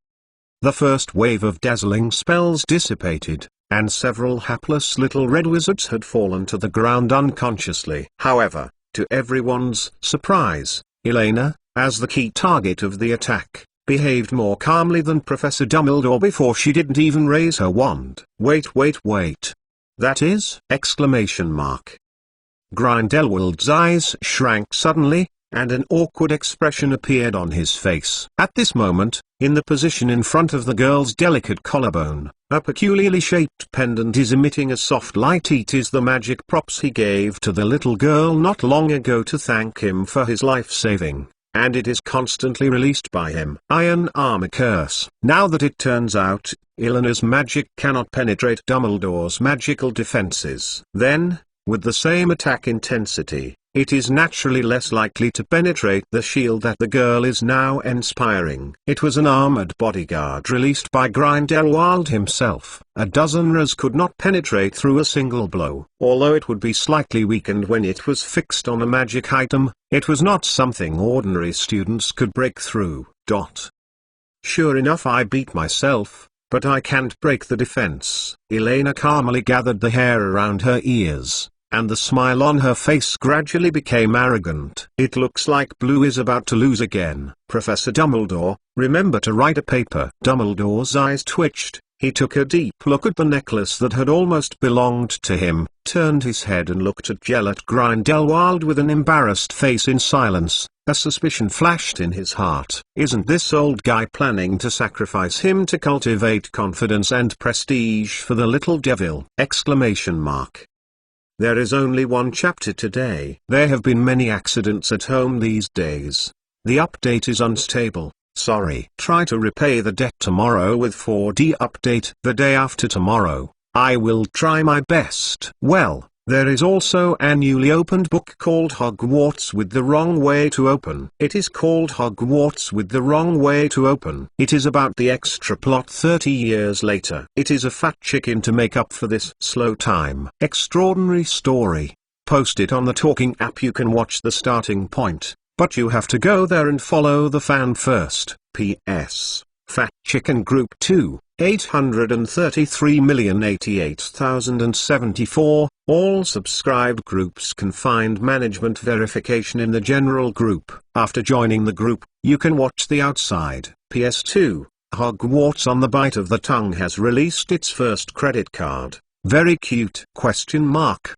Speaker 1: The first wave of dazzling spells dissipated, and several hapless little red wizards had fallen to the ground unconsciously. However, to everyone's surprise, Elena, as the key target of the attack, behaved more calmly than Professor Dumbledore before she didn't even raise her wand. Wait. That is! Exclamation mark. Grindelwald's eyes shrank suddenly, and an awkward expression appeared on his face. At this moment, in the position in front of the girl's delicate collarbone, a peculiarly shaped pendant is emitting a soft light. It is the magic props he gave to the little girl not long ago to thank him for his life-saving, and it is constantly released by him. Iron Armor Curse. Now that it turns out, Elena's magic cannot penetrate Dumbledore's magical defenses, then, with the same attack intensity, it is naturally less likely to penetrate the shield that the girl is now inspiring. It was an armored bodyguard released by Grindelwald himself. A dozen rays could not penetrate through a single blow. Although it would be slightly weakened when it was fixed on a magic item, it was not something ordinary students could break through. Sure enough, I beat myself, but I can't break the defense. Elena calmly gathered the hair around her ears, and the smile on her face gradually became arrogant. It looks like Blue is about to lose again. Professor Dumbledore, remember to write a paper. Dumbledore's eyes twitched. He took a deep look at the necklace that had almost belonged to him, turned his head and looked at Grindelwald with an embarrassed face. In silence, a suspicion flashed in his heart. Isn't this old guy planning to sacrifice him to cultivate confidence and prestige for the little devil? Exclamation mark. There is only one chapter today. There have been many accidents at home these days. The update is unstable. Sorry. Try to repay the debt tomorrow with 4D update. The day after tomorrow. I will try my best. Well, there is also a newly opened book called Hogwarts with the Wrong Way to Open. It is called Hogwarts with the Wrong Way to Open. It is about the extra plot 30 years later. It is a fat chicken to make up for this slow time. Extraordinary story. Post it on the Talking app. You can watch the starting point, but you have to go there and follow the fan first. P.S. Fat Chicken Group 2, 833,088,074. All subscribed groups can find management verification in the general group. After joining the group, you can watch the outside. PS2, Hogwarts on the Bite of the Tongue has released its first credit card. Very cute? Question mark.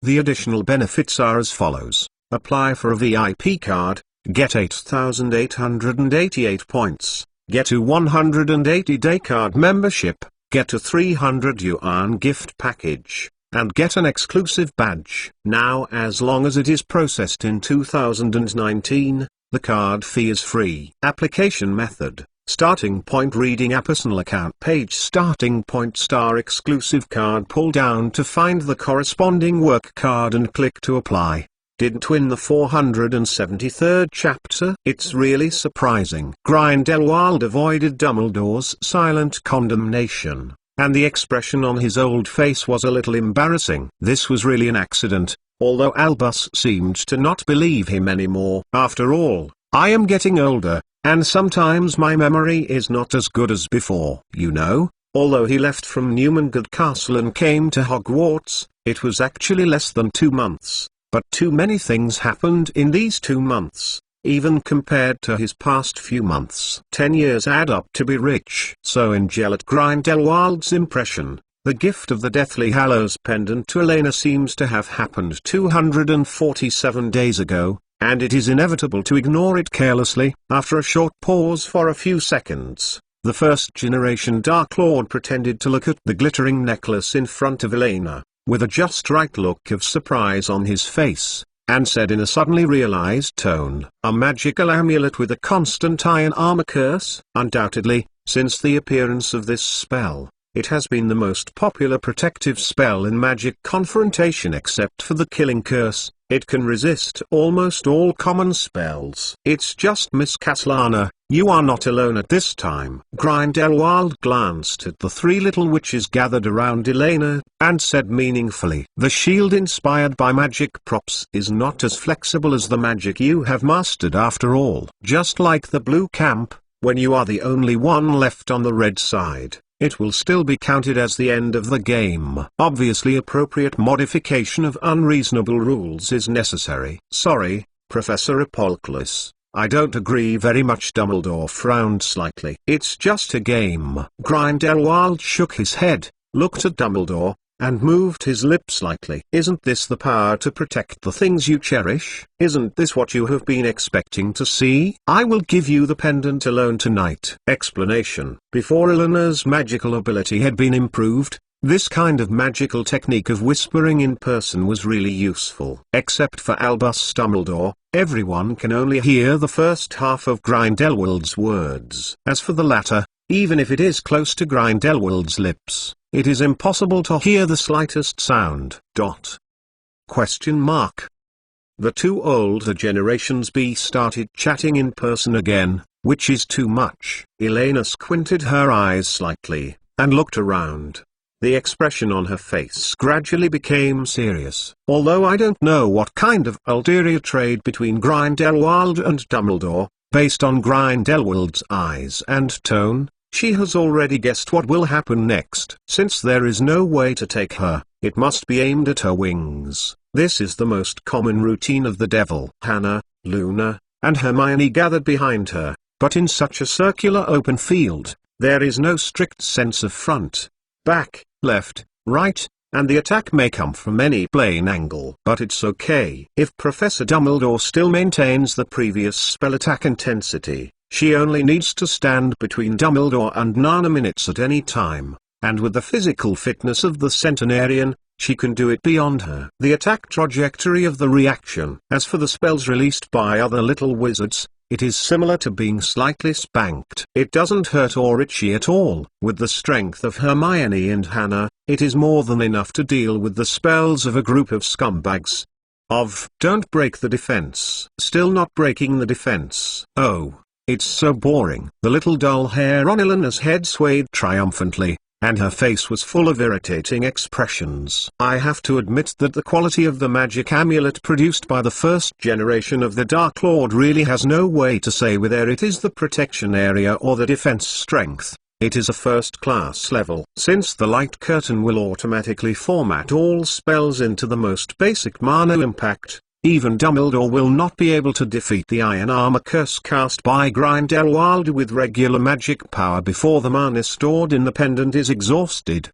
Speaker 1: The additional benefits are as follows. Apply for a VIP card, get 8,888 points. Get a 180-day card membership, get a 300 yuan gift package, and get an exclusive badge. Now, as long as it is processed in 2019, The card fee is free. Application method. Starting point reading a personal account page. Starting point star exclusive card. Pull down to find the corresponding work card and click to apply. Didn't win the 473rd chapter. It's really surprising. Grindelwald avoided Dumbledore's silent condemnation, and the expression on his old face was a little embarrassing. This was really an accident, although Albus seemed to not believe him anymore. After all, I am getting older, and sometimes my memory is not as good as before. You know, although he left from Newmangard Castle and came to Hogwarts, it was actually less than 2 months, but too many things happened in these 2 months, even compared to his past few months. 10 years add up to be rich. So in Gellert Grindelwald's impression, the gift of the Deathly Hallows pendant to Elena seems to have happened 247 days ago, and it is inevitable to ignore it carelessly. After a short pause for a few seconds, the first-generation Dark Lord pretended to look at the glittering necklace in front of Elena, with a just right look of surprise on his face, and said in a suddenly realized tone, "A magical amulet with a constant iron armor curse?" Undoubtedly, since the appearance of this spell, it has been the most popular protective spell in magic confrontation except for the killing curse. It can resist almost all common spells. It's just Miss Castellana, you are not alone at this time. Grindelwald glanced at the 3 little witches gathered around Elena, and said meaningfully, "The shield inspired by magic props is not as flexible as the magic you have mastered after all. Just like the blue camp, when you are the only one left on the red side, it will still be counted as the end of the game. Obviously appropriate modification of unreasonable rules is necessary." "Sorry, Professor Apolclus, I don't agree very much." Dumbledore frowned slightly. "It's just a game." Grindelwald shook his head, looked at Dumbledore, and moved his lips slightly. "Isn't this the power to protect the things you cherish? Isn't this what you have been expecting to see? I will give you the pendant alone tonight." Explanation: before Elena's magical ability had been improved, this kind of magical technique of whispering in person was really useful. Except for Albus Dumbledore, everyone can only hear the first half of Grindelwald's words. As for the latter, even if it is close to Grindelwald's lips, it is impossible to hear the slightest sound. Question mark. The 2 older generations started chatting in person again, which is too much. Elena squinted her eyes slightly, and looked around. The expression on her face gradually became serious. Although I don't know what kind of ulterior trade between Grindelwald and Dumbledore, based on Grindelwald's eyes and tone, she has already guessed what will happen next. Since there is no way to take her, it must be aimed at her wings. This is the most common routine of the devil. Hannah, Luna, and Hermione gathered behind her, but in such a circular open field, there is no strict sense of front, back, left, right, and the attack may come from any plane angle. But it's okay. If Professor Dumbledore still maintains the previous spell attack intensity, she only needs to stand between Dumbledore and Nana minutes at any time, and with the physical fitness of the centenarian, she can do it beyond her. The attack trajectory of the reaction. As for the spells released by other little wizards, it is similar to being slightly spanked. It doesn't hurt or itchy at all. With the strength of Hermione and Hannah, it is more than enough to deal with the spells of a group of scumbags. Don't break the defense. Still not breaking the defense. Oh, it's so boring. The little dull hair on Elena's head swayed triumphantly, and her face was full of irritating expressions. I have to admit that the quality of the magic amulet produced by the first generation of the Dark Lord really has no way to say whether it is the protection area or the defense strength. It is a first-class level. Since the light curtain will automatically format all spells into the most basic mana impact, even Dumbledore will not be able to defeat the Iron Armor curse cast by Grindelwald with regular magic power before the mana stored in the pendant is exhausted.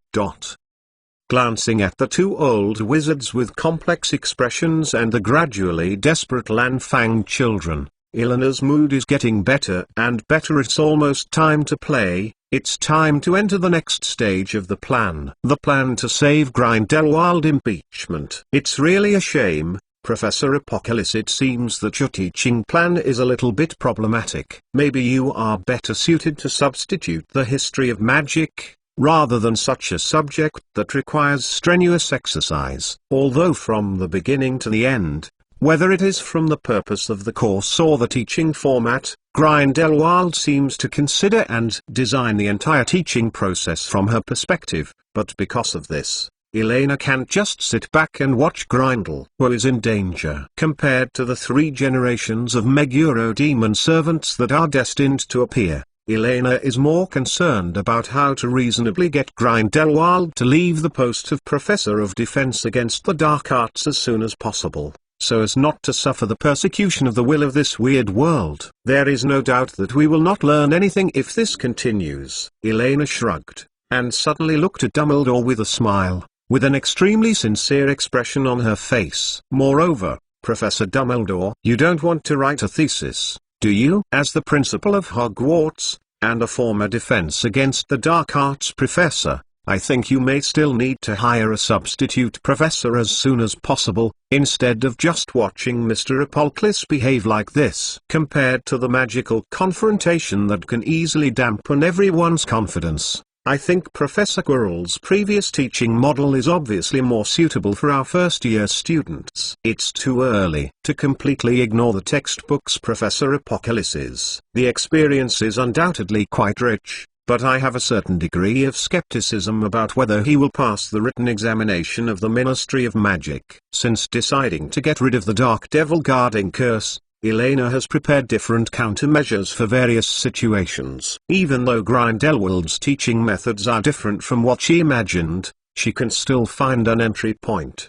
Speaker 1: Glancing at the 2 old wizards with complex expressions and the gradually desperate Lanfang children, Elena's mood is getting better and better. It's almost time to play. It's time to enter the next stage of the plan. The plan to save Grindelwald impeachment. It's really a shame, Professor Apocalypse, it seems that your teaching plan is a little bit problematic. Maybe you are better suited to substitute the history of magic, rather than such a subject that requires strenuous exercise. Although from the beginning to the end, whether it is from the purpose of the course or the teaching format, Grindelwald seems to consider and design the entire teaching process from her perspective, but because of this, Elena can't just sit back and watch Grindel, who is in danger. Compared to the 3 generations of Meguro demon servants that are destined to appear, Elena is more concerned about how to reasonably get Grindelwald to leave the post of Professor of Defense against the Dark Arts as soon as possible, so as not to suffer the persecution of the will of this weird world. There is no doubt that we will not learn anything if this continues. Elena shrugged, and suddenly looked at Dumbledore with a smile, with an extremely sincere expression on her face. Moreover, Professor Dumbledore, you don't want to write a thesis, do you? As the principal of Hogwarts, and a former Defense Against the Dark Arts professor, I think you may still need to hire a substitute professor as soon as possible, instead of just watching Mr. Apocalypse behave like this. Compared to the magical confrontation that can easily dampen everyone's confidence, I think Professor Quirrell's previous teaching model is obviously more suitable for our first-year students. It's too early to completely ignore the textbooks Professor Apocalypse's. The experience is undoubtedly quite rich, but I have a certain degree of skepticism about whether he will pass the written examination of the Ministry of Magic. Since deciding to get rid of the Dark Devil guarding curse, Elena has prepared different countermeasures for various situations. Even though Grindelwald's teaching methods are different from what she imagined, she can still find an entry point.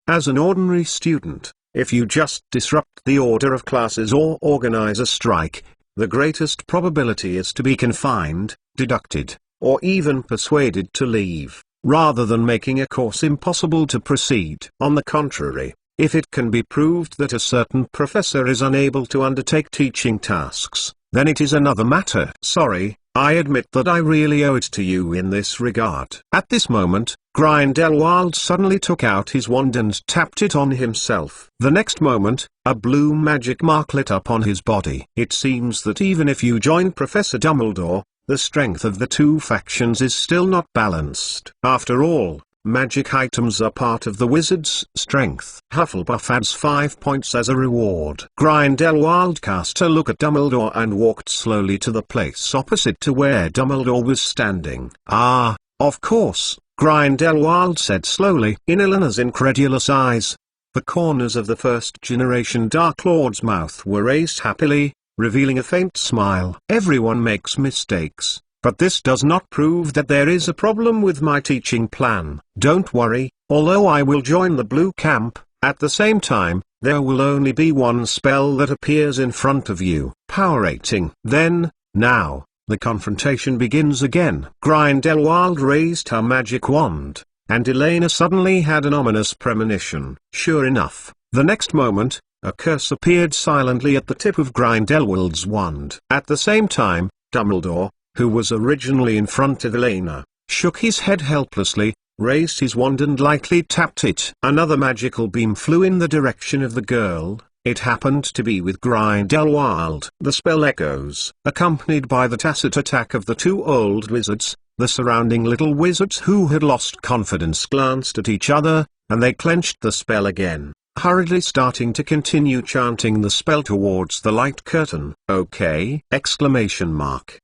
Speaker 1: As an ordinary student, if you just disrupt the order of classes or organize a strike, the greatest probability is to be confined, deducted, or even persuaded to leave, rather than making a course impossible to proceed. On the contrary, if it can be proved that a certain professor is unable to undertake teaching tasks, then it is another matter. Sorry, I admit that I really owe it to you in this regard. At this moment, Grindelwald suddenly took out his wand and tapped it on himself. The next moment, a blue magic mark lit up on his body. It seems that even if you join Professor Dumbledore, the strength of the 2 factions is still not balanced. After all, magic items are part of the wizard's strength. Hufflepuff adds 5 points as a reward. Grindelwald cast a look at Dumbledore and walked slowly to the place opposite to where Dumbledore was standing. Ah, of course, Grindelwald said slowly. In Elena's incredulous eyes, the corners of the first-generation Dark Lord's mouth were raised happily, revealing a faint smile. Everyone makes mistakes, but this does not prove that there is a problem with my teaching plan. Don't worry, although I will join the blue camp, at the same time, there will only be one spell that appears in front of you. Power rating. Then, now, the confrontation begins again. Grindelwald raised her magic wand, and Elena suddenly had an ominous premonition. Sure enough, the next moment, a curse appeared silently at the tip of Grindelwald's wand. At the same time, Dumbledore, who was originally in front of Elena, shook his head helplessly, raised his wand and lightly tapped it. Another magical beam flew in the direction of the girl. It happened to be with Grindelwald. The spell echoes, accompanied by the tacit attack of the 2 old wizards. The surrounding little wizards who had lost confidence glanced at each other, and they clenched the spell again, hurriedly starting to continue chanting the spell towards the light curtain. Okay! Exclamation mark.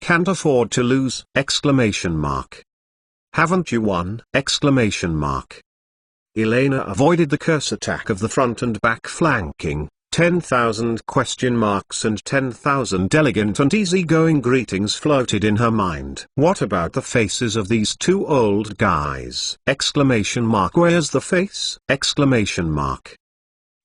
Speaker 1: Can't afford to lose! Exclamation mark. Haven't you won! Exclamation mark. Elena avoided the curse attack of the front and back flanking. 10,000 question marks and 10,000 elegant and easygoing greetings floated in her mind. What about the faces of these 2 old guys! Exclamation mark. Where's the face! Exclamation mark.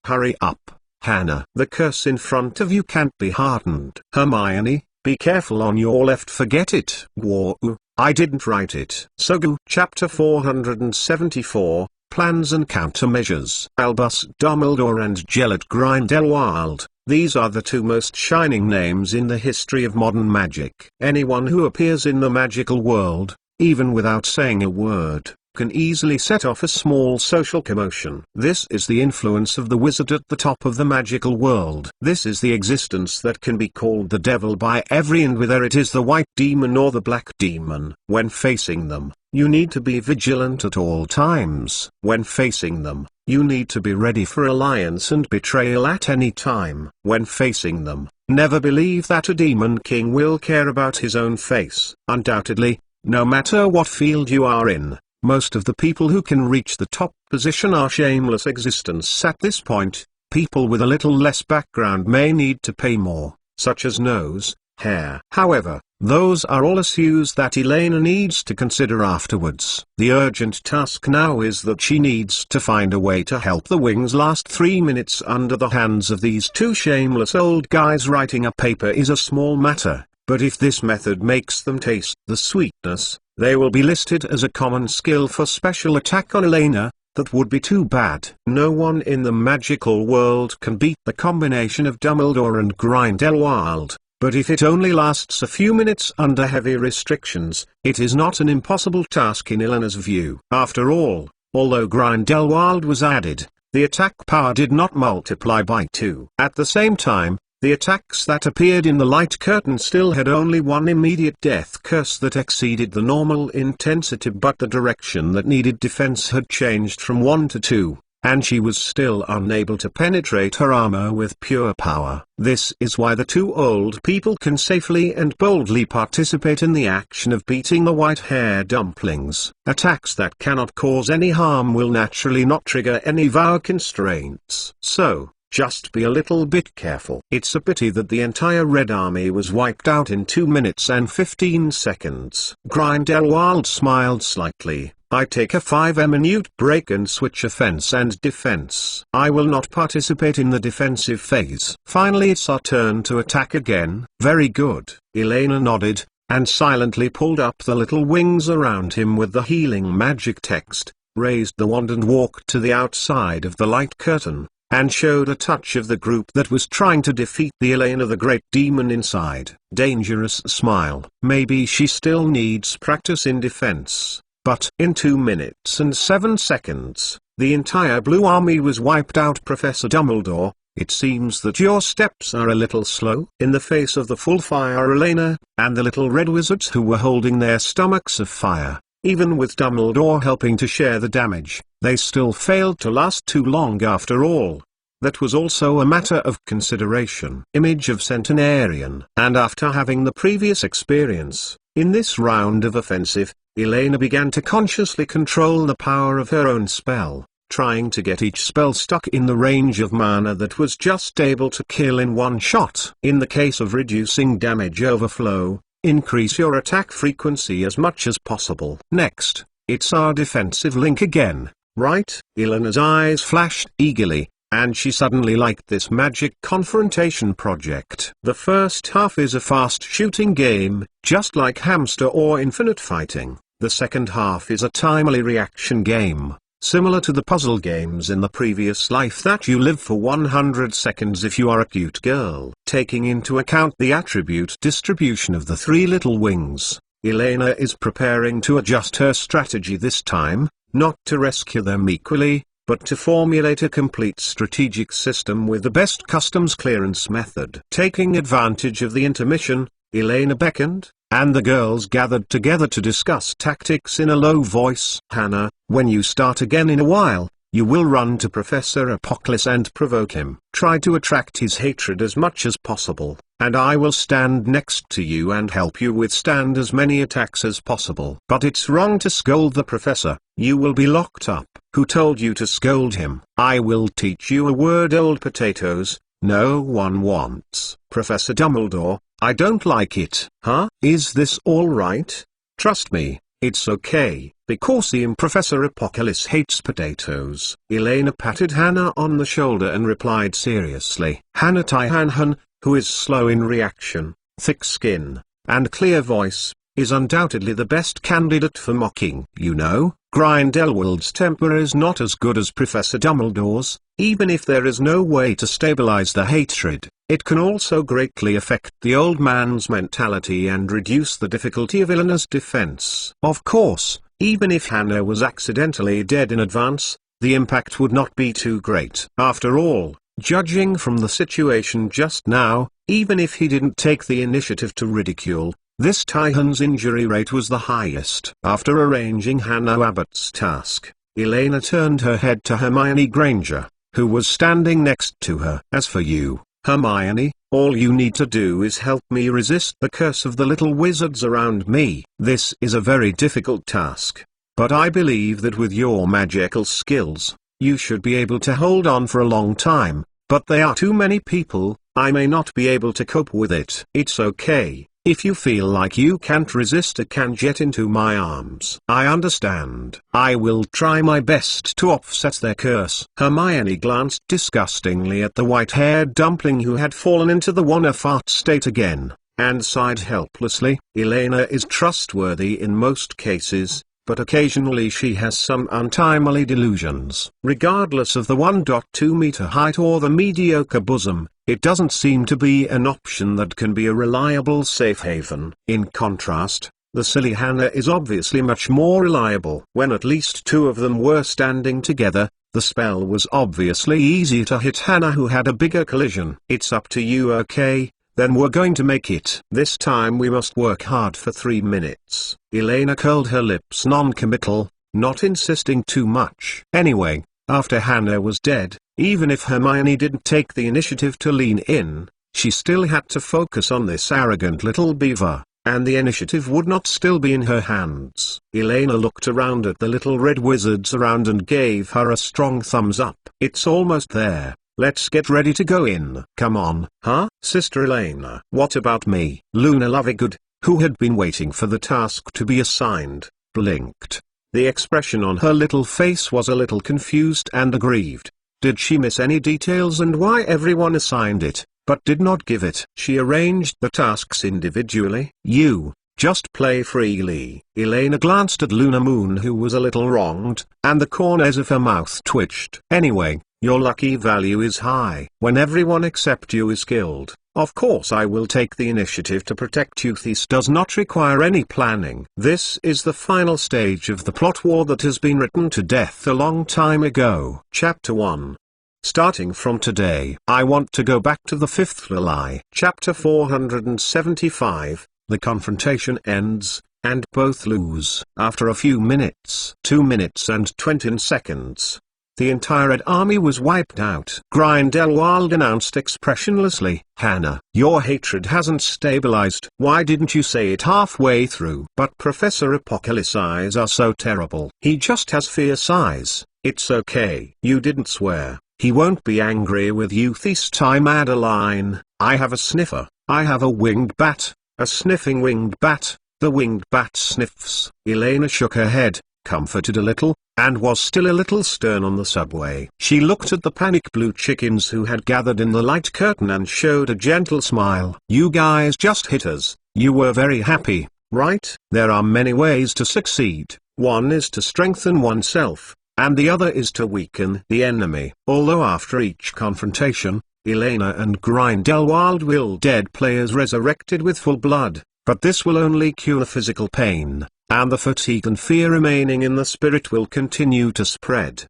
Speaker 1: Hurry up, Hannah. The curse in front of you can't be hardened. Hermione, be careful on your left. Forget it. Whoa, I didn't write it. So go. Chapter 474, Plans and Countermeasures. Albus Dumbledore and Gellert Grindelwald. These are the 2 most shining names in the history of modern magic. Anyone who appears in the magical world, even without saying a word, can easily set off a small social commotion. This is the influence of the wizard at the top of the magical world. This is the existence that can be called the devil by every, and whether it is the white demon or the black demon. When facing them, you need to be vigilant at all times. When facing them, you need to be ready for alliance and betrayal at any time. When facing them, never believe that a demon king will care about his own face. Undoubtedly, no matter what field you are in, most of the people who can reach the top position are shameless existence at this point. People with a little less background may need to pay more, such as nose, hair. However, those are all issues that Elena needs to consider afterwards. The urgent task now is that she needs to find a way to help the wings last 3 minutes under the hands of these two shameless old guys. Writing a paper is a small matter, but if this method makes them taste the sweetness, they will be listed as a common skill for special attack on Elena. That would be too bad. No one in the magical world can beat the combination of Dumbledore and Grindelwald. But if it only lasts a few minutes under heavy restrictions, it is not an impossible task in Elena's view. After all, although Grindelwald was added, the attack power did not multiply by 2. At the same time, the attacks that appeared in the light curtain still had only one immediate death curse that exceeded the normal intensity, but the direction that needed defense had changed from 1 to 2. And she was still unable to penetrate her armor with pure power. This is why the two old people can safely and boldly participate in the action of beating the white hair dumplings. Attacks that cannot cause any harm will naturally not trigger any vow constraints. So, just be a little bit careful. It's a pity that the entire Red Army was wiped out in 2 minutes and 15 seconds. Grindelwald smiled slightly. I take a 5-minute break and switch offense and defense. I will not participate in the defensive phase. Finally, it's our turn to attack again. Very good. Elena nodded, and silently pulled up the little wings around him with the healing magic text, raised the wand and walked to the outside of the light curtain, and showed a touch of the group that was trying to defeat the Elena the great demon inside. Dangerous smile. Maybe she still needs practice in defense. But in 2 minutes and 7 seconds, the entire Blue Army was wiped out. Professor Dumbledore, it seems that your steps are a little slow. In the face of the full fire Elena, and the little red wizards who were holding their stomachs of fire, even with Dumbledore helping to share the damage, they still failed to last too long after all. That was also a matter of consideration. Image of Centenarian. And after having the previous experience, in this round of offensive, Elena began to consciously control the power of her own spell, trying to get each spell stuck in the range of mana that was just able to kill in one shot. In the case of reducing damage overflow, increase your attack frequency as much as possible. Next, it's our defensive link again, right? Elena's eyes flashed eagerly, and she suddenly liked this magic confrontation project. The first half is a fast shooting game, just like Hamster or Infinite Fighting. The second half is a timely reaction game, similar to the puzzle games in the previous life that you live for 100 seconds if you are a cute girl. Taking into account the attribute distribution of the 3 little wings, Elena is preparing to adjust her strategy this time, not to rescue them equally, but to formulate a complete strategic system with the best customs clearance method. Taking advantage of the intermission, Elena beckoned, and the girls gathered together to discuss tactics in a low voice. Hannah, when you start again in a while, you will run to Professor Apocalypse and provoke him. Try to attract his hatred as much as possible, and I will stand next to you and help you withstand as many attacks as possible. But it's wrong to scold the professor. You will be locked up. Who told you to scold him? I will teach you a word, old potatoes. No one wants. Professor Dumbledore, I don't like it. Huh? Is this all right? Trust me, it's okay, because Professor Apocalypse hates potatoes. Elena patted Hannah on the shoulder and replied seriously. Hannah Tyhanhan, who is slow in reaction, thick skin, and clear voice, is undoubtedly the best candidate for mocking. You know, Grindelwald's temper is not as good as Professor Dumbledore's. Even if there is no way to stabilize the hatred, it can also greatly affect the old man's mentality and reduce the difficulty of Elena's defense. Of course, Even if Hannah was accidentally dead in advance, the impact would not be too great. After all, judging from the situation just now, even if he didn't take the initiative to ridicule, this Tyhon's injury rate was the highest. After arranging Hannah Abbott's task, Elena turned her head to Hermione Granger, who was standing next to her. As for you, Hermione, all you need to do is help me resist the curse of the little wizards around me. This is a very difficult task, but I believe that with your magical skills, you should be able to hold on for a long time, but there are too many people, I may not be able to cope with it. It's okay. If you feel like you can't resist or can't get into my arms, I understand. I will try my best to offset their curse. Hermione glanced disgustingly at the white-haired dumpling who had fallen into the wanna fart state again, and sighed helplessly. Elena is trustworthy in most cases, but occasionally she has some untimely delusions. Regardless of the 1.2 meter height or the mediocre bosom, it doesn't seem to be an option that can be a reliable safe haven. In contrast, the silly Hannah is obviously much more reliable. When at least two of them were standing together, the spell was obviously easier to hit Hannah, who had a bigger collision. It's up to you, okay? Then we're going to make it. This time we must work hard for 3 minutes. Elena curled her lips, non-committal, not insisting too much. Anyway, after Hannah was dead, even if Hermione didn't take the initiative to lean in, she still had to focus on this arrogant little beaver, and the initiative would not still be in her hands. Elena looked around at the little red wizards around and gave her a strong thumbs up. It's almost there. Let's get ready to go in. Come on. Huh? Sister Elena. What about me? Luna Lovegood, who had been waiting for the task to be assigned, blinked. The expression on her little face was a little confused and aggrieved. Did she miss any details and why everyone assigned it, but did not give it? She arranged the tasks individually. You, just play freely. Elena glanced at Luna Moon, who was a little wronged, and the corners of her mouth twitched. Anyway, your lucky value is high. When everyone except you is killed, of course I will take the initiative to protect you. This does not require any planning. This is the final stage of the plot war that has been written to death a long time ago. Chapter 1. Starting from today, I want to go back to the 5th July. Chapter 475, the confrontation ends, and both lose. After a few minutes, 2 minutes and 20 seconds, the entire Red Army was wiped out. Grindelwald announced expressionlessly, Hannah, your hatred hasn't stabilized. Why didn't you say it halfway through? But Professor Apocalypse's eyes are so terrible. He just has fierce eyes. It's okay. You didn't swear. He won't be angry with you this time, Adeline. I have a sniffer. I have a winged bat. A sniffing winged bat. The winged bat sniffs. Elena shook her head, comforted a little, and was still a little stern on the subway. She looked at the panic blue chickens who had gathered in the light curtain and showed a gentle smile. You guys just hit us. You were very happy, right? There are many ways to succeed. One is to strengthen oneself, and the other is to weaken the enemy. Although after each confrontation, Elena and Grindelwald will dead players resurrected with full blood, but this will only cure physical pain, and the fatigue and fear remaining in the spirit will continue to spread.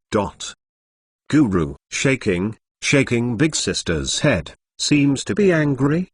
Speaker 1: Guru, shaking Big Sister's head, seems to be angry!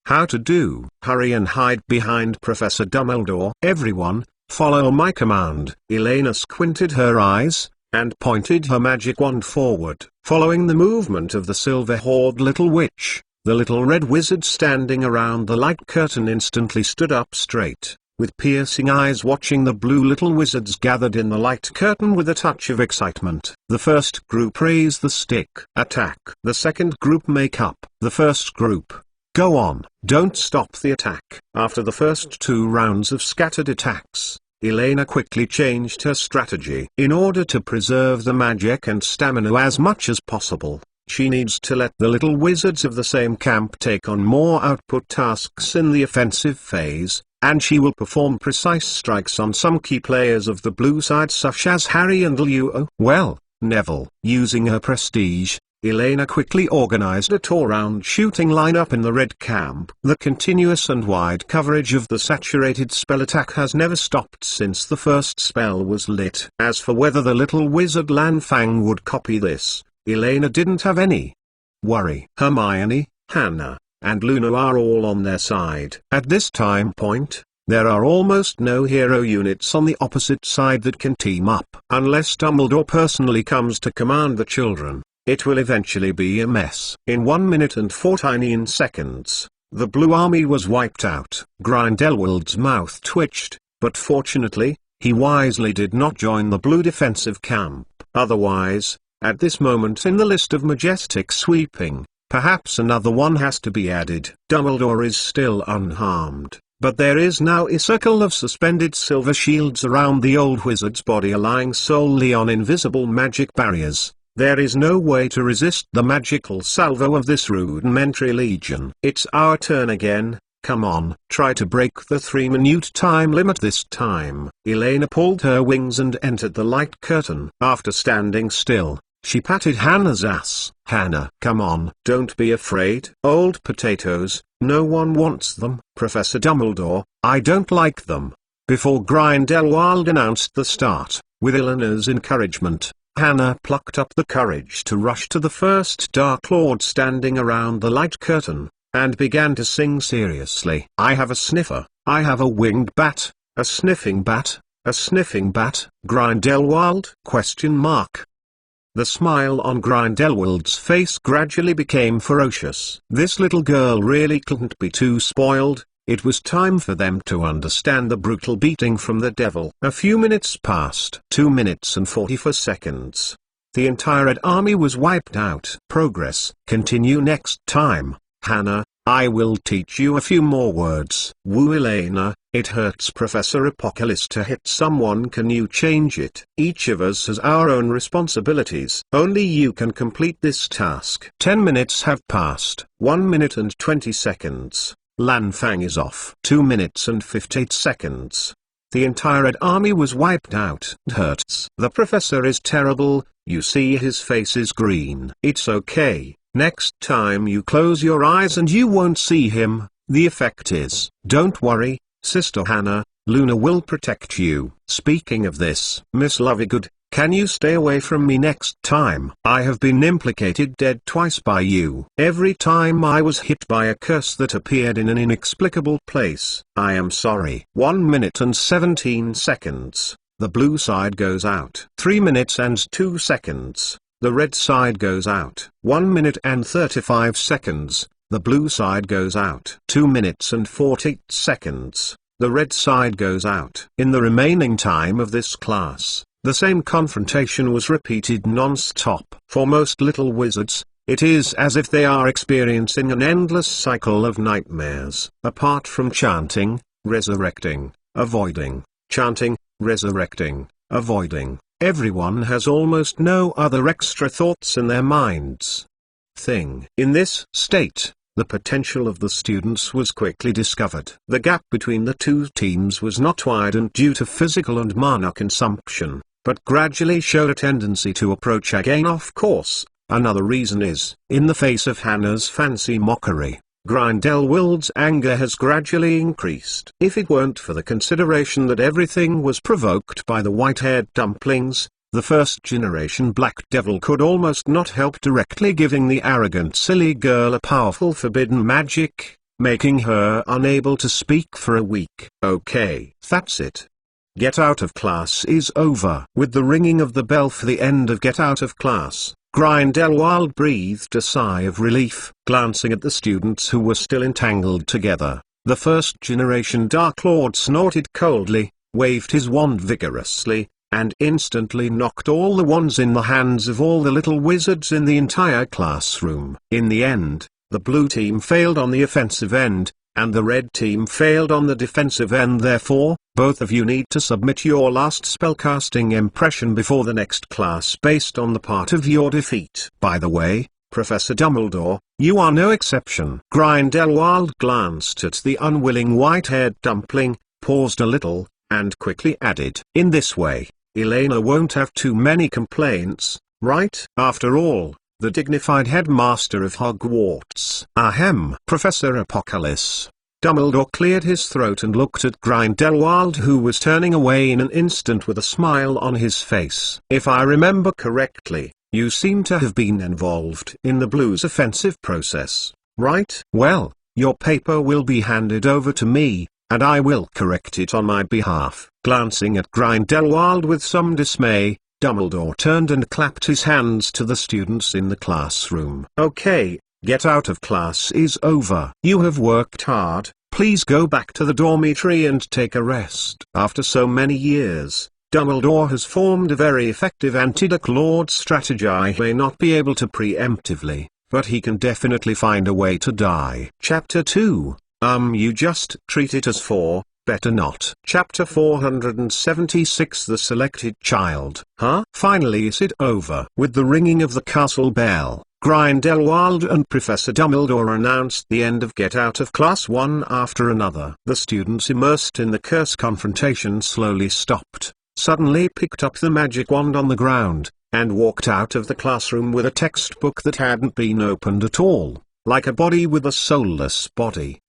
Speaker 1: How to do? Hurry and hide behind Professor Dumbledore. Everyone, follow my command. Elena squinted her eyes, and pointed her magic wand forward. Following the movement of the silver-haired little witch, the little red wizard standing around the light curtain instantly stood up straight, with piercing eyes watching the blue little wizards gathered in the light curtain with a touch of excitement. The first group raise the stick. Attack. The second group make up. The first group. Go on. Don't stop the attack. After the first 2 rounds of scattered attacks, Elena quickly changed her strategy. In order to preserve the magic and stamina as much as possible, she needs to let the little wizards of the same camp take on more output tasks in the offensive phase, and she will perform precise strikes on some key players of the blue side such as Harry and Leo. Well, Neville. Using her prestige, Elena quickly organized a all-round shooting lineup in the red camp. The continuous and wide coverage of the saturated spell attack has never stopped since the first spell was lit. As for whether the little wizard Lanfang would copy this, Elena didn't have any worry. Hermione, Hannah, and Luna are all on their side. At this time point, there are almost no hero units on the opposite side that can team up. Unless Dumbledore personally comes to command the children, it will eventually be a mess. In 1 minute and 14 seconds, the blue army was wiped out. Grindelwald's mouth twitched, but fortunately, he wisely did not join the blue defensive camp. Otherwise, at this moment in the list of majestic sweeping, perhaps another one has to be added. Dumbledore is still unharmed, but there is now a circle of suspended silver shields around the old wizard's body, relying solely on invisible magic barriers. There is no way to resist the magical salvo of this rudimentary legion. It's our turn again. Come on, try to break the 3-minute time limit this time. Elena pulled her wings and entered the light curtain. After standing still, she patted Hannah's ass. Hannah, come on, don't be afraid. Old potatoes, no one wants them. Professor Dumbledore, I don't like them. Before Grindelwald announced the start, with Elena's encouragement, Hannah plucked up the courage to rush to the first Dark Lord standing around the light curtain, and began to sing seriously. I have a sniffer, I have a winged bat, a sniffing bat, a sniffing bat. Grindelwald? The smile on Grindelwald's face gradually became ferocious. This little girl really couldn't be too spoiled. It was time for them to understand the brutal beating from the devil. A few minutes passed. 2 minutes and 44 seconds. The entire Red Army was wiped out. Progress. Continue next time, Hannah. I will teach you a few more words. Woo Elena, it hurts Professor Apocalypse to hit someone. Can you change it? Each of us has our own responsibilities. Only you can complete this task. 10 minutes have passed. 1 minute and 20 seconds. Lanfang is off. 2 minutes and 58 seconds. The entire Red Army was wiped out. It hurts. The professor is terrible, you see his face is green. It's okay. Next time you close your eyes and you won't see him. The effect is, don't worry, Sister Hannah, Luna will protect you. Speaking of this, Miss Lovegood, can you stay away from me next time? I have been implicated dead twice by you. Every time I was hit by a curse that appeared in an inexplicable place. I am sorry. 1 minute and 17 seconds. The blue side goes out. 3 minutes and 2 seconds. The red side goes out. 1 minute and 35 seconds. The blue side goes out. 2 minutes and 48 seconds. The red side goes out. In the remaining time of this class, the same confrontation was repeated non-stop. For most little wizards, it is as if they are experiencing an endless cycle of nightmares. Apart from chanting, resurrecting, avoiding, chanting, resurrecting, avoiding, everyone has almost no other extra thoughts in their minds. In this state, the potential of the students was quickly discovered. The gap between the two teams was not widened due to physical and mana consumption, but gradually showed a tendency to approach again. Of course, another reason is, in the face of Hannah's fancy mockery, Grindelwald's anger has gradually increased. If it weren't for the consideration that everything was provoked by the white-haired dumplings, the first-generation Black Devil could almost not help directly giving the arrogant silly girl a powerful forbidden magic, making her unable to speak for a week. Okay, that's it. Get out of class is over. With the ringing of the bell for the end of get out of class, Grindelwald breathed a sigh of relief. Glancing at the students who were still entangled together, the first-generation Dark Lord snorted coldly, waved his wand vigorously, and instantly knocked all the wands in the hands of all the little wizards in the entire classroom. In the end, the blue team failed on the offensive end, and the red team failed on the defensive end. Therefore, both of you need to submit your last spellcasting impression before the next class based on the part of your defeat. By the way, Professor Dumbledore, you are no exception. Grindelwald glanced at the unwilling white-haired dumpling, paused a little, and quickly added, in this way, Elena won't have too many complaints, right? After all, the dignified headmaster of Hogwarts. Ahem, Professor Apocalypse. Dumbledore cleared his throat and looked at Grindelwald, who was turning away in an instant with a smile on his face. If I remember correctly, you seem to have been involved in the Blues' offensive process, right? Well, your paper will be handed over to me, and I will correct it on my behalf. Glancing at Grindelwald with some dismay, Dumbledore turned and clapped his hands to the students in the classroom. Okay, get out of class is over. You have worked hard, please go back to the dormitory and take a rest. After so many years, Dumbledore has formed a very effective anti-Dark Lord strategy. I may not be able to preemptively, but he can definitely find a way to die. Chapter 2, you just treat it as 4, better not. Chapter 476, The Selected Child. Huh? Finally is it over? With the ringing of the castle bell, Grindelwald and Professor Dumbledore announced the end of Get Out of Class one after another. The students immersed in the curse confrontation slowly stopped, suddenly picked up the magic wand on the ground, and walked out of the classroom with a textbook that hadn't been opened at all, like a body with a soulless body.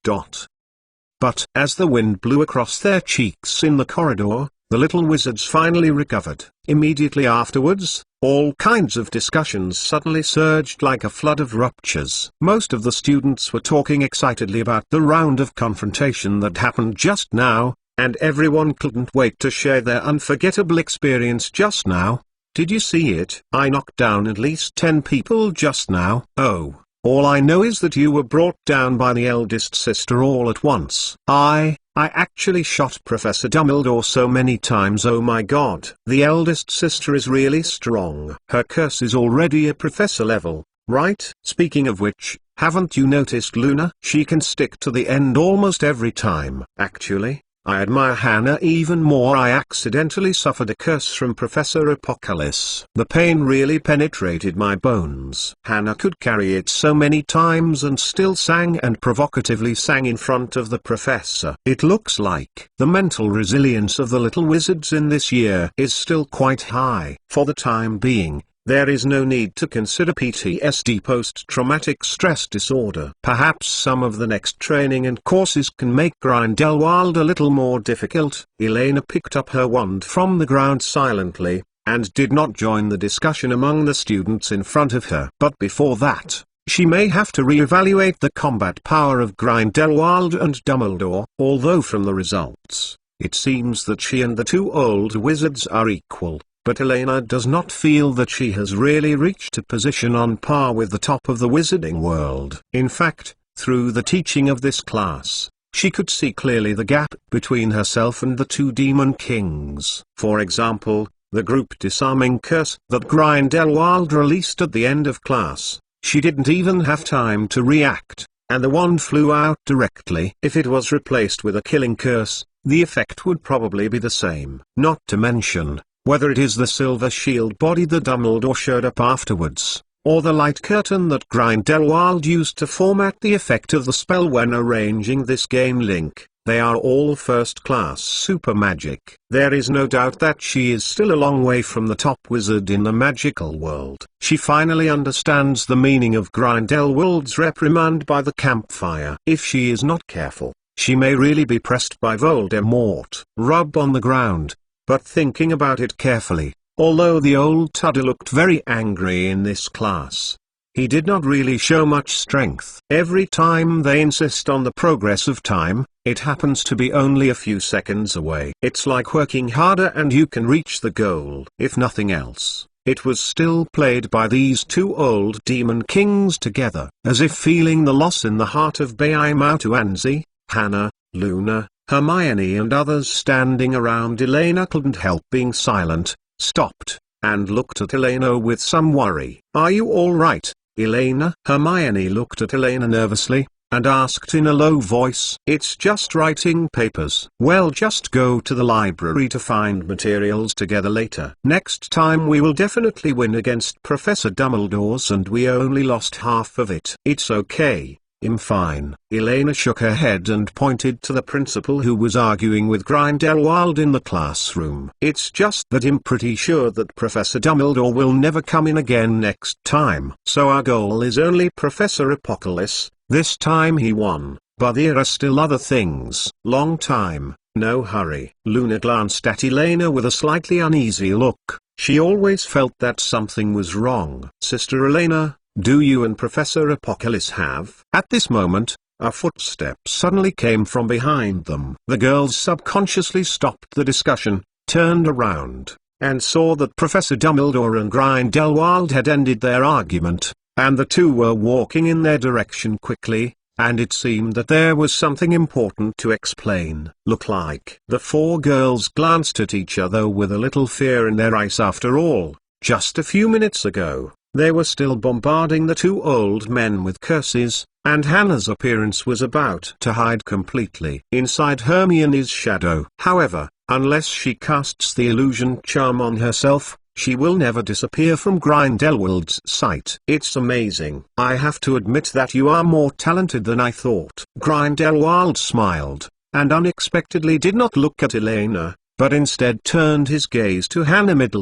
Speaker 1: But as the wind blew across their cheeks in the corridor, the little wizards finally recovered. Immediately afterwards, all kinds of discussions suddenly surged like a flood of ruptures. Most of the students were talking excitedly about the round of confrontation that happened just now, and everyone couldn't wait to share their unforgettable experience just now. Did you see it? I knocked down at least 10 people just now. Oh. All I know is that you were brought down by the eldest sister all at once. I actually shot Professor Dumbledore so many times. Oh my god. The eldest sister is really strong. Her curse is already a professor level, right? Speaking of which, haven't you noticed Luna? She can stick to the end almost every time. Actually, I admire Hannah even more. I accidentally suffered a curse from Professor Apocalypse. The pain really penetrated my bones. Hannah could carry it so many times and still sang and provocatively sang in front of the professor. It looks like the mental resilience of the little wizards in this year is still quite high. For the time being, there is no need to consider PTSD, post-traumatic stress disorder. Perhaps some of the next training and courses can make Grindelwald a little more difficult. Elena picked up her wand from the ground silently, and did not join the discussion among the students in front of her. But before that, she may have to re-evaluate the combat power of Grindelwald and Dumbledore. Although from the results, it seems that she and the two old wizards are equal. But Elena does not feel that she has really reached a position on par with the top of the wizarding world. In fact, through the teaching of this class, she could see clearly the gap between herself and the two demon kings. For example, the group disarming curse that Grindelwald released at the end of class. She didn't even have time to react, and the wand flew out directly. If it was replaced with a killing curse, the effect would probably be the same. Not to mention, whether it is the silver shield body that Dumbledore showed up afterwards, or the light curtain that Grindelwald used to format the effect of the spell when arranging this game link, they are all first-class super magic. There is no doubt that she is still a long way from the top wizard in the magical world. She finally understands the meaning of Grindelwald's reprimand by the campfire. If she is not careful, she may really be pressed by Voldemort. Rub on the ground. But thinking about it carefully, although the old Tudor looked very angry in this class, he did not really show much strength. Every time they insist on the progress of time, it happens to be only a few seconds away. It's like working harder and you can reach the goal. If nothing else, it was still played by these two old demon kings together, as if feeling the loss in the heart of Baimautuanzi, Hannah, Luna, Hermione and others standing around Elena couldn't help being silent, stopped, and looked at Elena with some worry. Are you all right, Elena? Hermione looked at Elena nervously, and asked in a low voice. It's just writing papers. Well, just go to the library to find materials together later. Next time we will definitely win against Professor Dumbledore's, and we only lost half of it. It's okay. Fine. Elena shook her head and pointed to the principal who was arguing with Grindelwald in the classroom. It's just that I'm pretty sure that Professor Dumbledore will never come in again next time. So our goal is only Professor Apocalypse. This time he won, but there are still other things. Long time, no hurry. Luna glanced at Elena with a slightly uneasy look. She always felt that something was wrong. Sister Elena, do you and Professor Apocalypse have? At this moment, a footstep suddenly came from behind them. The girls subconsciously stopped the discussion, turned around, and saw that Professor Dumbledore and Grindelwald had ended their argument, and the two were walking in their direction quickly, and it seemed that there was something important to explain. Look like. The four girls glanced at each other with a little fear in their eyes. After all, just a few minutes ago, they were still bombarding the two old men with curses, and Hannah's appearance was about to hide completely inside Hermione's shadow. However, unless she casts the illusion charm on herself, she will never disappear from Grindelwald's sight. It's amazing. I have to admit that you are more talented than I thought. Grindelwald smiled, and unexpectedly did not look at Elena, but instead turned his gaze to Hannah Mount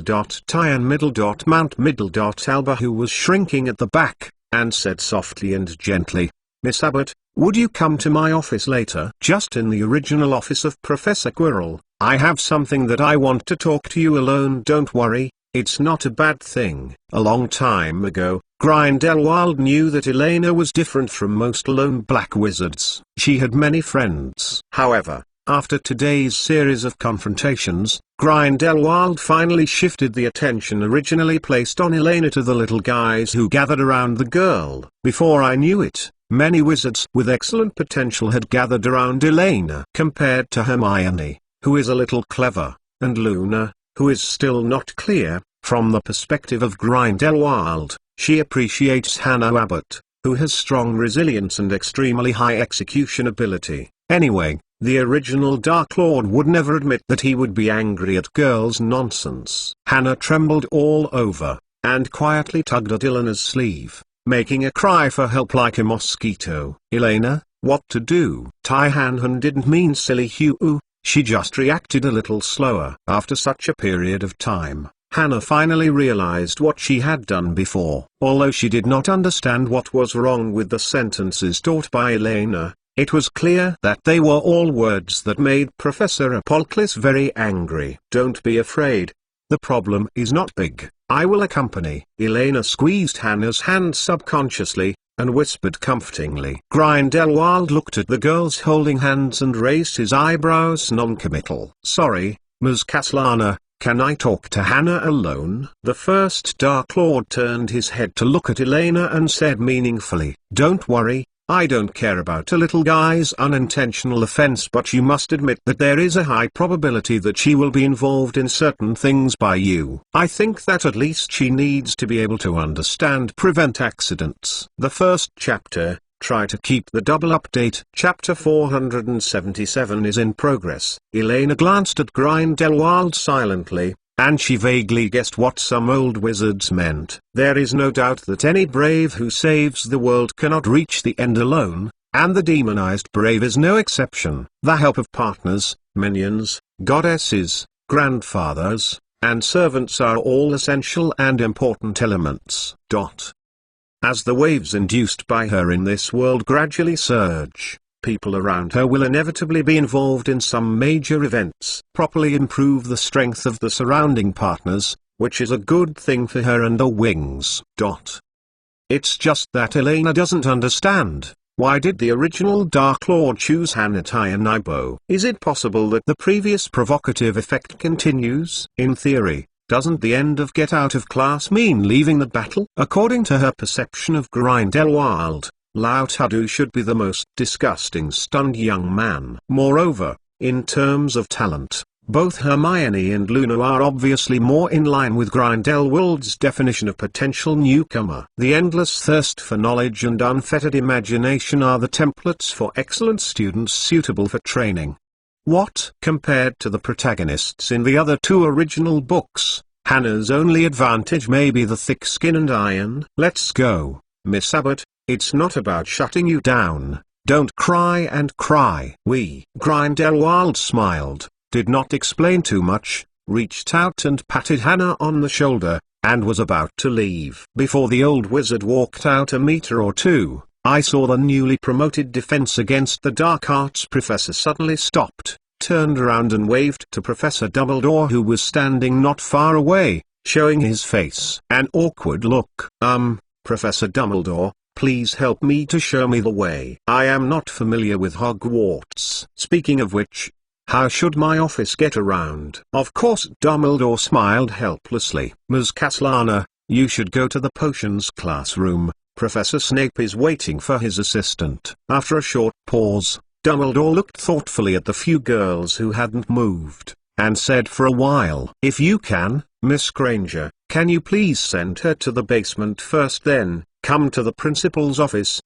Speaker 1: Alba, who was shrinking at the back, and said softly and gently, Miss Abbott, would you come to my office later? Just in the original office of Professor Quirrell. I have something that I want to talk to you alone. Don't worry, it's not a bad thing. A long time ago, Grindelwald knew that Elena was different from most lone black wizards. She had many friends. However, after today's series of confrontations, Grindelwald finally shifted the attention originally placed on Elena to the little guys who gathered around the girl. Before I knew it, many wizards with excellent potential had gathered around Elena. Compared to Hermione, who is a little clever, and Luna, who is still not clear, from the perspective of Grindelwald, she appreciates Hannah Abbott, who has strong resilience and extremely high execution ability. Anyway, the original Dark Lord would never admit that he would be angry at girls' nonsense. Hannah trembled all over, and quietly tugged at Elena's sleeve, making a cry for help like a mosquito. Elena, what to do? Taihanhan didn't mean silly Hugh, she just reacted a little slower. After such a period of time, Hannah finally realized what she had done before. Although she did not understand what was wrong with the sentences taught by Elena, it was clear that they were all words that made Professor Apocalypse very angry. Don't be afraid. The problem is not big. I will accompany. Elena squeezed Hannah's hand subconsciously, and whispered comfortingly. Grindelwald looked at the girls holding hands and raised his eyebrows non-committal. Sorry, Ms. Caslana, can I talk to Hannah alone? The first Dark Lord turned his head to look at Elena and said meaningfully, don't worry, I don't care about a little guy's unintentional offense, but you must admit that there is a high probability that she will be involved in certain things by you. I think that at least she needs to be able to understand prevent accidents. The first chapter, try to keep the double update. Chapter 477 is in progress. Elena glanced at Grindelwald silently, and she vaguely guessed what some old wizards meant. There is no doubt that any brave who saves the world cannot reach the end alone, and the demonized brave is no exception. The help of partners, minions, goddesses, grandfathers, and servants are all essential and important elements. As the waves induced by her in this world gradually surge, people around her will inevitably be involved in some major events. Properly improve the strength of the surrounding partners, which is a good thing for her and the wings. It's just that Elena doesn't understand. Why did the original Dark Lord choose Hannah Tayanibo? Is it possible that the previous provocative effect continues? In theory, doesn't the end of get out of class mean leaving the battle? According to her perception of Grindelwald, Lao Tadu should be the most disgusting stunned young man. Moreover, in terms of talent, both Hermione and Luna are obviously more in line with Grindelwald's definition of potential newcomer. The endless thirst for knowledge and unfettered imagination are the templates for excellent students suitable for training. Compared to the protagonists in the other two original books, Hannah's only advantage may be the thick skin and iron. Let's go, Miss Abbott. It's not about shutting you down. Don't cry and cry. Grindelwald smiled, did not explain too much, reached out and patted Hannah on the shoulder, and was about to leave. Before the old wizard walked out a meter or two, I saw the newly promoted Defense Against the Dark Arts professor suddenly stopped, turned around and waved to Professor Dumbledore, who was standing not far away, showing his face an awkward look. Professor Dumbledore, please help me to show me the way. I am not familiar with Hogwarts. Speaking of which, how should my office get around? Of course. Dumbledore smiled helplessly. Ms. Castellana, you should go to the potions classroom. Professor Snape is waiting for his assistant. After a short pause, Dumbledore looked thoughtfully at the few girls who hadn't moved, and said for a while, if you can, Miss Granger, can you please send her to the basement first, then come to the principal's office,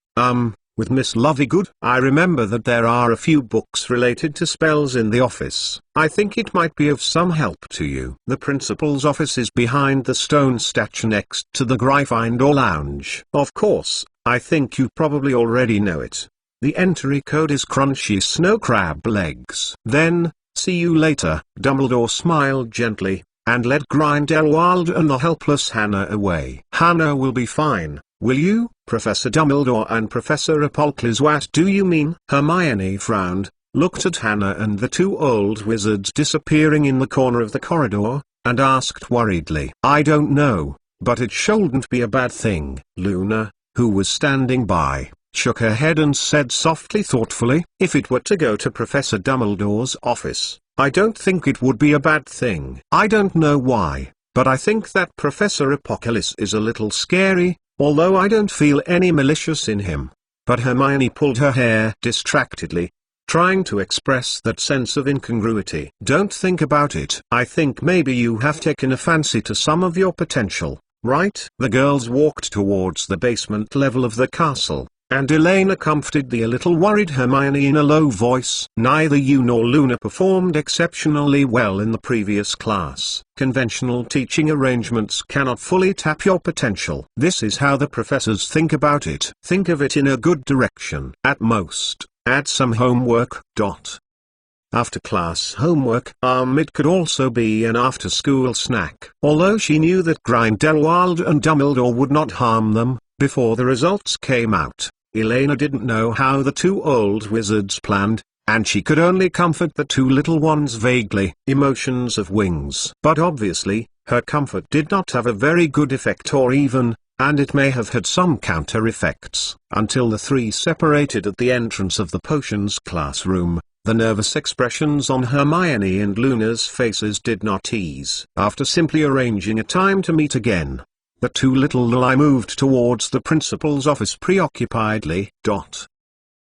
Speaker 1: with Miss Lovegood? I remember that there are a few books related to spells in the office. I think it might be of some help to you. The principal's office is behind the stone statue next to the Gryffindor lounge. Of course, I think you probably already know it. The entry code is crunchy snow crab legs. Then, see you later. Dumbledore smiled gently, and led Grindelwald and the helpless Hannah away. Hannah will be fine, will you, Professor Dumbledore and Professor Repolcles? What do you mean? Hermione frowned, looked at Hannah and the two old wizards disappearing in the corner of the corridor, and asked worriedly, I don't know, but it shouldn't be a bad thing. Luna, who was standing by, shook her head and said softly, thoughtfully, if it were to go to Professor Dumbledore's office, I don't think it would be a bad thing. I don't know why, but I think that Professor Repolcles is a little scary, although I don't feel any malicious in him. But Hermione pulled her hair distractedly, trying to express that sense of incongruity. Don't think about it. I think maybe you have taken a fancy to some of your potential, right? The girls walked towards the basement level of the castle, and Elena comforted the a little worried Hermione in a low voice. Neither you nor Luna performed exceptionally well in the previous class. Conventional teaching arrangements cannot fully tap your potential. This is how the professors think about it. Think of it in a good direction. At most, add some homework. After class homework, it could also be an after-school snack. Although she knew that Grindelwald and Dumbledore would not harm them, before the results came out, Elena didn't know how the two old wizards planned, and she could only comfort the two little ones vaguely. Emotions of wings. But obviously, her comfort did not have a very good effect, or even, and it may have had some counter effects. Until the three separated at the entrance of the potions classroom, the nervous expressions on Hermione and Luna's faces did not ease. After simply arranging a time to meet again, the two little Lili moved towards the principal's office preoccupiedly.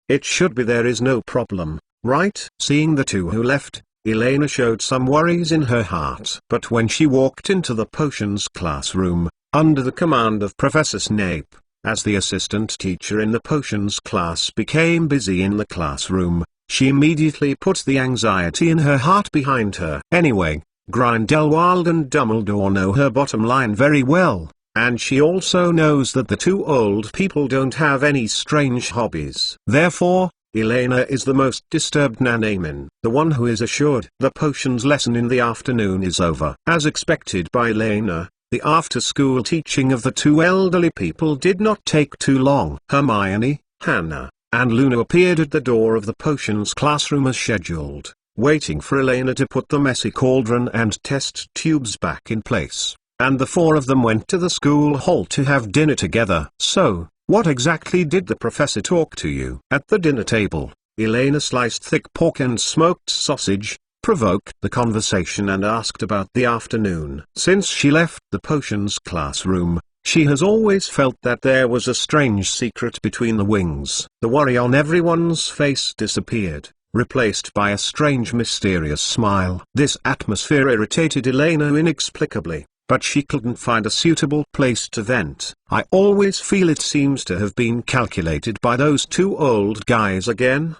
Speaker 1: It should be, there is no problem, right? Seeing the two who left, Elena showed some worries in her heart. But when she walked into the potions classroom, under the command of Professor Snape, as the assistant teacher in the potions class became busy in the classroom, she immediately put the anxiety in her heart behind her. Anyway, Grindelwald and Dumbledore know her bottom line very well. And she also knows that the two old people don't have any strange hobbies. Therefore, Elena is the most disturbed Nanamin, the one who is assured the potions lesson in the afternoon is over. As expected by Elena, the after-school teaching of the two elderly people did not take too long. Hermione, Hannah, and Luna appeared at the door of the potions classroom as scheduled, waiting for Elena to put the messy cauldron and test tubes back in place. And the four of them went to the school hall to have dinner together. So, what exactly did the professor talk to you? At the dinner table, Elena sliced thick pork and smoked sausage, provoked the conversation and asked about the afternoon. Since she left the potions classroom, she has always felt that there was a strange secret between the wings. The worry on everyone's face disappeared, replaced by a strange mysterious smile. This atmosphere irritated Elena inexplicably, but she couldn't find a suitable place to vent. I always feel it seems to have been calculated by those two old guys again!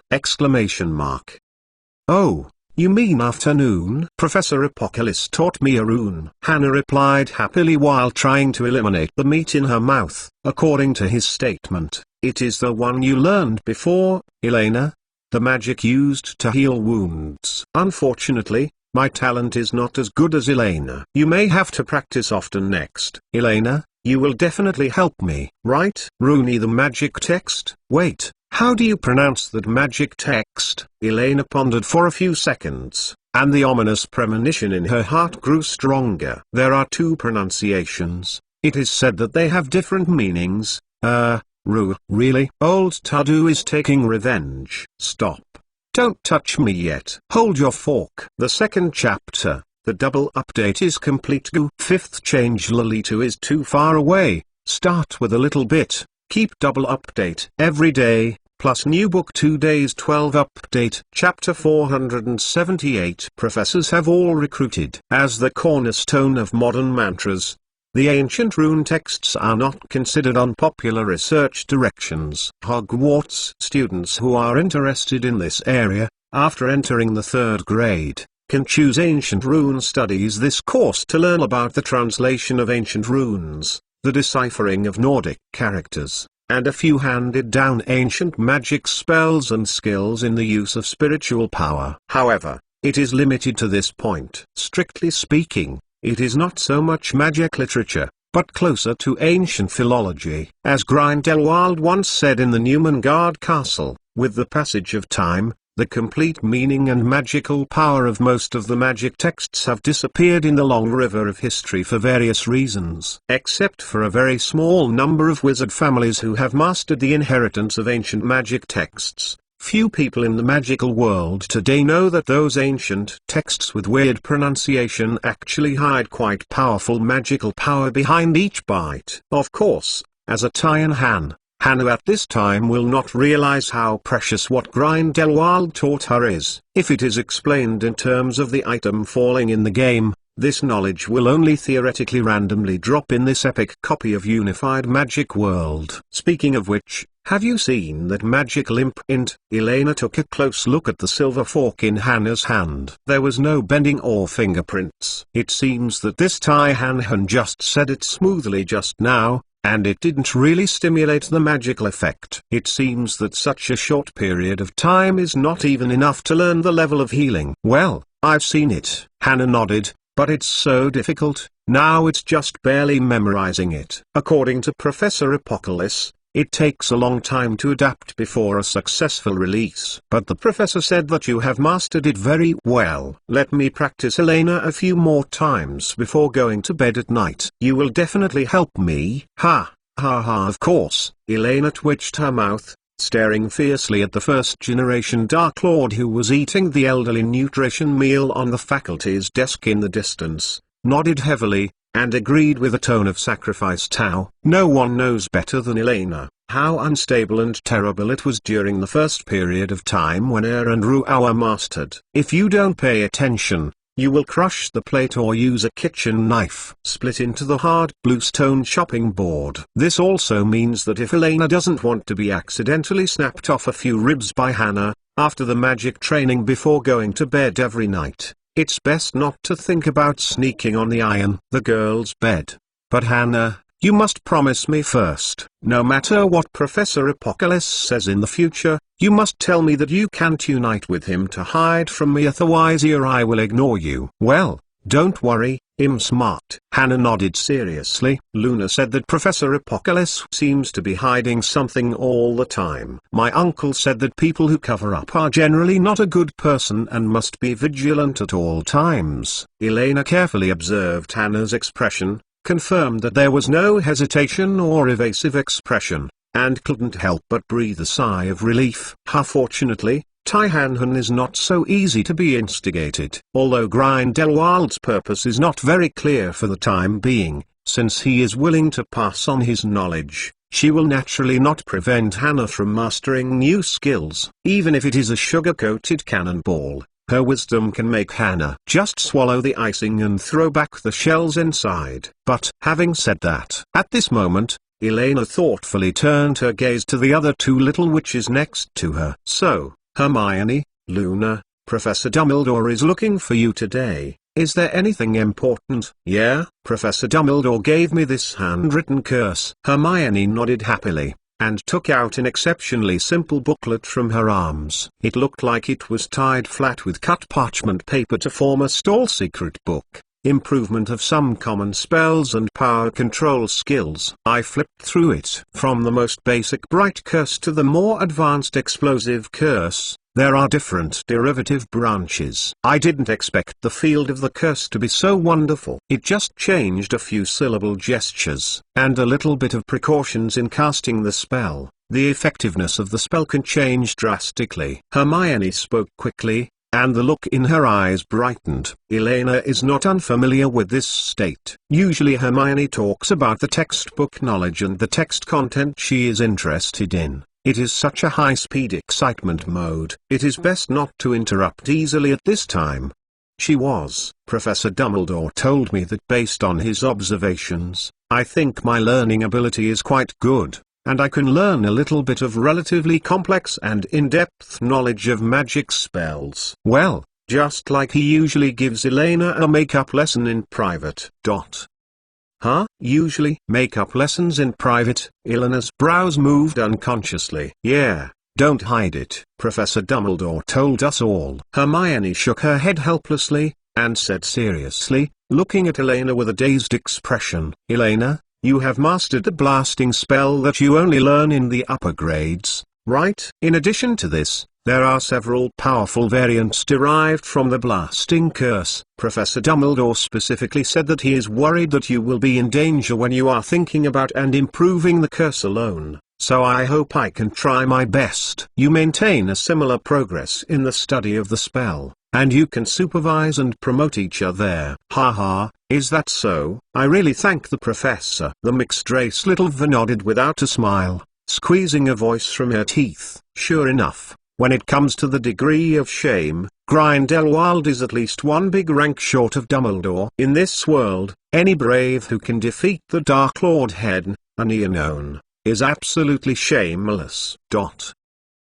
Speaker 1: Oh, you mean afternoon? Professor Repolcles taught me a rune. Hannah replied happily while trying to eliminate the meat in her mouth. According to his statement, It is the one you learned before, Elena. The magic used to heal wounds. Unfortunately, my talent is not as good as Elena. You may have to practice often next. Elena, you will definitely help me, right? Rooney, the magic text? Wait, how do you pronounce that magic text? Elena pondered for a few seconds, and the ominous premonition in her heart grew stronger. There are two pronunciations. It is said that they have different meanings. Really? Old Tudu is taking revenge. Stop. Don't touch me yet. Hold your fork. The second chapter, the double update is complete. Fifth change, Lolita is too far away. Start with a little bit. Keep double update every day, plus new book 2 days 12 update. Chapter 478. Professors have all recruited. As the cornerstone of modern mantras, the ancient rune texts are not considered unpopular research directions. Hogwarts students who are interested in this area, after entering the 3rd grade, can choose Ancient Rune Studies. This course to learn about the translation of ancient runes, the deciphering of Nordic characters, and a few handed down ancient magic spells and skills in the use of spiritual power. However, it is limited to this point. Strictly speaking, it is not so much magic literature, but closer to ancient philology. As Grindelwald once said in the Newmangard Castle, with the passage of time, the complete meaning and magical power of most of the magic texts have disappeared in the long river of history for various reasons. Except for a very small number of wizard families who have mastered the inheritance of ancient magic texts, few people in the magical world today know that those ancient texts with weird pronunciation actually hide quite powerful magical power behind each byte. Of course, as a Tyan Hannah at this time will not realize how precious what Grindelwald taught her is. If it is explained in terms of the item falling in the game, this knowledge will only theoretically randomly drop in this epic copy of Unified Magic World. Speaking of which, have you seen that magic limp int? Elena took a close look at the silver fork in Hannah's hand. There was no bending or fingerprints. It seems that this Tyan just said it smoothly just now, and it didn't really stimulate the magical effect. It seems that such a short period of time is not even enough to learn the level of healing. Well, I've seen it. Hannah nodded, but it's so difficult, now it's just barely memorizing it. According to Professor Apocalypse, it takes a long time to adapt before a successful release. But the professor said that you have mastered it very well. Let me practice Elena a few more times before going to bed at night. You will definitely help me. Ha, ha ha, of course. Elena twitched her mouth, staring fiercely at the first-generation Dark Lord who was eating the elderly nutrition meal on the faculty's desk in the distance, nodded heavily, and agreed with a tone of sacrifice. Tau. No one knows better than Elena how unstable and terrible it was during the first period of time when air and Ru were mastered. If you don't pay attention, you will crush the plate or use a kitchen knife. Split into the hard blue stone chopping board. This also means that if Elena doesn't want to be accidentally snapped off a few ribs by Hannah, after the magic training before going to bed every night, it's best not to think about sneaking on the girl's bed. But Hannah, you must promise me first. No matter what Professor Apocalypse says in the future, you must tell me that you can't unite with him to hide from me, otherwise I will ignore you. Well, don't worry, I'm smart. Hannah nodded seriously. Luna said that Professor Apocalypse seems to be hiding something all the time. My uncle said that people who cover up are generally not a good person and must be vigilant at all times. Elena carefully observed Hannah's expression, confirmed that there was no hesitation or evasive expression, and couldn't help but breathe a sigh of relief. Fortunately, Tyan is not so easy to be instigated. Although Grindelwald's purpose is not very clear for the time being, since he is willing to pass on his knowledge, she will naturally not prevent Hannah from mastering new skills. Even if it is a sugar-coated cannonball, her wisdom can make Hannah just swallow the icing and throw back the shells inside. But, having said that, at this moment, Elena thoughtfully turned her gaze to the other two little witches next to her. So, Hermione, Luna, Professor Dumbledore is looking for you today. Is there anything important? Yeah, Professor Dumbledore gave me this handwritten curse. Hermione nodded happily. and took out an exceptionally simple booklet from her arms. It looked like it was tied flat with cut parchment paper to form a stall secret book. Improvement of some common spells and power control skills. I flipped through it. From the most basic bright curse to the more advanced explosive curse, there are different derivative branches. I didn't expect the field of the curse to be so wonderful. It just changed a few syllable gestures, and a little bit of precautions in casting the spell. The effectiveness of the spell can change drastically. Hermione spoke quickly, and the look in her eyes brightened. Elena is not unfamiliar with this state. Usually Hermione talks about the textbook knowledge and the text content she is interested in. It is such a high-speed excitement mode. It is best not to interrupt easily at this time. Professor Dumbledore told me that based on his observations, I think my learning ability is quite good, and I can learn a little bit of relatively complex and in-depth knowledge of magic spells. Well, just like he usually gives Elena a makeup lesson in private. Huh? Usually? Makeup lessons in private? Elena's brows moved unconsciously. Yeah, don't hide it. Professor Dumbledore told us all. Hermione shook her head helplessly, and said seriously, looking at Elena with a dazed expression, Elena, you have mastered the blasting spell that you only learn in the upper grades, right? In addition to this, there are several powerful variants derived from the blasting curse. Professor Dumbledore specifically said that he is worried that you will be in danger when you are thinking about and improving the curse alone, so I hope I can try my best. You maintain a similar progress in the study of the spell, and you can supervise and promote each other. Haha, is that so? I really thank the professor. The mixed-race little V nodded without a smile, squeezing a voice from her teeth. Sure enough, when it comes to the degree of shame, Grindelwald is at least one big rank short of Dumbledore. In this world, any brave who can defeat the Dark Lord Head, an Eonone, is absolutely shameless.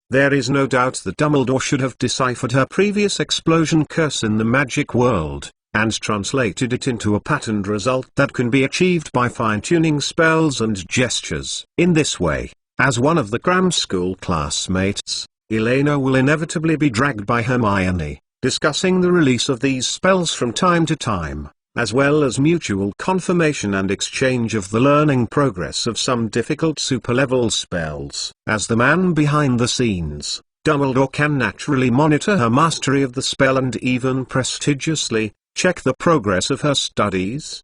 Speaker 1: There is no doubt that Dumbledore should have deciphered her previous explosion curse in the magic world, and translated it into a patterned result that can be achieved by fine-tuning spells and gestures. In this way, as one of the cram school classmates, Elena will inevitably be dragged by Hermione, discussing the release of these spells from time to time, as well as mutual confirmation and exchange of the learning progress of some difficult super-level spells. As the man behind the scenes, Dumbledore can naturally monitor her mastery of the spell and even prestigiously check the progress of her studies!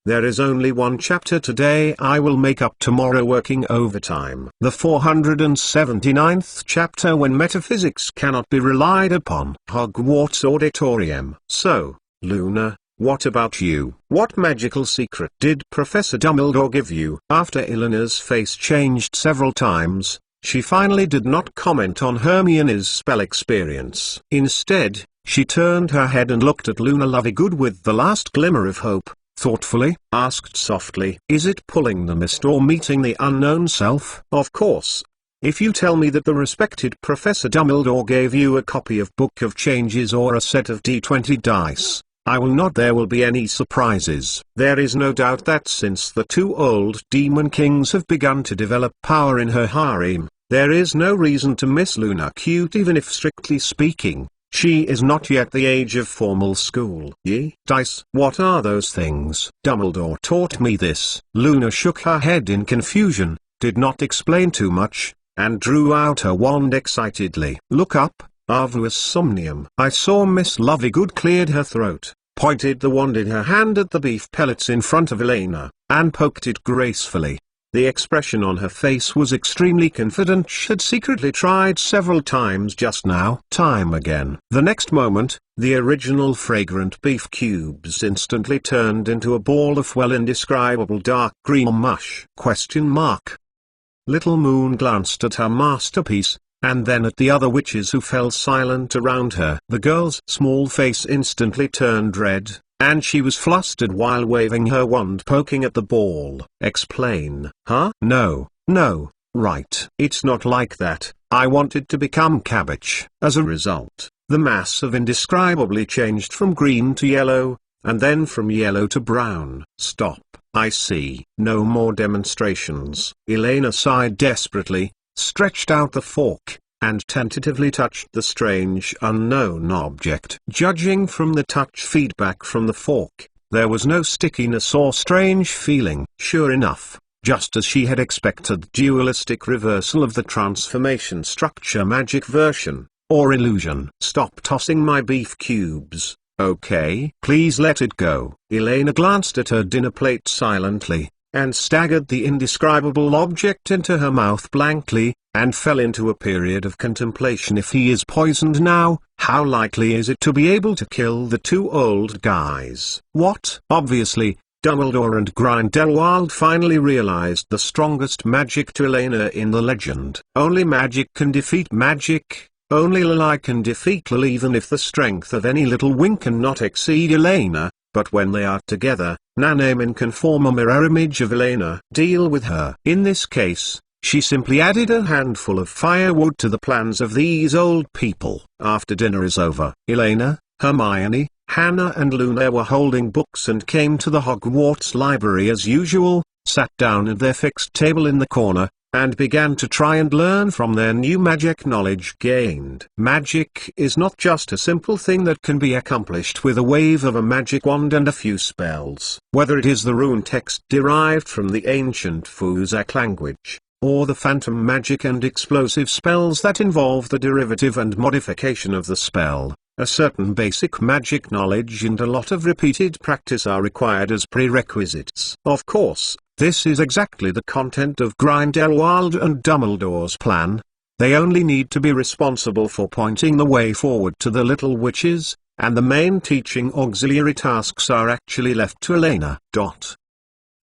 Speaker 1: There is only one chapter today. I will make up tomorrow working overtime. The 479th chapter, when metaphysics cannot be relied upon. Hogwarts Auditorium. So, Luna, what about you? What magical secret did Professor Dumbledore give you? After Elena's face changed several times, she finally did not comment on Hermione's spell experience. Instead, she turned her head and looked at Luna Lovegood with the last glimmer of hope. Thoughtfully, asked softly, is it pulling the mist or meeting the unknown self? Of course. If you tell me that the respected Professor Dumbledore gave you a copy of Book of Changes or a set of D20 dice, I will not. There will be any surprises. There is no doubt that since the two old demon kings have begun to develop power in her harem, there is no reason to miss Luna Cute, even if strictly speaking, she is not yet the age of formal school. Dice? What are those things? Dumbledore taught me this. Luna shook her head in confusion, did not explain too much, and drew out her wand excitedly. Look up, Avus Somnium. I saw Miss Lovegood cleared her throat, pointed the wand in her hand at the beef pellets in front of Elena, and poked it gracefully. The expression on her face was extremely confident. She had secretly tried several times just now. Time again. The next moment, the original fragrant beef cubes instantly turned into a ball of indescribable dark green mush. Little Moon glanced at her masterpiece, and then at the other witches who fell silent around her. The girl's small face instantly turned red, and she was flustered while waving her wand, poking at the ball. Explain. Huh? No, right. It's not like that. I wanted to become cabbage. As a result, the mass of indescribably changed from green to yellow, and then from yellow to brown. Stop. I see. No more demonstrations. Elena sighed desperately, stretched out the fork, and tentatively touched the strange unknown object. Judging from the touch feedback from the fork, there was no stickiness or strange feeling. Sure enough, just as she had expected, dualistic reversal of the transformation structure, magic version, or illusion. Stop tossing my beef cubes, okay? Please let it go. Elena glanced at her dinner plate silently, and staggered the indescribable object into her mouth blankly, and fell into a period of contemplation. If he is poisoned now, how likely is it to be able to kill the two old guys? What? Obviously, Dumbledore and Grindelwald finally realized the strongest magic to Elena in the legend. Only magic can defeat magic. Only Lily can defeat Lily, even if the strength of any little wing cannot exceed Elena. But when they are together, Nanamin can form a mirror image of Elena. Deal with her. In this case, she simply added a handful of firewood to the plans of these old people. After dinner is over, Elena, Hermione, Hannah and Luna were holding books and came to the Hogwarts library as usual, sat down at their fixed table in the corner, and began to try and learn from their new magic knowledge gained. Magic is not just a simple thing that can be accomplished with a wave of a magic wand and a few spells. Whether it is the rune text derived from the ancient Fuzak language, or the phantom magic and explosive spells that involve the derivative and modification of the spell, a certain basic magic knowledge and a lot of repeated practice are required as prerequisites. Of course, this is exactly the content of Grindelwald and Dumbledore's plan. They only need to be responsible for pointing the way forward to the little witches, and the main teaching auxiliary tasks are actually left to Elena.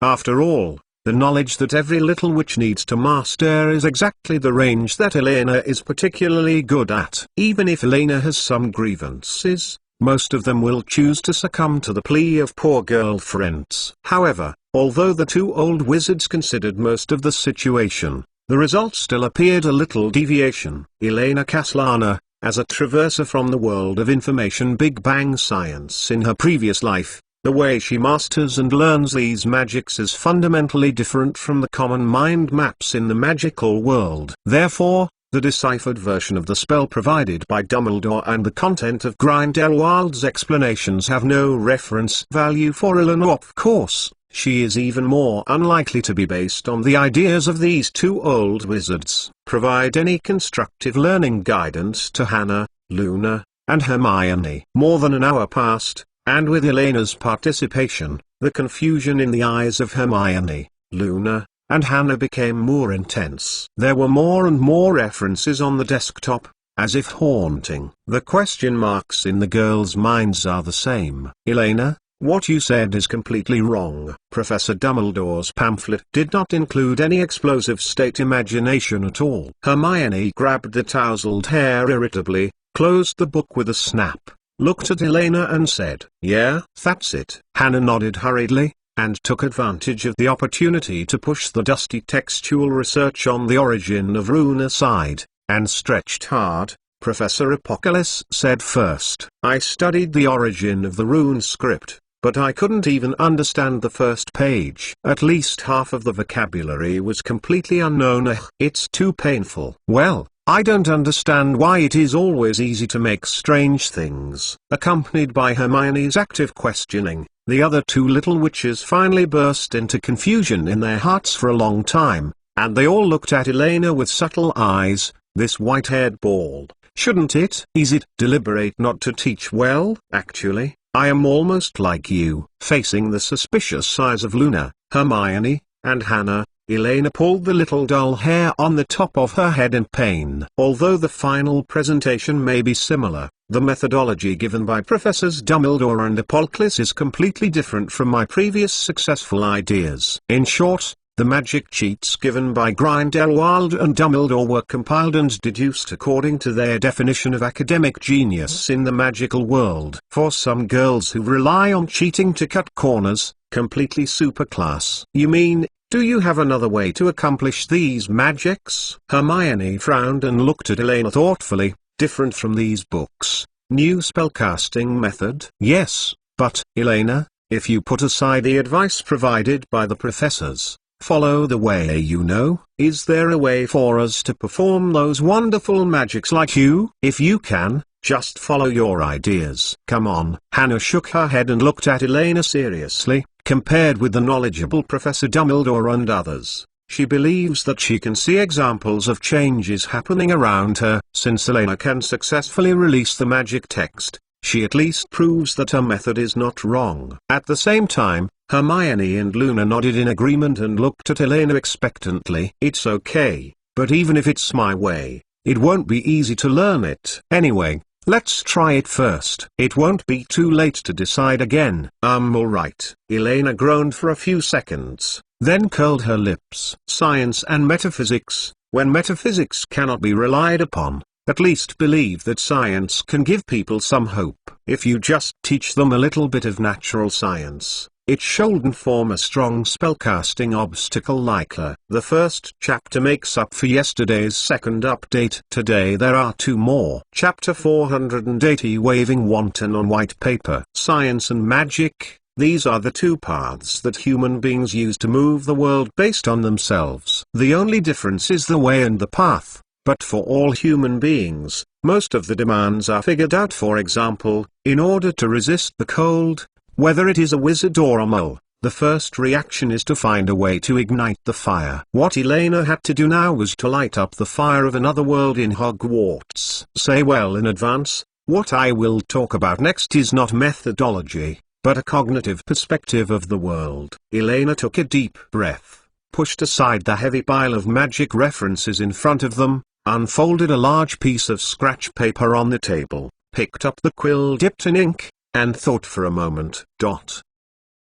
Speaker 1: After all, the knowledge that every little witch needs to master is exactly the range that Elena is particularly good at. Even if Elena has some grievances, most of them will choose to succumb to the plea of poor girlfriends. However, although the two old wizards considered most of the situation, the result still appeared a little deviation. Elena Caslana, as a traverser from the world of information Big Bang science in her previous life, the way she masters and learns these magics is fundamentally different from the common mind maps in the magical world. Therefore, the deciphered version of the spell provided by Dumbledore and the content of Grindelwald's explanations have no reference value for Elena. Of course, she is even more unlikely to be based on the ideas of these two old wizards. Provide any constructive learning guidance to Hannah, Luna, and Hermione. More than an hour passed, and with Elena's participation, the confusion in the eyes of Hermione, Luna, and Hannah became more intense. There were more and more references on the desktop, as if haunting. The question marks in the girls' minds are the same. Elena, what you said is completely wrong. Professor Dumbledore's pamphlet did not include any explosive state imagination at all. Hermione grabbed the tousled hair irritably, closed the book with a snap, looked at Elena and said, "Yeah, that's it." Hannah nodded hurriedly, and took advantage of the opportunity to push the dusty textual research on the origin of rune aside, and stretched hard. Professor Apocalypse said, "First, I studied the origin of the rune script, but I couldn't even understand the first page. At least half of the vocabulary was completely unknown. It's too painful." "Well, I don't understand why it is always easy to make strange things." Accompanied by Hermione's active questioning, the other two little witches finally burst into confusion in their hearts for a long time, and they all looked at Elena with subtle eyes. This white-haired ball, shouldn't it? Is it deliberate not to teach well? Actually, I am almost like you. Facing the suspicious eyes of Luna, Hermione, and Hannah, Elena pulled the little dull hair on the top of her head in pain. Although the final presentation may be similar, the methodology given by Professors Dumbledore and Apocalypse is completely different from my previous successful ideas. In short, the magic cheats given by Grindelwald and Dumbledore were compiled and deduced according to their definition of academic genius in the magical world. For some girls who rely on cheating to cut corners, completely superclass. You mean, do you have another way to accomplish these magics? Hermione frowned and looked at Elena thoughtfully. Different from these books. New spellcasting method? Yes, but, Elena, if you put aside the advice provided by the professors, follow the way you know. Is there a way for us to perform those wonderful magics like you? If you can, just follow your ideas. Come on. Hannah shook her head and looked at Elena seriously. Compared with the knowledgeable Professor Dumbledore and others, she believes that she can see examples of changes happening around her. Since Elena can successfully release the magic text, she at least proves that her method is not wrong. At the same time, Hermione and Luna nodded in agreement and looked at Elena expectantly. It's okay, but even if it's my way, it won't be easy to learn it. Anyway, let's try it first. It won't be too late to decide again. Alright. Elena groaned for a few seconds, then curled her lips. Science and metaphysics. When metaphysics cannot be relied upon, at least believe that science can give people some hope. If you just teach them a little bit of natural science, it shouldn't form a strong spellcasting obstacle like her. The first chapter makes up for yesterday's second update. Today there are two more. Chapter 480, Waving Wanton on White Paper. Science and magic. These are the two paths that human beings use to move the world based on themselves. The only difference is the way and the path. But for all human beings, most of the demands are figured out. For example, in order to resist the cold, whether it is a wizard or a mole, the first reaction is to find a way to ignite the fire. What Elena had to do now was to light up the fire of another world in Hogwarts. Say well in advance, what I will talk about next is not methodology, but a cognitive perspective of the world. Elena took a deep breath, pushed aside the heavy pile of magic references in front of them, unfolded a large piece of scratch paper on the table, picked up the quill dipped in ink, and thought for a moment.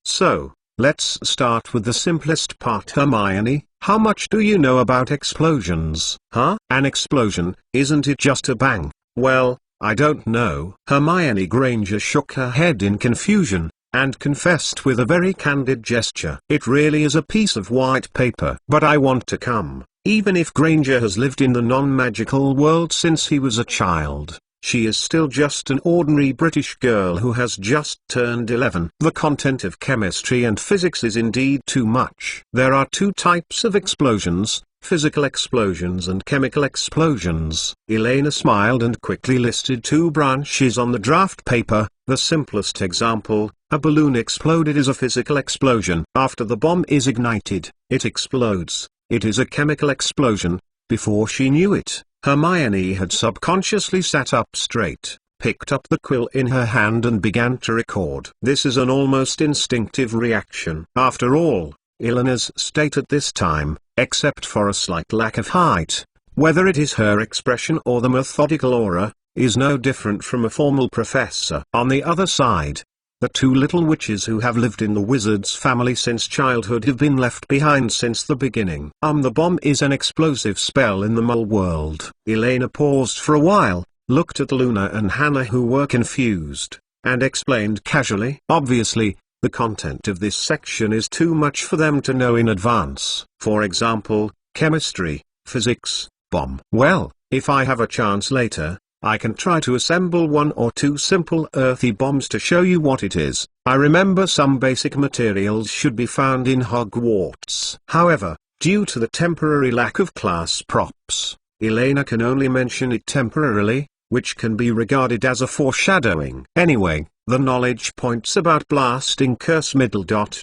Speaker 1: So, let's start with the simplest part. Hermione, how much do you know about explosions? Huh? An explosion, isn't it just a bang? Well, I don't know. Hermione Granger shook her head in confusion, and confessed with a very candid gesture. It really is a piece of white paper. But I want to come. Even if Granger has lived in the non-magical world since he was a child, she is still just an ordinary British girl who has just turned 11. The content of chemistry and physics is indeed too much. There are two types of explosions, physical explosions and chemical explosions. Elena smiled and quickly listed two branches on the draft paper. The simplest example, a balloon exploded, is a physical explosion. After the bomb is ignited, it explodes. It is a chemical explosion. Before she knew it, Hermione had subconsciously sat up straight, picked up the quill in her hand and began to record. This is an almost instinctive reaction. After all, Elena's state at this time, except for a slight lack of height, whether it is her expression or the methodical aura, is no different from a formal professor. On the other side, the two little witches who have lived in the wizard's family since childhood have been left behind since the beginning. The bomb is an explosive spell in the mole world. Elena paused for a while, looked at Luna and Hannah who were confused, and explained casually. Obviously, the content of this section is too much for them to know in advance. For example, chemistry, physics, bomb. Well, if I have a chance later, I can try to assemble one or two simple earthy bombs to show you what it is. I remember some basic materials should be found in Hogwarts. However, due to the temporary lack of class props, Elena can only mention it temporarily, which can be regarded as a foreshadowing. Anyway, the knowledge points about blasting curse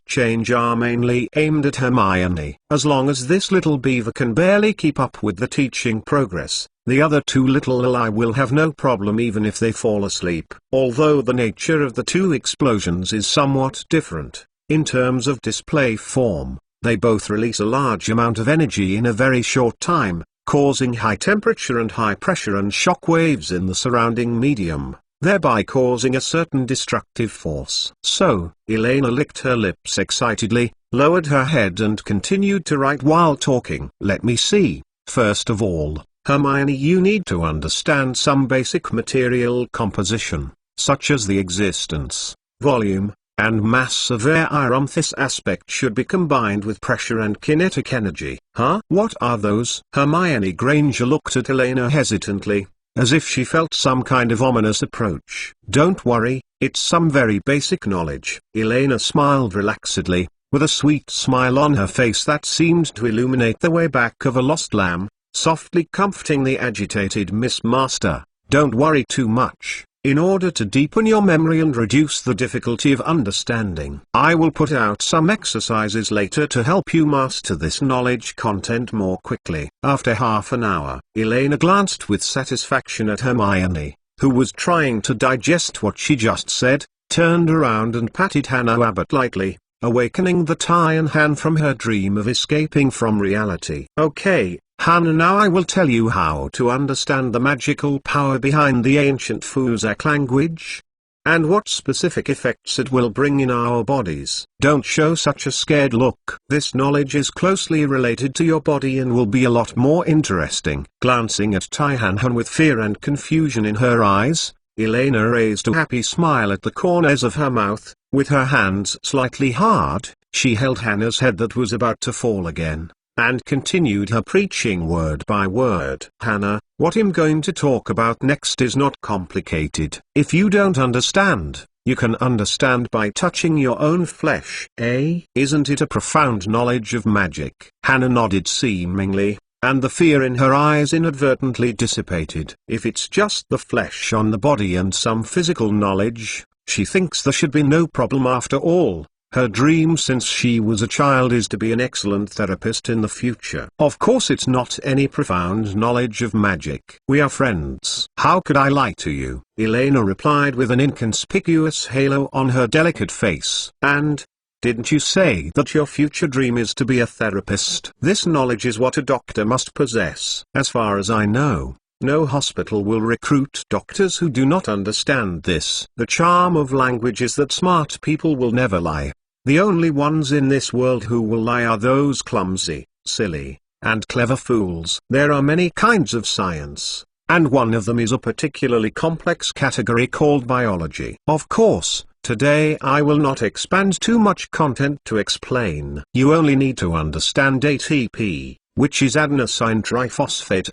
Speaker 1: change are mainly aimed at Hermione. As long as this little beaver can barely keep up with the teaching progress, the other two little Lili will have no problem even if they fall asleep. Although the nature of the two explosions is somewhat different, in terms of display form, they both release a large amount of energy in a very short time, causing high temperature and high pressure and shock waves in the surrounding medium, thereby causing a certain destructive force. So, Elena licked her lips excitedly, lowered her head and continued to write while talking. Let me see. First of all, Hermione, you need to understand some basic material composition, such as the existence, volume, and mass of air. This aspect should be combined with pressure and kinetic energy. Huh? What are those? Hermione Granger looked at Elena hesitantly, as if she felt some kind of ominous approach. "Don't worry, it's some very basic knowledge." Elena smiled relaxedly, with a sweet smile on her face that seemed to illuminate the way back of a lost lamb, softly comforting the agitated Miss Master. "Don't worry too much. In order to deepen your memory and reduce the difficulty of understanding, I will put out some exercises later to help you master this knowledge content more quickly." After half an hour, Elena glanced with satisfaction at Hermione, who was trying to digest what she just said, turned around and patted Hannah Abbott lightly, awakening the Taihan from her dream of escaping from reality. "Okay, Hannah, now I will tell you how to understand the magical power behind the ancient Fuzak language, and what specific effects it will bring in our bodies. Don't show such a scared look. This knowledge is closely related to your body and will be a lot more interesting." Glancing at Taihan with fear and confusion in her eyes, Elena raised a happy smile at the corners of her mouth. With her hands slightly hard, she held Hannah's head that was about to fall again, and continued her preaching word by word. "Hannah, what I'm going to talk about next is not complicated. If you don't understand, you can understand by touching your own flesh. Isn't it a profound knowledge of magic?" Hannah nodded seemingly, and the fear in her eyes inadvertently dissipated. "If it's just the flesh on the body and some physical knowledge, she thinks there should be no problem after all. Her dream since she was a child is to be an excellent therapist in the future. Of course it's not any profound knowledge of magic. We are friends." "How could I lie to you?" Elena replied with an inconspicuous halo on her delicate face. "And didn't you say that your future dream is to be a therapist? This knowledge is what a doctor must possess. As far as I know, no hospital will recruit doctors who do not understand this. The charm of language is that smart people will never lie. The only ones in this world who will lie are those clumsy, silly, and clever fools. There are many kinds of science, and one of them is a particularly complex category called biology. Of course, today I will not expand too much content to explain. You only need to understand ATP, which is adenosine triphosphate,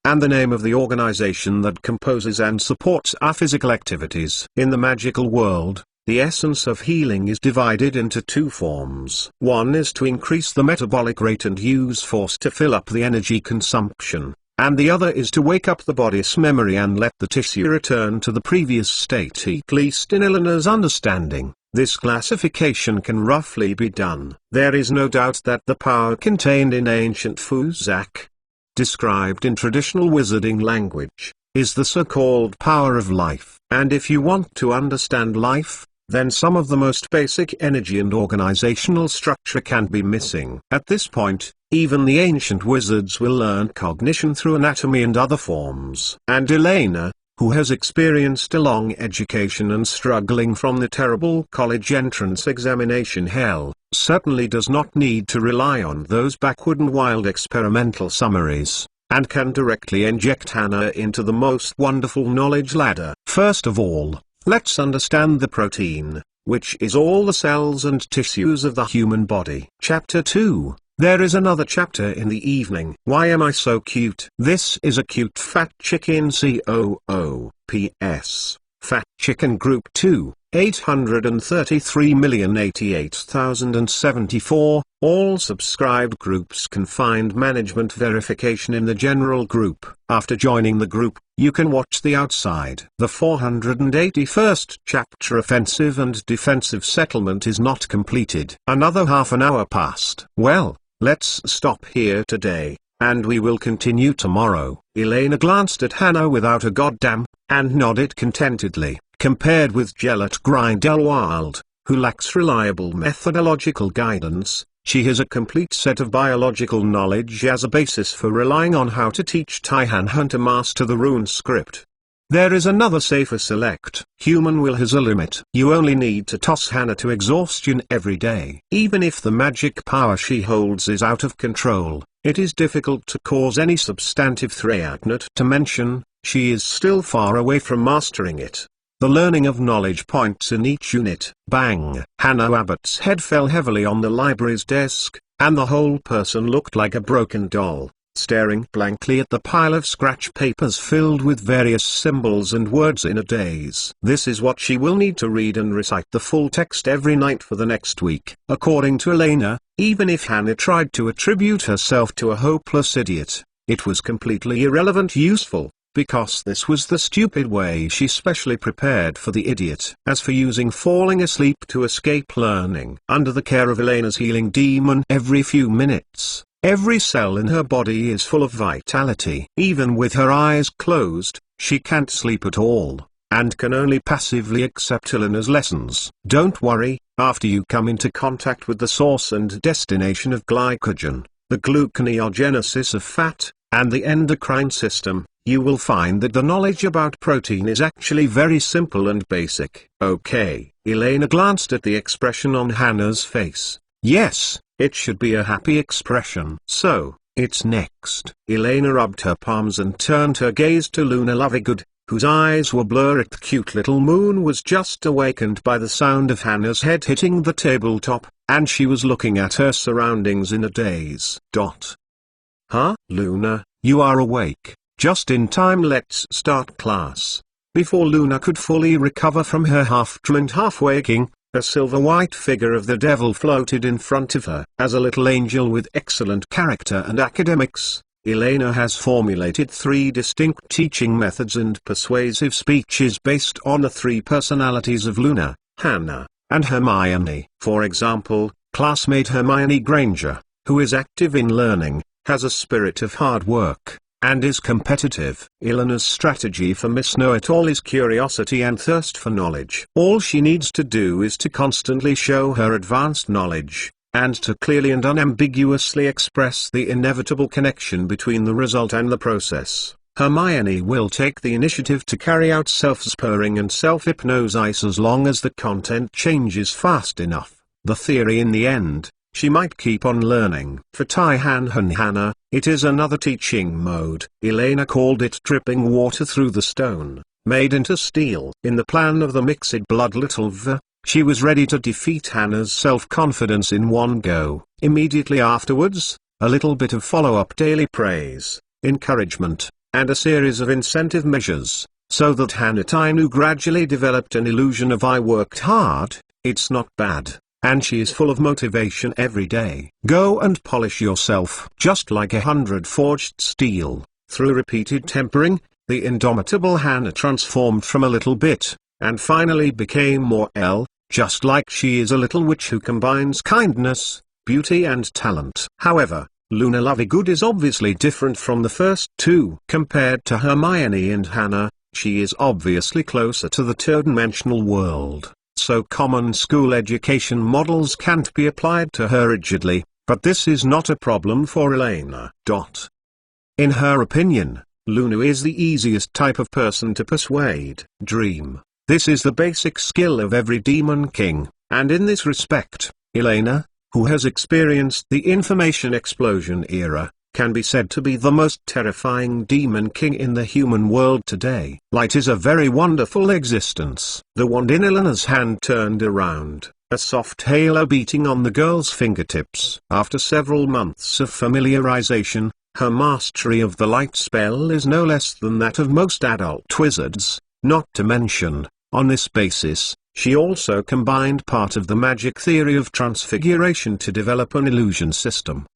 Speaker 1: and the name of the organization that composes and supports our physical activities. In the magical world, the essence of healing is divided into two forms. One is to increase the metabolic rate and use force to fill up the energy consumption, and the other is to wake up the body's memory and let the tissue return to the previous state. At least in Elena's understanding, this classification can roughly be done. There is no doubt that the power contained in ancient Fuzak, described in traditional wizarding language, is the so-called power of life. And if you want to understand life, then some of the most basic energy and organizational structure can be missing. At this point, even the ancient wizards will learn cognition through anatomy and other forms. And Elena, who has experienced a long education and struggling from the terrible college entrance examination hell, certainly does not need to rely on those backward and wild experimental summaries, and can directly inject Hannah into the most wonderful knowledge ladder. First of all, let's understand the protein, which is all the cells and tissues of the human body. Chapter 2. There is another chapter in the evening. Why am I so cute? This is a cute fat chicken COOPS. Fat Chicken Group 2, 833,088,074. All subscribed groups can find management verification in the general group. After joining the group, you can watch the outside. The 481st chapter, Offensive and Defensive Settlement, is not completed. Another half an hour passed. Well, let's stop here today, and we will continue tomorrow. Elena glanced at Hannah without a goddamn, and nodded contentedly. Compared with Grindelwald, who lacks reliable methodological guidance, she has a complete set of biological knowledge as a basis for relying on how to teach Taihan to master the rune script. There is another safer select. Human will has a limit. You only need to toss Hannah to exhaustion every day. Even if the magic power she holds is out of control, it is difficult to cause any substantive threat. Not to mention, she is still far away from mastering it. The learning of knowledge points in each unit. Bang! Hannah Abbott's head fell heavily on the library's desk, and the whole person looked like a broken doll. staring blankly at the pile of scratch papers filled with various symbols and words in a daze. This is what she will need to read and recite the full text every night for the next week. According to Elena, even if Hannah tried to attribute herself to a hopeless idiot, it was completely irrelevant useful, because this was the stupid way she specially prepared for the idiot. As for using falling asleep to escape learning under the care of Elena's healing demon every few minutes, every cell in her body is full of vitality. Even with her eyes closed, she can't sleep at all, and can only passively accept Elena's lessons. Don't worry, after you come into contact with the source and destination of glycogen, the gluconeogenesis of fat, and the endocrine system, you will find that the knowledge about protein is actually very simple and basic. Okay. Elena glanced at the expression on Hannah's face. Yes, it should be a happy expression. So, it's next. Elena rubbed her palms and turned her gaze to Luna Lovegood, whose eyes were blurred. The cute little moon was just awakened by the sound of Hannah's head hitting the tabletop, and she was looking at her surroundings in a daze. Huh? Luna, you are awake. Just in time. Let's start class. Before Luna could fully recover from her half-dreamed half-waking, a silver-white figure of the devil floated in front of her. As a little angel with excellent character and academics, Elena has formulated 3 distinct teaching methods and persuasive speeches based on the 3 personalities of Luna, Hannah, and Hermione. For example, classmate Hermione Granger, who is active in learning, has a spirit of hard work, and is competitive. Elena's strategy for Miss Know-It-All is curiosity and thirst for knowledge. All she needs to do is to constantly show her advanced knowledge, and to clearly and unambiguously express the inevitable connection between the result and the process. Hermione will take the initiative to carry out self-spurring and self-hypnosis as long as the content changes fast enough. The theory in the end, she might keep on learning. For Tyhan and Hannah, it is another teaching mode. Elena called it dripping water through the stone, made into steel. In the plan of the Mixed Blood Little V, she was ready to defeat Hannah's self-confidence in one go. Immediately afterwards, a little bit of follow-up daily praise, encouragement, and a series of incentive measures, so that Hannah Tynu gradually developed an illusion of "I worked hard, it's not bad," and she is full of motivation every day. Go and polish yourself. Just like 100 forged steel, through repeated tempering, the indomitable Hannah transformed from a little bit, and finally became more just like she is a little witch who combines kindness, beauty and talent. However, Luna Lovegood is obviously different from the first 2. Compared to Hermione and Hannah, she is obviously closer to the two-dimensional world. So common school education models can't be applied to her rigidly, but this is not a problem for Elena. In her opinion, Luna is the easiest type of person to persuade. Dream. This is the basic skill of every Demon King, and in this respect, Elena, who has experienced the information explosion era, can be said to be the most terrifying Demon King in the human world today. Light is a very wonderful existence. The wand in Elena's hand turned around, a soft halo beating on the girl's fingertips. After several months of familiarization, her mastery of the light spell is no less than that of most adult wizards, not to mention, on this basis, she also combined part of the magic theory of transfiguration to develop an illusion system.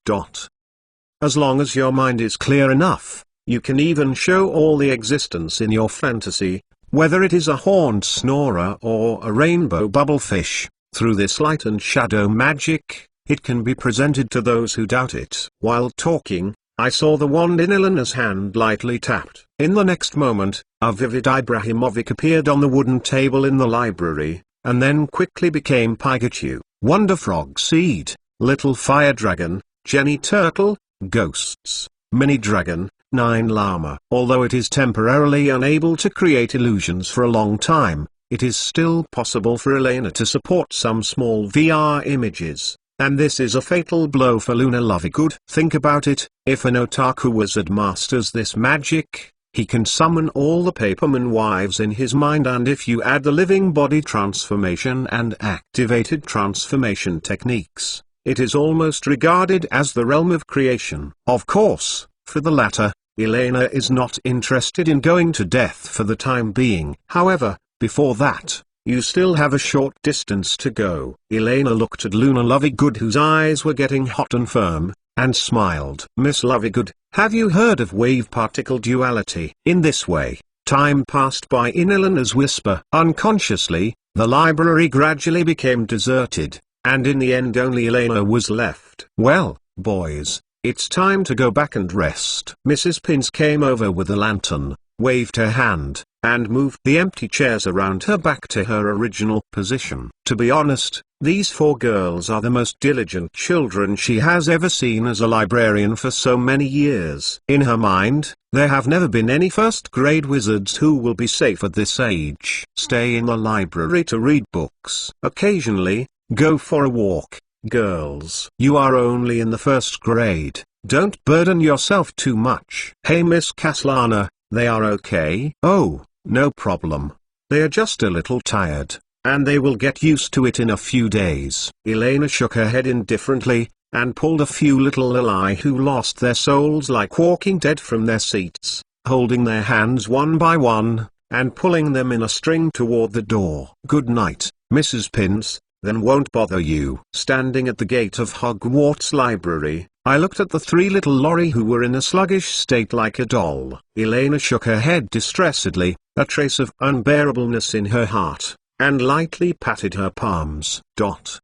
Speaker 1: As long as your mind is clear enough, you can even show all the existence in your fantasy, whether it is a horned snorer or a rainbow bubblefish. Through this light and shadow magic, it can be presented to those who doubt it. While talking, I saw the wand in Elena's hand lightly tapped. In the next moment, a vivid Ibrahimovic appeared on the wooden table in the library, and then quickly became Pikachu, Wonder Frog Seed, Little Fire Dragon, Jenny Turtle, Ghosts, Mini Dragon, 9 Llama. Although it is temporarily unable to create illusions for a long time, it is still possible for Elena to support some small VR images. And this is a fatal blow for Luna Lovegood. Think about it, if an otaku wizard masters this magic, he can summon all the paperman wives in his mind, and if you add the living body transformation and activated transformation techniques, it is almost regarded as the realm of creation. Of course, For the latter, Elena is not interested in going to death for the time being. However, before that, you still have a short distance to go. Elena looked at Luna Lovegood, whose eyes were getting hot and firm, and smiled. Miss Lovegood, have you heard of wave-particle duality? In this way, time passed by in Elena's whisper. Unconsciously, the library gradually became deserted, and in the end only Elena was left. Well, boys, it's time to go back and rest. Mrs. Pins came over with a lantern, waved her hand, and moved the empty chairs around her back to her original position. To be honest, these 4 girls are the most diligent children she has ever seen as a librarian for so many years. In her mind, there have never been any first-grade wizards who will be safe at this age. Stay in the library to read books. Occasionally, go for a walk. Girls, you are only in the 1st grade. Don't burden yourself too much. Hey Miss Caslana, they are okay? Oh, no problem. They are just a little tired, and they will get used to it in a few days. Elena shook her head indifferently, and pulled a few little Lili who lost their souls like walking dead from their seats, holding their hands one by one, and pulling them in a string toward the door. Good night, Mrs. Pins, then won't bother you. Standing at the gate of Hogwarts Library, I looked at the 3 little Lori who were in a sluggish state like a doll. Elena shook her head distressedly, a trace of unbearableness in her heart, and lightly patted her palms. The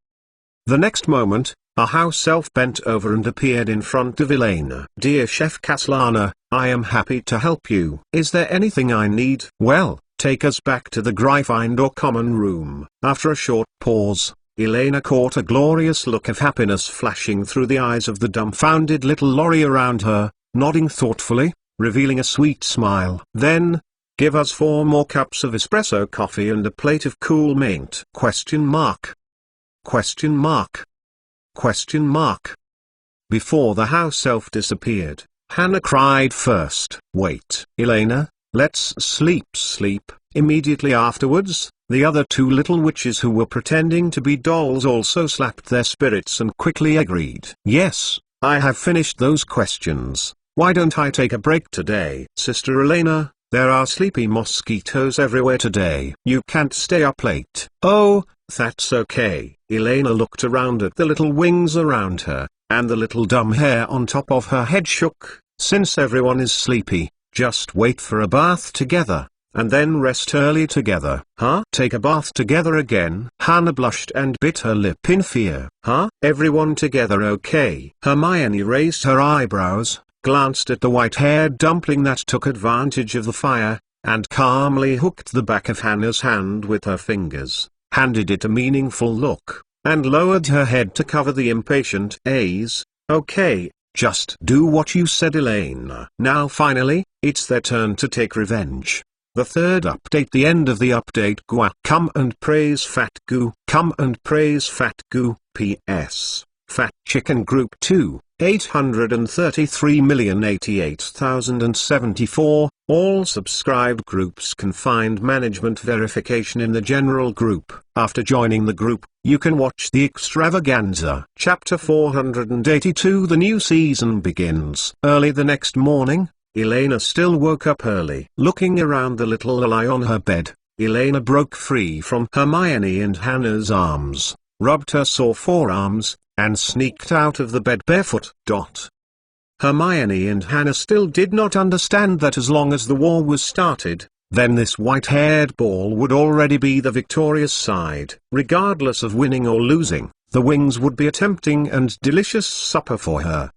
Speaker 1: next moment, a house elf bent over and appeared in front of Elena. Dear Chef Caslana, I am happy to help you. Is there anything I need? Well, take us back to the Gryffindor common room. After a short pause, Elena caught a glorious look of happiness flashing through the eyes of the dumbfounded little Lori around her, nodding thoughtfully, revealing a sweet smile. Then, give us 4 more cups of espresso coffee and a plate of cool mint. Question mark. Question mark. Question mark. Before the house elf disappeared, Hannah cried first. Wait, Elena, let's sleep. Immediately afterwards, the other 2 little witches who were pretending to be dolls also slapped their spirits and quickly agreed. Yes, I have finished those questions. Why don't I take a break today? Sister Elena, there are sleepy mosquitoes everywhere today. You can't stay up late. Oh, that's okay. Elena looked around at the little wings around her, and the little dumb hair on top of her head shook. Since everyone is sleepy, just wait for a bath together, and then rest early together. Huh? Take a bath together again? Hannah blushed and bit her lip in fear. Huh? Everyone together okay? Hermione raised her eyebrows, glanced at the white-haired dumpling that took advantage of the fire, and calmly hooked the back of Hannah's hand with her fingers, handed it a meaningful look, and lowered her head to cover the impatient A's. Okay, just do what you said, Elena. Now finally, it's their turn to take revenge. The 3rd update. The end of the update. Gua. Come and praise Fat Goo. Come and praise Fat Goo. P.S. Fat Chicken Group 2, 833,088,074. All subscribed groups can find management verification in the general group. After joining the group, you can watch the extravaganza. Chapter 482. The new season begins. Early the next morning, Elena still woke up early. Looking around the little Lili on her bed, Elena broke free from Hermione and Hannah's arms, rubbed her sore forearms, and sneaked out of the bed barefoot. Hermione and Hannah still did not understand that as long as the war was started, then this white-haired ball would already be the victorious side. Regardless of winning or losing, the wings would be a tempting and delicious supper for her.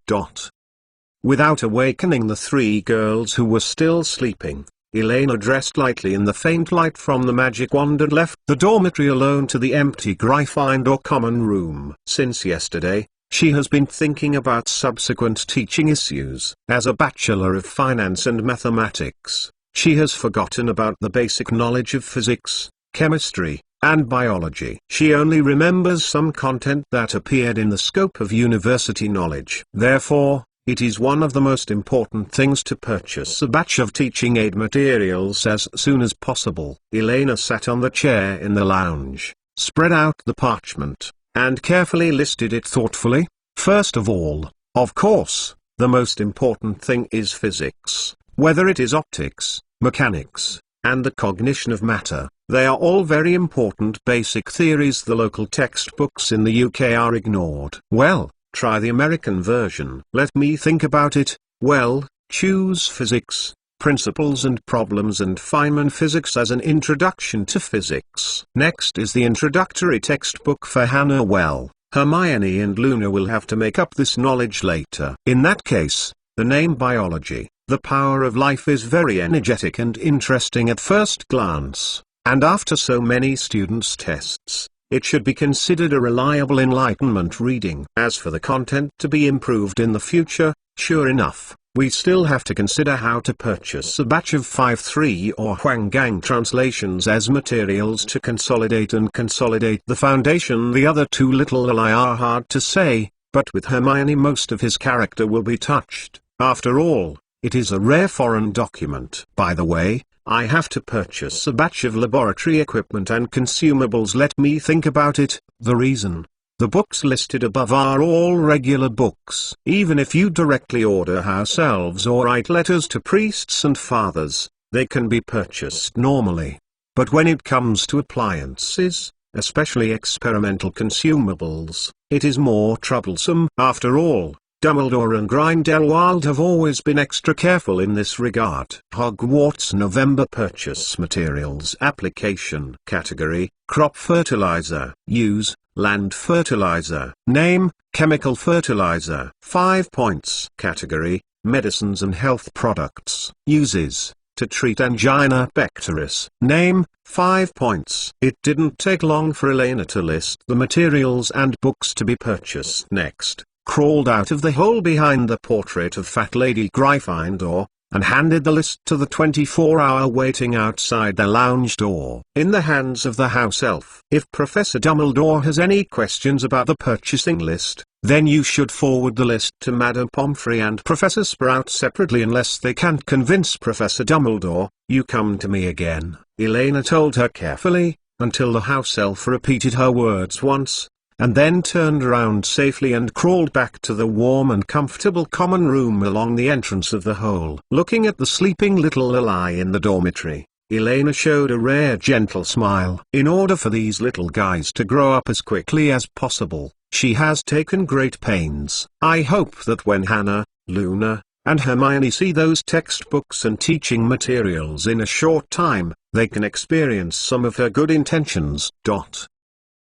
Speaker 1: Without awakening the 3 girls who were still sleeping, Elena dressed lightly in the faint light from the magic wand and left the dormitory alone to the empty Gryffindor common room. Since yesterday, she has been thinking about subsequent teaching issues. As a Bachelor of Finance and Mathematics, she has forgotten about the basic knowledge of physics, chemistry, and biology. She only remembers some content that appeared in the scope of university knowledge. Therefore, it is one of the most important things to purchase a batch of teaching aid materials as soon as possible. Elena sat on the chair in the lounge, spread out the parchment, and carefully listed it thoughtfully. First of all, of course, The most important thing is physics, whether it is optics, mechanics, and the cognition of matter. They are all very important basic theories. The local textbooks in the UK are ignored. Well, try the American version. Let me think about it. Well, choose physics, principles and problems and Feynman physics as an introduction to physics. Next is the introductory textbook for Hannah. Well, Hermione and Luna will have to make up this knowledge later. In that case, the name biology, the power of life, is very energetic and interesting at first glance, and after so many students' tests, it should be considered a reliable Enlightenment reading. As for the content to be improved in the future, sure enough, we still have to consider how to purchase a batch of 5-3 or Huanggang translations as materials to consolidate the foundation. The other two little lie are hard to say, but with Hermione most of his character will be touched. After all, it is a rare foreign document. By the way, I have to purchase a batch of laboratory equipment and consumables. Let me think about it. The reason: the books listed above are all regular books. Even if you directly order house elves or write letters to priests and fathers, they can be purchased normally. But when it comes to appliances, especially experimental consumables, it is more troublesome. After all, Dumbledore and Grindelwald have always been extra careful in this regard. Hogwarts November. Purchase materials application category: crop fertilizer. Use: land fertilizer. Name: chemical fertilizer. 5 points. Category: medicines and health products. Uses: to treat angina pectoris. Name: 5 points. It didn't take long for Elena to list the materials and books to be purchased. Next, crawled out of the hole behind the portrait of Fat Lady Gryffindor, and handed the list to the 24-hour waiting outside their lounge door. In the hands of the house elf. If Professor Dumbledore has any questions about the purchasing list, then you should forward the list to Madame Pomfrey and Professor Sprout separately. Unless they can't convince Professor Dumbledore, you come to me again. Elena told her carefully, until the house elf repeated her words once, and then turned around safely and crawled back to the warm and comfortable common room along the entrance of the hole. Looking at the sleeping little Lily in the dormitory, Elena showed a rare gentle smile. In order for these little guys to grow up as quickly as possible, she has taken great pains. I hope that when Hannah, Luna, and Hermione see those textbooks and teaching materials in a short time, they can experience some of her good intentions.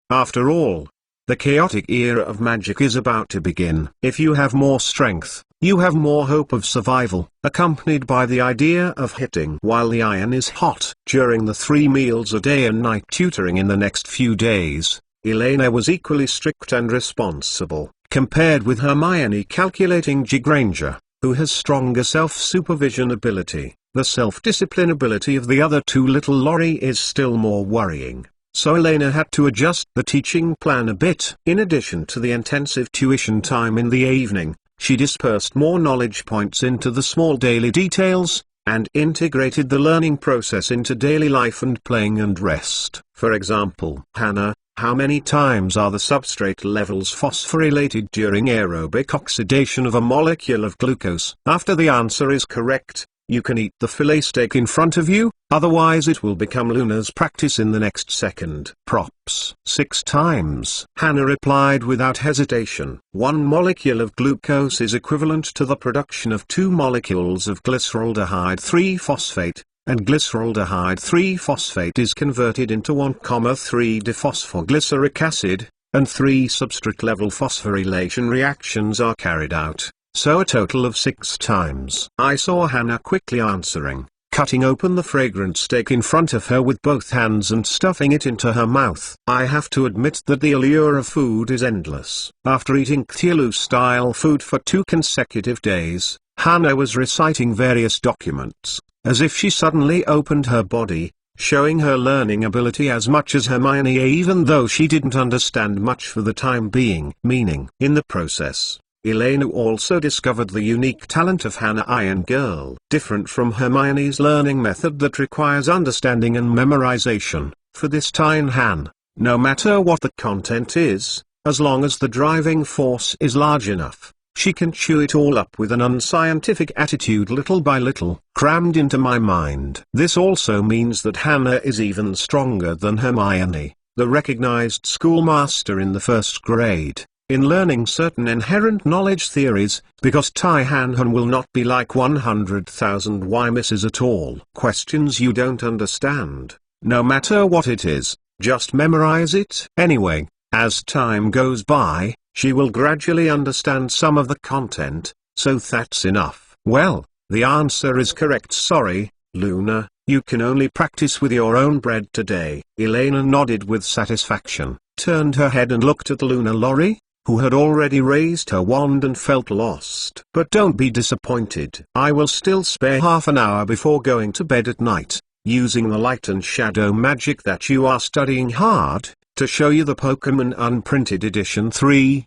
Speaker 1: After all, the chaotic era of magic is about to begin. If you have more strength, you have more hope of survival, accompanied by the idea of hitting while the iron is hot. During the 3 meals a day and night tutoring in the next few days, Elena was equally strict and responsible, compared with Hermione. Calculating G. Granger, who has stronger self-supervision ability. The self-discipline ability of the other two little Lori is still more worrying. So Elena had to adjust the teaching plan a bit. In addition to the intensive tuition time in the evening, she dispersed more knowledge points into the small daily details, and integrated the learning process into daily life and playing and rest. For example, Hannah, how many times are the substrate levels phosphorylated during aerobic oxidation of a molecule of glucose? After the answer is correct, you can eat the fillet steak in front of you, otherwise it will become Luna's practice in the next second. Props. 6 times. Hannah replied without hesitation. 1 molecule of glucose is equivalent to the production of 2 molecules of glyceraldehyde 3-phosphate, and glyceraldehyde 3-phosphate is converted into 1,3-diphosphoglyceric acid, and 3 substrate-level phosphorylation reactions are carried out. So a total of 6 times. I saw Hannah quickly answering, cutting open the fragrant steak in front of her with both hands and stuffing it into her mouth. I have to admit that the allure of food is endless. After eating Cthulhu-style food for 2 consecutive days, Hannah was reciting various documents, as if she suddenly opened her body, showing her learning ability as much as Hermione, even though she didn't understand much for the time being. Meaning. In the process, Elena also discovered the unique talent of Hannah Iron Girl. Different from Hermione's learning method that requires understanding and memorization, for this tiny Han, no matter what the content is, as long as the driving force is large enough, She can chew it all up with an unscientific attitude little by little, crammed into my mind. This also means that Hannah is even stronger than Hermione, the recognized schoolmaster in the first grade, in learning certain inherent knowledge theories, because Tai-Han will not be like 100,000 why misses at all. Questions you don't understand, no matter what it is, just memorize it. Anyway, as time goes by, she will gradually understand some of the content, so that's enough. Well, the answer is correct. Sorry, Luna, you can only practice with your own bread today. Elena nodded with satisfaction, turned her head and looked at Luna Lorry, who had already raised her wand and felt lost. But don't be disappointed. I will still spare half an hour before going to bed at night, using the light and shadow magic that you are studying hard, to show you the Pokémon Unprinted Edition 3-4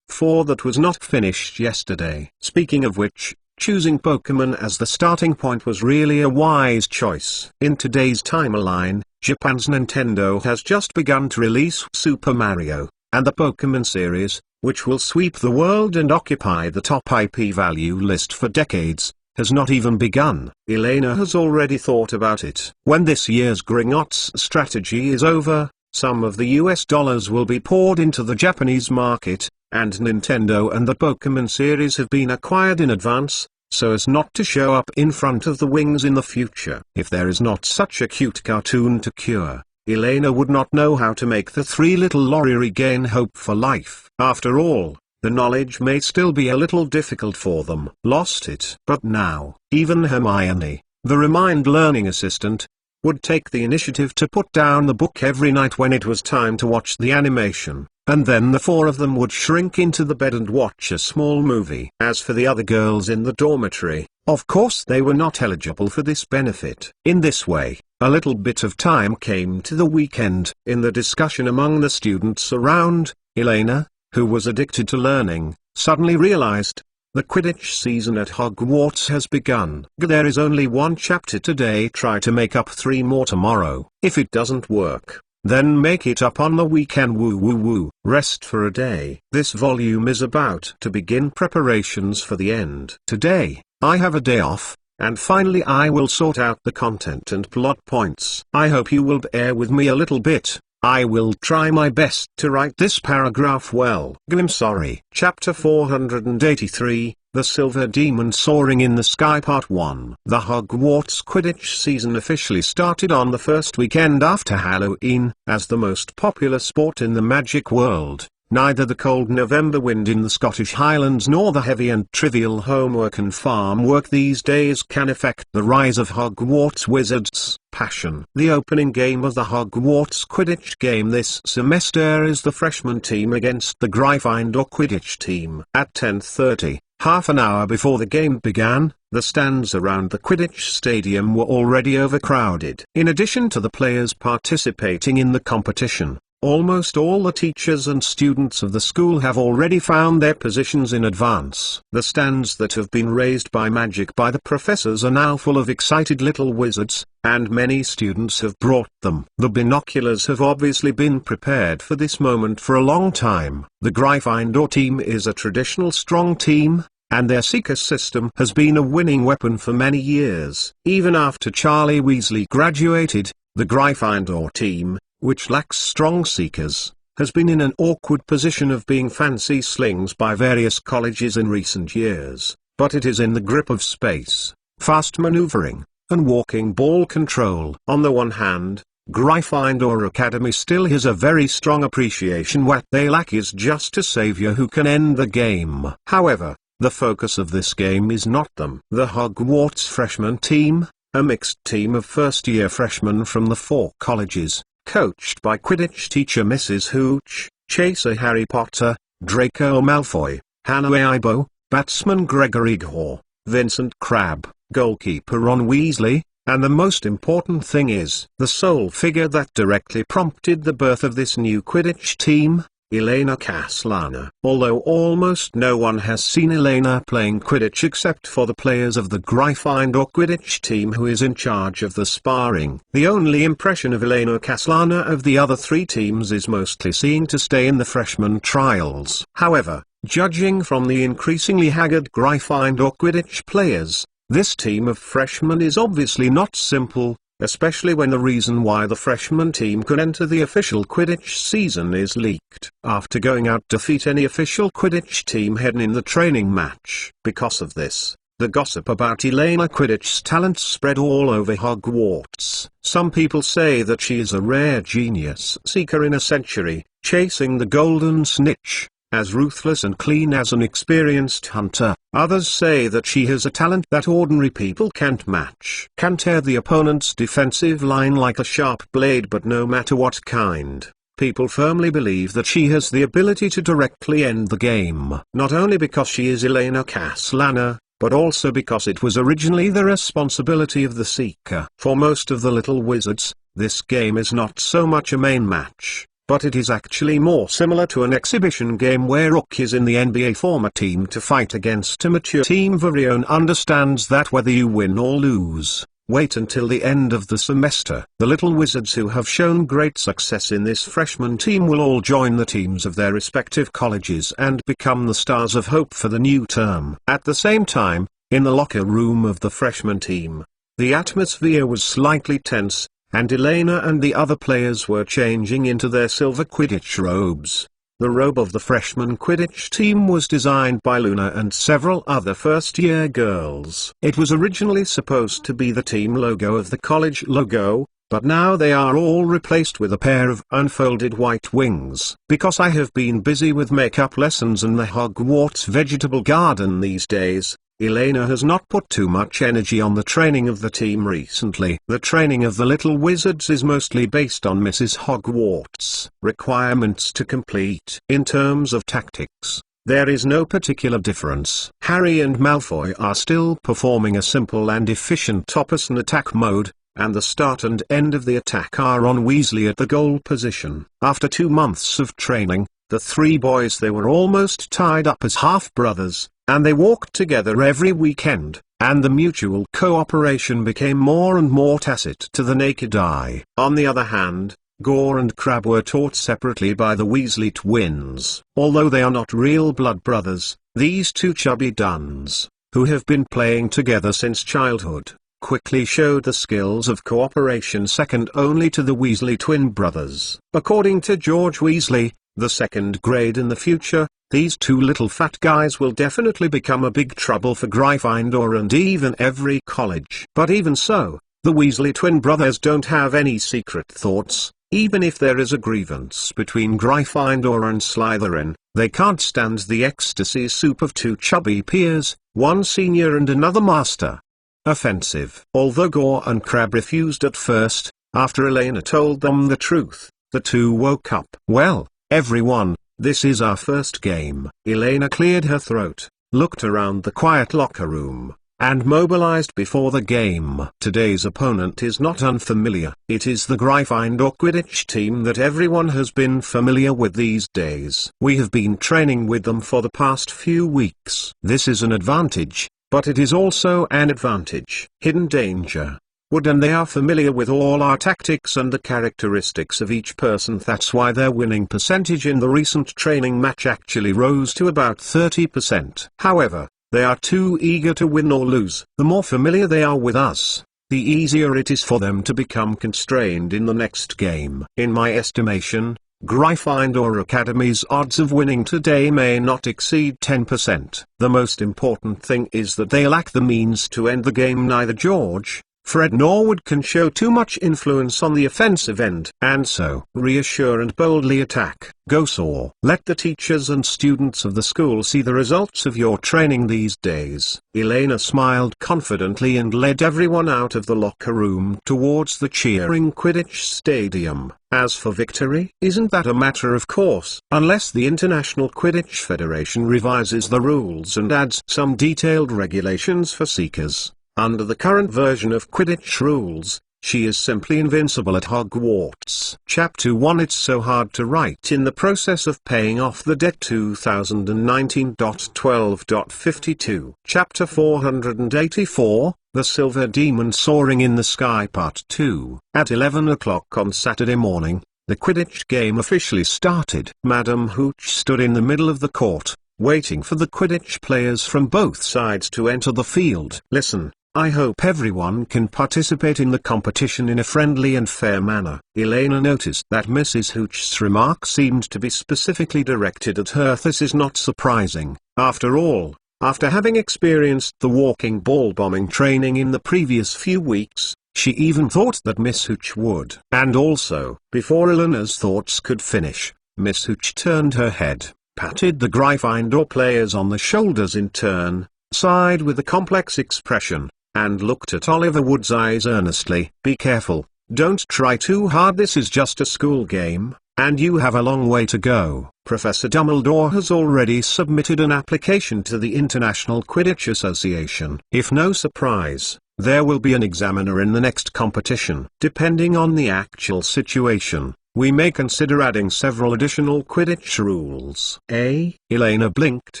Speaker 1: that was not finished yesterday. Speaking of which, choosing Pokémon as the starting point was really a wise choice. In today's timeline, Japan's Nintendo has just begun to release Super Mario, and the Pokémon series, which will sweep the world and occupy the top IP value list for decades, has not even begun. Elena has already thought about it. When this year's Gringotts strategy is over, some of the US dollars will be poured into the Japanese market, and Nintendo and the Pokémon series have been acquired in advance, so as not to show up in front of the wings in the future. If there is not such a cute cartoon to cure, Elena would not know how to make the three little Lorry regain hope for life. After all, the knowledge may still be a little difficult for them. Lost it. But now, even Hermione, the Remind learning assistant, would take the initiative to put down the book every night when it was time to watch the animation, and then the four of them would shrink into the bed and watch a small movie. As for the other girls in the dormitory, of course they were not eligible for this benefit. In this way, a little bit of time came to the weekend. In the discussion among the students around, Elena, who was addicted to learning, suddenly realized, the Quidditch season at Hogwarts has begun. There is only one chapter today. Try to make up 3 more tomorrow. If it doesn't work, then make it up on the weekend. Woo woo woo. Rest for a day. This volume is about to begin preparations for the end. Today, I have a day off, and finally I will sort out the content and plot points. I hope you will bear with me a little bit. I will try my best to write this paragraph well. I'm sorry. Chapter 483, The Silver Demon Soaring in the Sky Part 1. The Hogwarts Quidditch season officially started on the first weekend after Halloween. As the most popular sport in the magic world, neither the cold November wind in the Scottish Highlands nor the heavy and trivial homework and farm work these days can affect the rise of Hogwarts Wizards' passion. The opening game of the Hogwarts Quidditch game this semester is the freshman team against the Gryffindor Quidditch team. At 10:30, half an hour before the game began, the stands around the Quidditch stadium were already overcrowded. In addition to the players participating in the competition, almost all the teachers and students of the school have already found their positions in advance. The stands that have been raised by magic by the professors are now full of excited little wizards, and many students have brought them. The binoculars have obviously been prepared for this moment for a long time. The Gryffindor team is a traditional strong team, and their seeker system has been a winning weapon for many years. Even after Charlie Weasley graduated, the Gryffindor team, which lacks strong seekers, has been in an awkward position of being fancy slings by various colleges in recent years, but it is in the grip of space, fast maneuvering, and walking ball control. On the one hand, Gryffindor Academy still has a very strong appreciation. What they lack is just a savior who can end the game. However, the focus of this game is not them. The Hogwarts freshman team, a mixed team of first-year freshmen from the 4 colleges, coached by Quidditch teacher Mrs. Hooch, chaser Harry Potter, Draco Malfoy, Hannah Aibo, batsman Gregory Gore, Vincent Crabbe, goalkeeper Ron Weasley, and the most important thing is the sole figure that directly prompted the birth of this new Quidditch team, Elena Caslana. Although almost no one has seen Elena playing Quidditch except for the players of the Gryffindor Quidditch team who is in charge of the sparring, the only impression of Elena Caslana of the other 3 teams is mostly seeing to stay in the freshman trials. However, Judging from the increasingly haggard Gryffindor Quidditch players, this team of freshmen is obviously not simple, especially when the reason why the freshman team could enter the official Quidditch season is leaked. After going out to defeat any official Quidditch team hidden in the training match. Because of this, the gossip about Elena Quidditch's talents spread all over Hogwarts. Some people say that she is a rare genius seeker in a century, chasing the golden snitch, as ruthless and clean as an experienced hunter. Others say that she has a talent that ordinary people can't match. Can tear the opponent's defensive line like a sharp blade, but no matter what kind. People firmly believe that she has the ability to directly end the game. Not only because she is Elena Castellana, but also because it was originally the responsibility of the Seeker. For most of the little wizards, this game is not so much a main match, but it is actually more similar to an exhibition game where Rook is in the NBA former team to fight against a mature team. Varione understands that whether you win or lose, wait until the end of the semester. The little wizards who have shown great success in this freshman team will all join the teams of their respective colleges and become the stars of hope for the new term. At the same time, in the locker room of the freshman team, the atmosphere was slightly tense, and Elena and the other players were changing into their silver Quidditch robes. The robe of the freshman Quidditch team was designed by Luna and several other first-year girls. It was originally supposed to be the team logo of the college logo, but now they are all replaced with a pair of unfolded white wings. Because I have been busy with makeup lessons and the Hogwarts vegetable garden these days, Elena has not put too much energy on the training of the team recently. The training of the little wizards is mostly based on Mrs. Hogwarts' requirements to complete. In terms of tactics, there is no particular difference. Harry and Malfoy are still performing a simple and efficient opposition attack mode, and the start and end of the attack are on Weasley at the goal position. After 2 months of training, the three boys they were almost tied up as half-brothers, and they walked together every weekend, and the mutual cooperation became more and more tacit to the naked eye. On the other hand, Gore and Crabbe were taught separately by the Weasley twins. Although they are not real blood brothers, these two chubby duns, who have been playing together since childhood, quickly showed the skills of cooperation second only to the Weasley twin brothers. According to George Weasley, the second grade in the future, these two little fat guys will definitely become a big trouble for Gryffindor and even every college. But even so, the Weasley twin brothers don't have any secret thoughts. Even if there is a grievance between Gryffindor and Slytherin, they can't stand the ecstasy soup of two chubby peers, one senior and another master. Offensive. Although Gore and Crabbe refused at first, after Elena told them the truth, the two woke up. Well, everyone, this is our first game. Elena cleared her throat, looked around the quiet locker room, and mobilized before the game. Today's opponent is not unfamiliar. It is the Gryffindor Quidditch team that everyone has been familiar with these days. We have been training with them for the past few weeks. This is an advantage, but it is also an advantage. Hidden danger. And they are familiar with all our tactics and the characteristics of each person. That's why their winning percentage in the recent training match actually rose to about 30%. However, they are too eager to win or lose. The more familiar they are with us, the easier it is for them to become constrained in the next game. In my estimation, Gryffindor Academy's odds of winning today may not exceed 10%. The most important thing is that they lack the means to end the game. Neither George, Fred nor Wood can show too much influence on the offensive end, and so reassure and boldly attack. Go soar. Let the teachers and students of the school see the results of your training these days. Elena smiled confidently and led everyone out of the locker room towards the cheering Quidditch stadium. As for victory, isn't that a matter of course? Unless the International Quidditch Federation revises the rules and adds some detailed regulations for seekers. Under the current version of Quidditch rules, she is simply invincible at Hogwarts. Chapter 1. It's so hard to write. In the process of paying off the debt. 2019.12.52. Chapter 484, The Silver Demon Soaring in the Sky Part 2. At 11 o'clock on Saturday morning, the Quidditch game officially started. Madam Hooch stood in the middle of the court, waiting for the Quidditch players from both sides to enter the field. Listen, I hope everyone can participate in the competition in a friendly and fair manner. Elena noticed that Mrs. Hooch's remark seemed to be specifically directed at her. This is not surprising. After all, after having experienced the walking ball bombing training in the previous few weeks, she even thought that Miss Hooch would. And also, before Elena's thoughts could finish, Miss Hooch turned her head, patted the Gryffindor players on the shoulders in turn, sighed with a complex expression, and looked at Oliver Wood's eyes earnestly. Be careful, don't try too hard. This is just a school game, and you have a long way to go. Professor Dumbledore has already submitted an application to the International Quidditch Association. If no surprise, there will be an examiner in the next competition. Depending on the actual situation, we may consider adding several additional Quidditch rules. Elena blinked.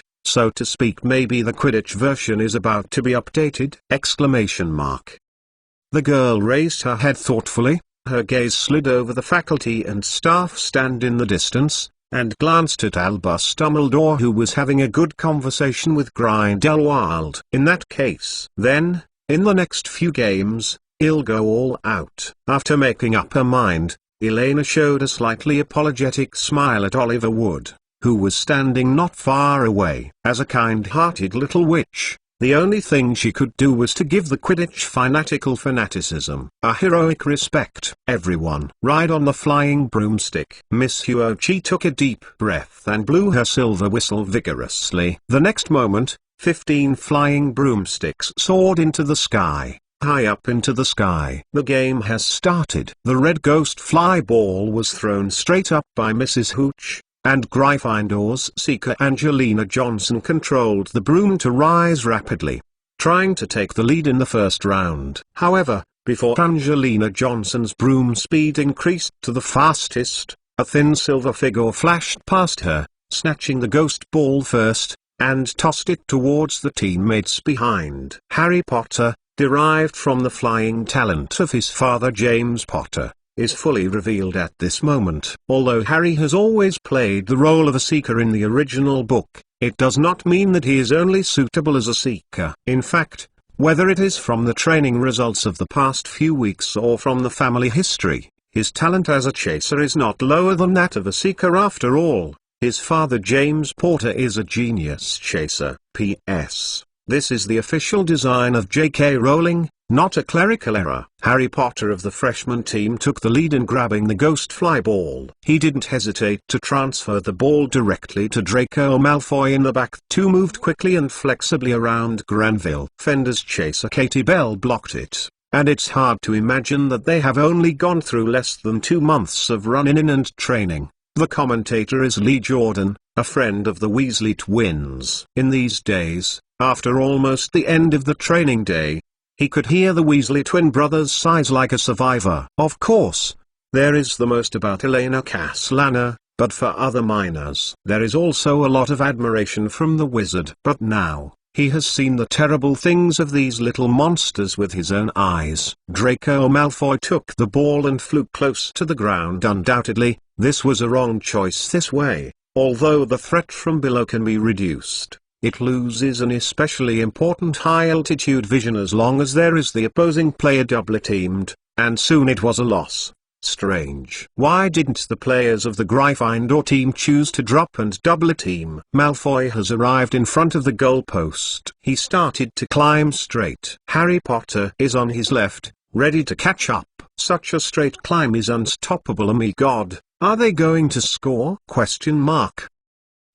Speaker 1: So to speak, maybe the Quidditch version is about to be updated! The girl raised her head thoughtfully, her gaze slid over the faculty and staff stand in the distance, and glanced at Albus Dumbledore, who was having a good conversation with Grindelwald. In that case, then, in the next few games, I'll go all out. After making up her mind, Elena showed a slightly apologetic smile at Oliver Wood, who was standing not far away. As a kind-hearted little witch, the only thing she could do was to give the Quidditch fanaticism a heroic respect. Everyone, ride on the flying broomstick. Miss Huochi took a deep breath and blew her silver whistle vigorously. The next moment, 15 flying broomsticks soared into the sky. High up into the sky. The game has started. The red ghost fly ball was thrown straight up by Mrs. Hooch, and Gryffindor's seeker Angelina Johnson controlled the broom to rise rapidly, trying to take the lead in the first round. However, before Angelina Johnson's broom speed increased to the fastest, a thin silver figure flashed past her, snatching the ghost ball first, and tossed it towards the teammates behind. Harry Potter, derived from the flying talent of his father James Potter, is fully revealed at this moment. Although Harry has always played the role of a seeker in the original book, it does not mean that he is only suitable as a seeker. In fact, whether it is from the training results of the past few weeks or from the family history, his talent as a chaser is not lower than that of a seeker. After all, his father James Potter is a genius chaser. P.S. This is the official design of J.K. Rowling, not a clerical error. Harry Potter of the freshman team took the lead in grabbing the ghost fly ball. He didn't hesitate to transfer the ball directly to Draco Malfoy in the back. The two moved quickly and flexibly around Granville. Fender's chaser Katie Bell blocked it, and it's hard to imagine that they have only gone through less than 2 months of run-in and training. The commentator is Lee Jordan, a friend of the Weasley twins. In these days, after almost the end of the training day, he could hear the Weasley twin brothers sighs like a survivor. Of course, there is the most about Elena Castellana, but for other minors, there is also a lot of admiration from the wizard. But now, he has seen the terrible things of these little monsters with his own eyes. Draco Malfoy took the ball and flew close to the ground. Undoubtedly, this was a wrong choice this way. Although the threat from below can be reduced, it loses an especially important high-altitude vision as long as there is the opposing player doubly teamed, and soon it was a loss. Strange. Why didn't the players of the Gryffindor team choose to drop and double team? Malfoy has arrived in front of the goalpost. He started to climb straight. Harry Potter is on his left, ready to catch up. Such a straight climb is unstoppable. Oh my god, are they going to score?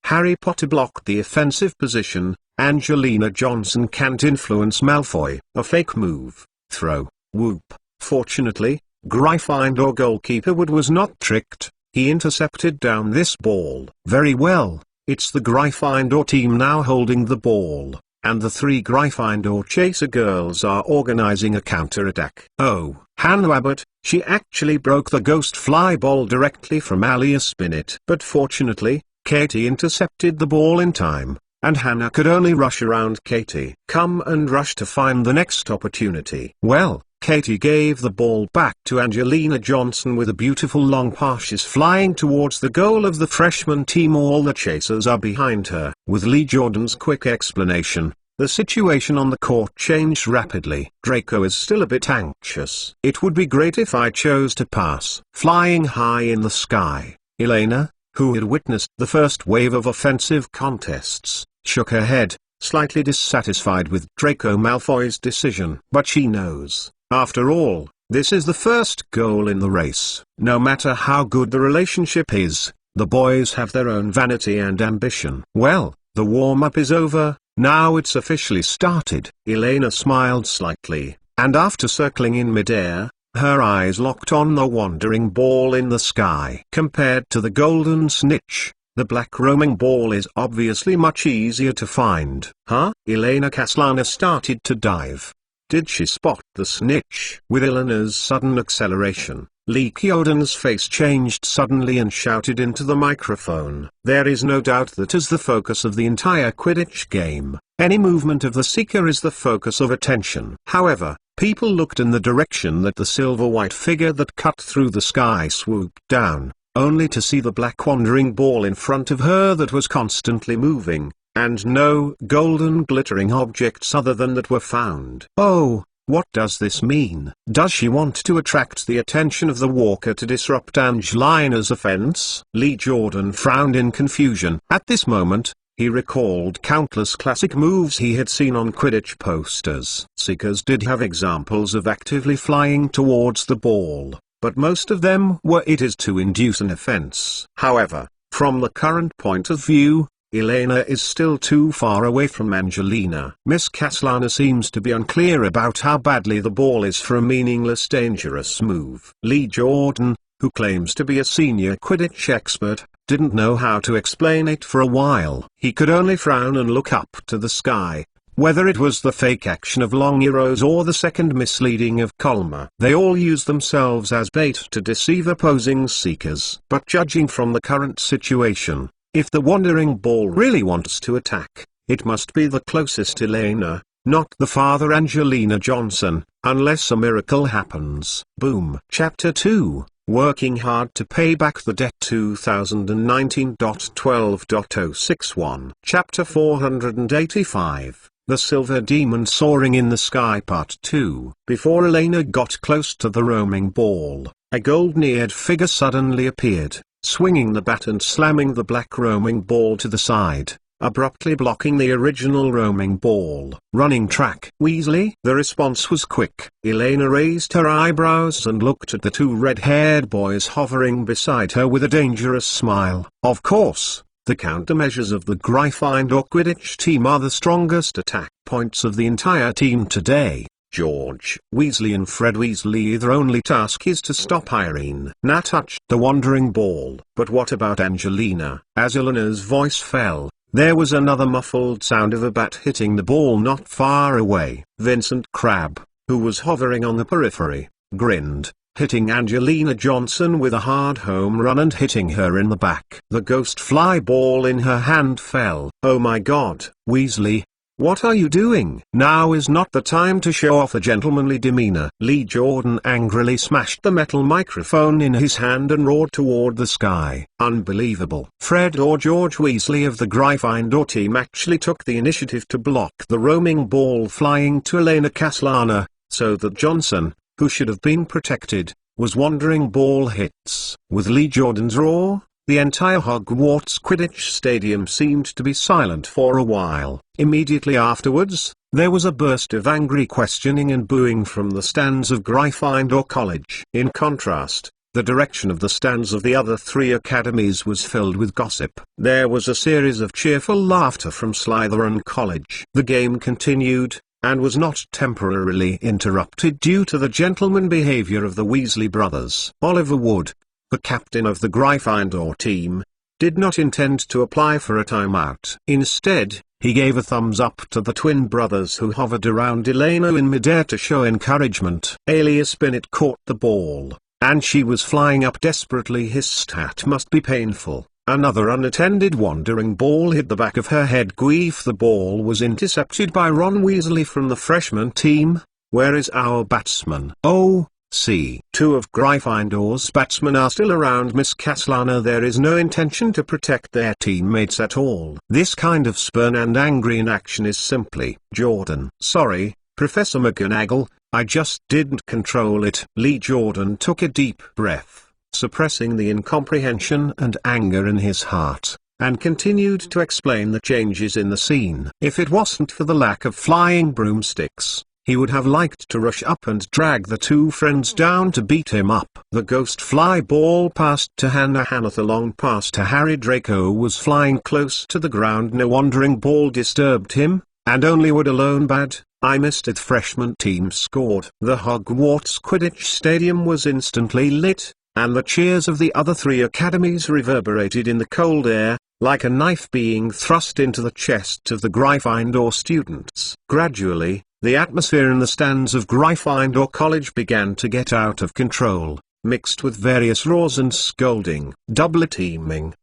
Speaker 1: Harry Potter blocked the offensive position. Angelina Johnson can't influence Malfoy. A fake move. Throw. Whoop. Fortunately, Gryffindor goalkeeper Wood was not tricked. He intercepted down this ball. Very well, it's the Gryffindor team now holding the ball, and the 3 Gryffindor chaser girls are organizing a counter-attack. Oh, Hannah Abbott, she actually broke the ghost fly ball directly from Alias Spinnet. But fortunately, Katie intercepted the ball in time, and Hannah could only rush around Katie. Come and rush to find the next opportunity. Well, Katie gave the ball back to Angelina Johnson with a beautiful long pass. She's flying towards the goal of the freshman team. All the chasers are behind her. With Lee Jordan's quick explanation, the situation on the court changed rapidly. Draco is still a bit anxious. It would be great if I chose to pass. Flying high in the sky, Elena, who had witnessed the first wave of offensive contests, shook her head, slightly dissatisfied with Draco Malfoy's decision. But she knows, after all, this is the first goal in the race. No matter how good the relationship is, the boys have their own vanity and ambition. Well, the warm-up is over. Now it's officially started. Elena smiled slightly, and after circling in midair, her eyes locked on the wandering ball in the sky. Compared to the golden snitch, the black roaming ball is obviously much easier to find. Huh? Elena Kaslana started to dive. Did she spot the snitch? With Elena's sudden acceleration, Lee Jordan's face changed suddenly and shouted into the microphone. There is no doubt that as the focus of the entire Quidditch game, any movement of the seeker is the focus of attention. However, people looked in the direction that the silver-white figure that cut through the sky swooped down, only to see the black wandering ball in front of her that was constantly moving, and no golden glittering objects other than that were found. Oh! What does this mean? Does she want to attract the attention of the Walker to disrupt Angelina's offense? Lee Jordan frowned in confusion. At this moment, he recalled countless classic moves he had seen on Quidditch posters. Seekers did have examples of actively flying towards the ball, but most of them were it is to induce an offense. However, from the current point of view, Elena is still too far away from Angelina. Miss Kaslana seems to be unclear about how badly the ball is for a meaningless dangerous move. Lee Jordan, who claims to be a senior Quidditch expert, didn't know how to explain it for a while. He could only frown and look up to the sky, whether it was the fake action of Longeros or the second misleading of Colma. They all use themselves as bait to deceive opposing seekers. But judging from the current situation, if the wandering ball really wants to attack, it must be the closest Elena, not the farther Angelina Johnson, unless a miracle happens. Boom. Chapter 2, Working Hard to Pay Back the Debt 2019.12.061. Chapter 485, The Silver Demon Soaring in the Sky Part 2. Before Elena got close to the roaming ball, a golden-eared figure suddenly appeared, swinging the bat and slamming the black roaming ball to the side, abruptly blocking the original roaming ball. Running track. Weasley? The response was quick. Elena raised her eyebrows and looked at the two red-haired boys hovering beside her with a dangerous smile. Of course, the countermeasures of the Gryffindor Quidditch team are the strongest attack points of the entire team today. George Weasley and Fred Weasley, their only task is to stop Irene. Now touch the wandering ball. But what about Angelina? As Elena's voice fell, there was another muffled sound of a bat hitting the ball not far away. Vincent Crabbe, who was hovering on the periphery, grinned, hitting Angelina Johnson with a hard home run and hitting her in the back. The ghost fly ball in her hand fell. Oh my God, Weasley! What are you doing? Now is not the time to show off a gentlemanly demeanor. Lee Jordan angrily smashed the metal microphone in his hand and roared toward the sky. Unbelievable. Fred or George Weasley of the Gryffindor team actually took the initiative to block the roaming ball flying to Elena Kaslana, so that Johnson, who should have been protected, was wandering ball hits. With Lee Jordan's roar, the entire Hogwarts Quidditch Stadium seemed to be silent for a while. Immediately afterwards, there was a burst of angry questioning and booing from the stands of Gryffindor College. In contrast, the direction of the stands of the other three academies was filled with gossip. There was a series of cheerful laughter from Slytherin College. The game continued, and was not temporarily interrupted due to the gentleman behavior of the Weasley brothers. Oliver Wood, the captain of the Gryffindor team, did not intend to apply for a timeout. Instead, he gave a thumbs up to the twin brothers who hovered around Elena in midair to show encouragement. Alias Bennett caught the ball, and she was flying up desperately. His stat must be painful. Another unattended wandering ball hit the back of her head. Queef. The ball was intercepted by Ron Weasley from the freshman team, Where is our batsman? Oh, see. Two of Gryffindor's batsmen are still around Miss Caslana. There is no intention to protect their teammates at all. This kind of spurn and angry inaction is simply Jordan. Sorry, Professor McGonagall, I just didn't control it. Lee Jordan took a deep breath, suppressing the incomprehension and anger in his heart, and continued to explain the changes in the scene. If it wasn't for the lack of flying broomsticks, he would have liked to rush up and drag the two friends down to beat him up. The ghost fly ball passed to Hannah. The long pass to Harry. Draco was flying close to the ground. No wandering ball disturbed him, and only would alone bad. I missed it. Freshman team scored. The Hogwarts Quidditch Stadium was instantly lit, and the cheers of the other three academies reverberated in the cold air, like a knife being thrust into the chest of the Gryffindor students. Gradually, the atmosphere in the stands of Gryffindor College began to get out of control, mixed with various roars and scolding. Double teaming,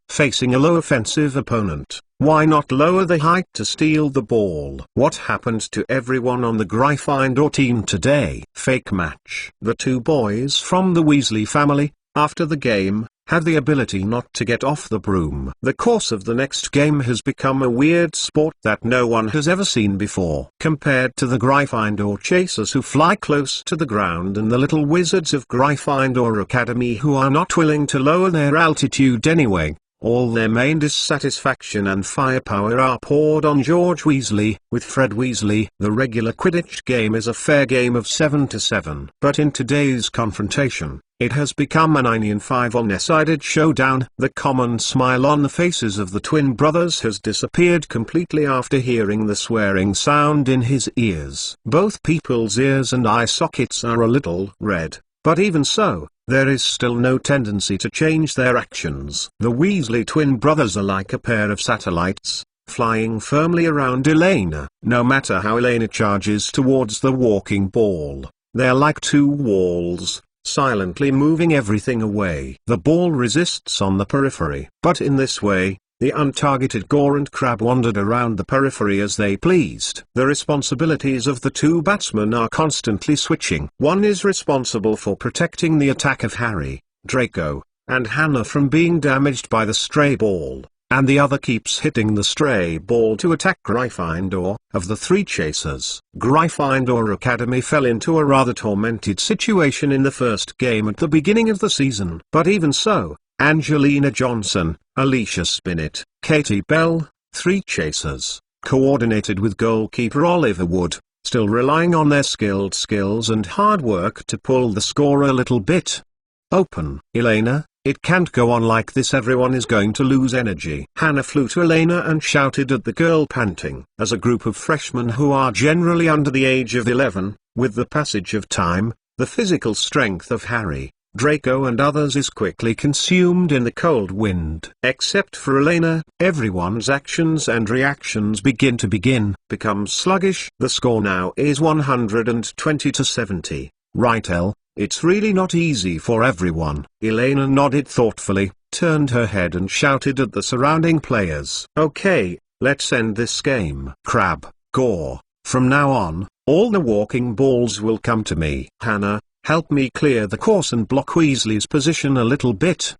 Speaker 1: facing a low offensive opponent. Why not lower the height to steal the ball? What happened to everyone on the Gryffindor team today? Fake match. The two boys from the Weasley family, after the game, had the ability not to get off the broom. The course of the next game has become a weird sport that no one has ever seen before. Compared to the Gryffindor chasers who fly close to the ground and the little wizards of Gryffindor Academy who are not willing to lower their altitude anyway, all their main dissatisfaction and firepower are poured on George Weasley. With Fred Weasley, the regular Quidditch game is a fair game of 7-7. But in today's confrontation, it has become a 9-5 one-sided showdown. The common smile on the faces of the twin brothers has disappeared completely after hearing the swearing sound in his ears. Both people's ears and eye sockets are a little red, but even so, there is still no tendency to change their actions. The Weasley twin brothers are like a pair of satellites, flying firmly around Elena. No matter how Elena charges towards the walking ball, they're like two walls, silently moving everything away. The ball resists on the periphery. But in this way, the untargeted Gore and Crab wandered around the periphery as they pleased. The responsibilities of the two batsmen are constantly switching. One is responsible for protecting the attack of Harry, Draco, and Hannah from being damaged by the stray ball, and the other keeps hitting the stray ball to attack Gryffindor. Of the three chasers, Gryffindor Academy fell into a rather tormented situation in the first game at the beginning of the season. But even so, Angelina Johnson, Alicia Spinnet, Katie Bell, three chasers, coordinated with goalkeeper Oliver Wood, still relying on their skilled skills and hard work to pull the score a little bit open. Elena, it can't go on like this. Everyone is going to lose energy. Hannah flew to Elena and shouted at the girl, panting. As a group of freshmen who are generally under the age of 11, with the passage of time, the physical strength of Harry, Draco and others is quickly consumed in the cold wind. Except for Elena, everyone's actions and reactions become sluggish. The score now is 120-70. Right, Elle? It's really not easy for everyone. Elena nodded thoughtfully, turned her head and shouted at the surrounding players. Okay, let's end this game. Crab, Gore, from now on, all the walking balls will come to me. Hannah, help me clear the course and block Weasley's position a little bit.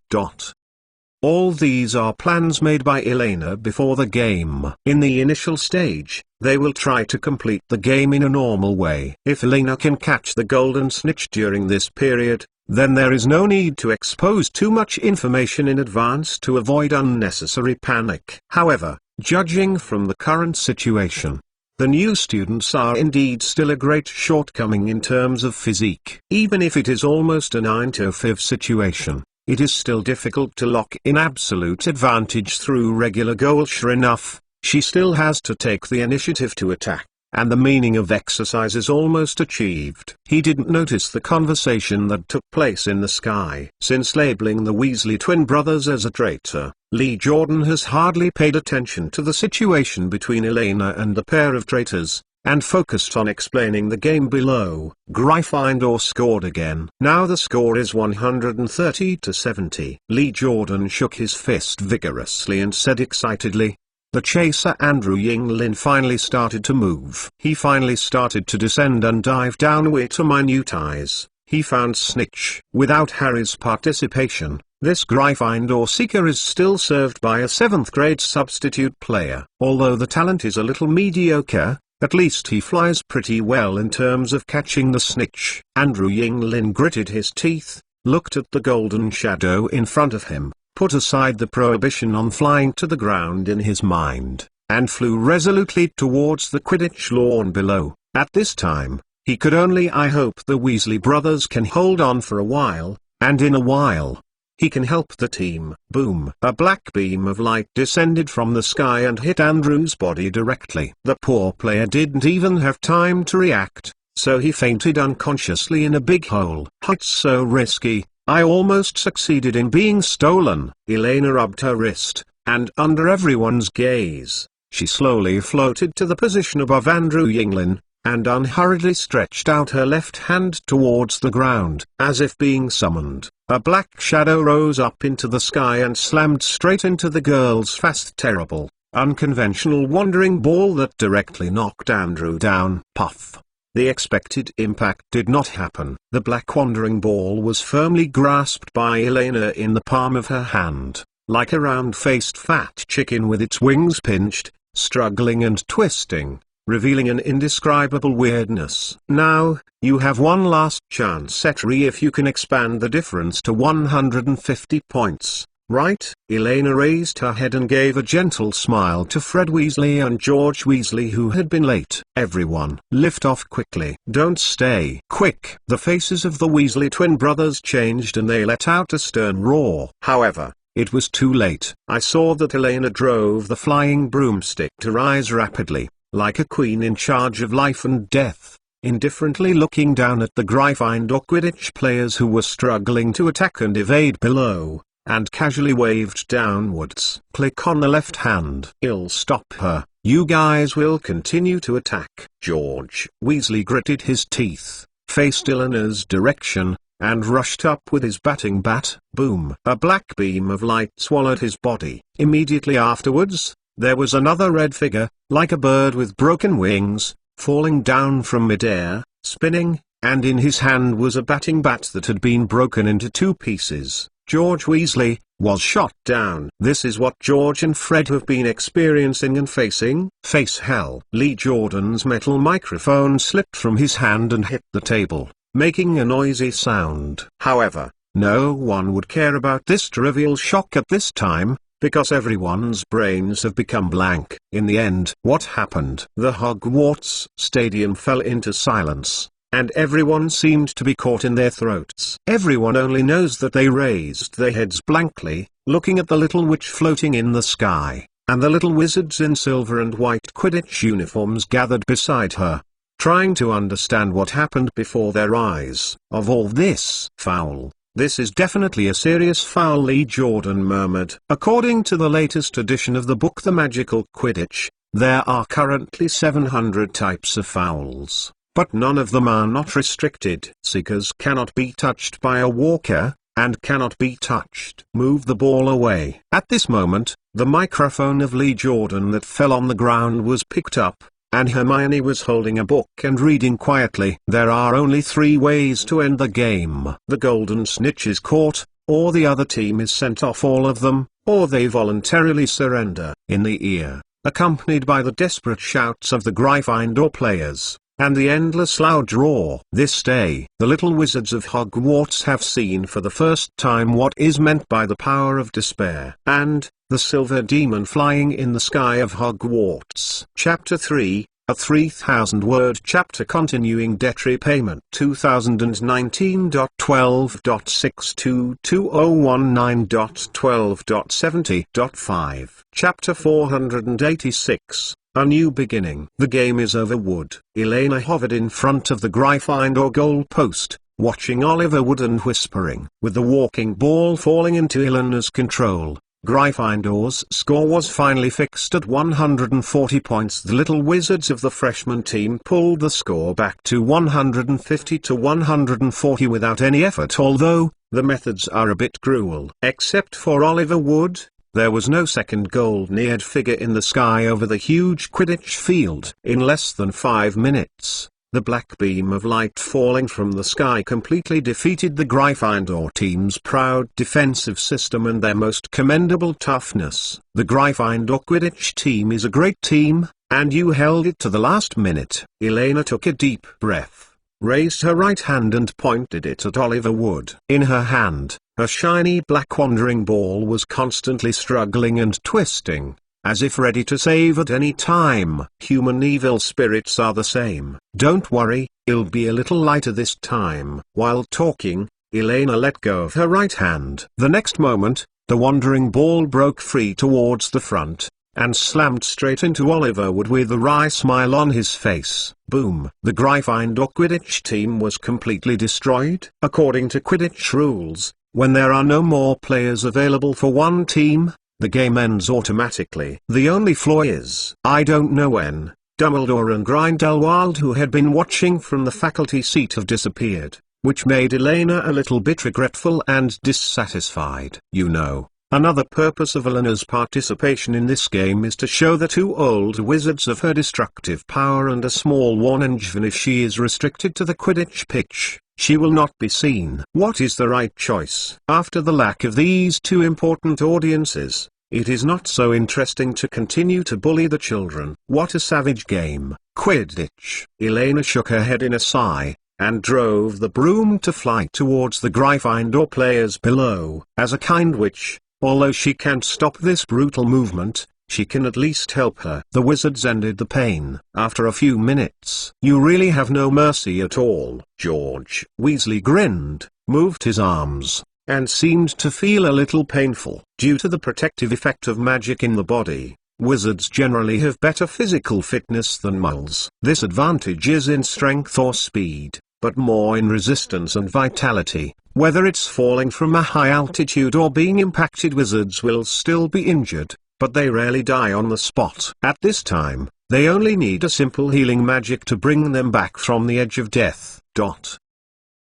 Speaker 1: All these are plans made by Elena before the game. In the initial stage, they will try to complete the game in a normal way. If Elena can catch the golden snitch during this period, then there is no need to expose too much information in advance to avoid unnecessary panic. However, judging from the current situation, the new students are indeed still a great shortcoming in terms of physique. Even if it is almost a 9-5 situation, it is still difficult to lock in absolute advantage through regular goal. Sure enough, she still has to take the initiative to attack, and the meaning of exercise is almost achieved. He didn't notice the conversation that took place in the sky. Since labeling the Weasley twin brothers as a traitor, Lee Jordan has hardly paid attention to the situation between Elena and the pair of traitors, and focused on explaining the game below. Gryffindor scored again. Now the score is 130-70. Lee Jordan shook his fist vigorously and said excitedly, the chaser Andrew Yinglin finally started to move. He finally started to descend and dive downward to minutize. He found Snitch. Without Harry's participation, this Gryffindor seeker is still served by a 7th grade substitute player. Although the talent is a little mediocre, at least he flies pretty well in terms of catching the snitch. Andrew Yinglin gritted his teeth, looked at the golden shadow in front of him, put aside the prohibition on flying to the ground in his mind, and flew resolutely towards the Quidditch lawn below. At this time, he could only hope the Weasley brothers can hold on for a while, and in a while, he can help the team. Boom! A black beam of light descended from the sky and hit Andrew's body directly. The poor player didn't even have time to react, so he fainted unconsciously in a big hole. It's so risky. I almost succeeded in being stolen. Elena rubbed her wrist, and under everyone's gaze, she slowly floated to the position above Andrew Yinglin, and unhurriedly stretched out her left hand towards the ground. As if being summoned, a black shadow rose up into the sky and slammed straight into the girl's fast, terrible, unconventional wandering ball that directly knocked Andrew down. Puff! The expected impact did not happen. The black wandering ball was firmly grasped by Elena in the palm of her hand, like a round-faced fat chicken with its wings pinched, struggling and twisting, revealing an indescribable weirdness. Now, you have one last chance at if you can expand the difference to 150 points, right? Elena raised her head and gave a gentle smile to Fred Weasley and George Weasley, who had been late. Everyone, lift off quickly. Don't stay. Quick! The faces of the Weasley twin brothers changed and they let out a stern roar. However, it was too late. I saw that Elena drove the flying broomstick to rise rapidly, like a queen in charge of life and death, indifferently looking down at the Gryffindor Quidditch players who were struggling to attack and evade below, and casually waved downwards. Click on the left hand. I'll stop her. You guys will continue to attack. George Weasley gritted his teeth, faced Elena's direction, and rushed up with his batting bat. Boom! A black beam of light swallowed his body. Immediately afterwards, there was another red figure, like a bird with broken wings, falling down from midair, spinning, and in his hand was a batting bat that had been broken into 2 pieces. George Weasley was shot down. This is what George and Fred have been experiencing and facing. Face hell. Lee Jordan's metal microphone slipped from his hand and hit the table, making a noisy sound. However, no one would care about this trivial shock at this time, because everyone's brains have become blank. In the end, what happened? The Hogwarts stadium fell into silence, and everyone seemed to be caught in their throats. Everyone only knows that they raised their heads blankly, looking at the little witch floating in the sky, and the little wizards in silver and white Quidditch uniforms gathered beside her, trying to understand what happened before their eyes. Of all this, foul. This is definitely a serious foul, Lee Jordan murmured. According to the latest edition of the book The Magical Quidditch, there are currently 700 types of fouls, but none of them are not restricted. Seekers cannot be touched by a walker, and cannot be touched. Move the ball away. At this moment, the microphone of Lee Jordan that fell on the ground was picked up, and Hermione was holding a book and reading quietly. There are only 3 ways to end the game. The golden snitch is caught, or the other team is sent off, all of them, or they voluntarily surrender. In the ear, accompanied by the desperate shouts of the Gryffindor players, and the endless loud roar. This day, the little wizards of Hogwarts have seen for the first time what is meant by the power of despair. And the silver demon flying in the sky of Hogwarts. Chapter 3, a 3,000-word chapter continuing debt repayment. 2019.12.622019.12.70.5. Chapter 486. A new beginning. The game is over. Wood. Elena hovered in front of the Gryffindor goal post, watching Oliver Wood and whispering. With the walking ball falling into Elena's control, Gryffindor's score was finally fixed at 140 points. The little wizards of the freshman team pulled the score back to 150 to 140 without any effort, although the methods are a bit cruel. Except for Oliver Wood, There was no second golden-eared figure in the sky over the huge Quidditch field. In less than 5 minutes, the black beam of light falling from the sky completely defeated the Gryffindor team's proud defensive system and their most commendable toughness. The Gryffindor Quidditch team is a great team, and you held it to the last minute. Elena took a deep breath, raised her right hand and pointed it at Oliver Wood. In her hand, a shiny black wandering ball was constantly struggling and twisting, as if ready to save at any time. Human evil spirits are the same. Don't worry, it'll be a little lighter this time. While talking, Elena let go of her right hand. The next moment, the wandering ball broke free towards the front, and slammed straight into Oliver Wood with a wry smile on his face. Boom! The Gryffindor Quidditch team was completely destroyed. According to Quidditch rules, when there are no more players available for one team, the game ends automatically. The only flaw is, I don't know when, Dumbledore and Grindelwald, who had been watching from the faculty seat, have disappeared, which made Elena a little bit regretful and dissatisfied. You know, another purpose of Elena's participation in this game is to show the two old wizards of her destructive power and a small warning. Even if she is restricted to the Quidditch pitch, she will not be seen. What is the right choice? After the lack of these two important audiences, it is not so interesting to continue to bully the children. What a savage game, Quidditch. Elena shook her head in a sigh, and drove the broom to fly towards the Gryffindor players below. As a kind witch, although she can't stop this brutal movement, she can at least help her. The wizards ended the pain. After a few minutes, you really have no mercy at all. George Weasley grinned, moved his arms, and seemed to feel a little painful. Due to the protective effect of magic in the body, wizards generally have better physical fitness than muggles. This advantage is in strength or speed, but more in resistance and vitality. Whether it's falling from a high altitude or being impacted, wizards will still be injured, but they rarely die on the spot. At this time, they only need a simple healing magic to bring them back from the edge of death.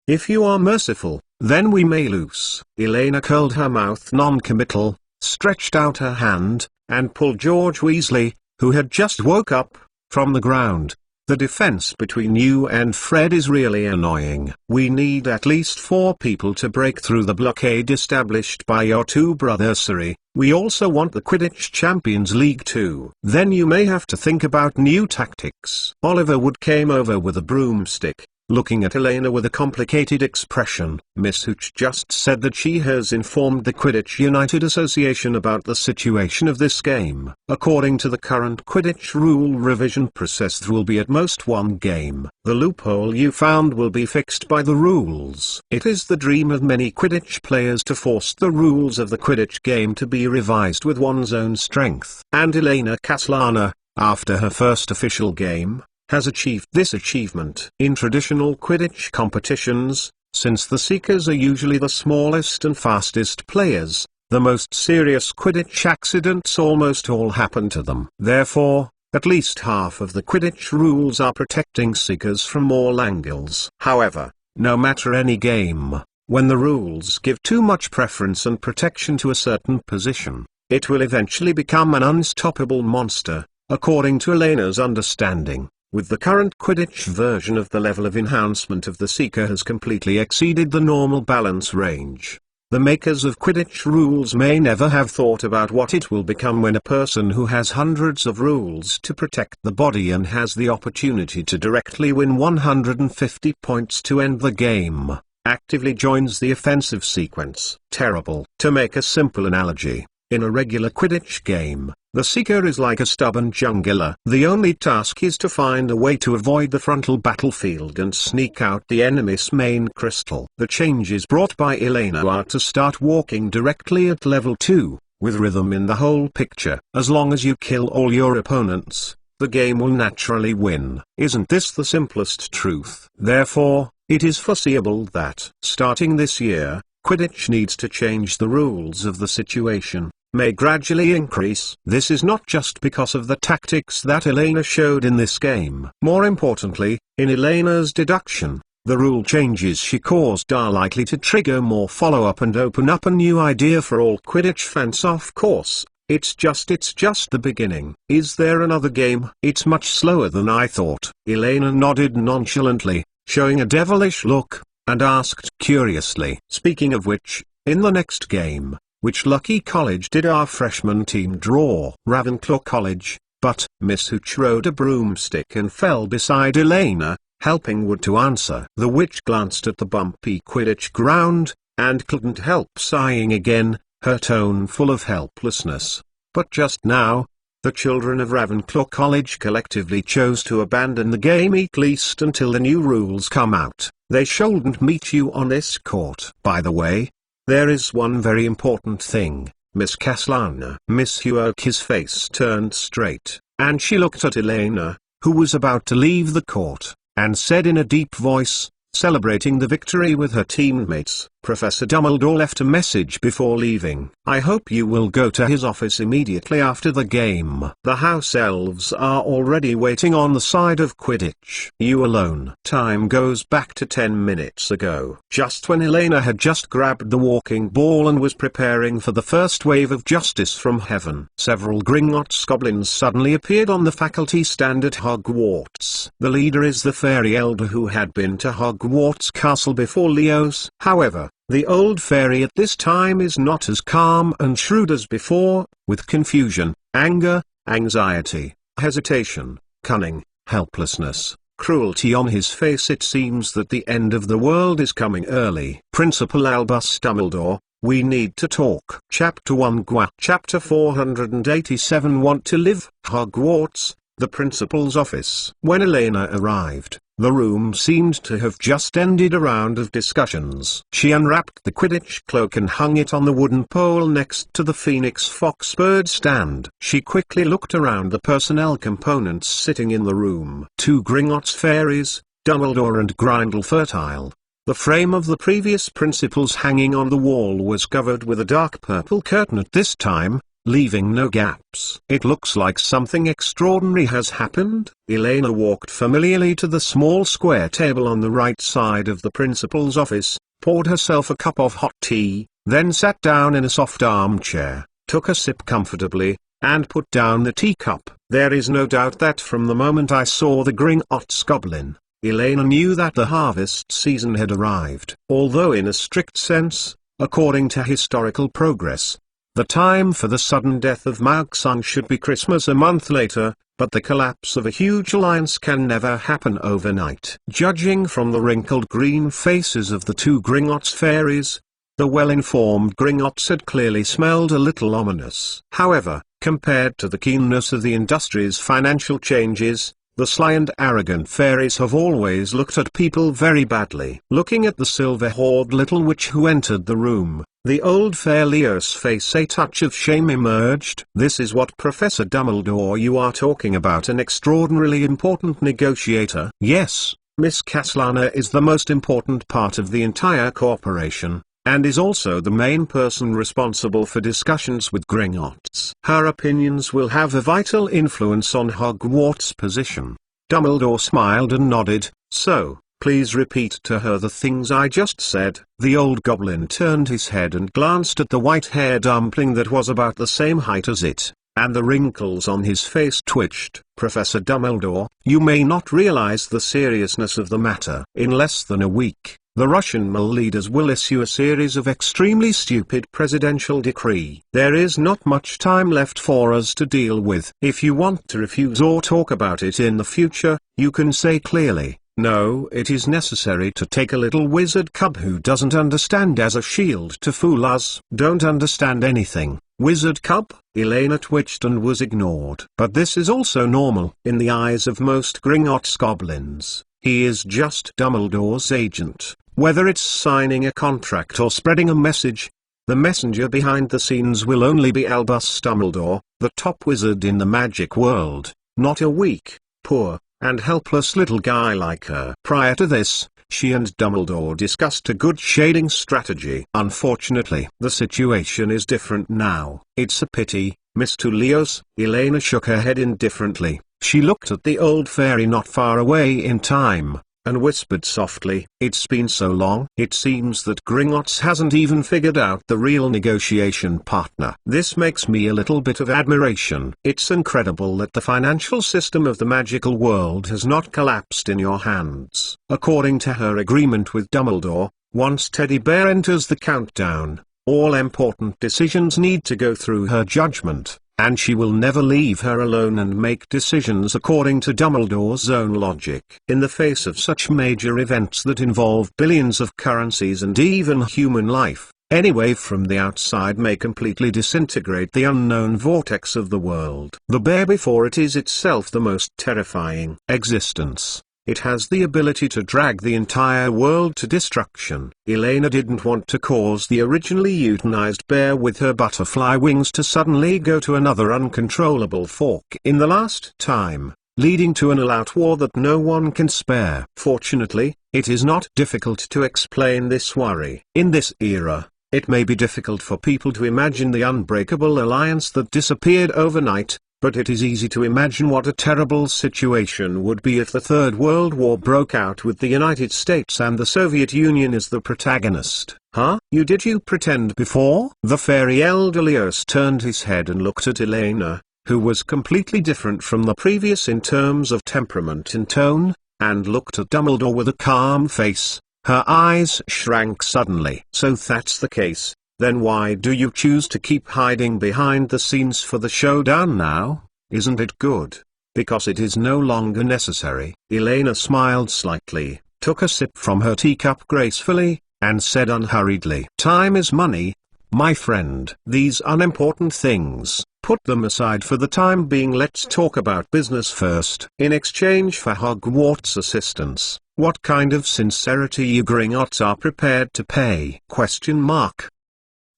Speaker 1: If you are merciful, then we may lose. Elena curled her mouth non-committal, stretched out her hand, and pulled George Weasley, who had just woke up, from the ground. The defense between you and Fred is really annoying. We need at least 4 people to break through the blockade established by your two brothers. We also want the Quidditch Champions League too. Then you may have to think about new tactics. Oliver Wood came over with a broomstick, looking at Elena with a complicated expression. Miss Hooch just said that she has informed the Quidditch United Association about the situation of this game. According to the current Quidditch rule revision process, there will be at most 1 game. The loophole you found will be fixed by the rules. It is the dream of many Quidditch players to force the rules of the Quidditch game to be revised with one's own strength. And Elena Caslana, after her first official game, has achieved this achievement. In traditional Quidditch competitions, since the Seekers are usually the smallest and fastest players, the most serious Quidditch accidents almost all happen to them. Therefore, at least half of the Quidditch rules are protecting Seekers from all angles. However, no matter any game, when the rules give too much preference and protection to a certain position, it will eventually become an unstoppable monster. According to Elena's understanding, with the current Quidditch version of the level of enhancement of the Seeker has completely exceeded the normal balance range. The makers of Quidditch rules may never have thought about what it will become when a person who has hundreds of rules to protect the body and has the opportunity to directly win 150 points to end the game, actively joins the offensive sequence. Terrible. To make a simple analogy, in a regular Quidditch game, the Seeker is like a stubborn jungler. The only task is to find a way to avoid the frontal battlefield and sneak out the enemy's main crystal. The changes brought by Elena are to start walking directly at level 2, with rhythm in the whole picture. As long as you kill all your opponents, the game will naturally win. Isn't this the simplest truth? Therefore, it is foreseeable that, starting this year, Quidditch needs to change the rules of the situation, may gradually increase. This is not just because of the tactics that Elena showed in this game. More importantly, in Elena's deduction, The rule changes she caused are likely to trigger more follow-up and open up a new idea for all Quidditch fans. Of course, it's just the beginning. Is there another game? It's much slower than I thought. Elena nodded nonchalantly, showing a devilish look, and asked curiously. Speaking of which, in the next game, which lucky college did our freshman team draw? Ravenclaw College, but Miss Hooch rode a broomstick and fell beside Elena, helping Wood to answer. The witch glanced at the bumpy Quidditch ground, and couldn't help sighing again, her tone full of helplessness. But just now, the children of Ravenclaw College collectively chose to abandon the game at least until the new rules come out. They shouldn't meet you on this court. By the way, there is one very important thing, Miss Castellana. Miss Hughes' face turned straight, and she looked at Elena, who was about to leave the court, and said in a deep voice, celebrating the victory with her teammates, Professor Dumbledore left a message before leaving. I hope you will go to his office immediately after the game. The house elves are already waiting on the side of Quidditch. You alone. Time goes back to 10 minutes ago. Just when Elena had just grabbed the walking ball and was preparing for the first wave of justice from heaven, several Gringotts goblins suddenly appeared on the faculty stand at Hogwarts. The leader is the fairy elder who had been to Hogwarts Castle before Leo's. However, the old fairy at this time is not as calm and shrewd as before, with confusion, anger, anxiety, hesitation, cunning, helplessness, cruelty on his face. It seems that the end of the world is coming early. Principal Albus Dumbledore, we need to talk. Chapter 1 Gwa. Chapter 487 Want to live? Hogwarts, the principal's office. When Elena arrived, the room seemed to have just ended a round of discussions. She unwrapped the Quidditch cloak and hung it on the wooden pole next to the Phoenix Foxbird stand. She quickly looked around the personnel components sitting in the room. 2 Gringotts fairies, Dumbledore and Grindelwald. The frame of the previous principal's hanging on the wall was covered with a dark purple curtain at this time, leaving no gaps. It looks like something extraordinary has happened. Elena walked familiarly to the small square table on the right side of the principal's office, poured herself a cup of hot tea, then sat down in a soft armchair, took a sip comfortably, and put down the teacup. There is no doubt that from the moment I saw the Gringotts goblin, Elena knew that the harvest season had arrived. Although in a strict sense, according to historical progress, the time for the sudden death of Malksung should be Christmas a month later, but the collapse of a huge alliance can never happen overnight. Judging from the wrinkled green faces of the 2 Gringotts fairies, the well-informed Gringotts had clearly smelled a little ominous. However, compared to the keenness of the industry's financial changes, the sly and arrogant fairies have always looked at people very badly. Looking at the silver-haired little witch who entered the room, the old fair Leo's face a touch of shame emerged. This is what Professor Dumbledore you are talking about, an extraordinarily important negotiator? Yes, Miss Castellana is the most important part of the entire corporation, and is also the main person responsible for discussions with Gringotts. Her opinions will have a vital influence on Hogwarts' position. Dumbledore smiled and nodded. So, please repeat to her the things I just said. The old goblin turned his head and glanced at the white hair dumpling that was about the same height as it, and the wrinkles on his face twitched. Professor Dumbledore, you may not realize the seriousness of the matter. In less than a week, the Russian male leaders will issue a series of extremely stupid presidential decree. There is not much time left for us to deal with. If you want to refuse or talk about it in the future, you can say clearly, no, it is necessary to take a little wizard cub who doesn't understand as a shield to fool us. Don't understand anything. Wizard cub? Elena twitched and was ignored. But this is also normal. In the eyes of most Gringotts goblins, he is just Dumbledore's agent. Whether it's signing a contract or spreading a message, the messenger behind the scenes will only be Albus Dumbledore, the top wizard in the magic world, not a weak, poor, and helpless little guy like her. Prior to this, she and Dumbledore discussed a good shading strategy. Unfortunately, the situation is different now. It's a pity, Mr. Leos. Elena shook her head indifferently. She looked at the old fairy not far away in time, and whispered softly, "It's been so long. It seems that Gringotts hasn't even figured out the real negotiation partner. This makes me a little bit of admiration. It's incredible that the financial system of the magical world has not collapsed in your hands." According to her agreement with Dumbledore, once Teddy Bear enters the countdown, all important decisions need to go through her judgment, and she will never leave her alone and make decisions according to Dumbledore's own logic. In the face of such major events that involve billions of currencies and even human life, any wave from the outside may completely disintegrate the unknown vortex of the world. The bear before it is itself the most terrifying existence. It has the ability to drag the entire world to destruction. Elena didn't want to cause the originally euthanized bear with her butterfly wings to suddenly go to another uncontrollable fork in the last time, leading to an all-out war that no one can spare. Fortunately, it is not difficult to explain this worry. In this era, it may be difficult for people to imagine the unbreakable alliance that disappeared overnight, but it is easy to imagine what a terrible situation would be if the Third World War broke out with the United States and the Soviet Union as the protagonist. "Huh? Did you pretend before?" The fairy elder Leos turned his head and looked at Elena, who was completely different from the previous in terms of temperament and tone, and looked at Dumbledore with a calm face. Her eyes shrank suddenly. "So that's the case. Then why do you choose to keep hiding behind the scenes for the showdown now? Isn't it good? Because it is no longer necessary." Elena smiled slightly, took a sip from her teacup gracefully, and said unhurriedly, "Time is money, my friend. These unimportant things, put them aside for the time being. Let's talk about business first. In exchange for Hogwarts assistance, what kind of sincerity you Gringotts are prepared to pay?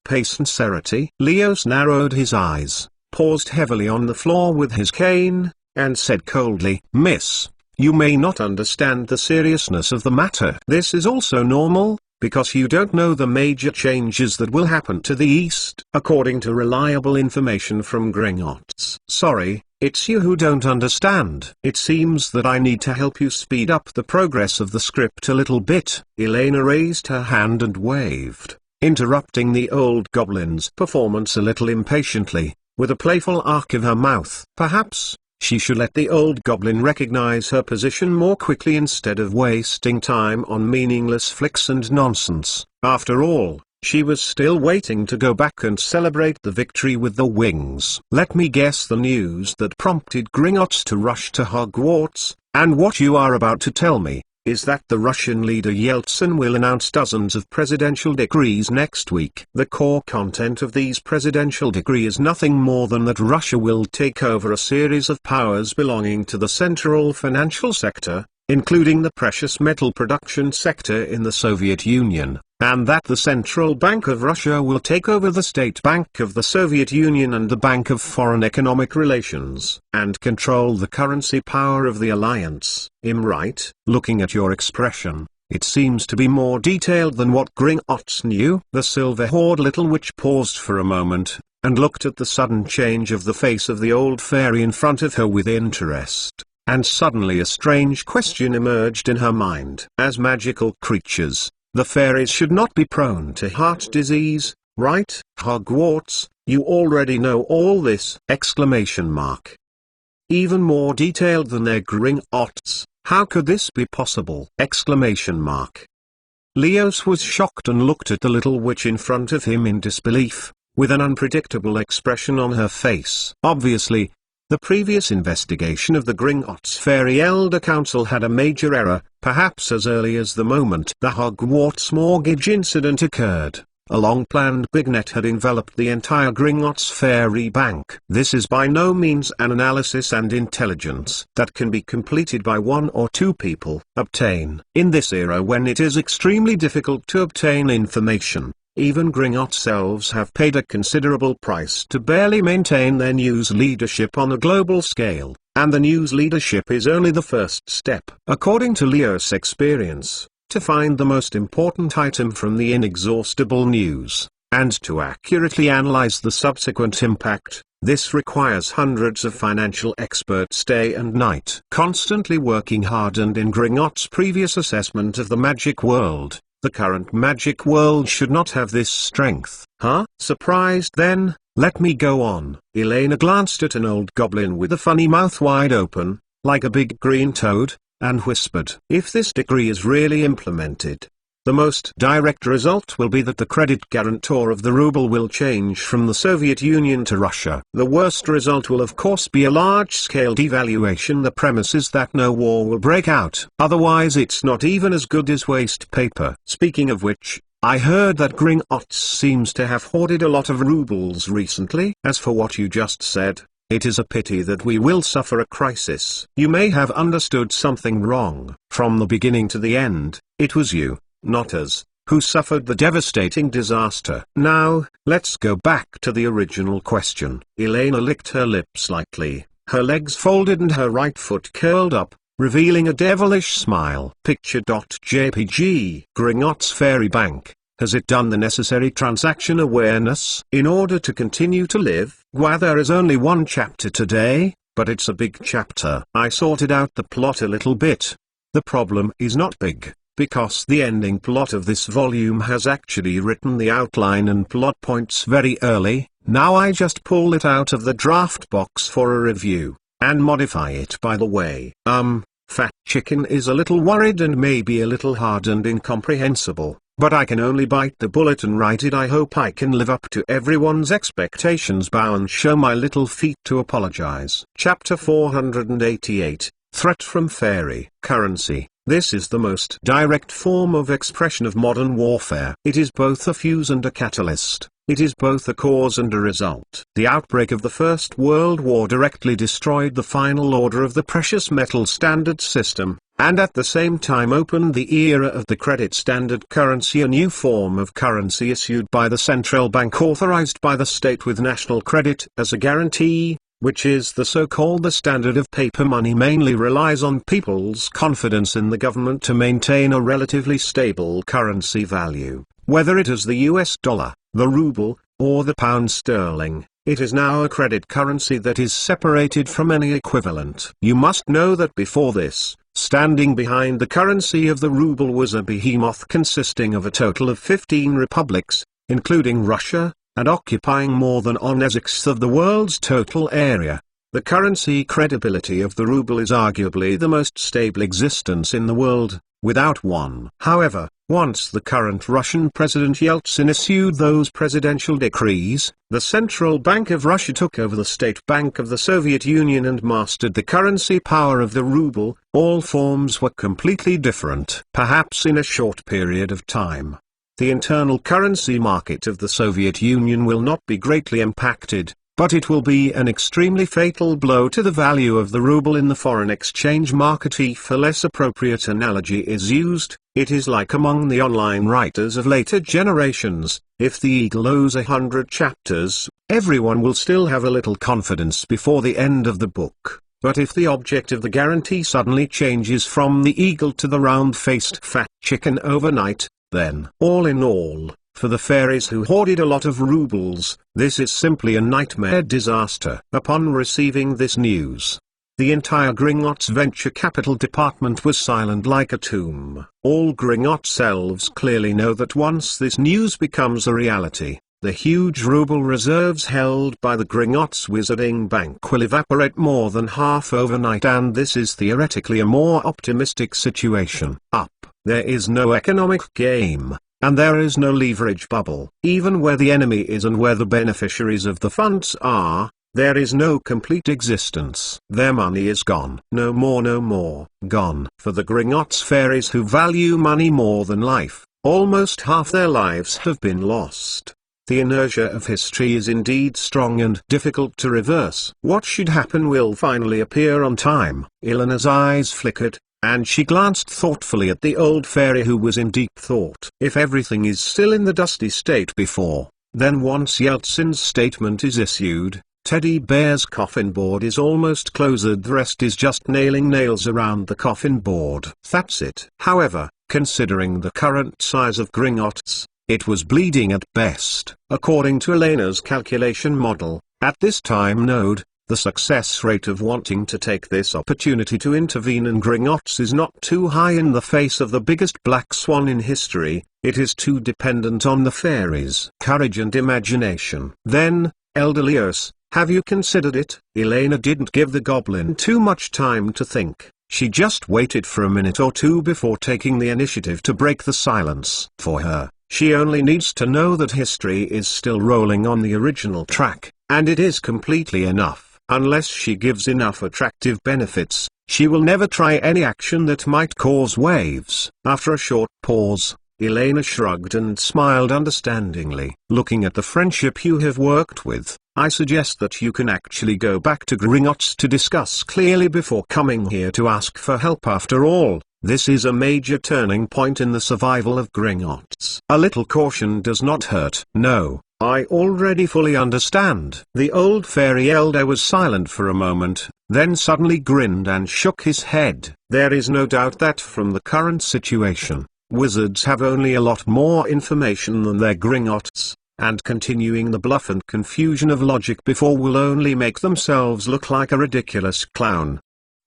Speaker 1: Pay sincerity? Leos narrowed his eyes, paused heavily on the floor with his cane, and said coldly, "Miss, you may not understand the seriousness of the matter. This is also normal, because you don't know the major changes that will happen to the East. According to reliable information from Gringotts." "Sorry, it's you who don't understand. It seems that I need to help you speed up the progress of the script a little bit." Elena raised her hand and waved, interrupting the old goblin's performance a little impatiently, with a playful arc of her mouth. Perhaps she should let the old goblin recognize her position more quickly instead of wasting time on meaningless flicks and nonsense. After all, she was still waiting to go back and celebrate the victory with the wings. "Let me guess the news that prompted Gringotts to rush to Hogwarts, and what you are about to tell me, is that the Russian leader Yeltsin will announce dozens of presidential decrees next week. The core content of these presidential decrees is nothing more than that Russia will take over a series of powers belonging to the central financial sector, including the precious metal production sector in the Soviet Union, and that the Central Bank of Russia will take over the State Bank of the Soviet Union and the Bank of Foreign Economic Relations, and control the currency power of the alliance." "I'm right?" "Looking at your expression, it seems to be more detailed than what Gringotts knew." The silver-haired little witch paused for a moment, and looked at the sudden change of the face of the old fairy in front of her with interest. And suddenly a strange question emerged in her mind. As magical creatures, the fairies should not be prone to heart disease, right? Hogwarts, you already know all this! Even more detailed than their Gringotts, how could this be possible? Leos was shocked and looked at the little witch in front of him in disbelief, with an unpredictable expression on her face. Obviously, the previous investigation of the Gringotts Fairy Elder Council had a major error. Perhaps as early as the moment the Hogwarts mortgage incident occurred, a long-planned big net had enveloped the entire Gringotts Fairy Bank. This is by no means an analysis and intelligence that can be completed by one or two people. In this era when it is extremely difficult to obtain information, even Gringotts elves have paid a considerable price to barely maintain their news leadership on a global scale, and the news leadership is only the first step. According to Leo's experience, to find the most important item from the inexhaustible news, and to accurately analyze the subsequent impact, this requires hundreds of financial experts day and night constantly working hard. And in Gringotts' previous assessment of the magic world, the current magic world should not have this strength. Huh? Surprised then? Let me go on. Elena glanced at an old goblin with a funny mouth wide open, like a big green toad, and whispered, "If this decree is really implemented, the most direct result will be that the credit guarantor of the ruble will change from the Soviet Union to Russia. The worst result will of course be a large-scale devaluation. The premise is that no war will break out. Otherwise it's not even as good as waste paper." Speaking of which, I heard that Gringotts seems to have hoarded a lot of rubles recently. As for what you just said, it is a pity that we will suffer a crisis. You may have understood something wrong. From the beginning to the end, it was you, not us, who suffered the devastating disaster. Now, let's go back to the original question. Elena licked her lips lightly, her legs folded and her right foot curled up, revealing a devilish smile. Picture.jpg. Gringotts Fairy Bank. Has it done the necessary transaction awareness in order to continue to live? Why, there is only one chapter today, but it's a big chapter. I sorted out the plot a little bit. The problem is not big, because the ending plot of this volume has actually written the outline and plot points very early. Now I just pull it out of the draft box for a review, and modify it. By the way, Fat Chicken is a little worried and maybe a little hard and incomprehensible, but I can only bite the bullet and write it. I hope I can live up to everyone's expectations. Bow and show my little feet to apologize. Chapter 488, Threat from Fairy Currency. This is the most direct form of expression of modern warfare. It is both a fuse and a catalyst. It is both a cause and a result. The outbreak of the First World War directly destroyed the final order of the precious metal standard system, and at the same time opened the era of the credit standard currency, a new form of currency issued by the central bank authorized by the state with national credit as a guarantee, which is the so-called the standard of paper money. Mainly relies on people's confidence in the government to maintain a relatively stable currency value. Whether it is the US dollar, the ruble, or the pound sterling, it is now a credit currency that is separated from any equivalent. You must know that before this, standing behind the currency of the ruble was a behemoth consisting of a total of 15 republics, including Russia, and occupying more than 1/6 of the world's total area. The currency credibility of the ruble is arguably the most stable existence in the world, without one. However, once the current Russian President Yeltsin issued those presidential decrees, the Central Bank of Russia took over the State Bank of the Soviet Union and mastered the currency power of the ruble. All forms were completely different. Perhaps in a short period of time, the internal currency market of the Soviet Union will not be greatly impacted, but it will be an extremely fatal blow to the value of the ruble in the foreign exchange market. If a less appropriate analogy is used, it is like among the online writers of later generations. If the eagle owes 100 chapters, everyone will still have a little confidence before the end of the book. But if the object of the guarantee suddenly changes from the eagle to the round-faced fat chicken overnight, then, all in all, for the fairies who hoarded a lot of rubles, this is simply a nightmare disaster. Upon receiving this news, the entire Gringotts venture capital department was silent like a tomb. All Gringotts elves clearly know that once this news becomes a reality, the huge ruble reserves held by the Gringotts Wizarding Bank will evaporate more than half overnight, and this is theoretically a more optimistic situation. There is no economic game, and there is no leverage bubble. Even where the enemy is and where the beneficiaries of the funds are, there is no complete existence. Their money is gone. No more, gone. For the Gringotts fairies who value money more than life, almost half their lives have been lost. The inertia of history is indeed strong and difficult to reverse. What should happen will finally appear on time. Elena's eyes flickered, and she glanced thoughtfully at the old fairy who was in deep thought. If everything is still in the dusty state before, then once Yeltsin's statement is issued, Teddy Bear's coffin board is almost closed. The rest is just nailing nails around the coffin board. That's it. However, considering the current size of Gringotts, It was bleeding at best. According to Elena's calculation model, at this time node, the success rate of wanting to take this opportunity to intervene in Gringotts is not too high in the face of the biggest black swan in history. It is too dependent on the fairies' courage and imagination. Then, Elder Leos, have you considered it? Elena didn't give the goblin too much time to think. She just waited for a minute or two before taking the initiative to break the silence. For her, she only needs to know that history is still rolling on the original track, and it is completely enough. Unless she gives enough attractive benefits, she will never try any action that might cause waves. After a short pause, Elena shrugged and smiled understandingly. Looking at the friendship you have worked with, I suggest that you can actually go back to Gringotts to discuss clearly before coming here to ask for help. After all, this is a major turning point in the survival of Gringotts. A little caution does not hurt. No, I already fully understand. The old fairy elder was silent for a moment, then suddenly grinned and shook his head. There is no doubt that from the current situation, wizards have only a lot more information than their Gringotts, and continuing the bluff and confusion of logic before will only make themselves look like a ridiculous clown.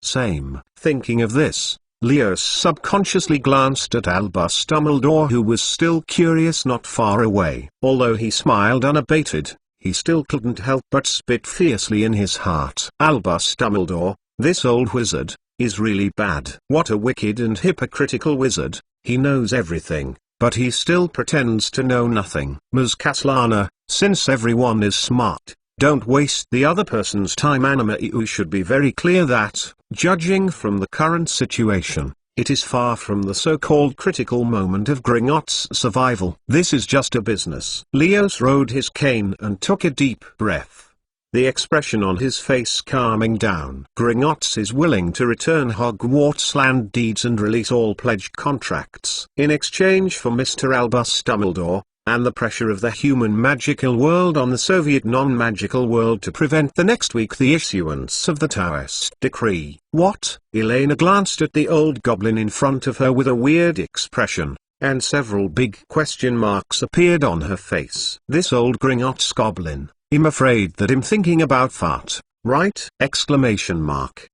Speaker 1: Same. Thinking of this, Leos subconsciously glanced at Albus Dumbledore, who was still curious not far away. Although he smiled unabated, he still couldn't help but spit fiercely in his heart. Albus Dumbledore, this old wizard, is really bad. What a wicked and hypocritical wizard. He knows everything, but he still pretends to know nothing. Ms. Caslana, since everyone is smart, don't waste the other person's time. Anima, you should be very clear that, judging from the current situation, it is far from the so-called critical moment of Gringotts' survival. This is just a business. Leos rode his cane and took a deep breath, the expression on his face calming down. Gringotts is willing to return Hogwarts land deeds and release all pledged contracts in exchange for Mr. Albus Dumbledore, and the pressure of the human magical world on the Soviet non-magical world to prevent the next week the issuance of the Taoist decree. What? Elena glanced at the old goblin in front of her with a weird expression, and several big question marks appeared on her face. This old Gringotts goblin, I'm afraid that I'm thinking about fart, right? Exclamation mark.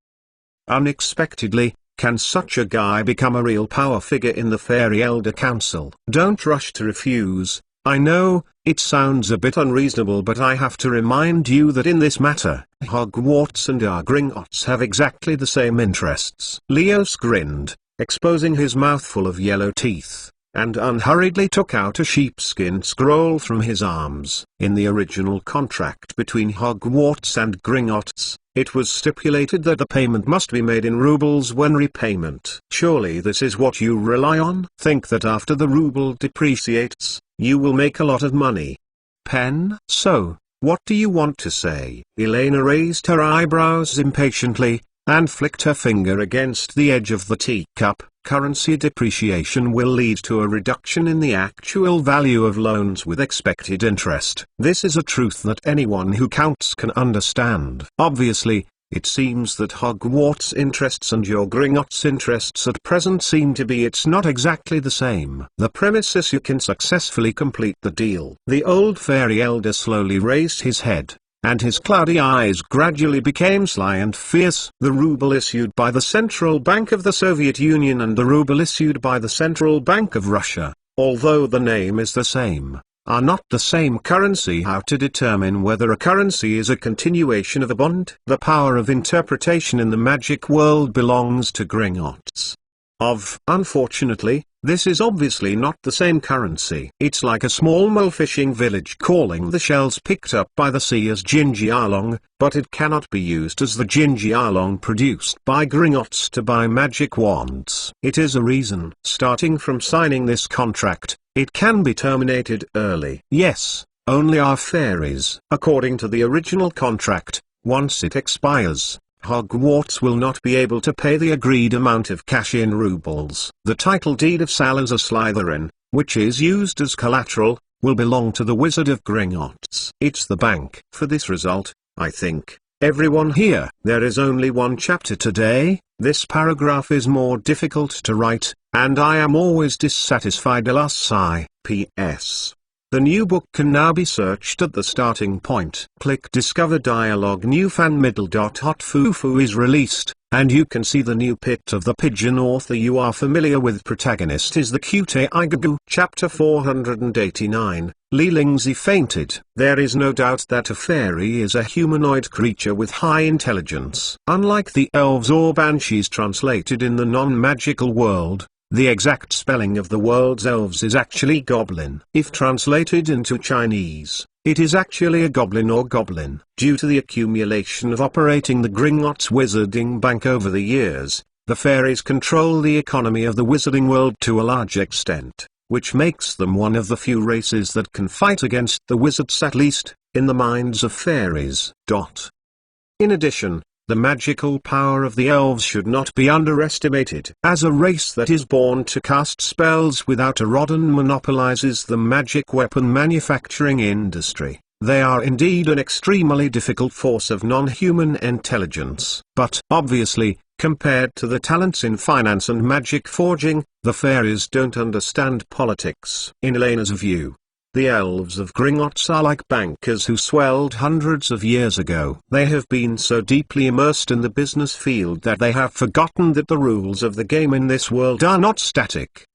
Speaker 1: Unexpectedly, can such a guy become a real power figure in the Fairy Elder Council? Don't rush to refuse. I know, it sounds a bit unreasonable, but I have to remind you that in this matter, Hogwarts and our Gringotts have exactly the same interests. Leos grinned, exposing his mouthful of yellow teeth, and unhurriedly took out a sheepskin scroll from his arms. In the original contract between Hogwarts and Gringotts, it was stipulated that the payment must be made in rubles when repayment. Surely this is what you rely on? Think that after the ruble depreciates, you will make a lot of money. Pen? So, what do you want to say? Elena raised her eyebrows impatiently, and flicked her finger against the edge of the teacup. Currency depreciation will lead to a reduction in the actual value of loans with expected interest. This is a truth that anyone who counts can understand. Obviously, it seems that Hogwarts' interests and your Gringotts' interests at present seem to be it's not exactly the same. The premise is you can successfully complete the deal. The old fairy elder slowly raised his head, and his cloudy eyes gradually became sly and fierce. The ruble issued by the Central Bank of the Soviet Union and the ruble issued by the Central Bank of Russia, although the name is the same, are not the same currency. How to determine whether a currency is a continuation of a bond? The power of interpretation in the magic world belongs to Gringotts. Unfortunately, this is obviously not the same currency. It's like a small mole fishing village calling the shells picked up by the sea as Jinjialong, but it cannot be used as the Jinjialong produced by Gringotts to buy magic wands. It is a reason. Starting from signing this contract, it can be terminated early. Yes, only our fairies. According to the original contract, once it expires, Hogwarts will not be able to pay the agreed amount of cash in rubles. The title deed of Salazar Slytherin, which is used as collateral, will belong to the Wizard of Gringotts. It's the bank. For this result, I think, everyone here. There is only one chapter today. This paragraph is more difficult to write, and I am always dissatisfied. Alas, sigh. P.S. The new book can now be searched at the starting point. Click Discover Dialogue. New fan middle. Hot Fufu is released, and you can see the new Pit of the Pigeon author you are familiar with. Protagonist is the cute Aragog. Chapter 489, Lingzi fainted. There is no doubt that a fairy is a humanoid creature with high intelligence. Unlike the elves or banshees translated in the non-magical world, the exact spelling of the world's elves is actually goblin. If translated into Chinese, it is actually a goblin or goblin. Due to the accumulation of operating the Gringotts wizarding bank over the years, the fairies control the economy of the wizarding world to a large extent, which makes them one of the few races that can fight against the wizards, at least, in the minds of fairies. In addition, the magical power of the elves should not be underestimated. As a race that is born to cast spells without a rod and monopolizes the magic weapon manufacturing industry, they are indeed an extremely difficult force of non-human intelligence. But obviously, compared to the talents in finance and magic forging, the fairies don't understand politics. In Elena's view, the elves of Gringotts are like bankers who swelled hundreds of years ago. They have been so deeply immersed in the business field that they have forgotten that the rules of the game in this world are not static.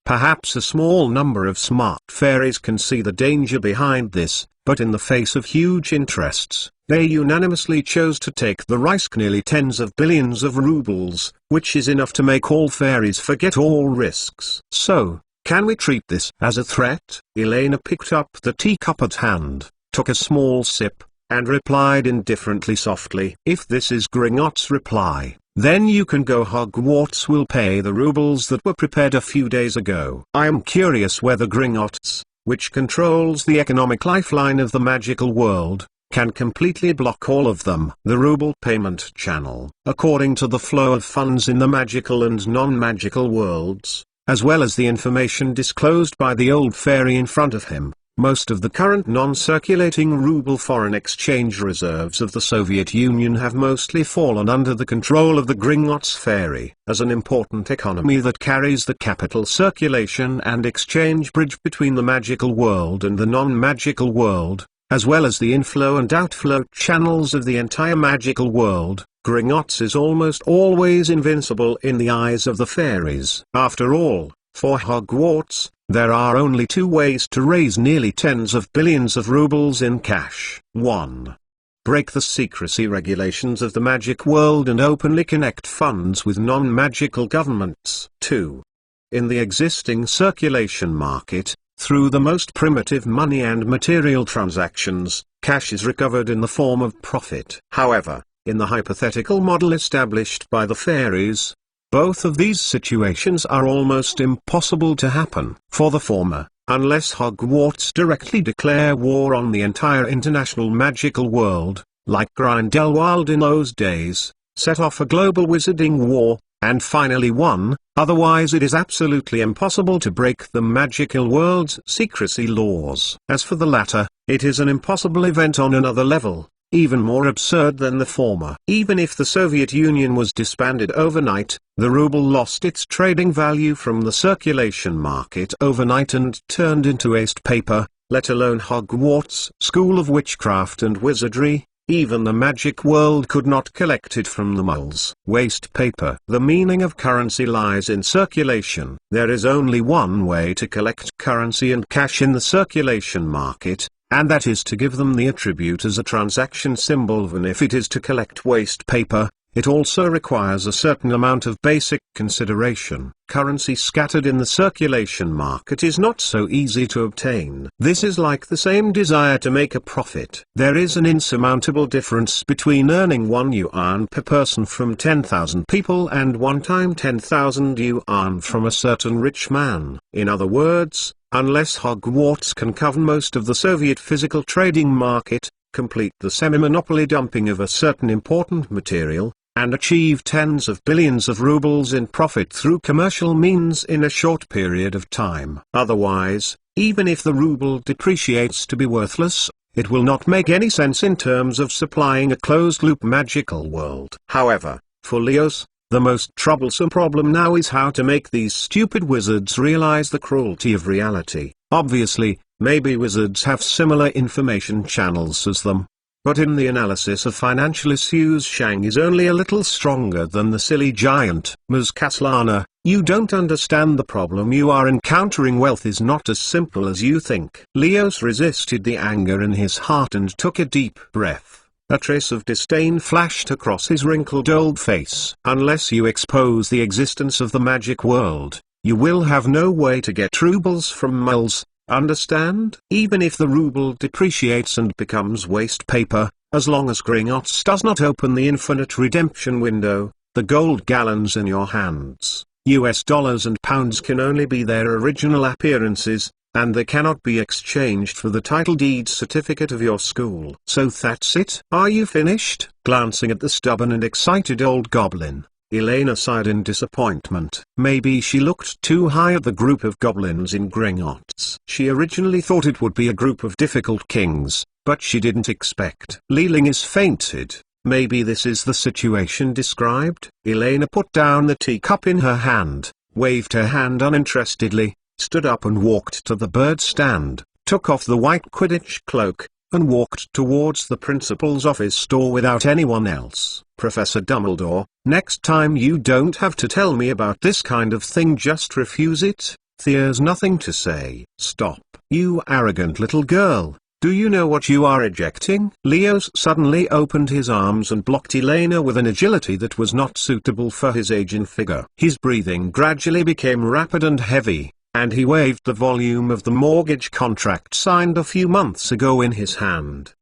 Speaker 1: Perhaps a small number of smart fairies can see the danger behind this, but in the face of huge interests, they unanimously chose to take the risk. Nearly tens of billions of rubles, which is enough to make all fairies forget all risks. So, can we treat this as a threat? Elena picked up the teacup at hand, took a small sip, and replied indifferently softly. If this is Gringotts' reply, then you can go. Hogwarts will pay the rubles that were prepared a few days ago. I am curious whether Gringotts, which controls the economic lifeline of the magical world, can completely block all of them. The ruble payment channel, according to the flow of funds in the magical and non-magical worlds, as well as the information disclosed by the old fairy in front of him, most of the current non-circulating ruble foreign exchange reserves of the Soviet Union have mostly fallen under the control of the Gringotts fairy. As an important economy that carries the capital circulation and exchange bridge between the magical world and the non-magical world, as well as the inflow and outflow channels of the entire magical world, Gringotts is almost always invincible in the eyes of the fairies. After all, for Hogwarts, there are only two ways to raise nearly tens of billions of rubles in cash. 1. Break the secrecy regulations of the magic world and openly connect funds with non-magical governments. 2. In the existing circulation market, through the most primitive money and material transactions, cash is recovered in the form of profit. However, in the hypothetical model established by the fairies, both of these situations are almost impossible to happen. For the former, unless Hogwarts directly declare war on the entire international magical world, like Grindelwald in those days, set off a global wizarding war, and finally won, otherwise it is absolutely impossible to break the magical world's secrecy laws. As for the latter, it is an impossible event on another level, even more absurd than the former. Even if the Soviet Union was disbanded overnight, the ruble lost its trading value from the circulation market overnight and turned into waste paper, let alone Hogwarts' School of Witchcraft and Wizardry. Even the magic world could not collect it from the moles. Waste paper. The meaning of currency lies in circulation. There is only one way to collect currency and cash in the circulation market, and that is to give them the attribute as a transaction symbol. Even if it is to collect waste paper, it also requires a certain amount of basic consideration. Currency scattered in the circulation market is not so easy to obtain. This is like the same desire to make a profit. There is an insurmountable difference between earning 1 yuan per person from 10,000 people and 1 time 10,000 yuan from a certain rich man. In other words, unless Hogwarts can cover most of the Soviet physical trading market, complete the semi-monopoly dumping of a certain important material, and achieve tens of billions of rubles in profit through commercial means in a short period of time. Otherwise, even if the ruble depreciates to be worthless, it will not make any sense in terms of supplying a closed-loop magical world. However, for Leos, The most troublesome problem now is how to make these stupid wizards realize the cruelty of reality. Obviously, maybe wizards have similar information channels as them. But in the analysis of financial issues, Shang is only a little stronger than the silly giant. Ms. Kaslana, you don't understand the problem you are encountering. Wealth is not as simple as you think. Leos resisted the anger in his heart and took a deep breath. A trace of disdain flashed across his wrinkled old face. Unless you expose the existence of the magic world, you will have no way to get rubles from muls. Understand? Even if the ruble depreciates and becomes waste paper, as long as Gringotts does not open the infinite redemption window, the gold gallons in your hands, US dollars and pounds, can only be their original appearances, and they cannot be exchanged for the title deed certificate of your school. So that's it? Are you finished? Glancing at the stubborn and excited old goblin, Elena sighed in disappointment. Maybe she looked too high at the group of goblins in Gringotts. She originally thought it would be a group of difficult kings, but she didn't expect. Leeling is fainted. Maybe this is the situation described? Elena put down the teacup in her hand, waved her hand uninterestedly, stood up and walked to the bird stand, took off the white Quidditch cloak, and walked towards the principal's office door without anyone else. Professor Dumbledore, next time you don't have to tell me about this kind of thing, just refuse it. There's nothing to say. Stop. You arrogant little girl, do you know what you are ejecting? Leos suddenly opened his arms and blocked Elena with an agility that was not suitable for his age and figure. His breathing gradually became rapid and heavy, and he waved the volume of the mortgage contract signed a few months ago in his hand.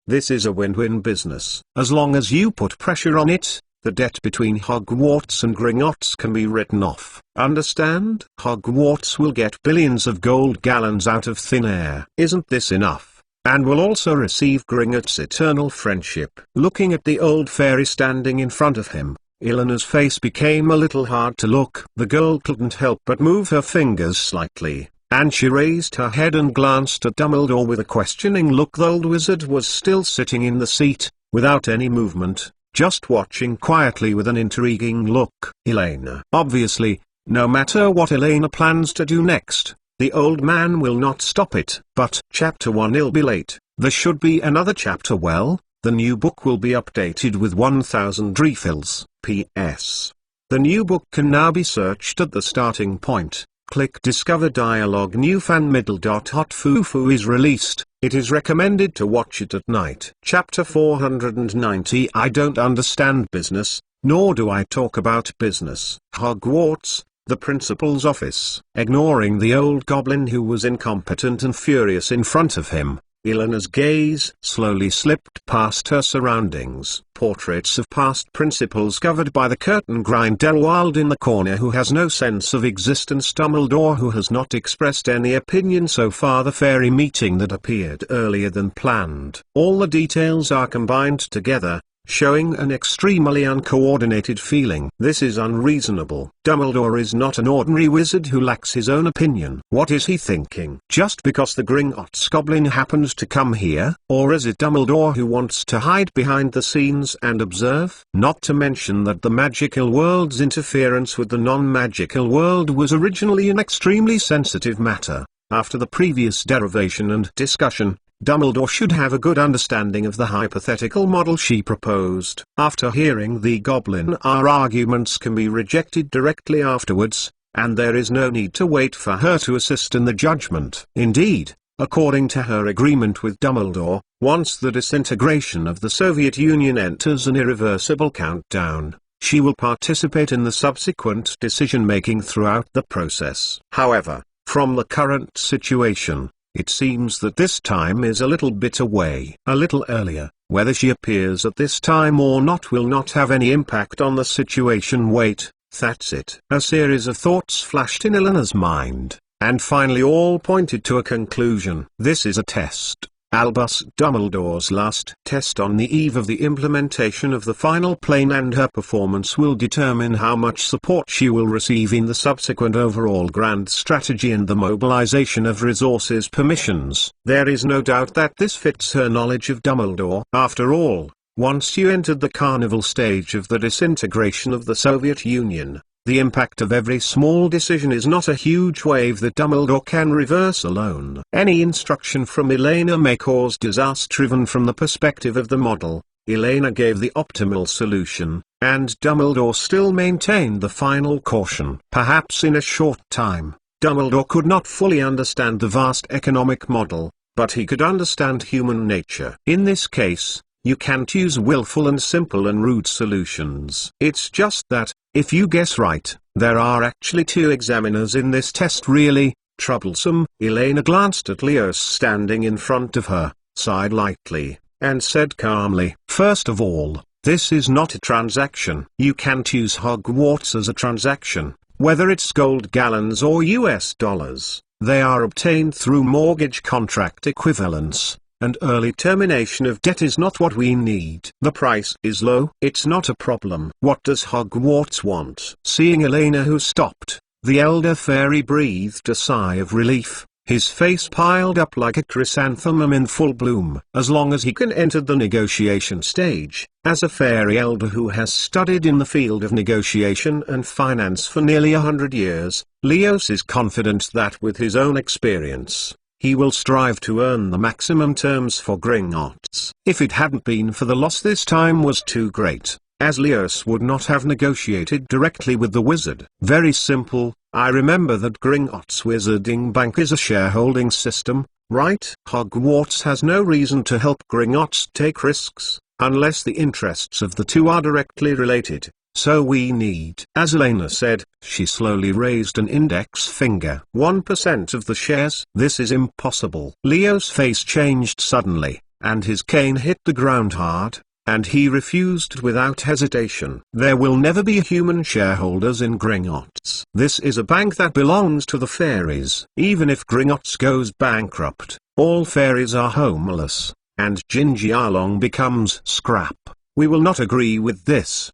Speaker 1: This is a win-win business. As long as you put pressure on it, the debt between Hogwarts and Gringotts can be written off. Understand? Hogwarts will get billions of gold gallons out of thin air. Isn't this enough? And will also receive Gringotts' eternal friendship. Looking at the old fairy standing in front of him, Elena's face became a little hard to look. The girl couldn't help but move her fingers slightly, and she raised her head and glanced at Dumbledore with a questioning look. The old wizard was still sitting in the seat, without any movement, just watching quietly with an intriguing look. Elena. Obviously, no matter what Elena plans to do next, the old man will not stop it. But Chapter 1 will be late. There should be another chapter. Well, the new book will be updated with 1000 refills. P.S. The new book can now be searched at the starting point. Click Discover Dialogue. New fan middle. Hot Fufu is released. It is recommended to watch it at night. Chapter 490. I don't understand business, nor do I talk about business. Hogwarts, the principal's office. Ignoring the old goblin who was incompetent and furious in front of him, Elena's gaze slowly slipped past her surroundings. Portraits of past principals covered by the curtain. Grindelwald in the corner who has no sense of existence. Dumbledore who has not expressed any opinion so far. The fairy meeting that appeared earlier than planned. All the details are combined together, showing an extremely uncoordinated feeling. This is unreasonable. Dumbledore is not an ordinary wizard who lacks his own opinion. What is he thinking? Just because the Gringotts goblin happens to come here? Or is it Dumbledore who wants to hide behind the scenes and observe? Not to mention that the magical world's interference with the non-magical world was originally an extremely sensitive matter. After the previous derivation and discussion, Dumbledore should have a good understanding of the hypothetical model she proposed. After hearing the goblin, our arguments can be rejected directly afterwards, and there is no need to wait for her to assist in the judgment. Indeed, according to her agreement with Dumbledore, once the disintegration of the Soviet Union enters an irreversible countdown, she will participate in the subsequent decision-making throughout the process. However, from the current situation, it seems that this time is a little bit away. A little earlier, whether she appears at this time or not will not have any impact on the situation. Wait, that's it. A series of thoughts flashed in Elena's mind, and finally all pointed to a conclusion. This is a test. Albus Dumbledore's last test on the eve of the implementation of the final plan, and her performance will determine how much support she will receive in the subsequent overall grand strategy and the mobilization of resources permissions. There is no doubt that this fits her knowledge of Dumbledore. After all, Once you entered the carnival stage of the disintegration of the Soviet Union, the impact of every small decision is not a huge wave that Dumbledore can reverse alone. Any instruction from Elena may cause disaster even from the perspective of the model. Elena gave the optimal solution, and Dumbledore still maintained the final caution. Perhaps in a short time, Dumbledore could not fully understand the vast economic model, but he could understand human nature. In this case, you can't use willful and simple and rude solutions. It's just that, if you guess right, there are actually 2 examiners in this test. Really troublesome. Elena glanced at Leos standing in front of her, sighed lightly, and said calmly, "First of all, this is not a transaction. You can't use Hogwarts as a transaction, whether it's gold gallons or US dollars. They are obtained through mortgage contract equivalence. And early termination of debt is not what we need. The price is low. It's not a problem. What does Hogwarts want?" Seeing Elena, who stopped, the elder fairy breathed a sigh of relief. His face piled up like a chrysanthemum in full bloom. As long as he can enter the negotiation stage, as a fairy elder who has studied in the field of negotiation and finance for nearly 100 years, Leos is confident that with his own experience, he will strive to earn the maximum terms for Gringotts. If it hadn't been for the loss this time was too great, as Leos would not have negotiated directly with the wizard. Very simple. I remember that Gringotts Wizarding Bank is a shareholding system, right? Hogwarts has no reason to help Gringotts take risks, unless the interests of the 2 are directly related. So we need. As Elena said, she slowly raised an index finger. 1% of the shares. This is impossible. Leo's face changed suddenly, and his cane hit the ground hard, and he refused without hesitation. There will never be human shareholders in Gringotts. This is a bank that belongs to the fairies. Even if Gringotts goes bankrupt, all fairies are homeless, and Jinjialong becomes scrap. We will not agree with this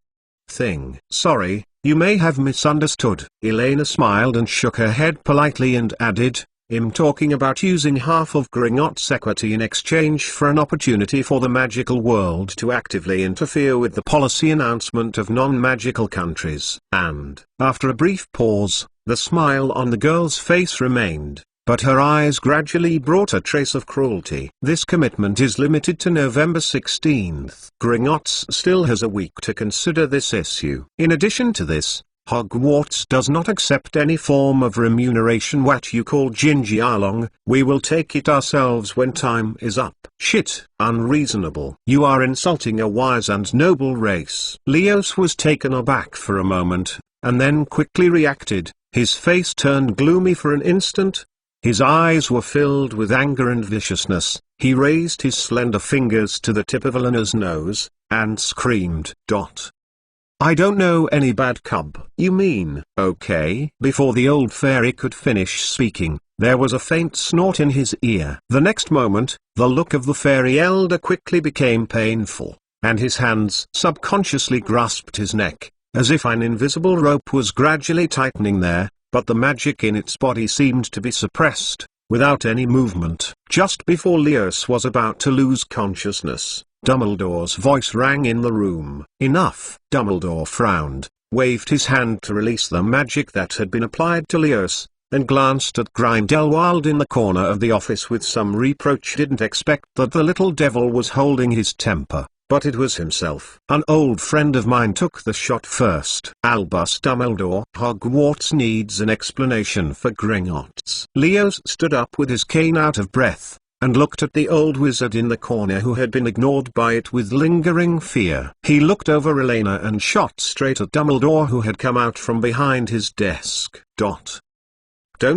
Speaker 1: thing. Sorry, you may have misunderstood. Elena smiled and shook her head politely and added, "I'm talking about using half of Gringotts' equity in exchange for an opportunity for the magical world to actively interfere with the policy announcement of non-magical countries." And, after a brief pause, the smile on the girl's face remained, but her eyes gradually brought a trace of cruelty. "This commitment is limited to November 16th. Gringotts still has a week to consider this issue. In addition to this, Hogwarts does not accept any form of remuneration what you call Jinjialong. We will take it ourselves when time is up." "Shit, unreasonable. You are insulting a wise and noble race." Leos was taken aback for a moment, and then quickly reacted. His face turned gloomy for an instant. His eyes were filled with anger and viciousness. He raised his slender fingers to the tip of Elena's nose, and screamed, "I don't know any bad cub." "You mean, okay?" Before the old fairy could finish speaking, there was a faint snort in his ear. The next moment, the look of the fairy elder quickly became painful, and his hands subconsciously grasped his neck, as if an invisible rope was gradually tightening there, but the magic in its body seemed to be suppressed, without any movement. Just before Leos was about to lose consciousness, Dumbledore's voice rang in the room. "Enough!" Dumbledore frowned, waved his hand to release the magic that had been applied to Leos, and glanced at Grindelwald in the corner of the office with some reproach. Didn't expect that the little devil was holding his temper, but it was himself. "An old friend of mine took the shot first." Albus Dumbledore. "Hogwarts needs an explanation for Gringotts." Leos stood up with his cane out of breath, and looked at the old wizard in the corner who had been ignored by it with lingering fear. He looked over Elena and shot straight at Dumbledore, who had come out from behind his desk. "Don't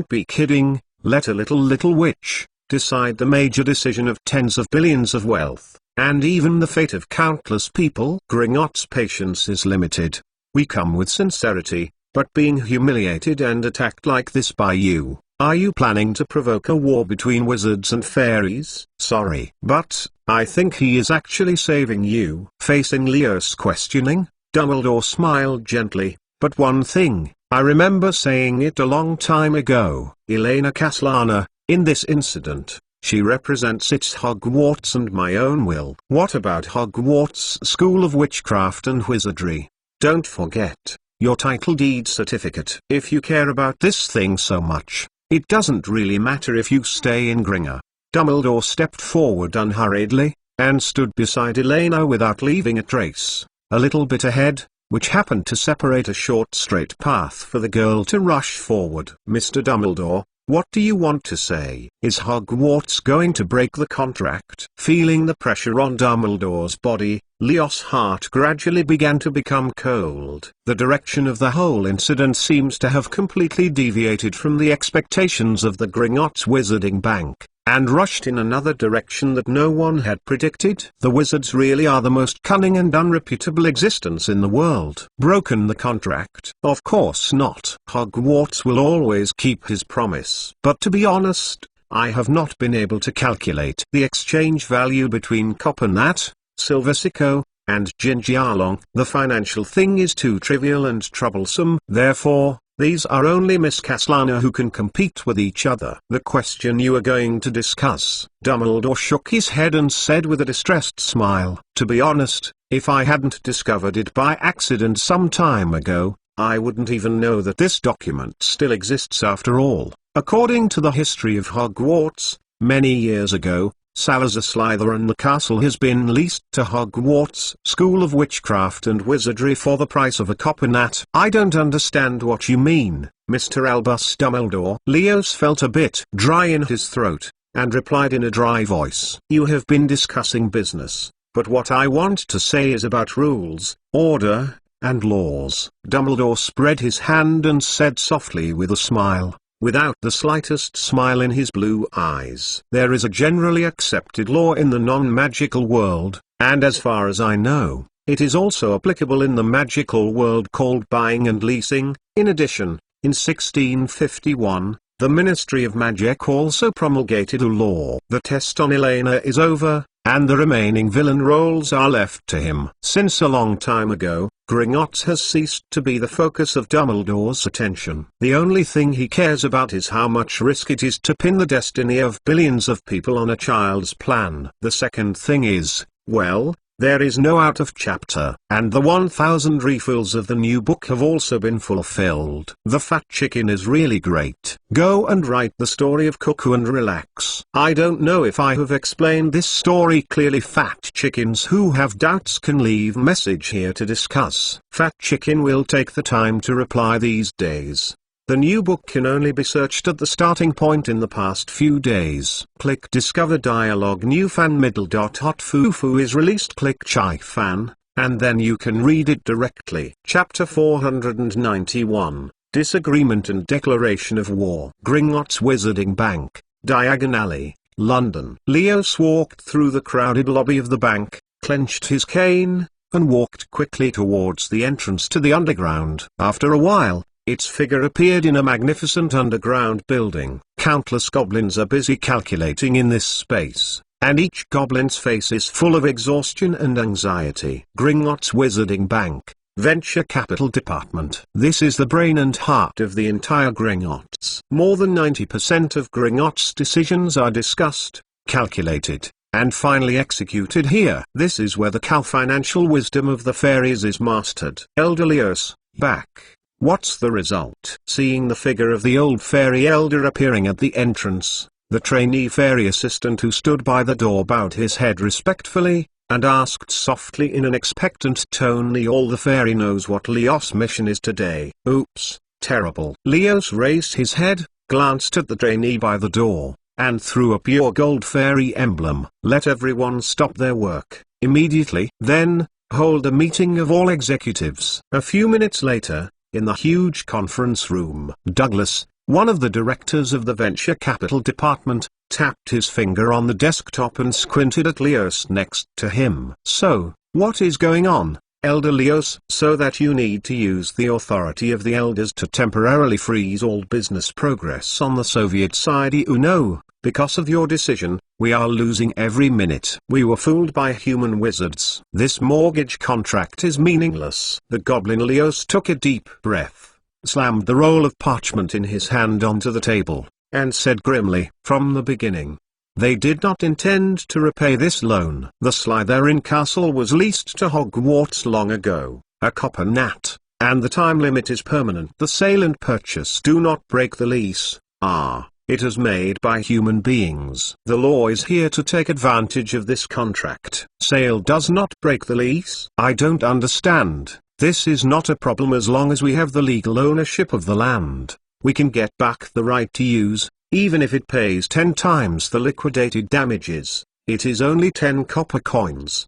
Speaker 1: be kidding. Let a little witch decide the major decision of tens of billions of wealth, and even the fate of countless people." Gringotts' patience is limited. We come with sincerity, but being humiliated and attacked like this by you. Are you planning to provoke a war between wizards and fairies? Sorry, but I think he is actually saving you. Facing Leo's questioning, Dumbledore smiled gently. "But one thing, I remember saying it a long time ago, Elena Caslana, in this incident, She represents its Hogwarts and my own will. What about Hogwarts School of Witchcraft and Wizardry? Don't forget your title deed certificate. If you care about this thing so much, it doesn't really matter if you stay in Gringotts. Dumbledore stepped forward unhurriedly, and stood beside Elena without leaving a trace, a little bit ahead, which happened to separate a short straight path for the girl to rush forward. Mr. Dumbledore, what do you want to say? Is Hogwarts going to break the contract? Feeling the pressure on Dumbledore's body, Leo's heart gradually began to become cold. The direction of the whole incident seems to have completely deviated from the expectations of the Gringotts Wizarding Bank, and rushed in another direction that no one had predicted. The wizards really are the most cunning and unreputable existence in the world. Broken the contract? Of course not. Hogwarts will always keep his promise. But to be honest, I have not been able to calculate the exchange value between Copernat, Silversico, and Gingialong. The financial thing is too trivial and troublesome. Therefore, these are only Miss Caslana who can compete with each other. The question you are going to discuss. Dumbledore shook his head and said with a distressed smile, to be honest, if I hadn't discovered it by accident some time ago, I wouldn't even know that this document still exists after all. According to the history of Hogwarts, many years ago, Salazar Slytherin the castle has been leased to Hogwarts School of Witchcraft and Wizardry for the price of a coppernat. I don't understand what you mean, Mr. Albus Dumbledore. Leos felt a bit dry in his throat, and replied in a dry voice. You have been discussing business, but what I want to say is about rules, order, and laws. Dumbledore spread his hand and said softly with a smile, without the slightest smile in his blue eyes. There is a generally accepted law in the non-magical world, and as far as I know, it is also applicable in the magical world called buying and leasing. In addition, in 1651, the Ministry of Magic also promulgated a law. The test on Elena is over, and the remaining villain roles are left to him. Since a long time ago, Gringotts has ceased to be the focus of Dumbledore's attention. The only thing he cares about is how much risk it is to pin the destiny of billions of people on a child's plan. The second thing is, well, there is no out of chapter, and the 1,000 refills of the new book have also been fulfilled. The fat chicken is really great. Go and write the story of Cuckoo and relax. I don't know if I have explained this story clearly. Fat chickens who have doubts can leave message here to discuss. Fat chicken will take the time to reply these days. The new book can only be searched at the starting point in the past few days. Click Discover Dialogue. New fan middle dot hot fufu is released. Click Chai fan, and then you can read it directly. Chapter 491, Disagreement and Declaration of War. Gringotts Wizarding Bank, Diagon Alley, London. Leos walked through the crowded lobby of the bank, clenched his cane, and walked quickly towards the entrance to the underground. After a while, its figure appeared in a magnificent underground building. Countless goblins are busy calculating in this space, and each goblin's face is full of exhaustion and anxiety. Gringotts Wizarding Bank, Venture Capital Department. This is the brain and heart of the entire Gringotts. More than 90% of Gringotts decisions are discussed, calculated, and finally executed here. This is where the financial wisdom of the fairies is mastered. Elder Leos, back. What's the result? Seeing the figure of the old fairy elder appearing at the entrance, the trainee fairy assistant who stood by the door bowed his head respectfully, and asked softly in an expectant tone, the fairy knows what Leos' mission is today. Oops, terrible. Leos raised his head, glanced at the trainee by the door, and threw up your gold fairy emblem. Let everyone stop their work, immediately. Then, hold a meeting of all executives. A few minutes later, in the huge conference room, Douglas, one of the directors of the Venture Capital Department, tapped his finger on the desktop and squinted at Leos next to him. So, what is going on, Elder Leos? So that you need to use the authority of the elders to temporarily freeze all business progress on the Soviet side. You know, because of your decision, we are losing every minute. We were fooled by human wizards. This mortgage contract is meaningless. The goblin Leos took a deep breath, slammed the roll of parchment in his hand onto the table, and said grimly, from the beginning, They did not intend to repay this loan. The Slytherin castle was leased to Hogwarts long ago, a copper nat, and the time limit is permanent. The sale and purchase do not break the lease. It is made by human beings. The law is here to take advantage of this contract. Sale does not break the lease. I don't understand. This is not a problem as long as we have the legal ownership of the land. We can get back the right to use, even if it pays 10 times the liquidated damages. It is only 10 copper coins.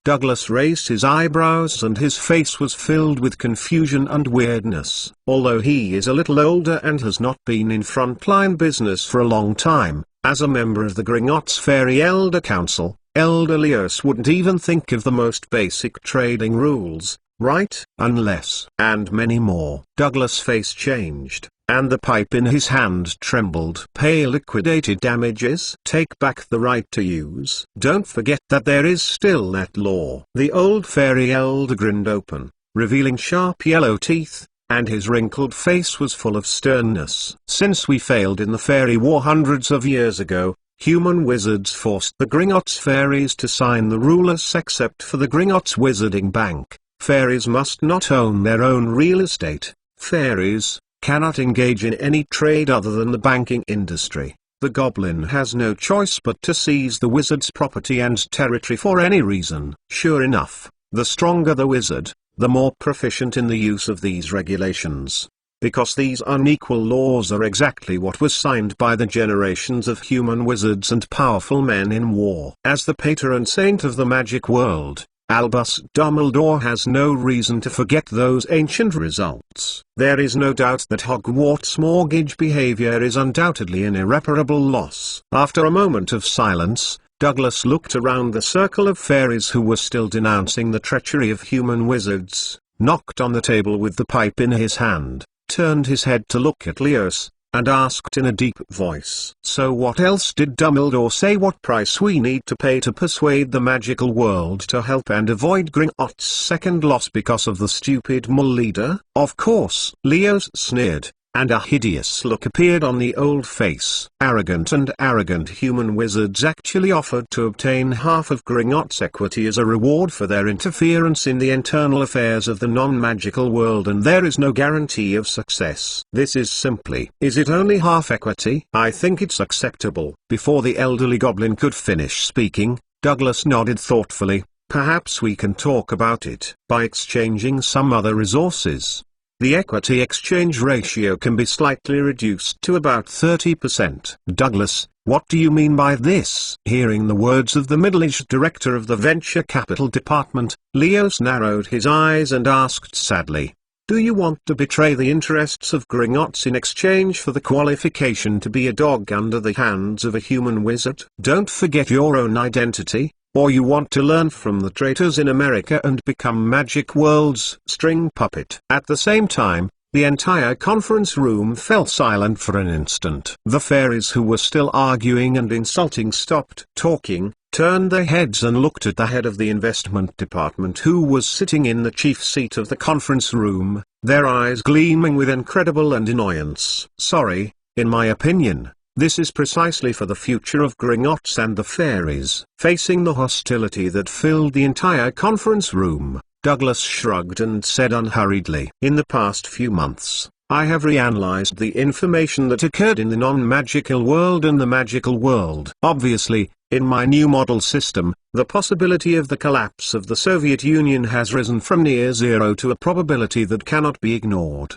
Speaker 1: Douglas raised his eyebrows and his face was filled with confusion and weirdness. Although he is a little older and has not been in frontline business for a long time, as a member of the Gringotts Fairy Elder Council, Elder Leos wouldn't even think of the most basic trading rules, right? Unless. And many more. Douglas' face changed, and the pipe in his hand trembled. Pay liquidated damages. Take back the right to use. Don't forget that there is still that law. The old fairy elder grinned open, revealing sharp yellow teeth, and his wrinkled face was full of sternness. Since we failed in the fairy war hundreds of years ago, human wizards forced the Gringotts fairies to sign the rules except for the Gringotts Wizarding Bank. Fairies must not own their own real estate. Fairies cannot engage in any trade other than the banking industry. The goblin has no choice but to seize the wizard's property and territory for any reason. Sure enough, the stronger the wizard, the more proficient in the use of these regulations. Because these unequal laws are exactly what was signed by the generations of human wizards and powerful men in war. As the patron saint of the magic world, Albus Dumbledore has no reason to forget those ancient results. There is no doubt that Hogwarts' mortgage behavior is undoubtedly an irreparable loss. After a moment of silence, Douglas looked around the circle of fairies who were still denouncing the treachery of human wizards, knocked on the table with the pipe in his hand, turned his head to look at Leos, and asked in a deep voice. So what else did Dumbledore say? What price we need to pay to persuade the magical world to help and avoid Gringotts' second loss because of the stupid mole leader? Of course, Leos sneered, and a hideous look appeared on the old face. Arrogant human wizards actually offered to obtain half of Gringotts' equity as a reward for their interference in the internal affairs of the non-magical world, and there is no guarantee of success. This is simply, is it only half equity? I think it's acceptable. Before the elderly goblin could finish speaking, Douglas nodded thoughtfully. Perhaps we can talk about it by exchanging some other resources. The equity exchange ratio can be slightly reduced to about 30%. Douglas, what do you mean by this? Hearing the words of the middle-aged director of the venture capital department, Leos narrowed his eyes and asked sadly, do you want to betray the interests of Gringotts in exchange for the qualification to be a dog under the hands of a human wizard? Don't forget your own identity. Or you want to learn from the traitors in America and become Magic World's string puppet. At the same time, the entire conference room fell silent for an instant. The fairies who were still arguing and insulting stopped talking, turned their heads and looked at the head of the investment department who was sitting in the chief seat of the conference room, their eyes gleaming with incredible annoyance. Sorry, in my opinion, this is precisely for the future of Gringotts and the fairies. Facing the hostility that filled the entire conference room, Douglas shrugged and said unhurriedly, in the past few months, I have reanalyzed the information that occurred in the non-magical world and the magical world. Obviously, in my new model system, the possibility of the collapse of the Soviet Union has risen from near zero to a probability that cannot be ignored.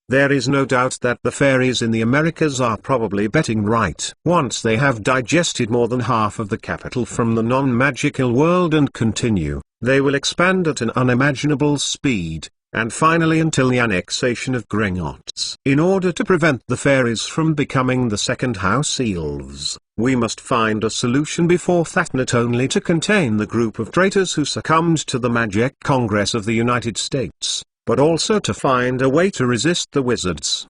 Speaker 1: There is no doubt that the fairies in the Americas are probably betting right. Once they have digested more than half of the capital from the non-magical world and continue, they will expand at an unimaginable speed, and finally until the annexation of Gringotts. In order to prevent the fairies from becoming the second house elves, we must find a solution before that, not only to contain the group of traitors who succumbed to the Magic Congress of the United States, but also to find a way to resist the wizards.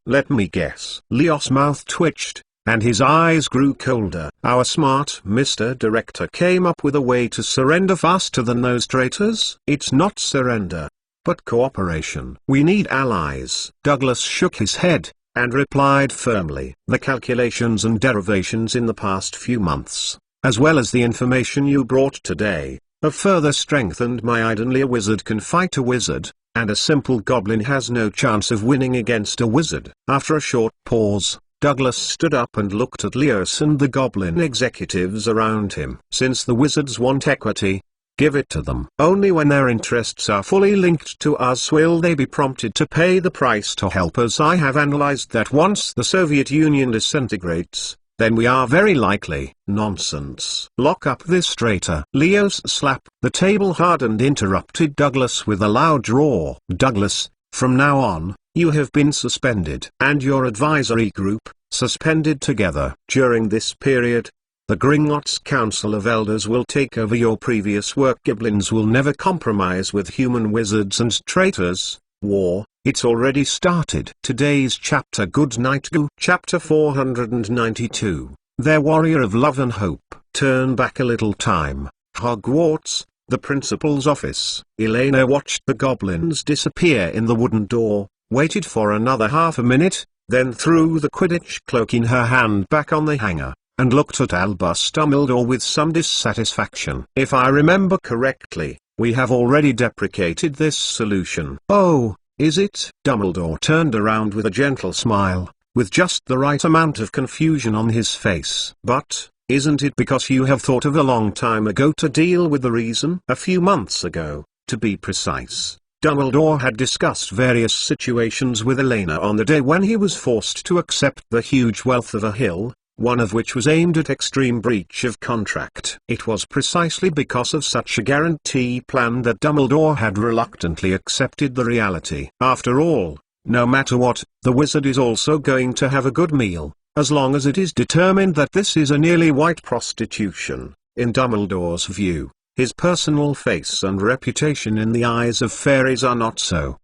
Speaker 1: Let me guess. Leos' mouth twitched, and his eyes grew colder. Our smart Mr. Director came up with a way to surrender faster than those traitors? It's not surrender, but cooperation. We need allies. Douglas shook his head, and replied firmly, "The calculations and derivations in the past few months, as well as the information you brought today, have further strengthened my idea. A wizard can fight a wizard, and a simple goblin has no chance of winning against a wizard." After a short pause, Douglas stood up and looked at Leos and the goblin executives around him. "Since the wizards want equity, give it to them. Only when their interests are fully linked to us will they be prompted to pay the price to help us. I have analyzed that once the Soviet Union disintegrates, then we are very likely." "Nonsense. Lock up this traitor." Leos slapped the table hard and interrupted Douglas with a loud roar. "Douglas, from now on, you have been suspended. And your advisory group, suspended together. During this period, the Gringotts Council of Elders will take over your previous work. Goblins will never compromise with human wizards and traitors. War, it's already started." Today's chapter. Good night, Goo. Chapter 492. Their warrior of love and hope. Turn back a little time. Hogwarts, the principal's office. Elena watched the goblins disappear in the wooden door, waited for another half a minute, then threw the Quidditch cloak in her hand back on the hanger, and looked at Albus Dumbledore with some dissatisfaction. "If I remember correctly, we have already deprecated this solution." "Oh, is it?" Dumbledore turned around with a gentle smile, with just the right amount of confusion on his face. "But, isn't it because you have thought of a long time ago to deal with the reason?" "A few months ago, to be precise." Dumbledore had discussed various situations with Elena on the day when he was forced to accept the huge wealth of a hill, one of which was aimed at extreme breach of contract. It was precisely because of such a guarantee plan that Dumbledore had reluctantly accepted the reality. After all, no matter what, the wizard is also going to have a good meal, as long as it is determined that this is a nearly white prostitution. In Dumbledore's view, his personal face and reputation in the eyes of fairies are not so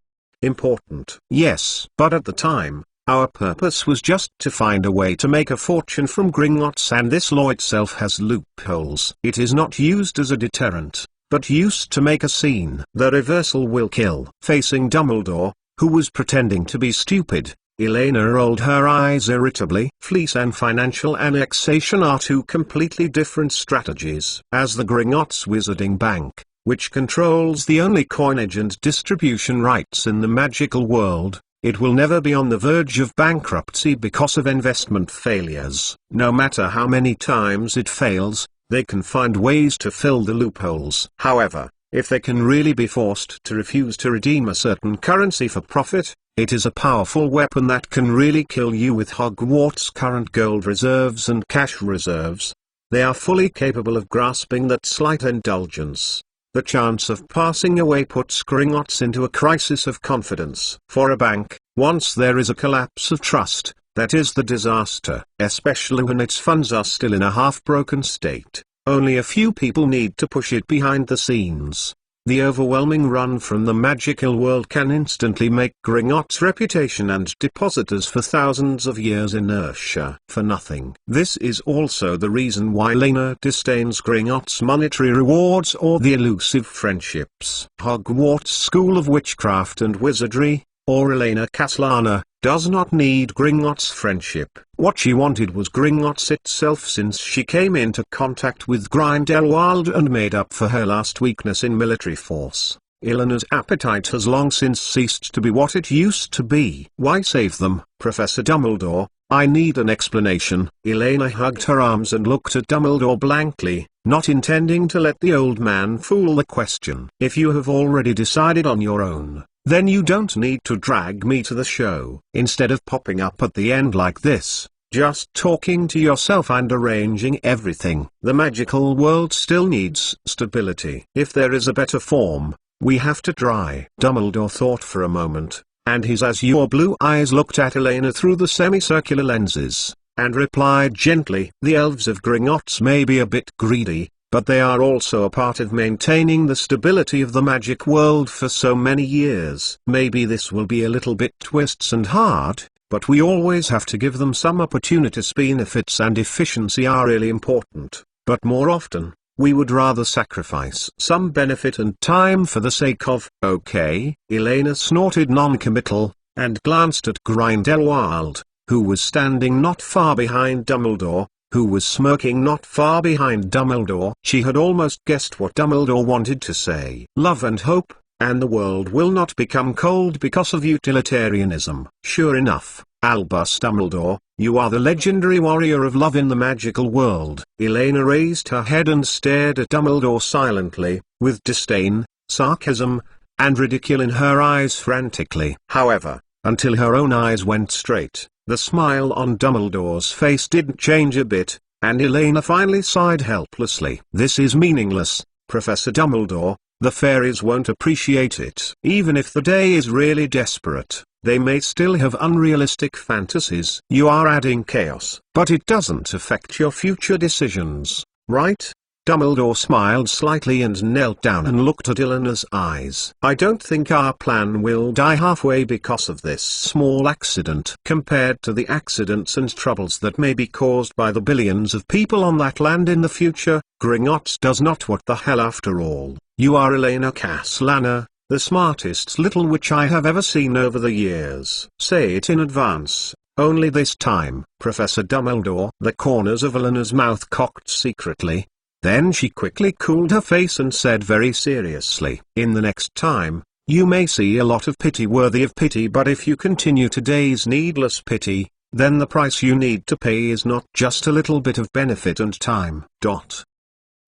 Speaker 1: important. "Yes, but at the time, our purpose was just to find a way to make a fortune from Gringotts, and this law itself has loopholes. It is not used as a deterrent, but used to make a scene. The reversal will kill." Facing Dumbledore, who was pretending to be stupid, Elena rolled her eyes irritably. "Fleece and financial annexation are two completely different strategies. As the Gringotts Wizarding Bank, which controls the only coinage and distribution rights in the magical world, it will never be on the verge of bankruptcy because of investment failures. No matter how many times it fails, they can find ways to fill the loopholes. However, if they can really be forced to refuse to redeem a certain currency for profit, it is a powerful weapon that can really kill you. With Hogwarts' current gold reserves and cash reserves, they are fully capable of grasping that slight indulgence. The chance of passing away puts Gringotts into a crisis of confidence. For a bank, once there is a collapse of trust, that is the disaster, especially when its funds are still in a half-broken state. Only a few people need to push it behind the scenes. The overwhelming run from the magical world can instantly make Gringotts' reputation and depositors for thousands of years inertia for nothing. This is also the reason why Elena disdains Gringotts' monetary rewards or the elusive friendships. Hogwarts School of Witchcraft and Wizardry, or Elena Castellana, does not need Gringotts' friendship. What she wanted was Gringotts itself, since she came into contact with Grindelwald and made up for her last weakness in military force. Elena's appetite has long since ceased to be what it used to be. "Why save them, Professor Dumbledore? I need an explanation." Elena hugged her arms and looked at Dumbledore blankly, not intending to let the old man fool the question. "If you have already decided on your own, then you don't need to drag me to the show. Instead of popping up at the end like this, just talking to yourself and arranging everything. The magical world still needs stability. If there is a better form, we have to try." Dumbledore thought for a moment, and his azure blue eyes looked at Elena through the semicircular lenses, and replied gently, "The elves of Gringotts may be a bit greedy, but they are also a part of maintaining the stability of the magic world for so many years. Maybe this will be a little bit twists and hard, but we always have to give them some opportunities. Benefits and efficiency are really important, but more often, we would rather sacrifice some benefit and time for the sake of." "Okay." Elena snorted non-committal, and glanced at Grindelwald, who was standing not far behind Dumbledore, who was smirking not far behind Dumbledore. She had almost guessed what Dumbledore wanted to say. Love and hope, and the world will not become cold because of utilitarianism. Sure enough, Albus Dumbledore, you are the legendary warrior of love in the magical world. Elena raised her head and stared at Dumbledore silently, with disdain, sarcasm, and ridicule in her eyes frantically. However, until her own eyes went straight, the smile on Dumbledore's face didn't change a bit, and Elena finally sighed helplessly. This is meaningless, Professor Dumbledore. The fairies won't appreciate it. Even if the day is really desperate, they may still have unrealistic fantasies. You are adding chaos, but it doesn't affect your future decisions, right? Dumbledore smiled slightly and knelt down and looked at Elena's eyes. I don't think our plan will die halfway because of this small accident. Compared to the accidents and troubles that may be caused by the billions of people on that land in the future, Gringotts does not. What the hell after all? You are Elena Castellana, the smartest little witch I have ever seen over the years. Say it in advance. Only this time, Professor Dumbledore. The corners of Elena's mouth cocked secretly. Then she quickly cooled her face and said very seriously, in the next time, you may see a lot of pity worthy of pity, but if you continue today's needless pity, then the price you need to pay is not just a little bit of benefit and time.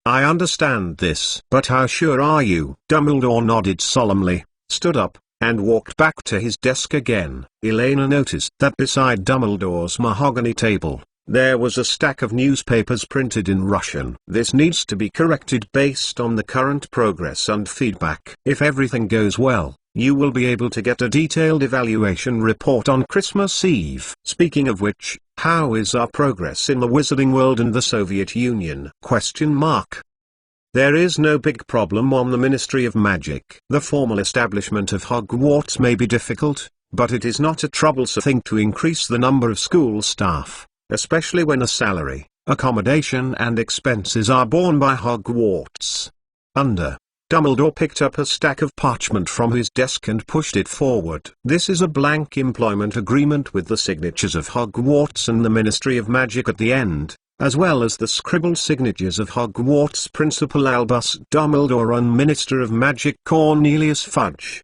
Speaker 1: I understand this. But how sure are you? Dumbledore nodded solemnly, stood up, and walked back to his desk again. Elena noticed that beside Dumbledore's mahogany table, there was a stack of newspapers printed in Russian. This needs to be corrected based on the current progress and feedback. If everything goes well, you will be able to get a detailed evaluation report on Christmas Eve. Speaking of which, how is our progress in the Wizarding World and the Soviet Union? There is no big problem on the Ministry of Magic. The formal establishment of Hogwarts may be difficult, but it is not a troublesome thing to increase the number of school staff, especially when a salary, accommodation and expenses are borne by Hogwarts. Dumbledore picked up a stack of parchment from his desk and pushed it forward. This is a blank employment agreement with the signatures of Hogwarts and the Ministry of Magic at the end, as well as the scribbled signatures of Hogwarts Principal Albus Dumbledore and Minister of Magic Cornelius Fudge.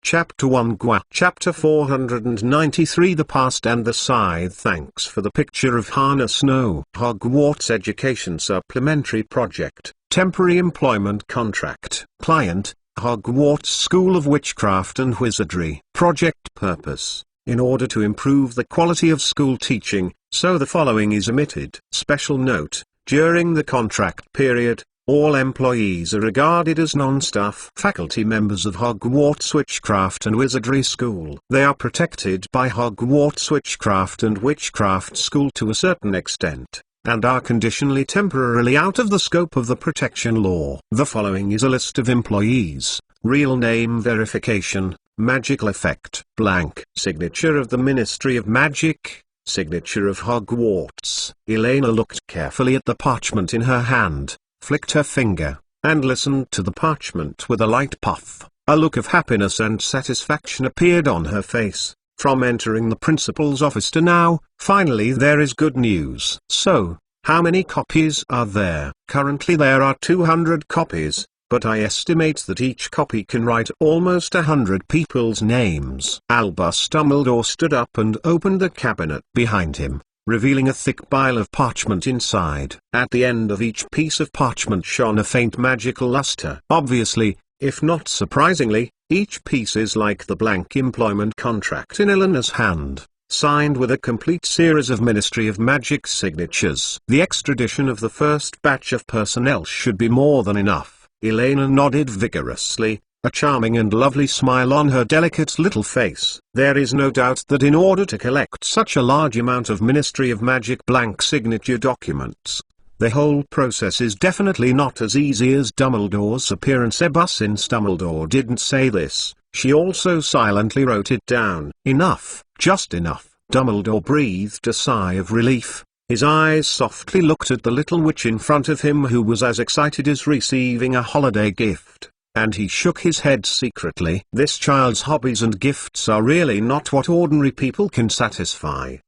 Speaker 1: Chapter 1 Chapter 493 The Past and the Scythe. Thanks for the picture of Hannah Snow. Hogwarts Education Supplementary Project, Temporary Employment Contract. Client, Hogwarts School of Witchcraft and Wizardry. Project Purpose, in order to improve the quality of school teaching, so the following is omitted. Special note, during the contract period, all employees are regarded as non-staff faculty members of Hogwarts Witchcraft and Wizardry School. They are protected by Hogwarts Witchcraft and Witchcraft School to a certain extent, and are conditionally temporarily out of the scope of the protection law. The following is a list of employees. Real name verification, magical effect, blank. Signature of the Ministry of Magic, signature of Hogwarts. Elena looked carefully at the parchment in her hand, flicked her finger, and listened to the parchment with a light puff. A look of happiness and satisfaction appeared on her face. From entering the principal's office to now, finally there is good news. So, how many copies are there? Currently there are 200 copies, but I estimate that each copy can write almost 100 people's names. Albus Dumbledore stood up and opened the cabinet behind him, revealing a thick pile of parchment inside. At the end of each piece of parchment shone a faint magical luster. Obviously, if not surprisingly, each piece is like the blank employment contract in Elena's hand, signed with a complete series of Ministry of Magic signatures. The extradition of the first batch of personnel should be more than enough. Elena nodded vigorously, a charming and lovely smile on her delicate little face. There is no doubt that in order to collect such a large amount of Ministry of Magic blank signature documents, the whole process is definitely not as easy as Dumbledore's appearance. But since Dumbledore didn't say this, she also silently wrote it down. Enough, just enough. Dumbledore breathed a sigh of relief. His eyes softly looked at the little witch in front of him, who was as excited as receiving a holiday gift. and he shook his head secretly. This child's hobbies and gifts are really not what ordinary people can satisfy.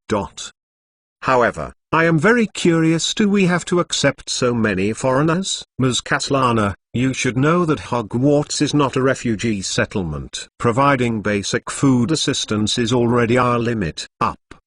Speaker 1: However, I am very curious, do we have to accept so many foreigners? Ms. Caslana, you should know that Hogwarts is not a refugee settlement. Providing basic food assistance is already our limit.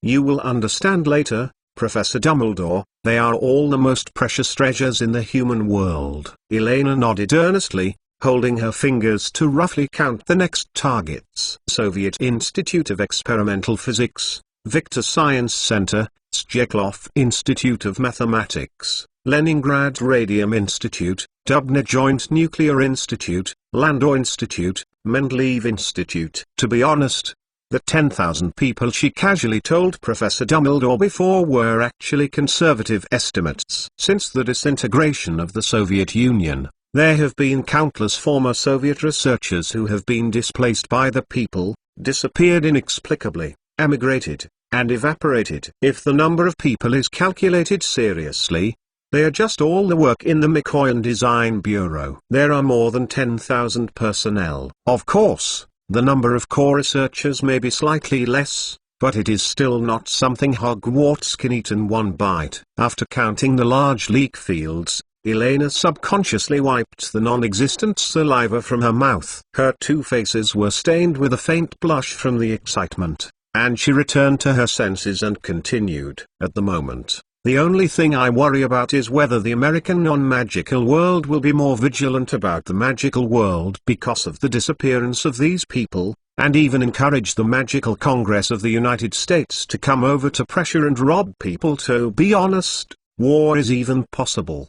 Speaker 1: You will understand later, Professor Dumbledore, they are all the most precious treasures in the human world. Elena nodded earnestly, holding her fingers to roughly count the next targets. Soviet Institute of Experimental Physics, Victor Science Center, Stjeklov Institute of Mathematics, Leningrad Radium Institute, Dubna Joint Nuclear Institute, Landau Institute, Mendeleev Institute. To be honest, the 10,000 people she casually told Professor Dumbledore before were actually conservative estimates. Since the disintegration of the Soviet Union, there have been countless former Soviet researchers who have been displaced by the people, disappeared inexplicably, emigrated, and evaporated. If the number of people is calculated seriously, they are just all the work in the Mikoyan Design Bureau. There are more than 10,000 personnel. Of course, the number of core researchers may be slightly less, but it is still not something Hogwarts can eat in one bite. After counting the large leak fields, Elena subconsciously wiped the non-existent saliva from her mouth. Her two faces were stained with a faint blush from the excitement, and she returned to her senses and continued. At the moment, the only thing I worry about is whether the American non-magical world will be more vigilant about the magical world because of the disappearance of these people, and even encourage the Magical Congress of the United States to come over to pressure and rob people. To be honest, war is even possible.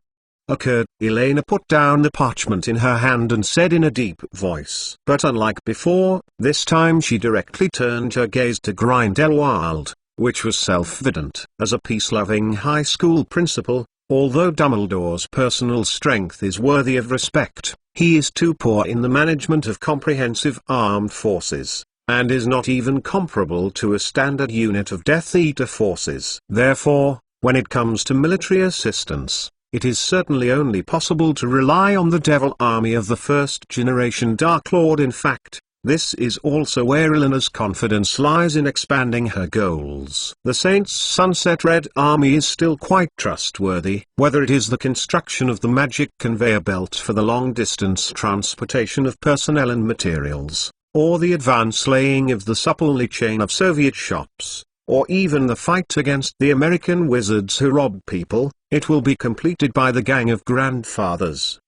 Speaker 1: Occurred. Elena put down the parchment in her hand and said in a deep voice. But unlike before, this time she directly turned her gaze to Grindelwald, which was self-evident. As a peace-loving high school principal, although Dumbledore's personal strength is worthy of respect, he is too poor in the management of comprehensive armed forces, and is not even comparable to a standard unit of Death Eater forces. Therefore, when it comes to military assistance, it is certainly only possible to rely on the Devil Army of the first-generation Dark Lord. In fact, this is also where Elena's confidence lies in expanding her goals. The Saints' Sunset Red Army is still quite trustworthy, whether it is the construction of the magic conveyor belt for the long-distance transportation of personnel and materials, or the advance laying of the supply chain of Soviet shops, or even the fight against the American wizards who rob people. It will be completed by the gang of grandfathers.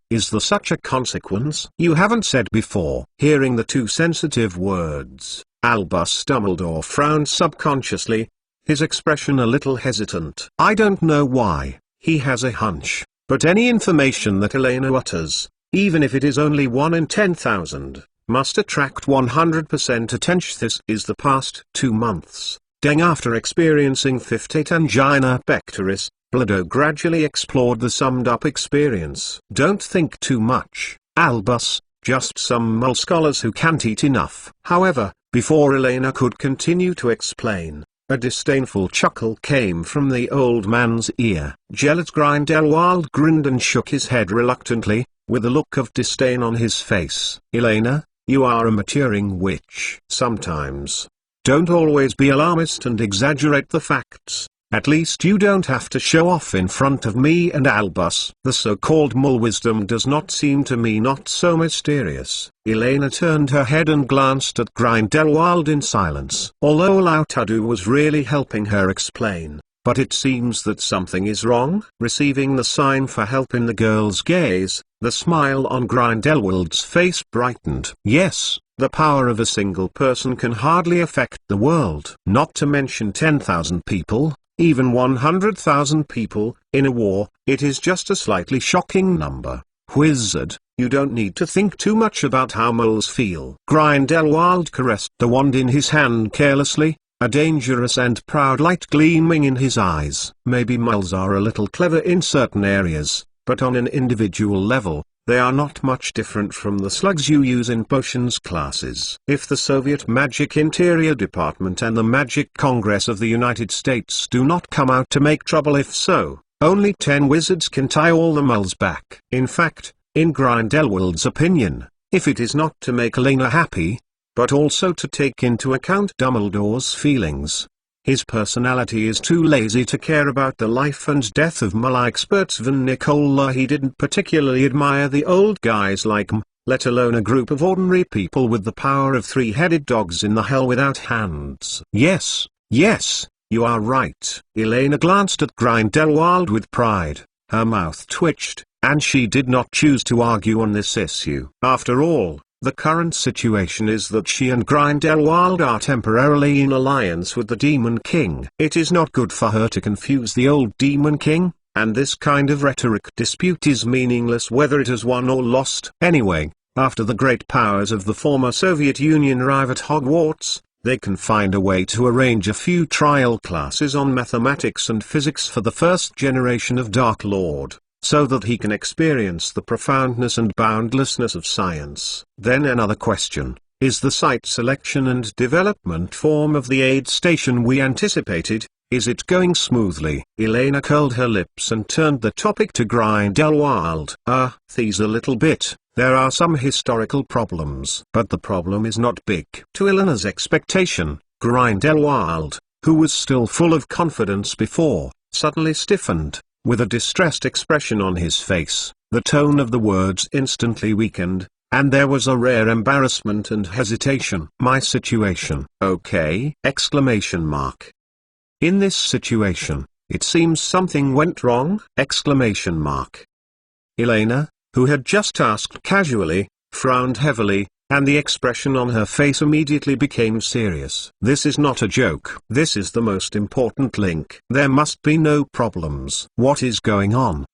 Speaker 1: Is there such a consequence? You haven't said before. Hearing the two sensitive words, Albus Dumbledore frowned subconsciously, his expression a little hesitant. I don't know why. He has a hunch, but any information that Elena utters, even if it is only 1 in 10,000, must attract 100% attention. This is the past 2 months. After experiencing 58 angina pectoris, Blado gradually explored the summed-up experience. Don't think too much, Albus, just some mole scholars who can't eat enough. However, before Elena could continue to explain, a disdainful chuckle came from the old man's ear. Gellert Grindelwald grinned and shook his head reluctantly, with a look of disdain on his face. Elena, you are a maturing witch. Sometimes. Don't always be alarmist and exaggerate the facts. At least you don't have to show off in front of me and Albus. The so-called mole wisdom does not seem to me not so mysterious. Elena turned her head and glanced at Grindelwald in silence. Although Lautadu was really helping her explain, but it seems that something is wrong. Receiving the sign for help in the girl's gaze, the smile on Grindelwald's face brightened. Yes, the power of a single person can hardly affect the world. Not to mention 10,000 people. Even 100,000 people, in a war. It is just a slightly shocking number. Wizard, you don't need to think too much about how moles feel. Grindelwald caressed the wand in his hand carelessly, a dangerous and proud light gleaming in his eyes. Maybe moles are a little clever in certain areas, but on an individual level, they are not much different from the slugs you use in potions classes. If the Soviet Magic Interior Department and the Magic Congress of the United States do not come out to make trouble, if so, only 10 wizards can tie all the moles back. In fact, in Grindelwald's opinion, if it is not to make Elena happy, but also to take into account Dumbledore's feelings. His personality is too lazy to care about the life and death of experts Van Nicola. He didn't particularly admire the old guys like let alone a group of ordinary people with the power of three-headed dogs in the hell without hands. Yes, you are right. Elena glanced at Grindelwald with pride. Her mouth twitched, and she did not choose to argue on this issue. After all, the current situation is that she and Grindelwald are temporarily in alliance with the Demon King. It is not good for her to confuse the old Demon King, and this kind of rhetoric dispute is meaningless whether it is won or lost. Anyway, after the great powers of the former Soviet Union arrive at Hogwarts, they can find a way to arrange a few trial classes on mathematics and physics for the first generation of Dark Lord, so that he can experience the profoundness and boundlessness of science. Then another question, is the site selection and development form of the aid station we anticipated? Is it going smoothly? Elena curled her lips and turned the topic to Grindelwald. These a little bit. There are some historical problems. But the problem is not big. To Elena's expectation, Grindelwald, who was still full of confidence before, suddenly stiffened, with a distressed expression on his face. The tone of the words instantly weakened, and there was a rare embarrassment and hesitation. My situation. Okay? Exclamation mark. In this situation, it seems something went wrong? Exclamation mark. Elena, who had just asked casually, frowned heavily, and the expression on her face immediately became serious. This is not a joke. This is the most important link. There must be no problems. What is going on?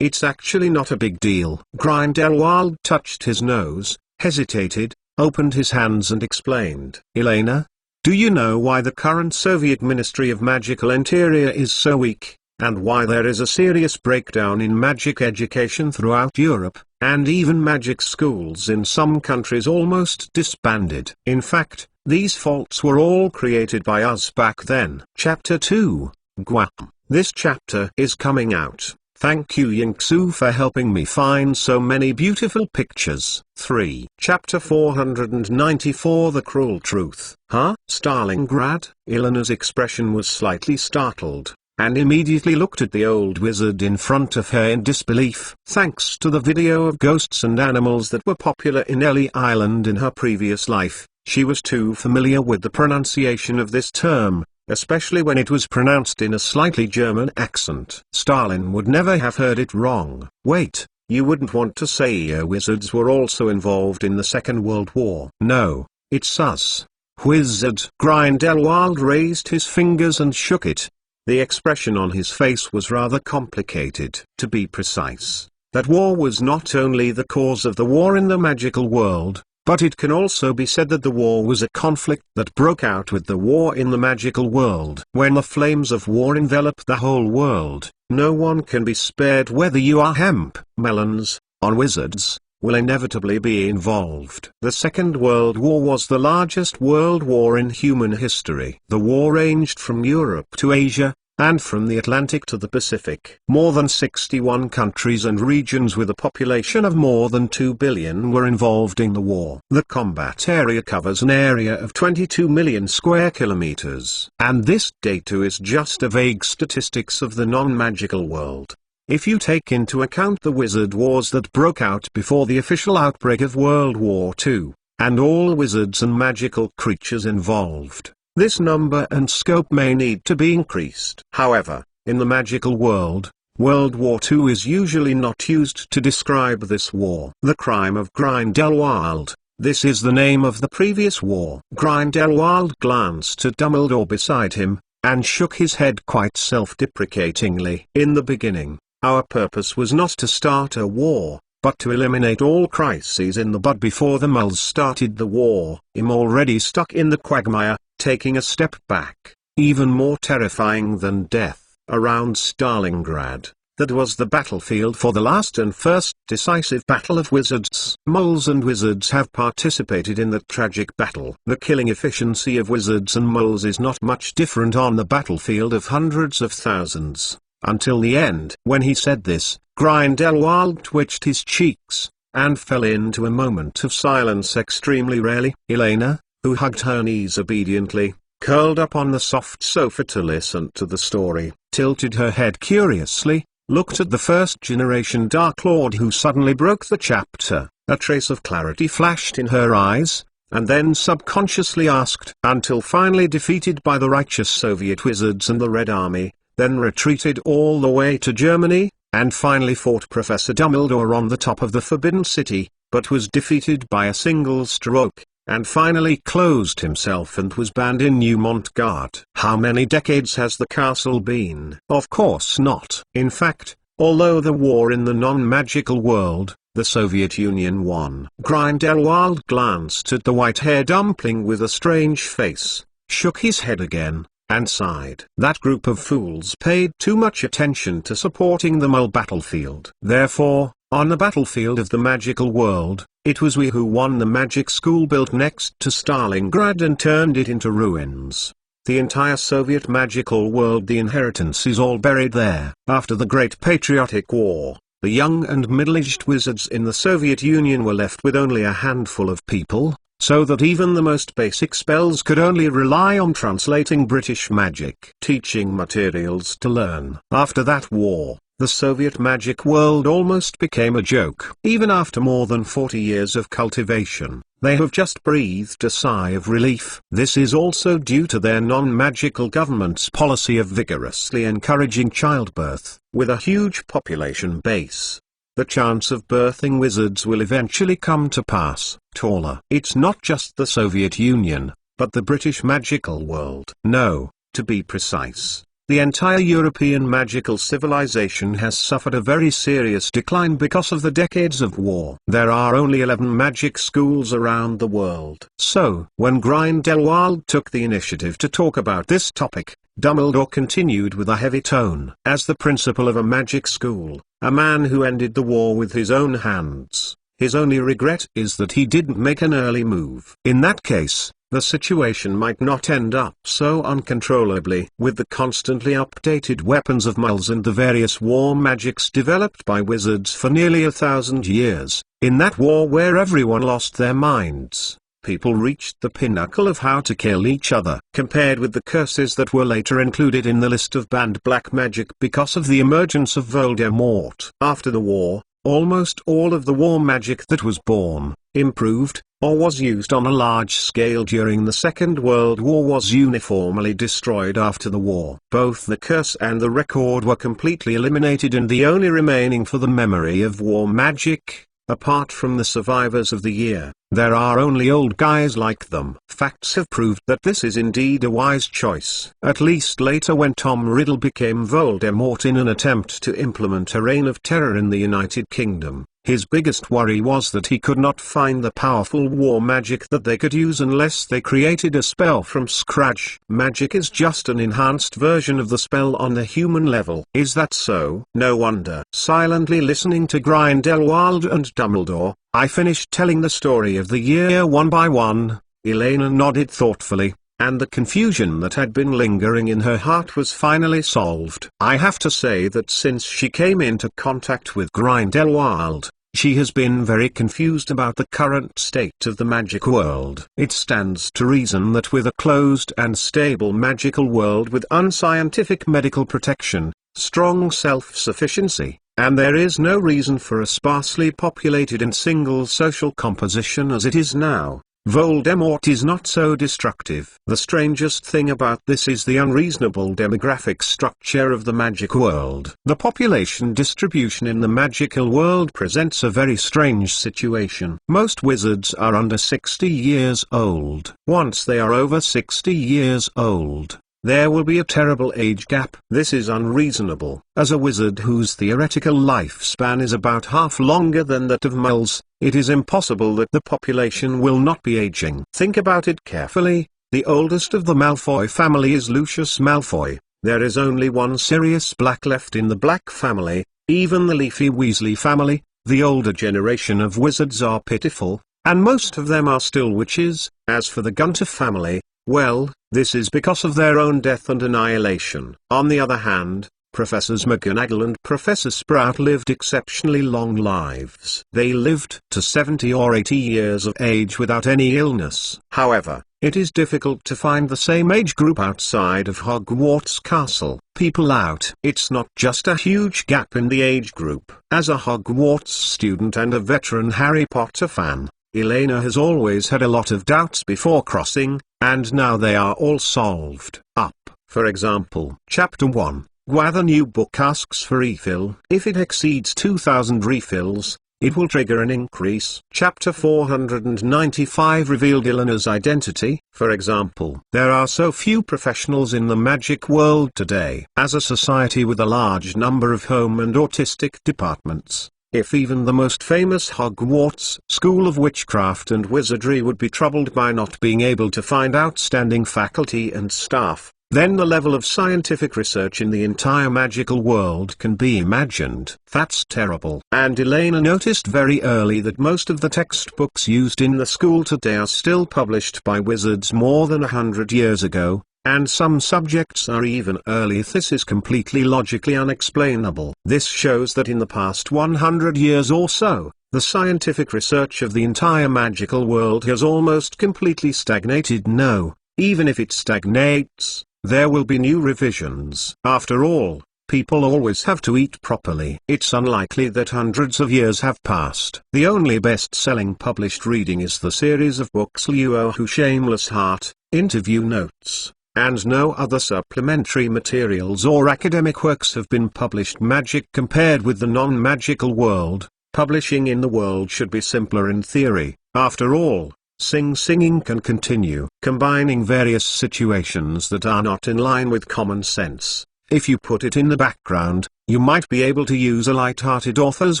Speaker 1: It's actually not a big deal. Grindelwald touched his nose, hesitated, opened his hands and explained. Elena, do you know why the current Soviet Ministry of Magical Interior is so weak, and why there is a serious breakdown in magic education throughout Europe, and even magic schools in some countries almost disbanded? In fact, these faults were all created by us back then. Chapter 2, Guam. This chapter is coming out. Thank you Yingsu for helping me find so many beautiful pictures. 3. Chapter 494 The Cruel Truth. Stalingrad? Elena's expression was slightly startled, and immediately looked at the old wizard in front of her in disbelief. Thanks to the video of ghosts and animals that were popular in Ellie Island in her previous life, she was too familiar with the pronunciation of this term, especially when it was pronounced in a slightly German accent. Stalin would never have heard it wrong. Wait, you wouldn't want to say wizards were also involved in the Second World War? No, it's us. Wizard. Grindelwald raised his fingers and shook it. The expression on his face was rather complicated. To be precise, that war was not only the cause of the war in the magical world, but it can also be said that the war was a conflict that broke out with the war in the magical world. When the flames of war envelop the whole world, no one can be spared. Whether you are hemp, melons, or wizards, will inevitably be involved. The Second World War was the largest world war in human history. The war ranged from Europe to Asia, and from the Atlantic to the Pacific. More than 61 countries and regions with a population of more than 2 billion were involved in the war. The combat area covers an area of 22 million square kilometers. And this data is just a vague statistics of the non-magical world. If you take into account the wizard wars that broke out before the official outbreak of World War II, and all wizards and magical creatures involved, this number and scope may need to be increased. However, in the magical world, World War II is usually not used to describe this war. The crime of Grindelwald. This is the name of the previous war. Grindelwald glanced at Dumbledore beside him, and shook his head quite self-deprecatingly. In the beginning, our purpose was not to start a war, but to eliminate all crises in the bud before the Mulls started the war. I'm already stuck in the quagmire, taking a step back, even more terrifying than death, around Stalingrad. That was the battlefield for the last and first decisive battle of wizards. Moles and wizards have participated in that tragic battle. The killing efficiency of wizards and moles is not much different on the battlefield of hundreds of thousands. Until the end. When he said this, Grindelwald twitched his cheeks, and fell into a moment of silence extremely rarely. Elena, who hugged her knees obediently, curled up on the soft sofa to listen to the story, tilted her head curiously, looked at the first-generation Dark Lord who suddenly broke the chapter. A trace of clarity flashed in her eyes, and then subconsciously asked, until finally defeated by the righteous Soviet wizards and the Red Army, then retreated all the way to Germany, and finally fought Professor Dumbledore on the top of the Forbidden City, but was defeated by a single stroke, and finally closed himself and was banned in New Montgard. How many decades has the castle been? Of course not. In fact, although the war in the non-magical world, the Soviet Union won. Grindelwald glanced at the white-haired dumpling with a strange face, shook his head again, and sighed. That group of fools paid too much attention to supporting the Mole battlefield. Therefore, on the battlefield of the magical world, it was we who won the magic school built next to Stalingrad and turned it into ruins. The entire Soviet magical world, the inheritance, is all buried there. After the Great Patriotic War, the young and middle-aged wizards in the Soviet Union were left with only a handful of people, so that even the most basic spells could only rely on translating British magic teaching materials to learn. After that war, the Soviet magic world almost became a joke. Even after more than 40 years of cultivation, they have just breathed a sigh of relief. This is also due to their non-magical government's policy of vigorously encouraging childbirth. With a huge population base, the chance of birthing wizards will eventually come to pass. Taller. It's not just the Soviet Union, but the British magical world. No, to be precise, the entire European magical civilization has suffered a very serious decline because of the decades of war. There are only 11 magic schools around the world. So, when Grindelwald took the initiative to talk about this topic, Dumbledore continued with a heavy tone. As the principal of a magic school, a man who ended the war with his own hands, his only regret is that he didn't make an early move. In that case, the situation might not end up so uncontrollably. With the constantly updated weapons of muggles and the various war magics developed by wizards for nearly 1,000 years, in that war where everyone lost their minds, people reached the pinnacle of how to kill each other. Compared with the curses that were later included in the list of banned black magic because of the emergence of Voldemort. After the war, almost all of the war magic that was born, improved, or was used on a large scale during the Second World War was uniformly destroyed after the war. Both the curse and the record were completely eliminated, and the only remaining for the memory of war magic, apart from the survivors of the year, there are only old guys like them. Facts have proved that this is indeed a wise choice. At least later, when Tom Riddle became Voldemort in an attempt to implement a reign of terror in the United Kingdom, his biggest worry was that he could not find the powerful war magic that they could use unless they created a spell from scratch. Magic is just an enhanced version of the spell on the human level. Is that so? No wonder. Silently listening to Grindelwald and Dumbledore, I finished telling the story of the year one by one. Elena nodded thoughtfully, and the confusion that had been lingering in her heart was finally solved. I have to say that since she came into contact with Grindelwald, she has been very confused about the current state of the magic world. It stands to reason that with a closed and stable magical world with unscientific medical protection, strong self-sufficiency, and there is no reason for a sparsely populated and single social composition as it is now, Voldemort is not so destructive. The strangest thing about this is the unreasonable demographic structure of the magic world. The population distribution in the magical world presents a very strange situation. Most wizards are under 60 years old. Once they are over 60 years old, there will be a terrible age gap. This is unreasonable. As a wizard whose theoretical lifespan is about half longer than that of muggles, it is impossible that the population will not be aging. Think about it carefully. The oldest of the Malfoy family is Lucius Malfoy. There is only one Sirius Black left in the Black family. Even the Leafy Weasley family, the older generation of wizards, are pitiful, and most of them are still witches. As for the Gunter family, well, this is because of their own death and annihilation. On the other hand, Professors McGonagall and Professor Sprout lived exceptionally long lives. They lived to 70 or 80 years of age without any illness. However, it is difficult to find the same age group outside of Hogwarts Castle. People out. It's not just a huge gap in the age group. As a Hogwarts student and a veteran Harry Potter fan, Elena has always had a lot of doubts before crossing, and now they are all solved up. For example, Chapter 1, Whether new book asks for refill. If it exceeds 2,000 refills, it will trigger an increase. Chapter 495 revealed Elena's identity. For example, there are so few professionals in the magic world today. As a society with a large number of home and autistic departments, if even the most famous Hogwarts School of Witchcraft and Wizardry would be troubled by not being able to find outstanding faculty and staff, then the level of scientific research in the entire magical world can be imagined. That's terrible. And Elena noticed very early that most of the textbooks used in the school today are still published by wizards more than 100 years ago, and some subjects are even early. This is completely logically unexplainable. This shows that in the past 100 years or so, the scientific research of the entire magical world has almost completely stagnated. No, even if it stagnates, there will be new revisions. After all, people always have to eat properly. It's unlikely that hundreds of years have passed. The only best-selling published reading is the series of books Luo Hu Shameless Heart, Interview Notes, and no other supplementary materials or academic works have been published. Magic compared with the non-magical world, publishing in the world should be simpler in theory. After all, singing can continue, combining various situations that are not in line with common sense. If you put it in the background, you might be able to use a light-hearted author's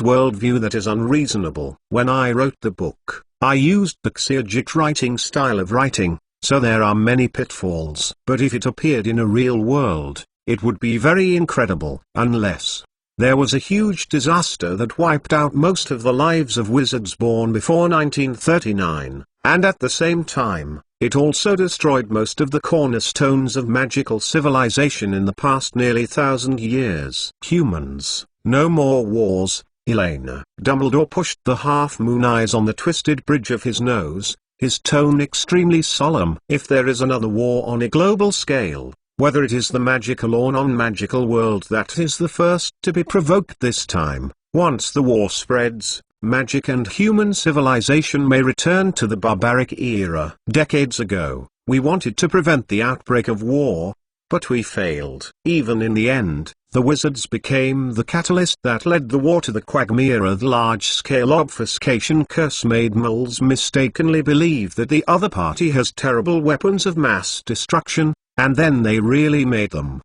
Speaker 1: worldview that is unreasonable. When I wrote the book, I used the exegete writing style of writing, so there are many pitfalls. But if it appeared in a real world, it would be very incredible. Unless there was a huge disaster that wiped out most of the lives of wizards born before 1939. And at the same time, it also destroyed most of the cornerstones of magical civilization in the past nearly 1,000 years. Humans, no more wars, Elena. Dumbledore pushed the half-moon eyes on the twisted bridge of his nose, his tone extremely solemn. If there is another war on a global scale, whether it is the magical or non-magical world that is the first to be provoked this time, once the war spreads, magic and human civilization may return to the barbaric era. Decades ago, we wanted to prevent the outbreak of war, but we failed. Even in the end, the wizards became the catalyst that led the war to the quagmire. The large-scale obfuscation curse made moles mistakenly believe that the other party has terrible weapons of mass destruction, and then they really made them.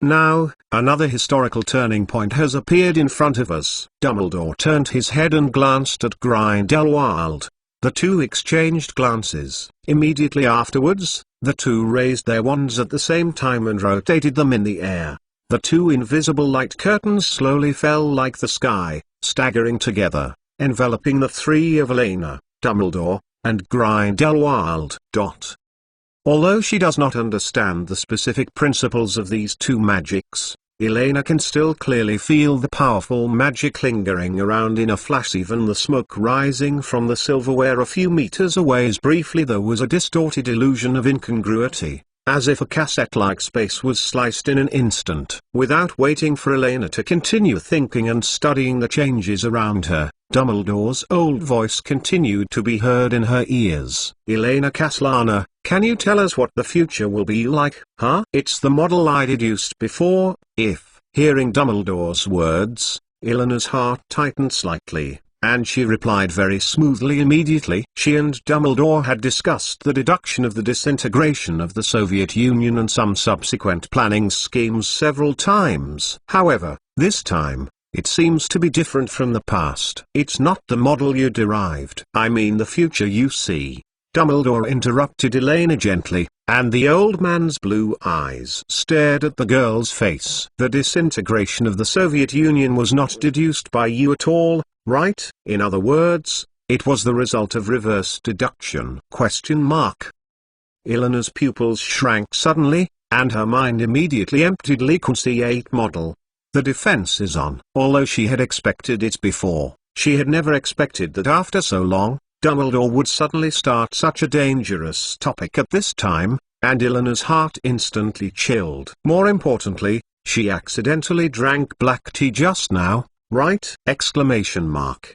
Speaker 1: Now, another historical turning point has appeared in front of us. Dumbledore turned his head and glanced at Grindelwald. The two exchanged glances. Immediately afterwards, the two raised their wands at the same time and rotated them in the air. The two invisible light curtains slowly fell like the sky, staggering together, enveloping the three of Elena, Dumbledore, and Grindelwald. Although she does not understand the specific principles of these two magics, Elena can still clearly feel the powerful magic lingering around in a flash. Even the smoke rising from the silverware a few meters away is briefly there was a distorted illusion of incongruity, as if a cassette-like space was sliced in an instant. Without waiting for Elena to continue thinking and studying the changes around her, Dumbledore's old voice continued to be heard in her ears. Elena Caslana, can you tell us what the future will be like, huh? It's the model I deduced before. If, hearing Dumbledore's words, Elena's heart tightened slightly, and she replied very smoothly immediately. She and Dumbledore had discussed the deduction of the disintegration of the Soviet Union and some subsequent planning schemes several times. However, this time, it seems to be different from the past. It's not the model you derived. I mean the future you see. Dumbledore interrupted Elena gently, and the old man's blue eyes stared at the girl's face. The disintegration of the Soviet Union was not deduced by you at all, right? In other words, it was the result of reverse deduction? Elena's pupils shrank suddenly, and her mind immediately emptied C8 model. The defense is on. Although she had expected it before, she had never expected that after so long, Dumbledore would suddenly start such a dangerous topic at this time, and Elena's heart instantly chilled. More importantly, she accidentally drank black tea just now, right? Exclamation mark.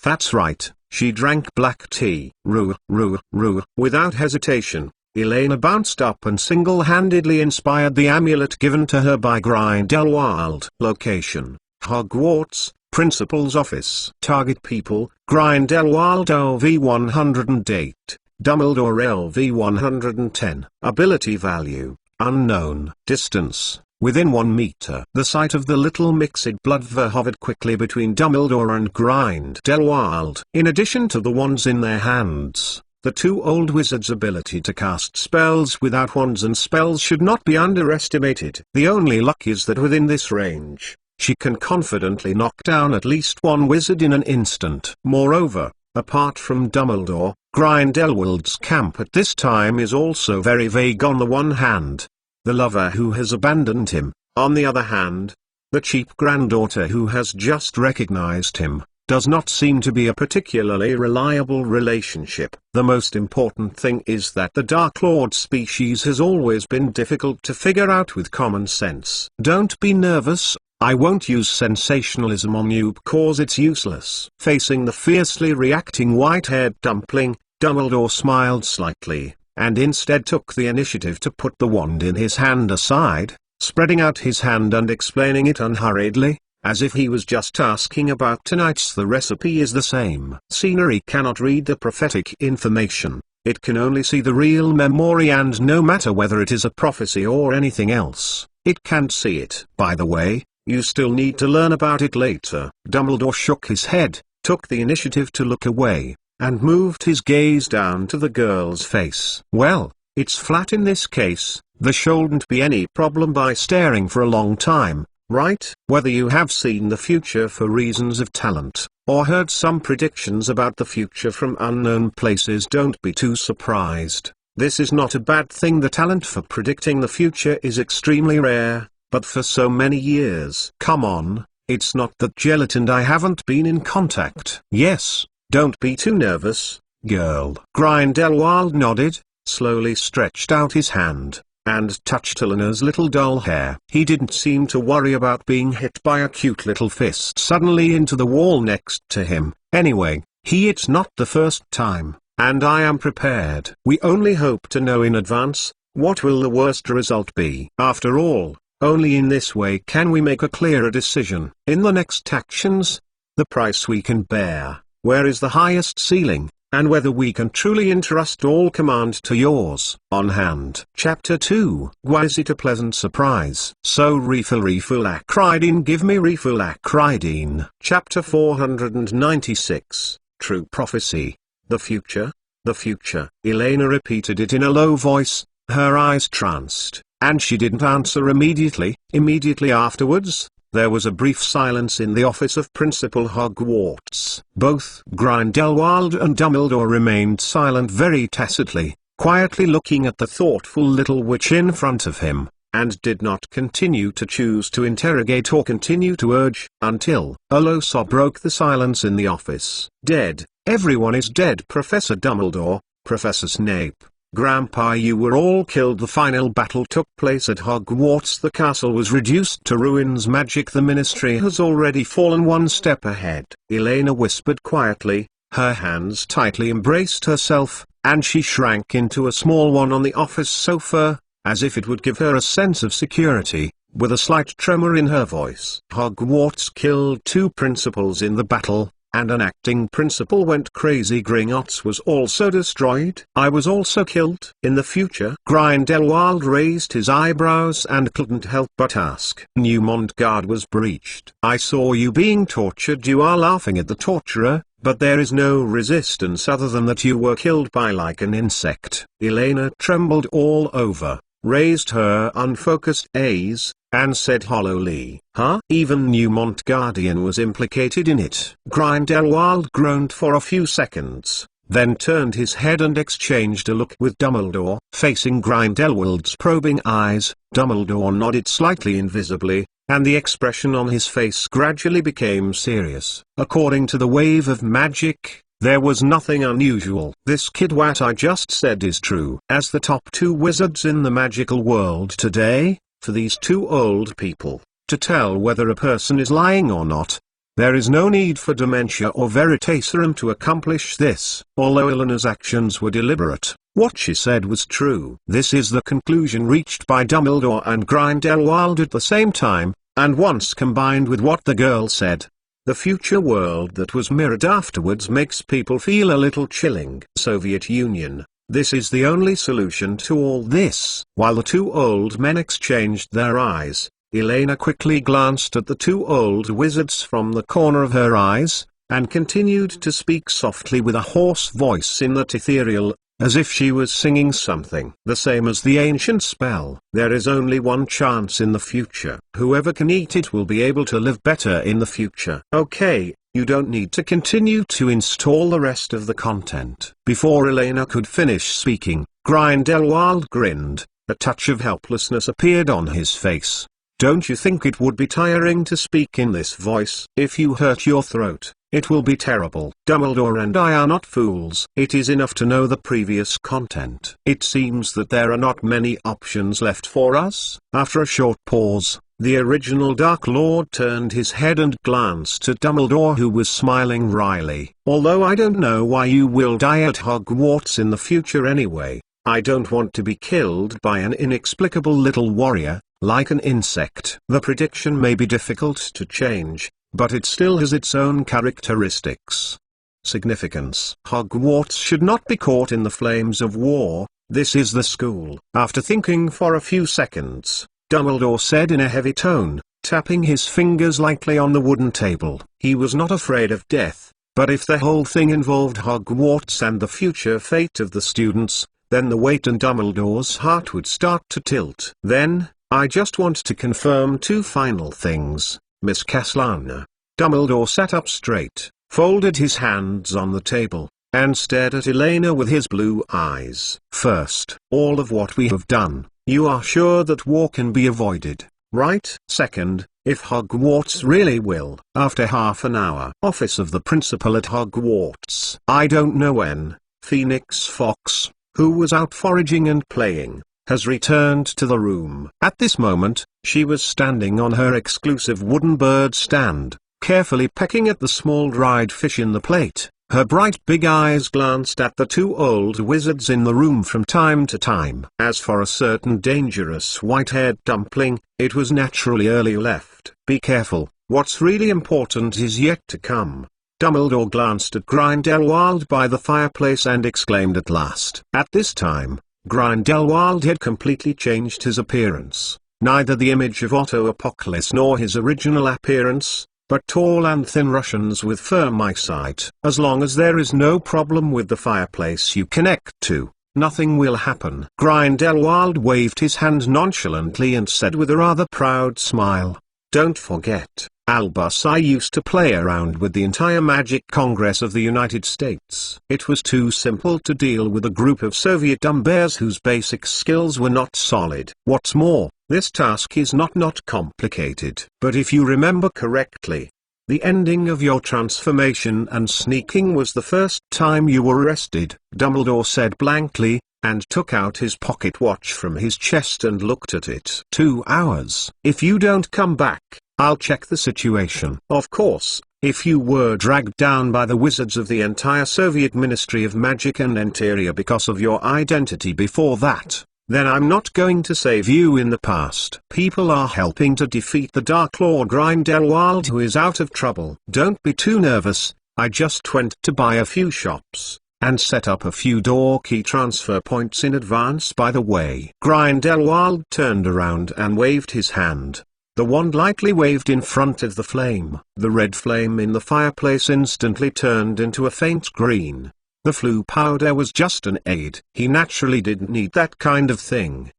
Speaker 1: That's right, she drank black tea. Without hesitation, Elena bounced up and single-handedly inspired the amulet given to her by Grindelwald. Location: Hogwarts, Principal's Office. Target people: Grindelwald LV-108, Dumbledore LV-110. Ability value: unknown. Distance: within 1 meter. The sight of the little mixed blood hovered quickly between Dumbledore and Grindelwald. In addition to the wands in their hands, the two old wizards' ability to cast spells without wands and spells should not be underestimated. The only luck is that within this range, she can confidently knock down at least one wizard in an instant. Moreover, apart from Dumbledore, Grindelwald's camp at this time is also very vague. On the one hand, the lover who has abandoned him; on the other hand, the cheap granddaughter who has just recognized him, does not seem to be a particularly reliable relationship. The most important thing is that the Dark Lord species has always been difficult to figure out with common sense. Don't be nervous, I won't use sensationalism on you because it's useless. Facing the fiercely reacting white-haired dumpling, Dumbledore smiled slightly, and instead took the initiative to put the wand in his hand aside, spreading out his hand and explaining it unhurriedly, as if he was just asking about tonight's. The recipe is the same. Scenery cannot read the prophetic information, it can only see the real memory, and no matter whether it is a prophecy or anything else, it can't see it. By the way, you still need to learn about it later. Dumbledore shook his head, took the initiative to look away, and moved his gaze down to the girl's face. Well, it's flat in this case, there shouldn't be any problem by staring for a long time, right? Whether you have seen the future for reasons of talent, or heard some predictions about the future from unknown places, don't be too surprised. This is not a bad thing. The talent for predicting the future is extremely rare, but for so many years. Come on, it's not that Gellert and I haven't been in contact. Yes. Don't be too nervous, girl. Grindelwald nodded, slowly stretched out his hand, and touched Elena's little doll hair. He didn't seem to worry about being hit by a cute little fist suddenly into the wall next to him. Anyway, it's not the first time, and I am prepared. We only hope to know in advance, what will the worst result be. After all, only in this way can we make a clearer decision. In the next actions, the price we can bear, where is the highest ceiling, and whether we can truly entrust all command to yours. On hand. Chapter 2. Was it a pleasant surprise? So refill acridine, give me refill acridine. Chapter 496. True prophecy. The future? The future. Elena repeated it in a low voice, her eyes tranced, and she didn't answer immediately. Immediately afterwards, there was a brief silence in the office of Principal Hogwarts. Both Grindelwald and Dumbledore remained silent, very tacitly, quietly looking at the thoughtful little witch in front of him, and did not continue to choose to interrogate or continue to urge, until a low sob broke the silence in the office. Dead. Everyone is dead. Professor Dumbledore, Professor Snape, Grandpa, you were all killed. The final battle took place at Hogwarts. The castle was reduced to ruins. Magic. The Ministry has already fallen one step ahead. Elena whispered quietly, her hands tightly embraced herself, and she shrank into a small one on the office sofa, as if it would give her a sense of security, with a slight tremor in her voice. Hogwarts killed 2 principals in the battle, and an acting principal went crazy. Gringotts was also destroyed. I was also killed. In the future? Grindelwald raised his eyebrows and couldn't help but ask. New Montgard was breached. I saw you being tortured. You are laughing at the torturer, but there is no resistance other than that you were killed by like an insect. Elena trembled all over, raised her unfocused gaze, and said hollowly, huh? Even New Montgardian was implicated in it. Grindelwald groaned for a few seconds, then turned his head and exchanged a look with Dumbledore. Facing Grindelwald's probing eyes, Dumbledore nodded slightly invisibly, and the expression on his face gradually became serious. According to the wave of magic, there was nothing unusual. This kid, what I just said is true. As the top two wizards in the magical world today, for these two old people to tell whether a person is lying or not, there is no need for dementia or veritaserum to accomplish this. Although Elena's actions were deliberate, what she said was true. This is the conclusion reached by Dumbledore and Grindelwald at the same time, and once combined with what the girl said, the future world that was mirrored afterwards makes people feel a little chilling. Soviet Union. This is the only solution to all this. While the two old men exchanged their eyes, Elena quickly glanced at the two old wizards from the corner of her eyes, and continued to speak softly with a hoarse voice in that ethereal, as if she was singing something. The same as the ancient spell. There is only one chance in the future. Whoever can eat it will be able to live better in the future. Okay, you don't need to continue to install the rest of the content. Before Elena could finish speaking, Grindelwald grinned. A touch of helplessness appeared on his face. Don't you think it would be tiring to speak in this voice? If you hurt your throat, it will be terrible. Dumbledore and I are not fools. It is enough to know the previous content. It seems that there are not many options left for us. After a short pause, the original Dark Lord turned his head and glanced at Dumbledore, who was smiling wryly. Although I don't know why you will die at Hogwarts in the future anyway, I don't want to be killed by an inexplicable little warrior, like an insect. The prediction may be difficult to change, but it still has its own characteristics. Significance. Hogwarts should not be caught in the flames of war. This is the school. After thinking for a few seconds, Dumbledore said in a heavy tone, tapping his fingers lightly on the wooden table. He was not afraid of death, but if the whole thing involved Hogwarts and the future fate of the students, then the weight in Dumbledore's heart would start to tilt. Then, I just want to confirm two final things, Miss Castellana. Dumbledore sat up straight, folded his hands on the table, and stared at Elena with his blue eyes. First, all of what we have done, you are sure that war can be avoided, right? Second, if Hogwarts really will. After half an hour. Office of the Principal at Hogwarts. I don't know when, Phoenix Fox, who was out foraging and playing, has returned to the room. At this moment, she was standing on her exclusive wooden bird stand, carefully pecking at the small dried fish in the plate. Her bright big eyes glanced at the two old wizards in the room from time to time. As for a certain dangerous white-haired dumpling, it was naturally early left. Be careful, what's really important is yet to come. Dumbledore glanced at Grindelwald by the fireplace and exclaimed at last. At this time, Grindelwald had completely changed his appearance. Neither the image of Otto Apocalypse nor his original appearance, but tall and thin Russians with firm eyesight. As long as there is no problem with the fireplace you connect to, nothing will happen. Grindelwald waved his hand nonchalantly and said with a rather proud smile, don't forget, Albus, I used to play around with the entire Magic Congress of the United States. It was too simple to deal with a group of Soviet dumbbells whose basic skills were not solid. What's more, this task is not complicated. But if you remember correctly, the ending of your transformation and sneaking was the first time you were arrested, Dumbledore said blankly, and took out his pocket watch from his chest and looked at it. 2 hours. If you don't come back, I'll check the situation. Of course, if you were dragged down by the wizards of the entire Soviet Ministry of Magic and Interior because of your identity before that, then I'm not going to save you in the past. People are helping to defeat the Dark Lord Grindelwald, who is out of trouble. Don't be too nervous, I just went to buy a few shops, and set up a few door key transfer points in advance by the way. Grindelwald turned around and waved his hand. The wand lightly waved in front of the flame. The red flame in the fireplace instantly turned into a faint green. The flu powder was just an aid. He naturally didn't need that kind of thing.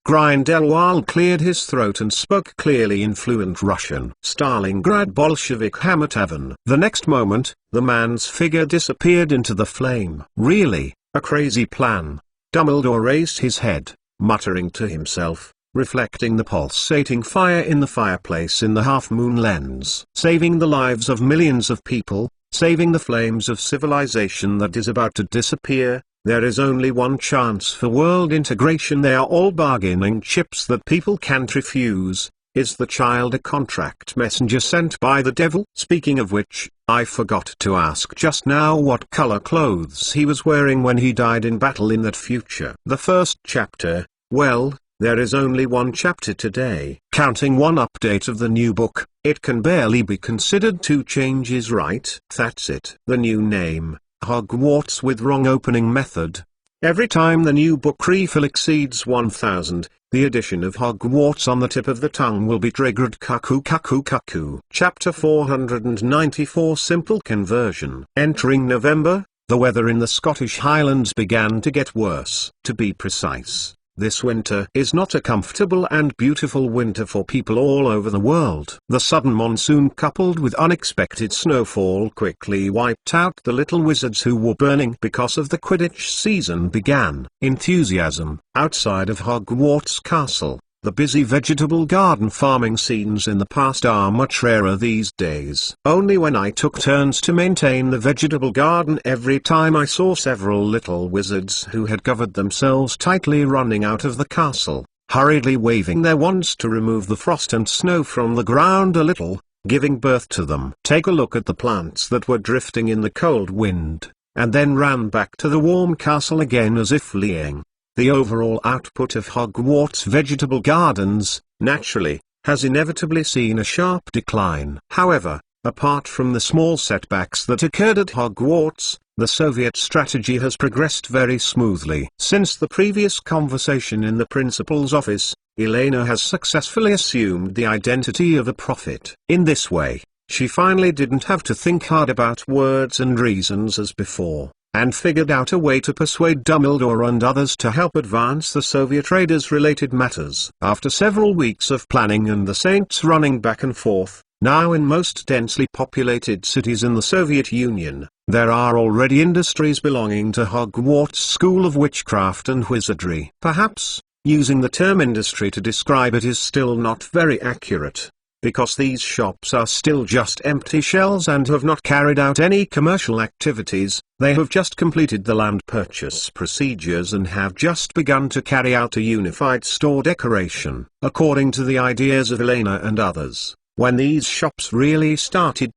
Speaker 1: Grindelwald cleared his throat and spoke clearly in fluent Russian. Stalingrad Bolshevik Hammer Tavern. The next moment, the man's figure disappeared into the flame. Really, a crazy plan. Dumbledore raised his head, muttering to himself, reflecting the pulsating fire in the fireplace in the half-moon lens. Saving the lives of millions of people, saving the flames of civilization that is about to disappear. There is only one chance for world integration. They are all bargaining chips that people can't refuse. Is the child a contract messenger sent by the devil? Speaking of which, I forgot to ask just now what color clothes he was wearing when he died in battle in that future. The first chapter, well, there is only one chapter today. Counting one update of the new book, it can barely be considered two changes, right? That's it. The new name, Hogwarts with wrong opening method. Every time the new book refill exceeds 1000, the addition of Hogwarts on the tip of the tongue will be triggered. Cuckoo cuckoo cuckoo. Chapter 494 Simple Conversion. Entering November, the weather in the Scottish Highlands began to get worse. To be precise, this winter is not a comfortable and beautiful winter for people all over the world. The sudden monsoon coupled with unexpected snowfall quickly wiped out the little wizards who were burning because of the Quidditch season began. Enthusiasm. Outside of Hogwarts Castle, the busy vegetable garden farming scenes in the past are much rarer these days. Only when I took turns to maintain the vegetable garden every time I saw several little wizards who had covered themselves tightly running out of the castle, hurriedly waving their wands to remove the frost and snow from the ground a little, giving birth to them. Take a look at the plants that were drifting in the cold wind, and then ran back to the warm castle again as if fleeing. The overall output of Hogwarts vegetable gardens, naturally, has inevitably seen a sharp decline. However, apart from the small setbacks that occurred at Hogwarts, the Soviet strategy has progressed very smoothly. Since the previous conversation in the principal's office, Elena has successfully assumed the identity of a prophet. In this way, she finally didn't have to think hard about words and reasons as before, and figured out a way to persuade Dumbledore and others to help advance the Soviet raiders-related matters. After several weeks of planning and the Saints running back and forth, now in most densely populated cities in the Soviet Union, there are already industries belonging to Hogwarts School of Witchcraft and Wizardry. Perhaps, using the term industry to describe it is still not very accurate, because these shops are still just empty shells and have not carried out any commercial activities. They have just completed the land purchase procedures and have just begun to carry out a unified store decoration, according to the ideas of Elena and others. When these shops really started,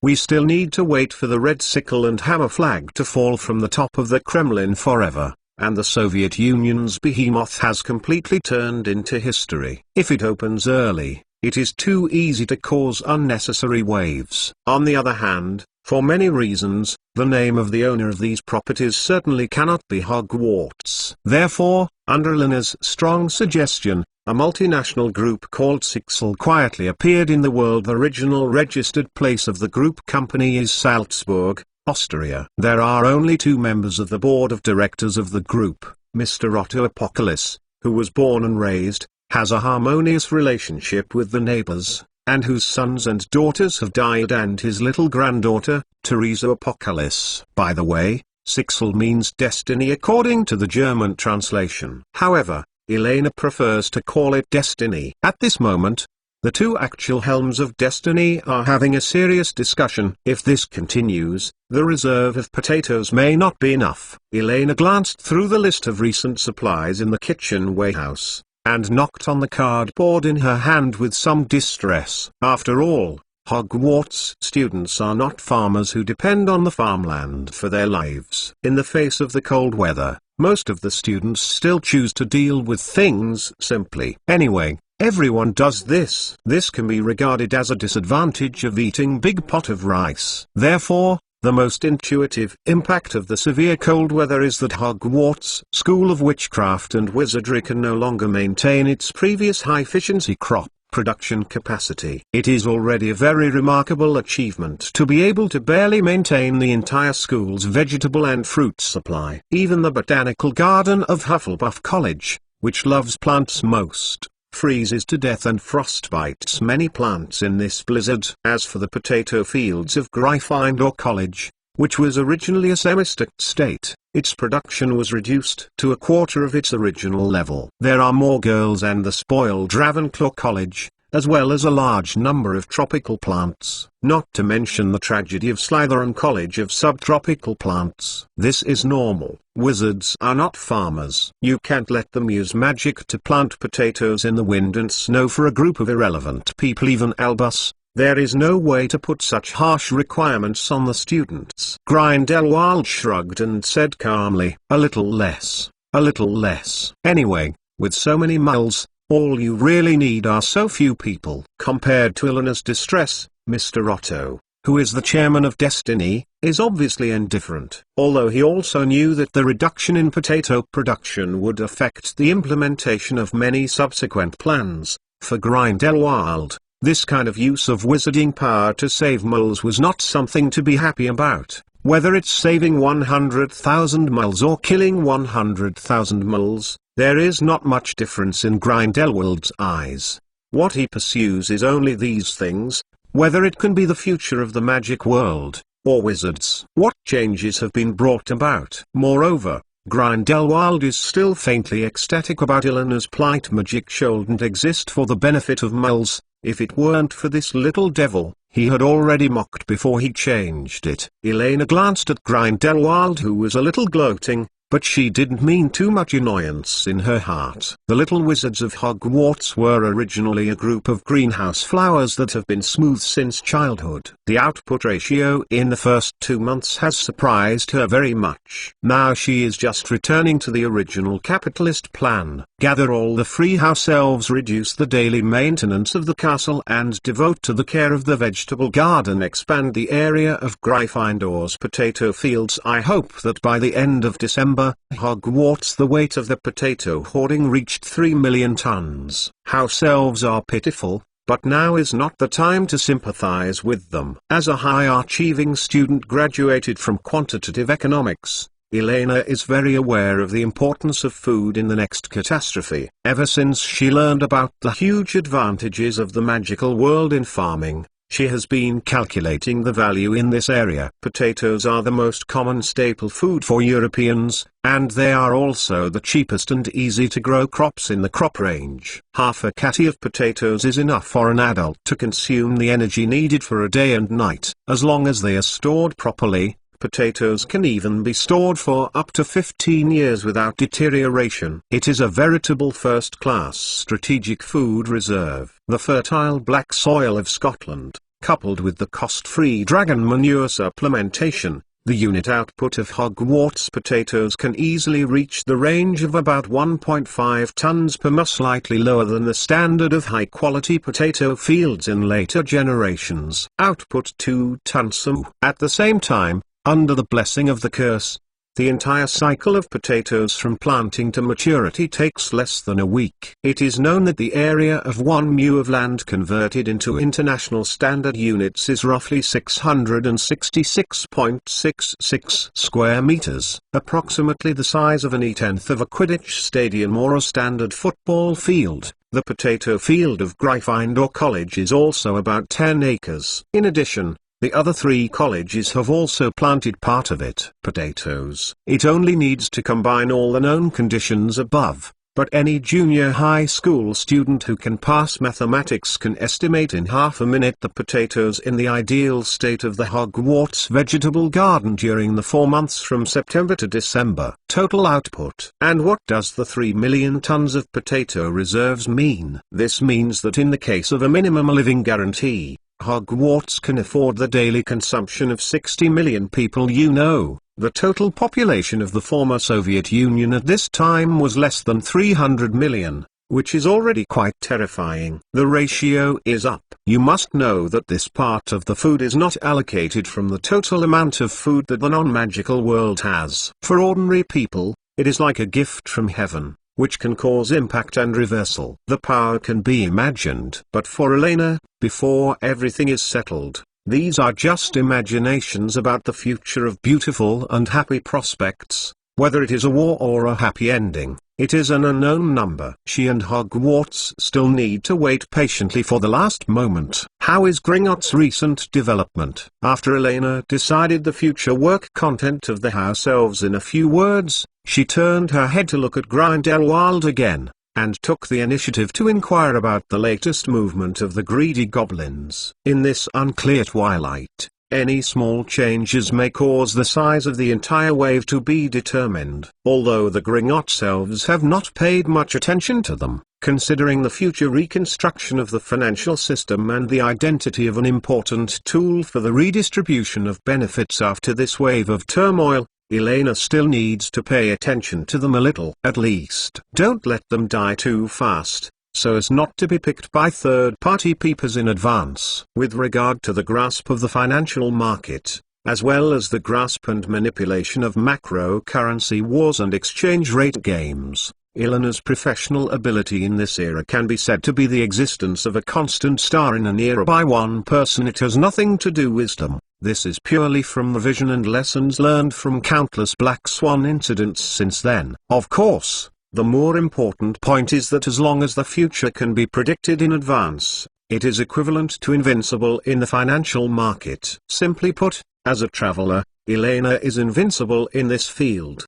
Speaker 1: we still need to wait for the red sickle and hammer flag to fall from the top of the Kremlin forever, and the Soviet Union's behemoth has completely turned into history. If it opens early, it is too easy to cause unnecessary waves. On the other hand, for many reasons, the name of the owner of these properties certainly cannot be Hogwarts. Therefore, under Elena's strong suggestion, a multinational group called Sixel quietly appeared in the world. The original registered place of the group company is Salzburg, Austria. There are only two members of the board of directors of the group. Mr. Otto Apocalypse, who was born and raised, has a harmonious relationship with the neighbors, and whose sons and daughters have died, and his little granddaughter, Teresa Apocalypse. By the way, Sixel means destiny according to the German translation. However, Elena prefers to call it destiny. At this moment, the two actual helms of destiny are having a serious discussion. If this continues, the reserve of potatoes may not be enough. Elena glanced through the list of recent supplies in the kitchen warehouse, and knocked on the cardboard in her hand with some distress. After all, Hogwarts students are not farmers who depend on the farmland for their lives. In the face of the cold weather, most of the students still choose to deal with things simply. Anyway, everyone does this. This can be regarded as a disadvantage of eating big pot of rice. Therefore, the most intuitive impact of the severe cold weather is that Hogwarts School of Witchcraft and Wizardry can no longer maintain its previous high-efficiency crop production capacity. It is already a very remarkable achievement to be able to barely maintain the entire school's vegetable and fruit supply. Even the botanical garden of Hufflepuff College, which loves plants most, freezes to death and frostbites many plants in this blizzard. As for the potato fields of Gryffindor College, which was originally a semi-stacked state, its production was reduced to a quarter of its original level. There are more girls and the spoiled Ravenclaw College, as well as a large number of tropical plants, not to mention the tragedy of Slytherin College of subtropical plants. This is normal. Wizards are not farmers. You can't let them use magic to plant potatoes in the wind and snow for a group of irrelevant people. Even Albus, there is no way to put such harsh requirements on the students. Grindelwald shrugged and said calmly, "A little less, a little less." Anyway, with so many muggles, all you really need are so few people. Compared to Elena's distress, Mr. Otto, who is the chairman of Destiny, is obviously indifferent. Although he also knew that the reduction in potato production would affect the implementation of many subsequent plans, for Grindelwald, this kind of use of wizarding power to save moles was not something to be happy about. Whether it's saving 100,000 moles or killing 100,000 moles, there is not much difference in Grindelwald's eyes. What he pursues is only these things, whether it can be the future of the magic world, or wizards. What changes have been brought about? Moreover, Grindelwald is still faintly ecstatic about Elena's plight. Magic shouldn't exist for the benefit of moles. If it weren't for this little devil, he had already mocked before he changed it. Elena glanced at Grindelwald, who was a little gloating, but she didn't mean too much annoyance in her heart. The little wizards of Hogwarts were originally a group of greenhouse flowers that have been smooth since childhood. The output ratio in the first 2 months has surprised her very much. Now she is just returning to the original capitalist plan. Gather all the free house elves, reduce the daily maintenance of the castle and devote to the care of the vegetable garden. Expand the area of Gryffindor's potato fields. I hope that by the end of December, Hogwarts, the weight of the potato hoarding reached 3 million tons. House elves are pitiful, but now is not the time to sympathize with them. As a high-achieving student graduated from quantitative economics, Elena is very aware of the importance of food in the next catastrophe. Ever since she learned about the huge advantages of the magical world in farming, she has been calculating the value in this area. Potatoes are the most common staple food for Europeans, and they are also the cheapest and easy to grow crops in the crop range. Half a catty of potatoes is enough for an adult to consume the energy needed for a day and night. As long as they are stored properly, potatoes can even be stored for up to 15 years without deterioration. It is a veritable first-class strategic food reserve. The fertile black soil of Scotland, coupled with the cost-free dragon manure supplementation, the unit output of Hogwarts potatoes can easily reach the range of about 1.5 tons per month, slightly lower than the standard of high-quality potato fields in later generations. Output 2 tons a month. At the same time, under the blessing of the curse, the entire cycle of potatoes from planting to maturity takes less than a week. It is known that the area of 1 mu of land converted into international standard units is roughly 666.66 square meters, approximately the size of an e-tenth of a Quidditch stadium or a standard football field. The potato field of Gryffindor College is also about 10 acres. In addition, the other 3 colleges have also planted part of it. Potatoes. It only needs to combine all the known conditions above, but any junior high school student who can pass mathematics can estimate in half a minute the potatoes in the ideal state of the Hogwarts vegetable garden during the 4 months from September to December. Total output. And what does the 3 million tons of potato reserves mean? This means that in the case of a minimum living guarantee, Hogwarts can afford the daily consumption of 60 million people. The total population of the former Soviet Union at this time was less than 300 million, which is already quite terrifying. The ratio is up. You must know that this part of the food is not allocated from the total amount of food that the non-magical world has. For ordinary people, it is like a gift from heaven, which can cause impact and reversal. The power can be imagined. But for Elena, before everything is settled, these are just imaginations about the future of beautiful and happy prospects, whether it is a war or a happy ending. It is an unknown number. She and Hogwarts still need to wait patiently for the last moment. How is Gringotts' recent development? After Elena decided the future work content of the house elves in a few words, she turned her head to look at Grindelwald again, and took the initiative to inquire about the latest movement of the greedy goblins. In this unclear twilight, any small changes may cause the size of the entire wave to be determined. Although the Gringotts elves have not paid much attention to them, considering the future reconstruction of the financial system and the identity of an important tool for the redistribution of benefits after this wave of turmoil, Elena still needs to pay attention to them a little. At least, don't let them die too fast, so as not to be picked by third-party peepers in advance. With regard to the grasp of the financial market, as well as the grasp and manipulation of macro-currency wars and exchange rate games, Elena's professional ability in this era can be said to be the existence of a constant star in an era by one person. It has nothing to do with wisdom. This is purely from the vision and lessons learned from countless Black Swan incidents since then. Of course, the more important point is that as long as the future can be predicted in advance, it is equivalent to invincible in the financial market. Simply put, as a traveler, Elena is invincible in this field.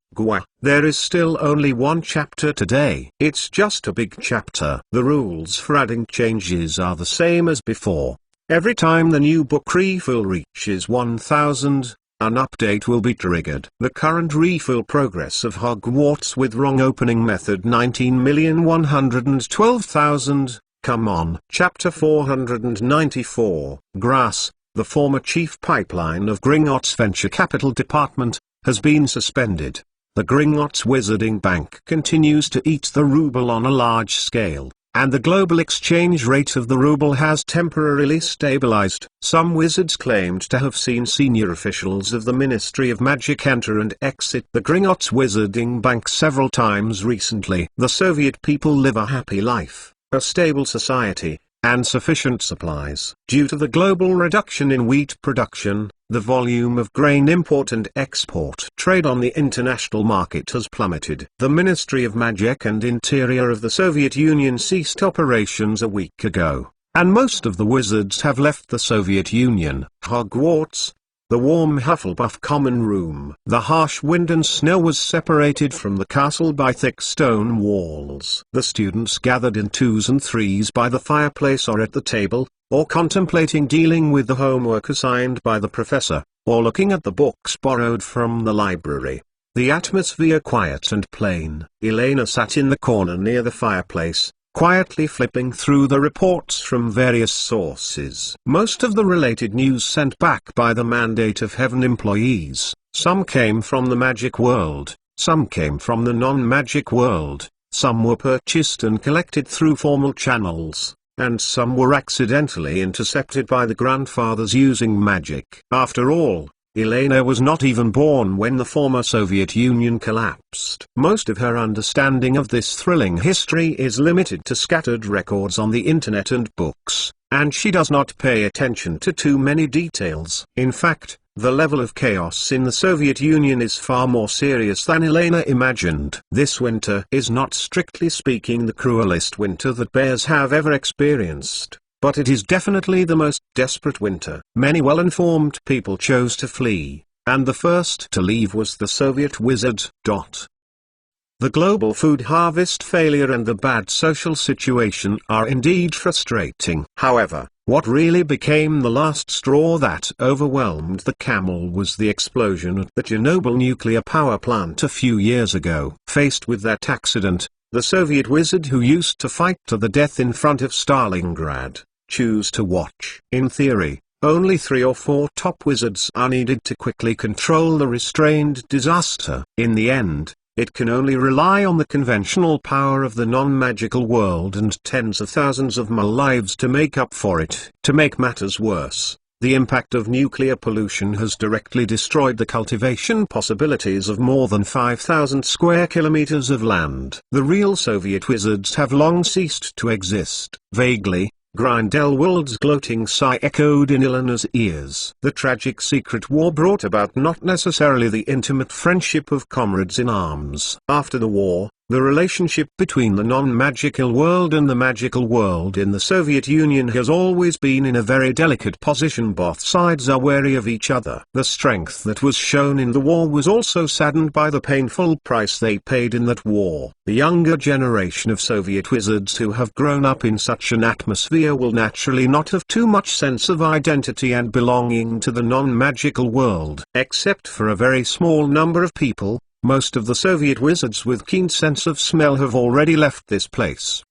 Speaker 1: There is still only one chapter today. It's just a big chapter. The rules for adding changes are the same as before. Every time the new book refill reaches 1000, an update will be triggered. The current refill progress of Hogwarts with wrong opening method 19,112,000, come on. Chapter 494, Grass, the former chief pipeline of Gringotts Venture Capital Department, has been suspended. The Gringotts Wizarding Bank continues to eat the ruble on a large scale, and the global exchange rate of the ruble has temporarily stabilized. Some wizards claimed to have seen senior officials of the Ministry of Magic enter and exit the Gringotts Wizarding Bank several times recently. The Soviet people live a happy life, a stable society, and sufficient supplies. Due to the global reduction in wheat production, the volume of grain import and export trade on the international market has plummeted. The Ministry of Magic and Interior of the Soviet Union ceased operations a week ago, and most of the wizards have left the Soviet Union. Hogwarts, the warm Hufflepuff common room. The harsh wind and snow was separated from the castle by thick stone walls. The students gathered in twos and threes by the fireplace or at the table, or contemplating dealing with the homework assigned by the professor, or looking at the books borrowed from the library. The atmosphere quiet and plain. Elena sat in the corner near the fireplace, quietly flipping through the reports from various sources. Most of the related news sent back by the Mandate of Heaven employees. Some came from the magic world, some came from the non-magic world, some were purchased and collected through formal channels, and some were accidentally intercepted by the grandfathers using magic. After all, Elena was not even born when the former Soviet Union collapsed. Most of her understanding of this thrilling history is limited to scattered records on the internet and books, and she does not pay attention to too many details. In fact, the level of chaos in the Soviet Union is far more serious than Elena imagined. This winter is not strictly speaking the cruelest winter that bears have ever experienced, but it is definitely the most desperate winter. Many well-informed people chose to flee, and the first to leave was the Soviet wizard. The global food harvest failure and the bad social situation are indeed frustrating. However, what really became the last straw that overwhelmed the camel was the explosion at the Chernobyl nuclear power plant a few years ago. Faced with that accident, the Soviet wizard who used to fight to the death in front of Stalingrad choose to watch. In theory, only 3 or 4 top wizards are needed to quickly control the restrained disaster. In the end, it can only rely on the conventional power of the non-magical world and tens of thousands of lives to make up for it. To make matters worse, the impact of nuclear pollution has directly destroyed the cultivation possibilities of more than 5,000 square kilometers of land. The real Soviet wizards have long ceased to exist. Vaguely, Grindelwald's gloating sigh echoed in Elena's ears. The tragic secret war brought about not necessarily the intimate friendship of comrades in arms. After the war, The relationship between the non-magical world and the magical world in the Soviet Union has always been in a very delicate position. Both sides are wary of each other. The strength that was shown in the war was also saddened by the painful price they paid in that war. The younger generation of Soviet wizards who have grown up in such an atmosphere will naturally not have too much sense of identity and belonging to the non-magical world. Except for a very small number of people, most of the Soviet wizards with keen sense of smell have already left this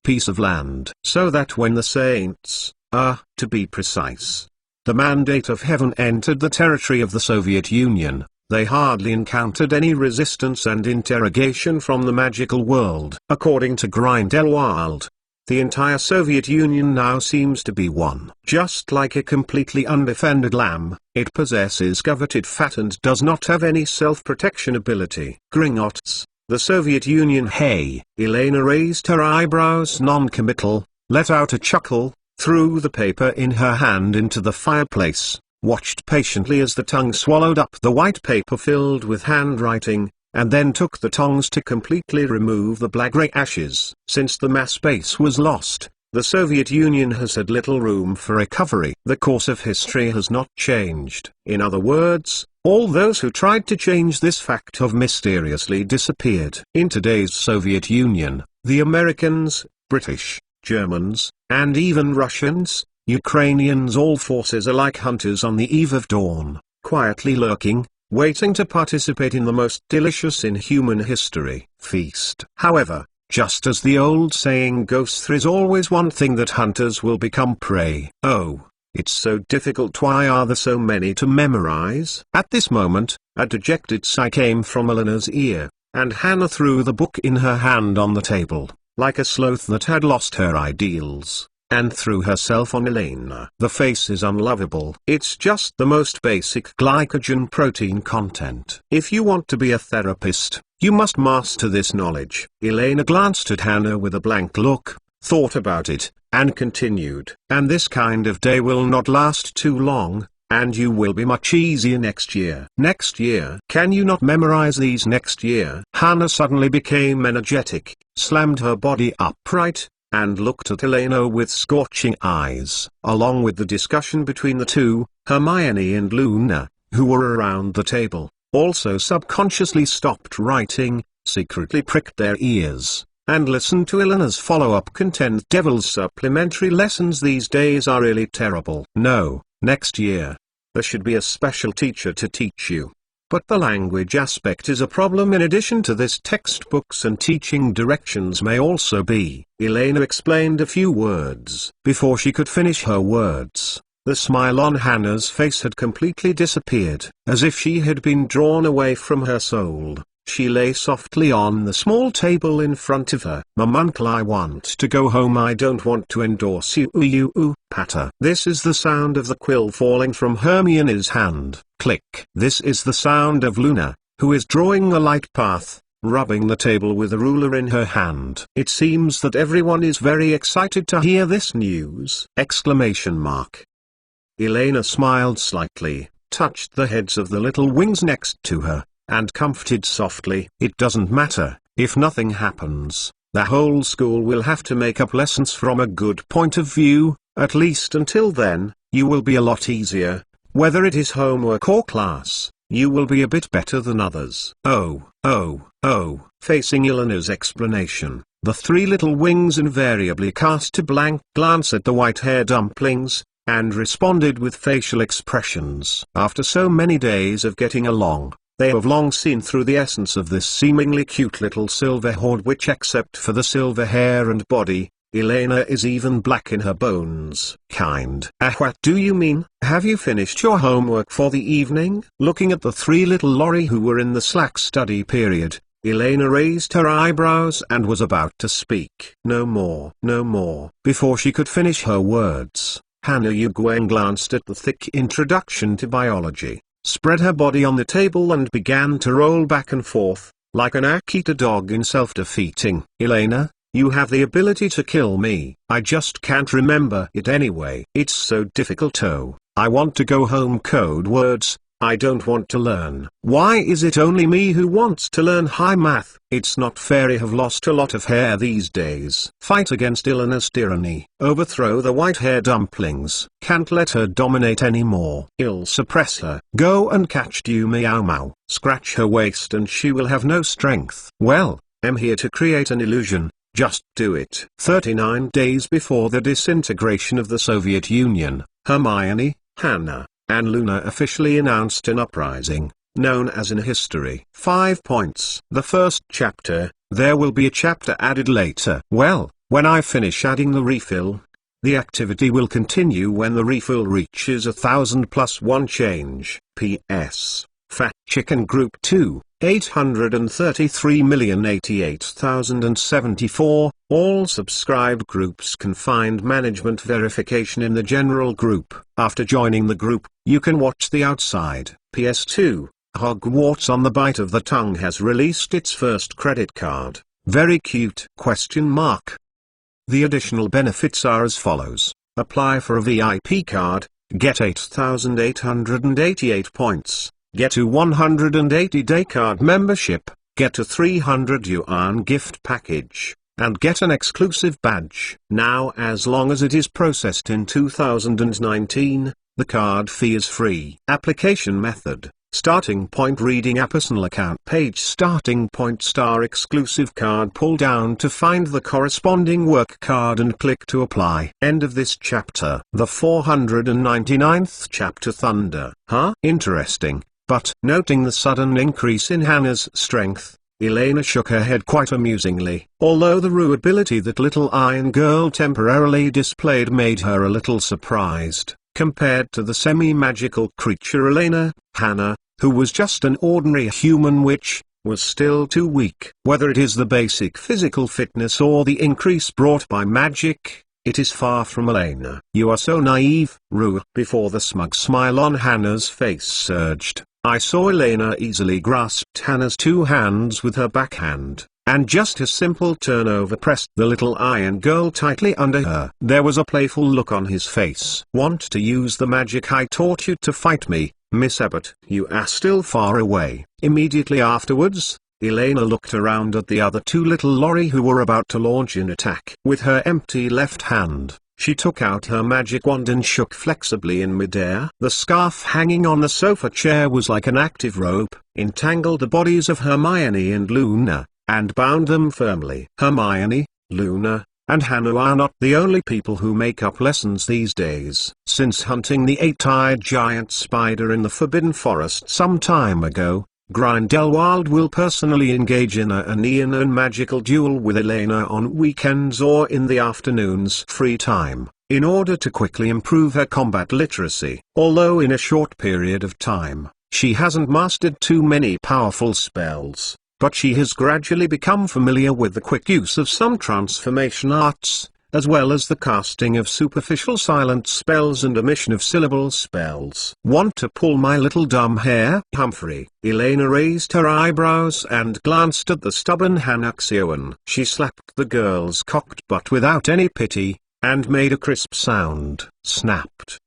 Speaker 1: piece of land. So that when the saints, to be precise, the mandate of heaven entered the territory of the Soviet Union, they hardly encountered any resistance and interrogation from the magical world. According to Grindelwald, the entire Soviet Union now seems to be one. Just like a completely undefended lamb, it possesses coveted fat and does not have any self-protection ability. Gringotts, the Soviet Union. Hey! Elena raised her eyebrows non-committal, let out a chuckle, threw the paper in her hand into the fireplace, watched patiently as the tongue swallowed up the white paper filled with handwriting, and then took the tongs to completely remove the black-grey ashes. Since the mass base was lost, the Soviet Union has had little room for recovery. The course of history has not changed. In other words, all those who tried to change this fact have mysteriously disappeared. In today's Soviet Union, the Americans, British, Germans, and even Russians, Ukrainians, all forces are like hunters on the eve of dawn, quietly lurking, waiting to participate in the most delicious in human history, feast. However, just as the old saying goes, there is always one thing that hunters will become prey. Oh, it's so difficult. Why are there so many to memorize? At this moment, a dejected sigh came from Elena's ear, and Hannah threw the book in her hand on the table, like a sloth that had lost her ideals, and threw herself on Elena. The face is unlovable. It's just the most basic glycogen protein content. If you want to be a therapist, you must master this knowledge. Elena glanced at Hannah with a blank look, thought about it, and continued. And this kind of day will not last too long, and you will be much easier next year. Next year? Can you not memorize these next year? Hannah suddenly became energetic, slammed her body upright, and looked at Elena with scorching eyes. Along with the discussion between the two, Hermione and Luna, who were around the table, also subconsciously stopped writing, secretly pricked their ears, and listened to Elena's follow-up content. Devil's supplementary lessons these days are really terrible. No, next year, there should be a special teacher to teach you. But the language aspect is a problem. In addition to this, textbooks and teaching directions may also be. Elena explained a few words. Before she could finish her words, the smile on Hannah's face had completely disappeared. As if she had been drawn away from her soul, she lay softly on the small table in front of her. Mum, uncle, I want to go home. I don't want to endorse you, patter. This is the sound of the quill falling from Hermione's hand. Click. This is the sound of Luna, who is drawing a light path, rubbing the table with a ruler in her hand. It seems that everyone is very excited to hear this news! Exclamation mark. Elena smiled slightly, touched the heads of the little wings next to her, and comforted softly. It doesn't matter, if nothing happens, the whole school will have to make up lessons from a good point of view. At least until then, you will be a lot easier. Whether it is homework or class, you will be a bit better than others. Oh. Facing Elena's explanation, the three little wings invariably cast a blank glance at the white-haired dumplings, and responded with facial expressions. After so many days of getting along, they have long seen through the essence of this seemingly cute little silver horde, which, except for the silver hair and body, Elena is even black in her bones. Kind. What do you mean? Have you finished your homework for the evening? Looking at the three little lorry who were in the slack study period, Elena raised her eyebrows and was about to speak. No more. Before she could finish her words, Hannah Yuguen glanced at the thick introduction to biology, spread her body on the table and began to roll back and forth, like an Akita dog in self-defeating. Elena, you have the ability to kill me. I just can't remember it anyway. It's so difficult. Oh, I want to go home. Code words, I don't want to learn. Why is it only me who wants to learn high math? It's not fair. I have lost a lot of hair these days. Fight against Elena's tyranny. Overthrow the white hair dumplings. Can't let her dominate anymore. I'll suppress her. Go and catch Dew Meow Meow. Scratch her waist and she will have no strength. Well, I'm here to create an illusion. Just do it. 39 days before the disintegration of the Soviet Union, Hermione, Hannah, and Luna officially announced an uprising, known as in history. 5 points. The first chapter, there will be a chapter added later. Well, when I finish adding the refill, the activity will continue when the refill reaches 1,000 plus 1 change. P.S. Fat Chicken Group 2, 833,088,074, all subscribed groups can find management verification in the general group. After joining the group, you can watch the outside. PS2, Hogwarts on the bite of the tongue has released its first credit card. Very cute? The additional benefits are as follows. Apply for a VIP card, get 8,888 points. Get a 180-day card membership, get a 300 yuan gift package, and get an exclusive badge. Now, as long as it is processed in 2019, the card fee is free. Application method: starting point reading a personal account page, starting point star exclusive card, pull down to find the corresponding work card and click to apply. End of this chapter. The 499th chapter, Thunder. Interesting. But, noting the sudden increase in Hannah's strength, Elena shook her head quite amusingly. Although the rude ability that little iron girl temporarily displayed made her a little surprised, compared to the semi-magical creature Elena, Hannah, who was just an ordinary human witch, was still too weak. Whether it is the basic physical fitness or the increase brought by magic, it is far from Elena. You are so naive, Rue. Before the smug smile on Hannah's face surged, I saw Elena easily grasped Hannah's 2 hands with her backhand, and just a simple turnover pressed the little iron girl tightly under her. There was a playful look on his face. Want to use the magic I taught you to fight me, Miss Abbott? You are still far away. Immediately afterwards, Elena looked around at the other 2 little lorry who were about to launch an attack. With her empty left hand, she took out her magic wand and shook flexibly in midair. The scarf hanging on the sofa chair was like an active rope, entangled the bodies of Hermione and Luna, and bound them firmly. Hermione, Luna, and Hannah are not the only people who make up lessons these days. Since hunting the 8-eyed giant spider in the Forbidden Forest some time ago, Grindelwald will personally engage in a neon magical duel with Elena on weekends or in the afternoon's free time, in order to quickly improve her combat literacy. Although in a short period of time, she hasn't mastered too many powerful spells, but she has gradually become familiar with the quick use of some transformation arts, as well as the casting of superficial silent spells and omission of syllable spells. Want to pull my little dumb hair, Humphrey? Elena raised her eyebrows and glanced at the stubborn Hanaxion. She slapped the girl's cocked butt without any pity, and made a crisp sound. Snapped.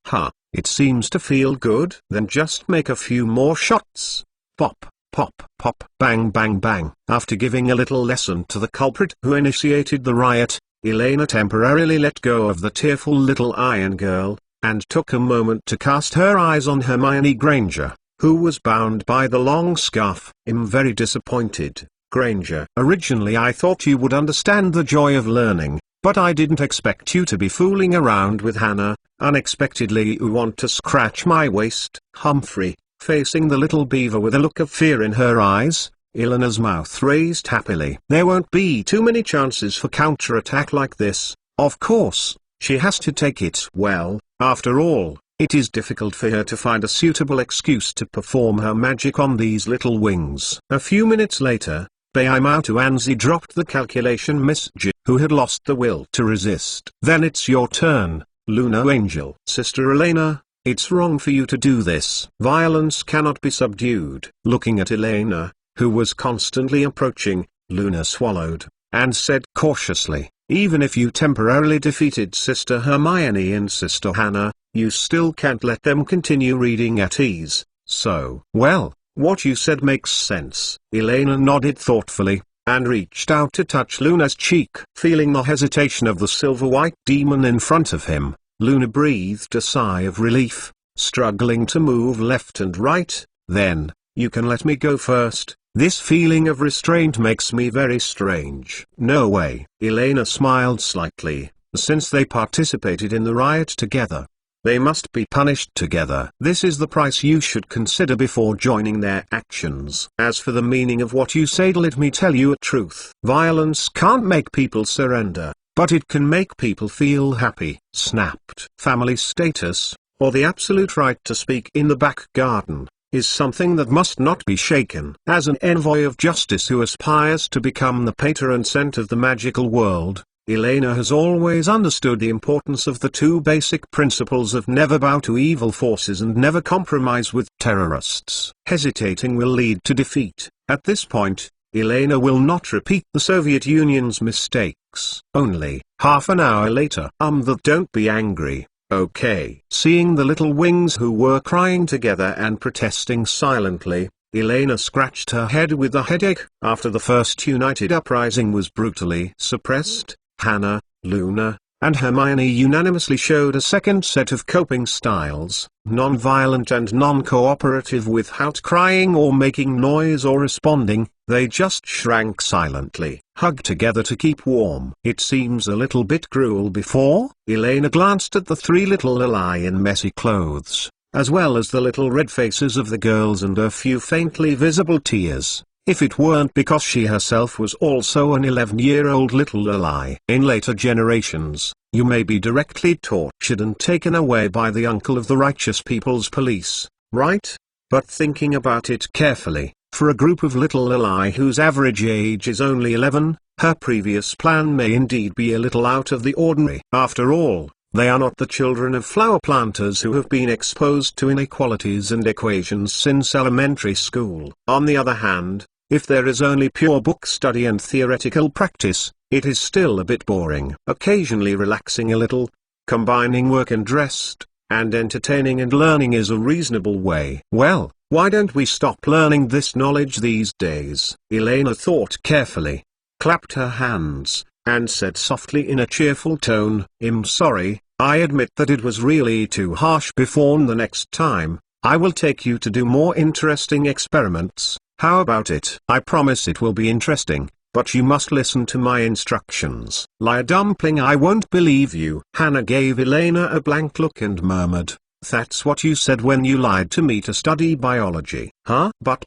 Speaker 1: It seems to feel good. Then just make a few more shots. Pop, pop, pop, bang, bang, bang. After giving a little lesson to the culprit who initiated the riot, Elena temporarily let go of the tearful little iron girl, and took a moment to cast her eyes on Hermione Granger, who was bound by the long scarf. I'm very disappointed, Granger. Originally I thought you would understand the joy of learning, but I didn't expect you to be fooling around with Hannah. Unexpectedly you want to scratch my waist. Humphrey, facing the little beaver with a look of fear in her eyes, Elena's mouth raised happily. There won't be too many chances for counterattack like this. Of course, she has to take it. Well, after all, it is difficult for her to find a suitable excuse to perform her magic on these little wings. A few minutes later, Bayamautu Anzi dropped the calculation Miss J, who had lost the will to resist. Then it's your turn, Luna Angel. Sister Elena, it's wrong for you to do this. Violence cannot be subdued. Looking at Elena, who was constantly approaching, Luna swallowed, and said cautiously, even if you temporarily defeated Sister Hermione and Sister Hannah, you still can't let them continue reading at ease. So, well, what you said makes sense. Elena nodded thoughtfully, and reached out to touch Luna's cheek. Feeling the hesitation of the silver-white demon in front of him, Luna breathed a sigh of relief, struggling to move left and right. Then, you can let me go first. This feeling of restraint makes me very strange. No way. Elena smiled slightly. Since they participated in the riot together, they must be punished together. This is the price you should consider before joining their actions. As for the meaning of what you said, let me tell you a truth. Violence can't make people surrender, but it can make people feel happy. Snapped. Family status, or the absolute right to speak in the back garden, is something that must not be shaken. As an envoy of justice who aspires to become the patron saint of the magical world, Elena has always understood the importance of the two basic principles of never bow to evil forces and never compromise with terrorists. Hesitating will lead to defeat. At this point, Elena will not repeat the Soviet Union's mistakes. Only, half an hour later. Don't be angry, okay? Seeing the little wings who were crying together and protesting silently, Elena scratched her head with a headache. After the first united uprising was brutally suppressed, Hannah, Luna, and Hermione unanimously showed a second set of coping styles, non-violent and non-cooperative. Without crying or making noise or responding, they just shrank silently, hugged together to keep warm. It seems a little bit cruel. Before, Elena glanced at the three little Lili in messy clothes, as well as the little red faces of the girls and a few faintly visible tears. If it weren't because she herself was also an 11-year-old little Lili. In later generations, you may be directly tortured and taken away by the uncle of the righteous people's police, right? But thinking about it carefully, for a group of little Lili whose average age is only 11, her previous plan may indeed be a little out of the ordinary. After all, they are not the children of flower planters who have been exposed to inequalities and equations since elementary school. On the other hand, if there is only pure book study and theoretical practice, it is still a bit boring. Occasionally relaxing a little, combining work and rest, and entertaining and learning is a reasonable way. Well, why don't we stop learning this knowledge these days? Elena thought carefully, clapped her hands, and said softly in a cheerful tone, I'm sorry, I admit that it was really too harsh before. The next time, I will take you to do more interesting experiments. How about it? I promise it will be interesting, but you must listen to my instructions. Lie dumpling, I won't believe you. Hannah gave Elena a blank look and murmured, that's what you said when you lied to me to study biology. Huh? But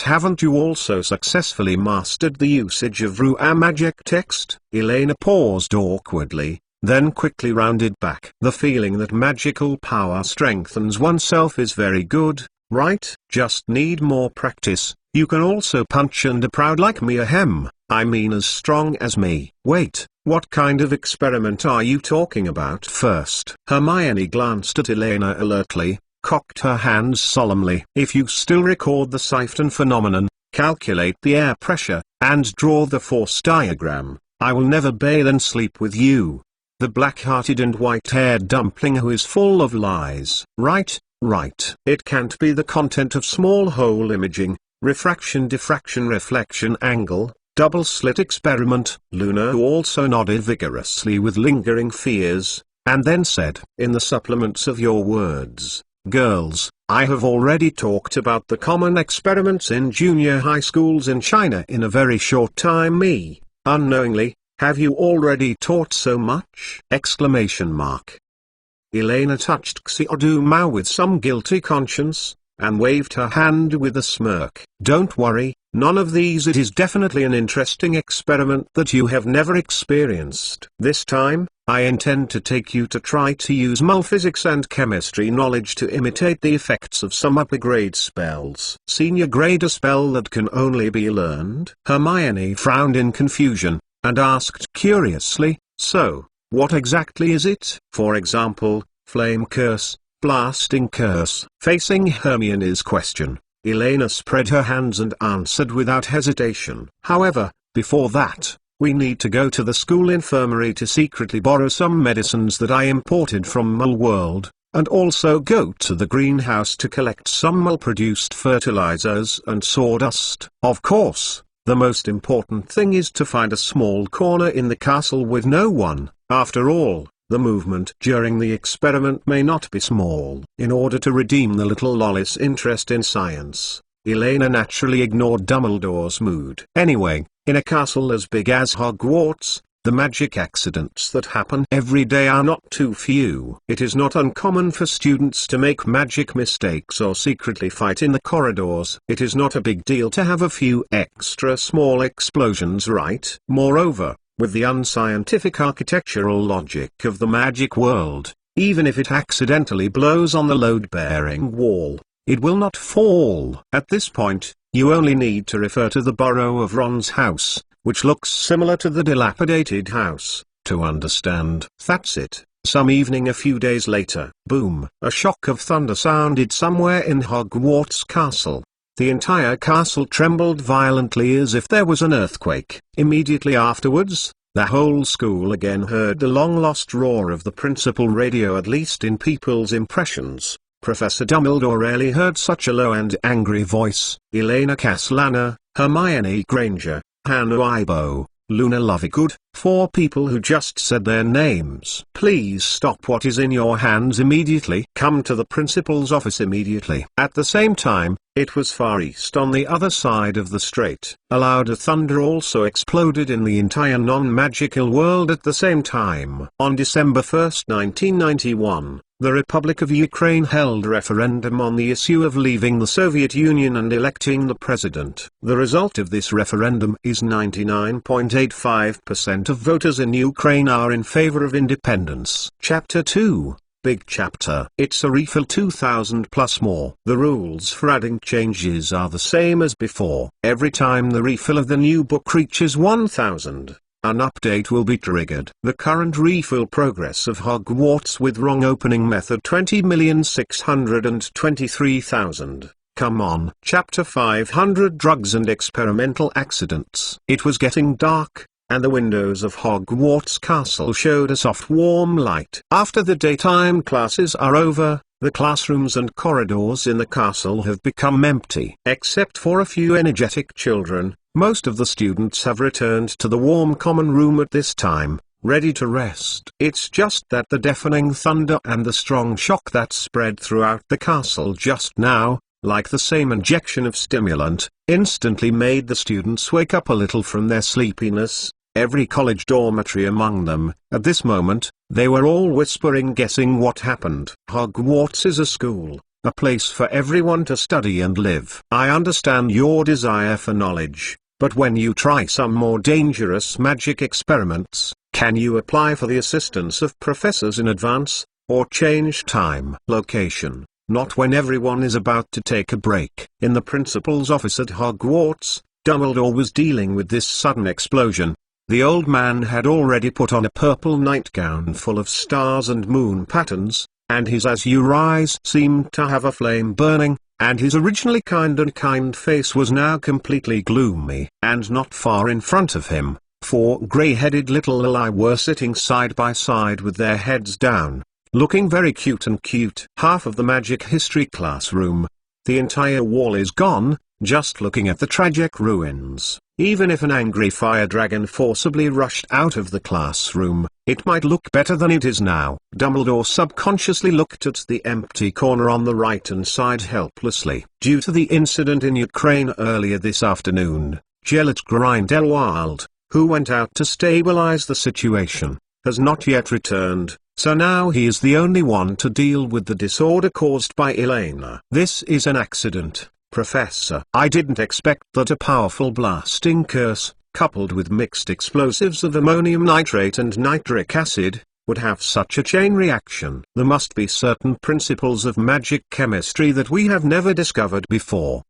Speaker 1: haven't you also successfully mastered the usage of Ru'a magic text? Elena paused awkwardly, then quickly rounded back. The feeling that magical power strengthens oneself is very good, right? Just need more practice. You can also punch and are proud like me. I mean as strong as me. Wait, what kind of experiment are you talking about? First, Hermione glanced at Elena alertly, cocked her hands solemnly. If you still record the siphon phenomenon, calculate the air pressure, and draw the force diagram, I will never bathe and sleep with you. The black-hearted and white-haired dumpling who is full of lies. Right. It can't be the content of small hole imaging, refraction diffraction reflection angle, double slit experiment. Luna also nodded vigorously with lingering fears, and then said, in the supplements of your words, girls, I have already talked about the common experiments in junior high schools in China in a very short time. Me, unknowingly, have you already taught so much? Elena touched Xiaodu Mao with some guilty conscience, and waved her hand with a smirk. Don't worry, none of these. It is definitely an interesting experiment that you have never experienced. This time, I intend to take you to try to use physics and chemistry knowledge to imitate the effects of some upper grade spells. Senior grade, a spell that can only be learned? Hermione frowned in confusion, and asked curiously, so, what exactly is it? For example, flame curse, blasting curse. Facing Hermione's question, Elena spread her hands and answered without hesitation. However, before that, we need to go to the school infirmary to secretly borrow some medicines that I imported from Mole World. and also go to the greenhouse to collect some well-produced fertilizers and sawdust. Of course, the most important thing is to find a small corner in the castle with no one. After all, the movement during the experiment may not be small. In order to redeem the little lolly's interest in science, Elena naturally ignored Dumbledore's mood. Anyway, in a castle as big as Hogwarts, the magic accidents that happen every day are not too few. It is not uncommon for students to make magic mistakes or secretly fight in the corridors. It is not a big deal to have a few extra small explosions, right? Moreover, with the unscientific architectural logic of the magic world, even if it accidentally blows on the load-bearing wall, it will not fall. At this point, you only need to refer to the burrow of Ron's house, which looks similar to the dilapidated house, to understand. That's it. Some evening a few days later, boom, a shock of thunder sounded somewhere in Hogwarts Castle. The entire castle trembled violently as if there was an earthquake. Immediately afterwards, the whole school again heard the long-lost roar of the principal radio. At least in people's impressions, Professor Dumbledore rarely heard such a low and angry voice. Elena Castellana, Hermione Granger, Hannah Ibo, Luna Lovegood, 4 people who just said their names. Please stop what is in your hands immediately. Come to the principal's office immediately. At the same time, it was far east on the other side of the strait. A louder thunder also exploded in the entire non-magical world at the same time. On December 1, 1991, the Republic of Ukraine held a referendum on the issue of leaving the Soviet Union and electing the president. The result of this referendum is 99.85% of voters in Ukraine are in favor of independence. Chapter 2. Big Chapter. It's a refill 2000 plus more. The rules for adding changes are the same as before. Every time the refill of the new book reaches 1000. An update will be triggered. The current refill progress of Hogwarts with wrong opening method 20,623,000. Come on. Chapter 500 Drugs and Experimental Accidents. It was getting dark, and the windows of Hogwarts Castle showed a soft warm light. After the daytime classes are over, the classrooms and corridors in the castle have become empty. Except for a few energetic children, most of the students have returned to the warm common room at this time, ready to rest. It's just that the deafening thunder and the strong shock that spread throughout the castle just now, like the same injection of stimulant, instantly made the students wake up a little from their sleepiness. Every college dormitory among them, at this moment, they were all whispering, guessing what happened. Hogwarts is a school, a place for everyone to study and live. I understand your desire for knowledge, but when you try some more dangerous magic experiments, can you apply for the assistance of professors in advance, or change time? Location. Not when everyone is about to take a break. In the principal's office at Hogwarts, Dumbledore was dealing with this sudden explosion. The old man had already put on a purple nightgown full of stars and moon patterns, and his azure eyes seemed to have a flame burning, and his originally kind face was now completely gloomy. And not far in front of him, 4 grey-headed little Lily were sitting side by side with their heads down, looking very cute. Half of the magic history classroom, the entire wall is gone, just looking at the tragic ruins. Even if an angry fire dragon forcibly rushed out of the classroom, it might look better than it is now. Dumbledore subconsciously looked at the empty corner on the right-hand side helplessly. Due to the incident in Ukraine earlier this afternoon, Gellert Grindelwald, who went out to stabilize the situation, has not yet returned, so now he is the only one to deal with the disorder caused by Elena. This is an accident, Professor. I didn't expect that a powerful blasting curse, coupled with mixed explosives of ammonium nitrate and nitric acid, would have such a chain reaction. There must be certain principles of magic chemistry that we have never discovered before.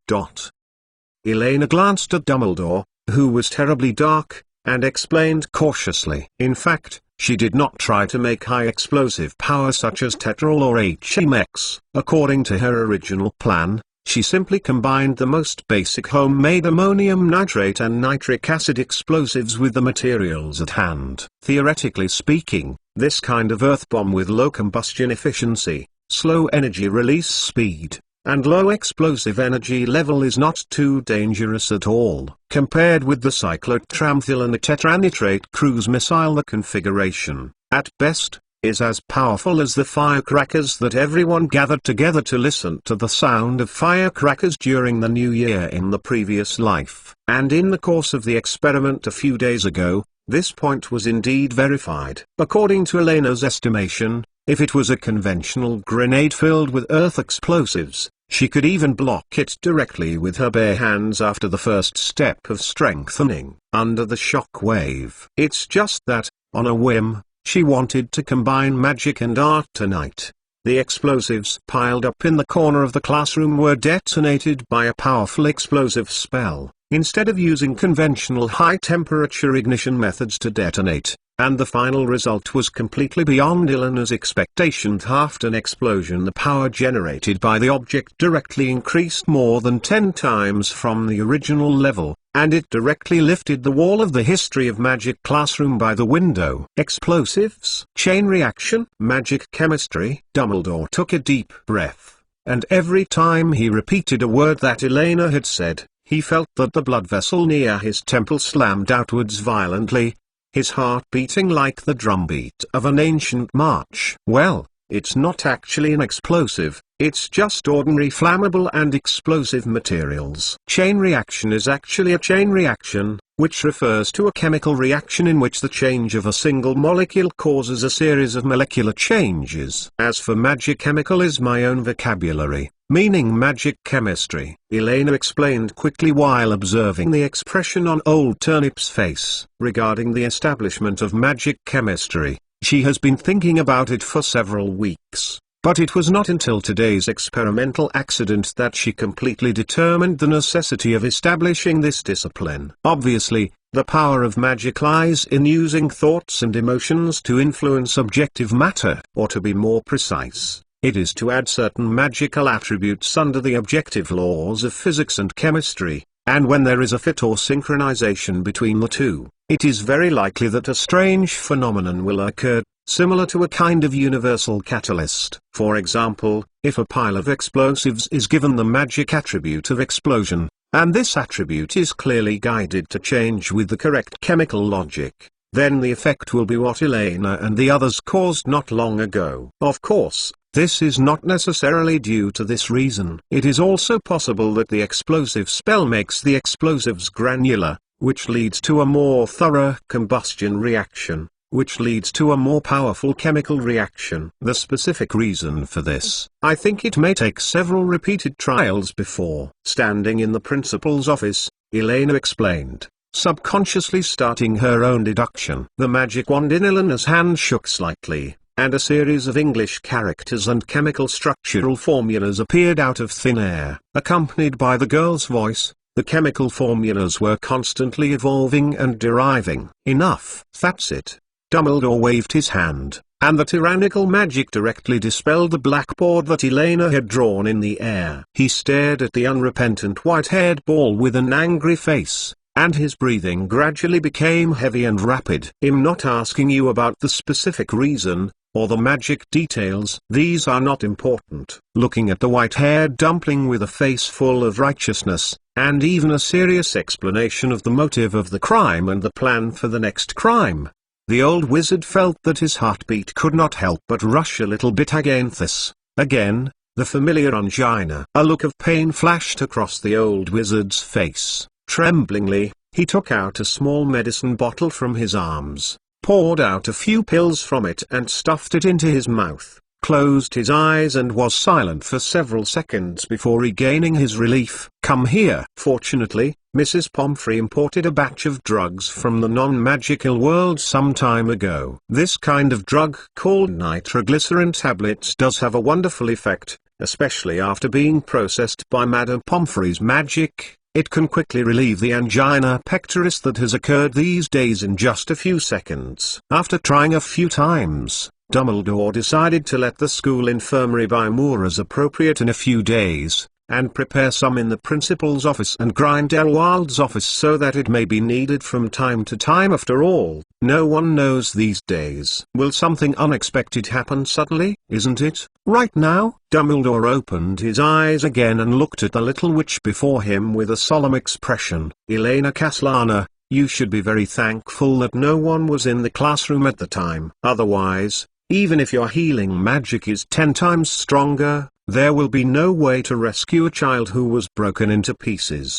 Speaker 1: Elena glanced at Dumbledore, who was terribly dark, and explained cautiously. In fact, she did not try to make high explosive power such as Tetrol or HMX. According to her original plan, she simply combined the most basic homemade ammonium nitrate and nitric acid explosives with the materials at hand. Theoretically speaking, this kind of earth bomb with low combustion efficiency, slow energy release speed, and low explosive energy level is not too dangerous at all. Compared with the cyclotramthil and the tetranitrate cruise missile, the configuration, at best, is as powerful as the firecrackers that everyone gathered together to listen to the sound of firecrackers during the New Year in the previous life. And in the course of the experiment a few days ago, this point was indeed verified. According to Elena's estimation, if it was a conventional grenade filled with earth explosives, she could even block it directly with her bare hands after the first step of strengthening under the shock wave. It's just that, on a whim, she wanted to combine magic and art tonight. The explosives piled up in the corner of the classroom were detonated by a powerful explosive spell, instead of using conventional high-temperature ignition methods to detonate, and the final result was completely beyond Elena's expectation. After an explosion, the power generated by the object directly increased more than 10 times from the original level, and it directly lifted the wall of the History of Magic classroom by the window. Explosives, chain reaction, magic chemistry. Dumbledore took a deep breath, and every time he repeated a word that Elena had said, he felt that the blood vessel near his temple slammed outwards violently, his heart beating like the drumbeat of an ancient march. Well, it's not actually an explosive, it's just ordinary flammable and explosive materials. Chain reaction is actually a chain reaction, which refers to a chemical reaction in which the change of a single molecule causes a series of molecular changes. As for magic, chemical is my own vocabulary, meaning magic chemistry. Elena explained quickly while observing the expression on old Turnip's face. Regarding the establishment of magic chemistry, she has been thinking about it for several weeks, but it was not until today's experimental accident that she completely determined the necessity of establishing this discipline. Obviously, the power of magic lies in using thoughts and emotions to influence objective matter, or to be more precise, it is to add certain magical attributes under the objective laws of physics and chemistry, and when there is a fit or synchronization between the two, it is very likely that a strange phenomenon will occur, similar to a kind of universal catalyst. For example, if a pile of explosives is given the magic attribute of explosion, and this attribute is clearly guided to change with the correct chemical logic, then the effect will be what Elena and the others caused not long ago. Of course, this is not necessarily due to this reason. It is also possible that the explosive spell makes the explosives granular, which leads to a more thorough combustion reaction, which leads to a more powerful chemical reaction. The specific reason for this, I think it may take several repeated trials before. Standing in the principal's office, Elena explained, subconsciously starting her own deduction. The magic wand in Elena's hand shook slightly, and a series of English characters and chemical structural formulas appeared out of thin air. Accompanied by the girl's voice, the chemical formulas were constantly evolving and deriving. Enough. That's it. Dumbledore waved his hand, and the tyrannical magic directly dispelled the blackboard that Elena had drawn in the air. He stared at the unrepentant white-haired ball with an angry face, and his breathing gradually became heavy and rapid. I'm not asking you about the specific reason, or the magic details. These are not important. Looking at the white-haired dumpling with a face full of righteousness, and even a serious explanation of the motive of the crime and the plan for the next crime, the old wizard felt that his heartbeat could not help but rush a little bit against again, the familiar angina. A look of pain flashed across the old wizard's face. Tremblingly, he took out a small medicine bottle from his arms, poured out a few pills from it and stuffed it into his mouth, closed his eyes and was silent for several seconds before regaining his relief. Come here. Fortunately, Mrs. Pomfrey imported a batch of drugs from the non-magical world some time ago. This kind of drug, called nitroglycerin tablets, does have a wonderful effect, especially after being processed by Madame Pomfrey's magic. It can quickly relieve the angina pectoris that has occurred these days in just a few seconds. After trying a few times, Dumbledore decided to let the school infirmary buy more as appropriate in a few days, and prepare some in the principal's office and Grindelwald's office so that it may be needed from time to time. After all, no one knows these days. Will something unexpected happen suddenly, isn't it? Right now? Dumbledore opened his eyes again and looked at the little witch before him with a solemn expression. Elena Caslana, you should be very thankful that no one was in the classroom at the time. Otherwise, even if your healing magic is 10 times stronger, there will be no way to rescue a child who was broken into pieces.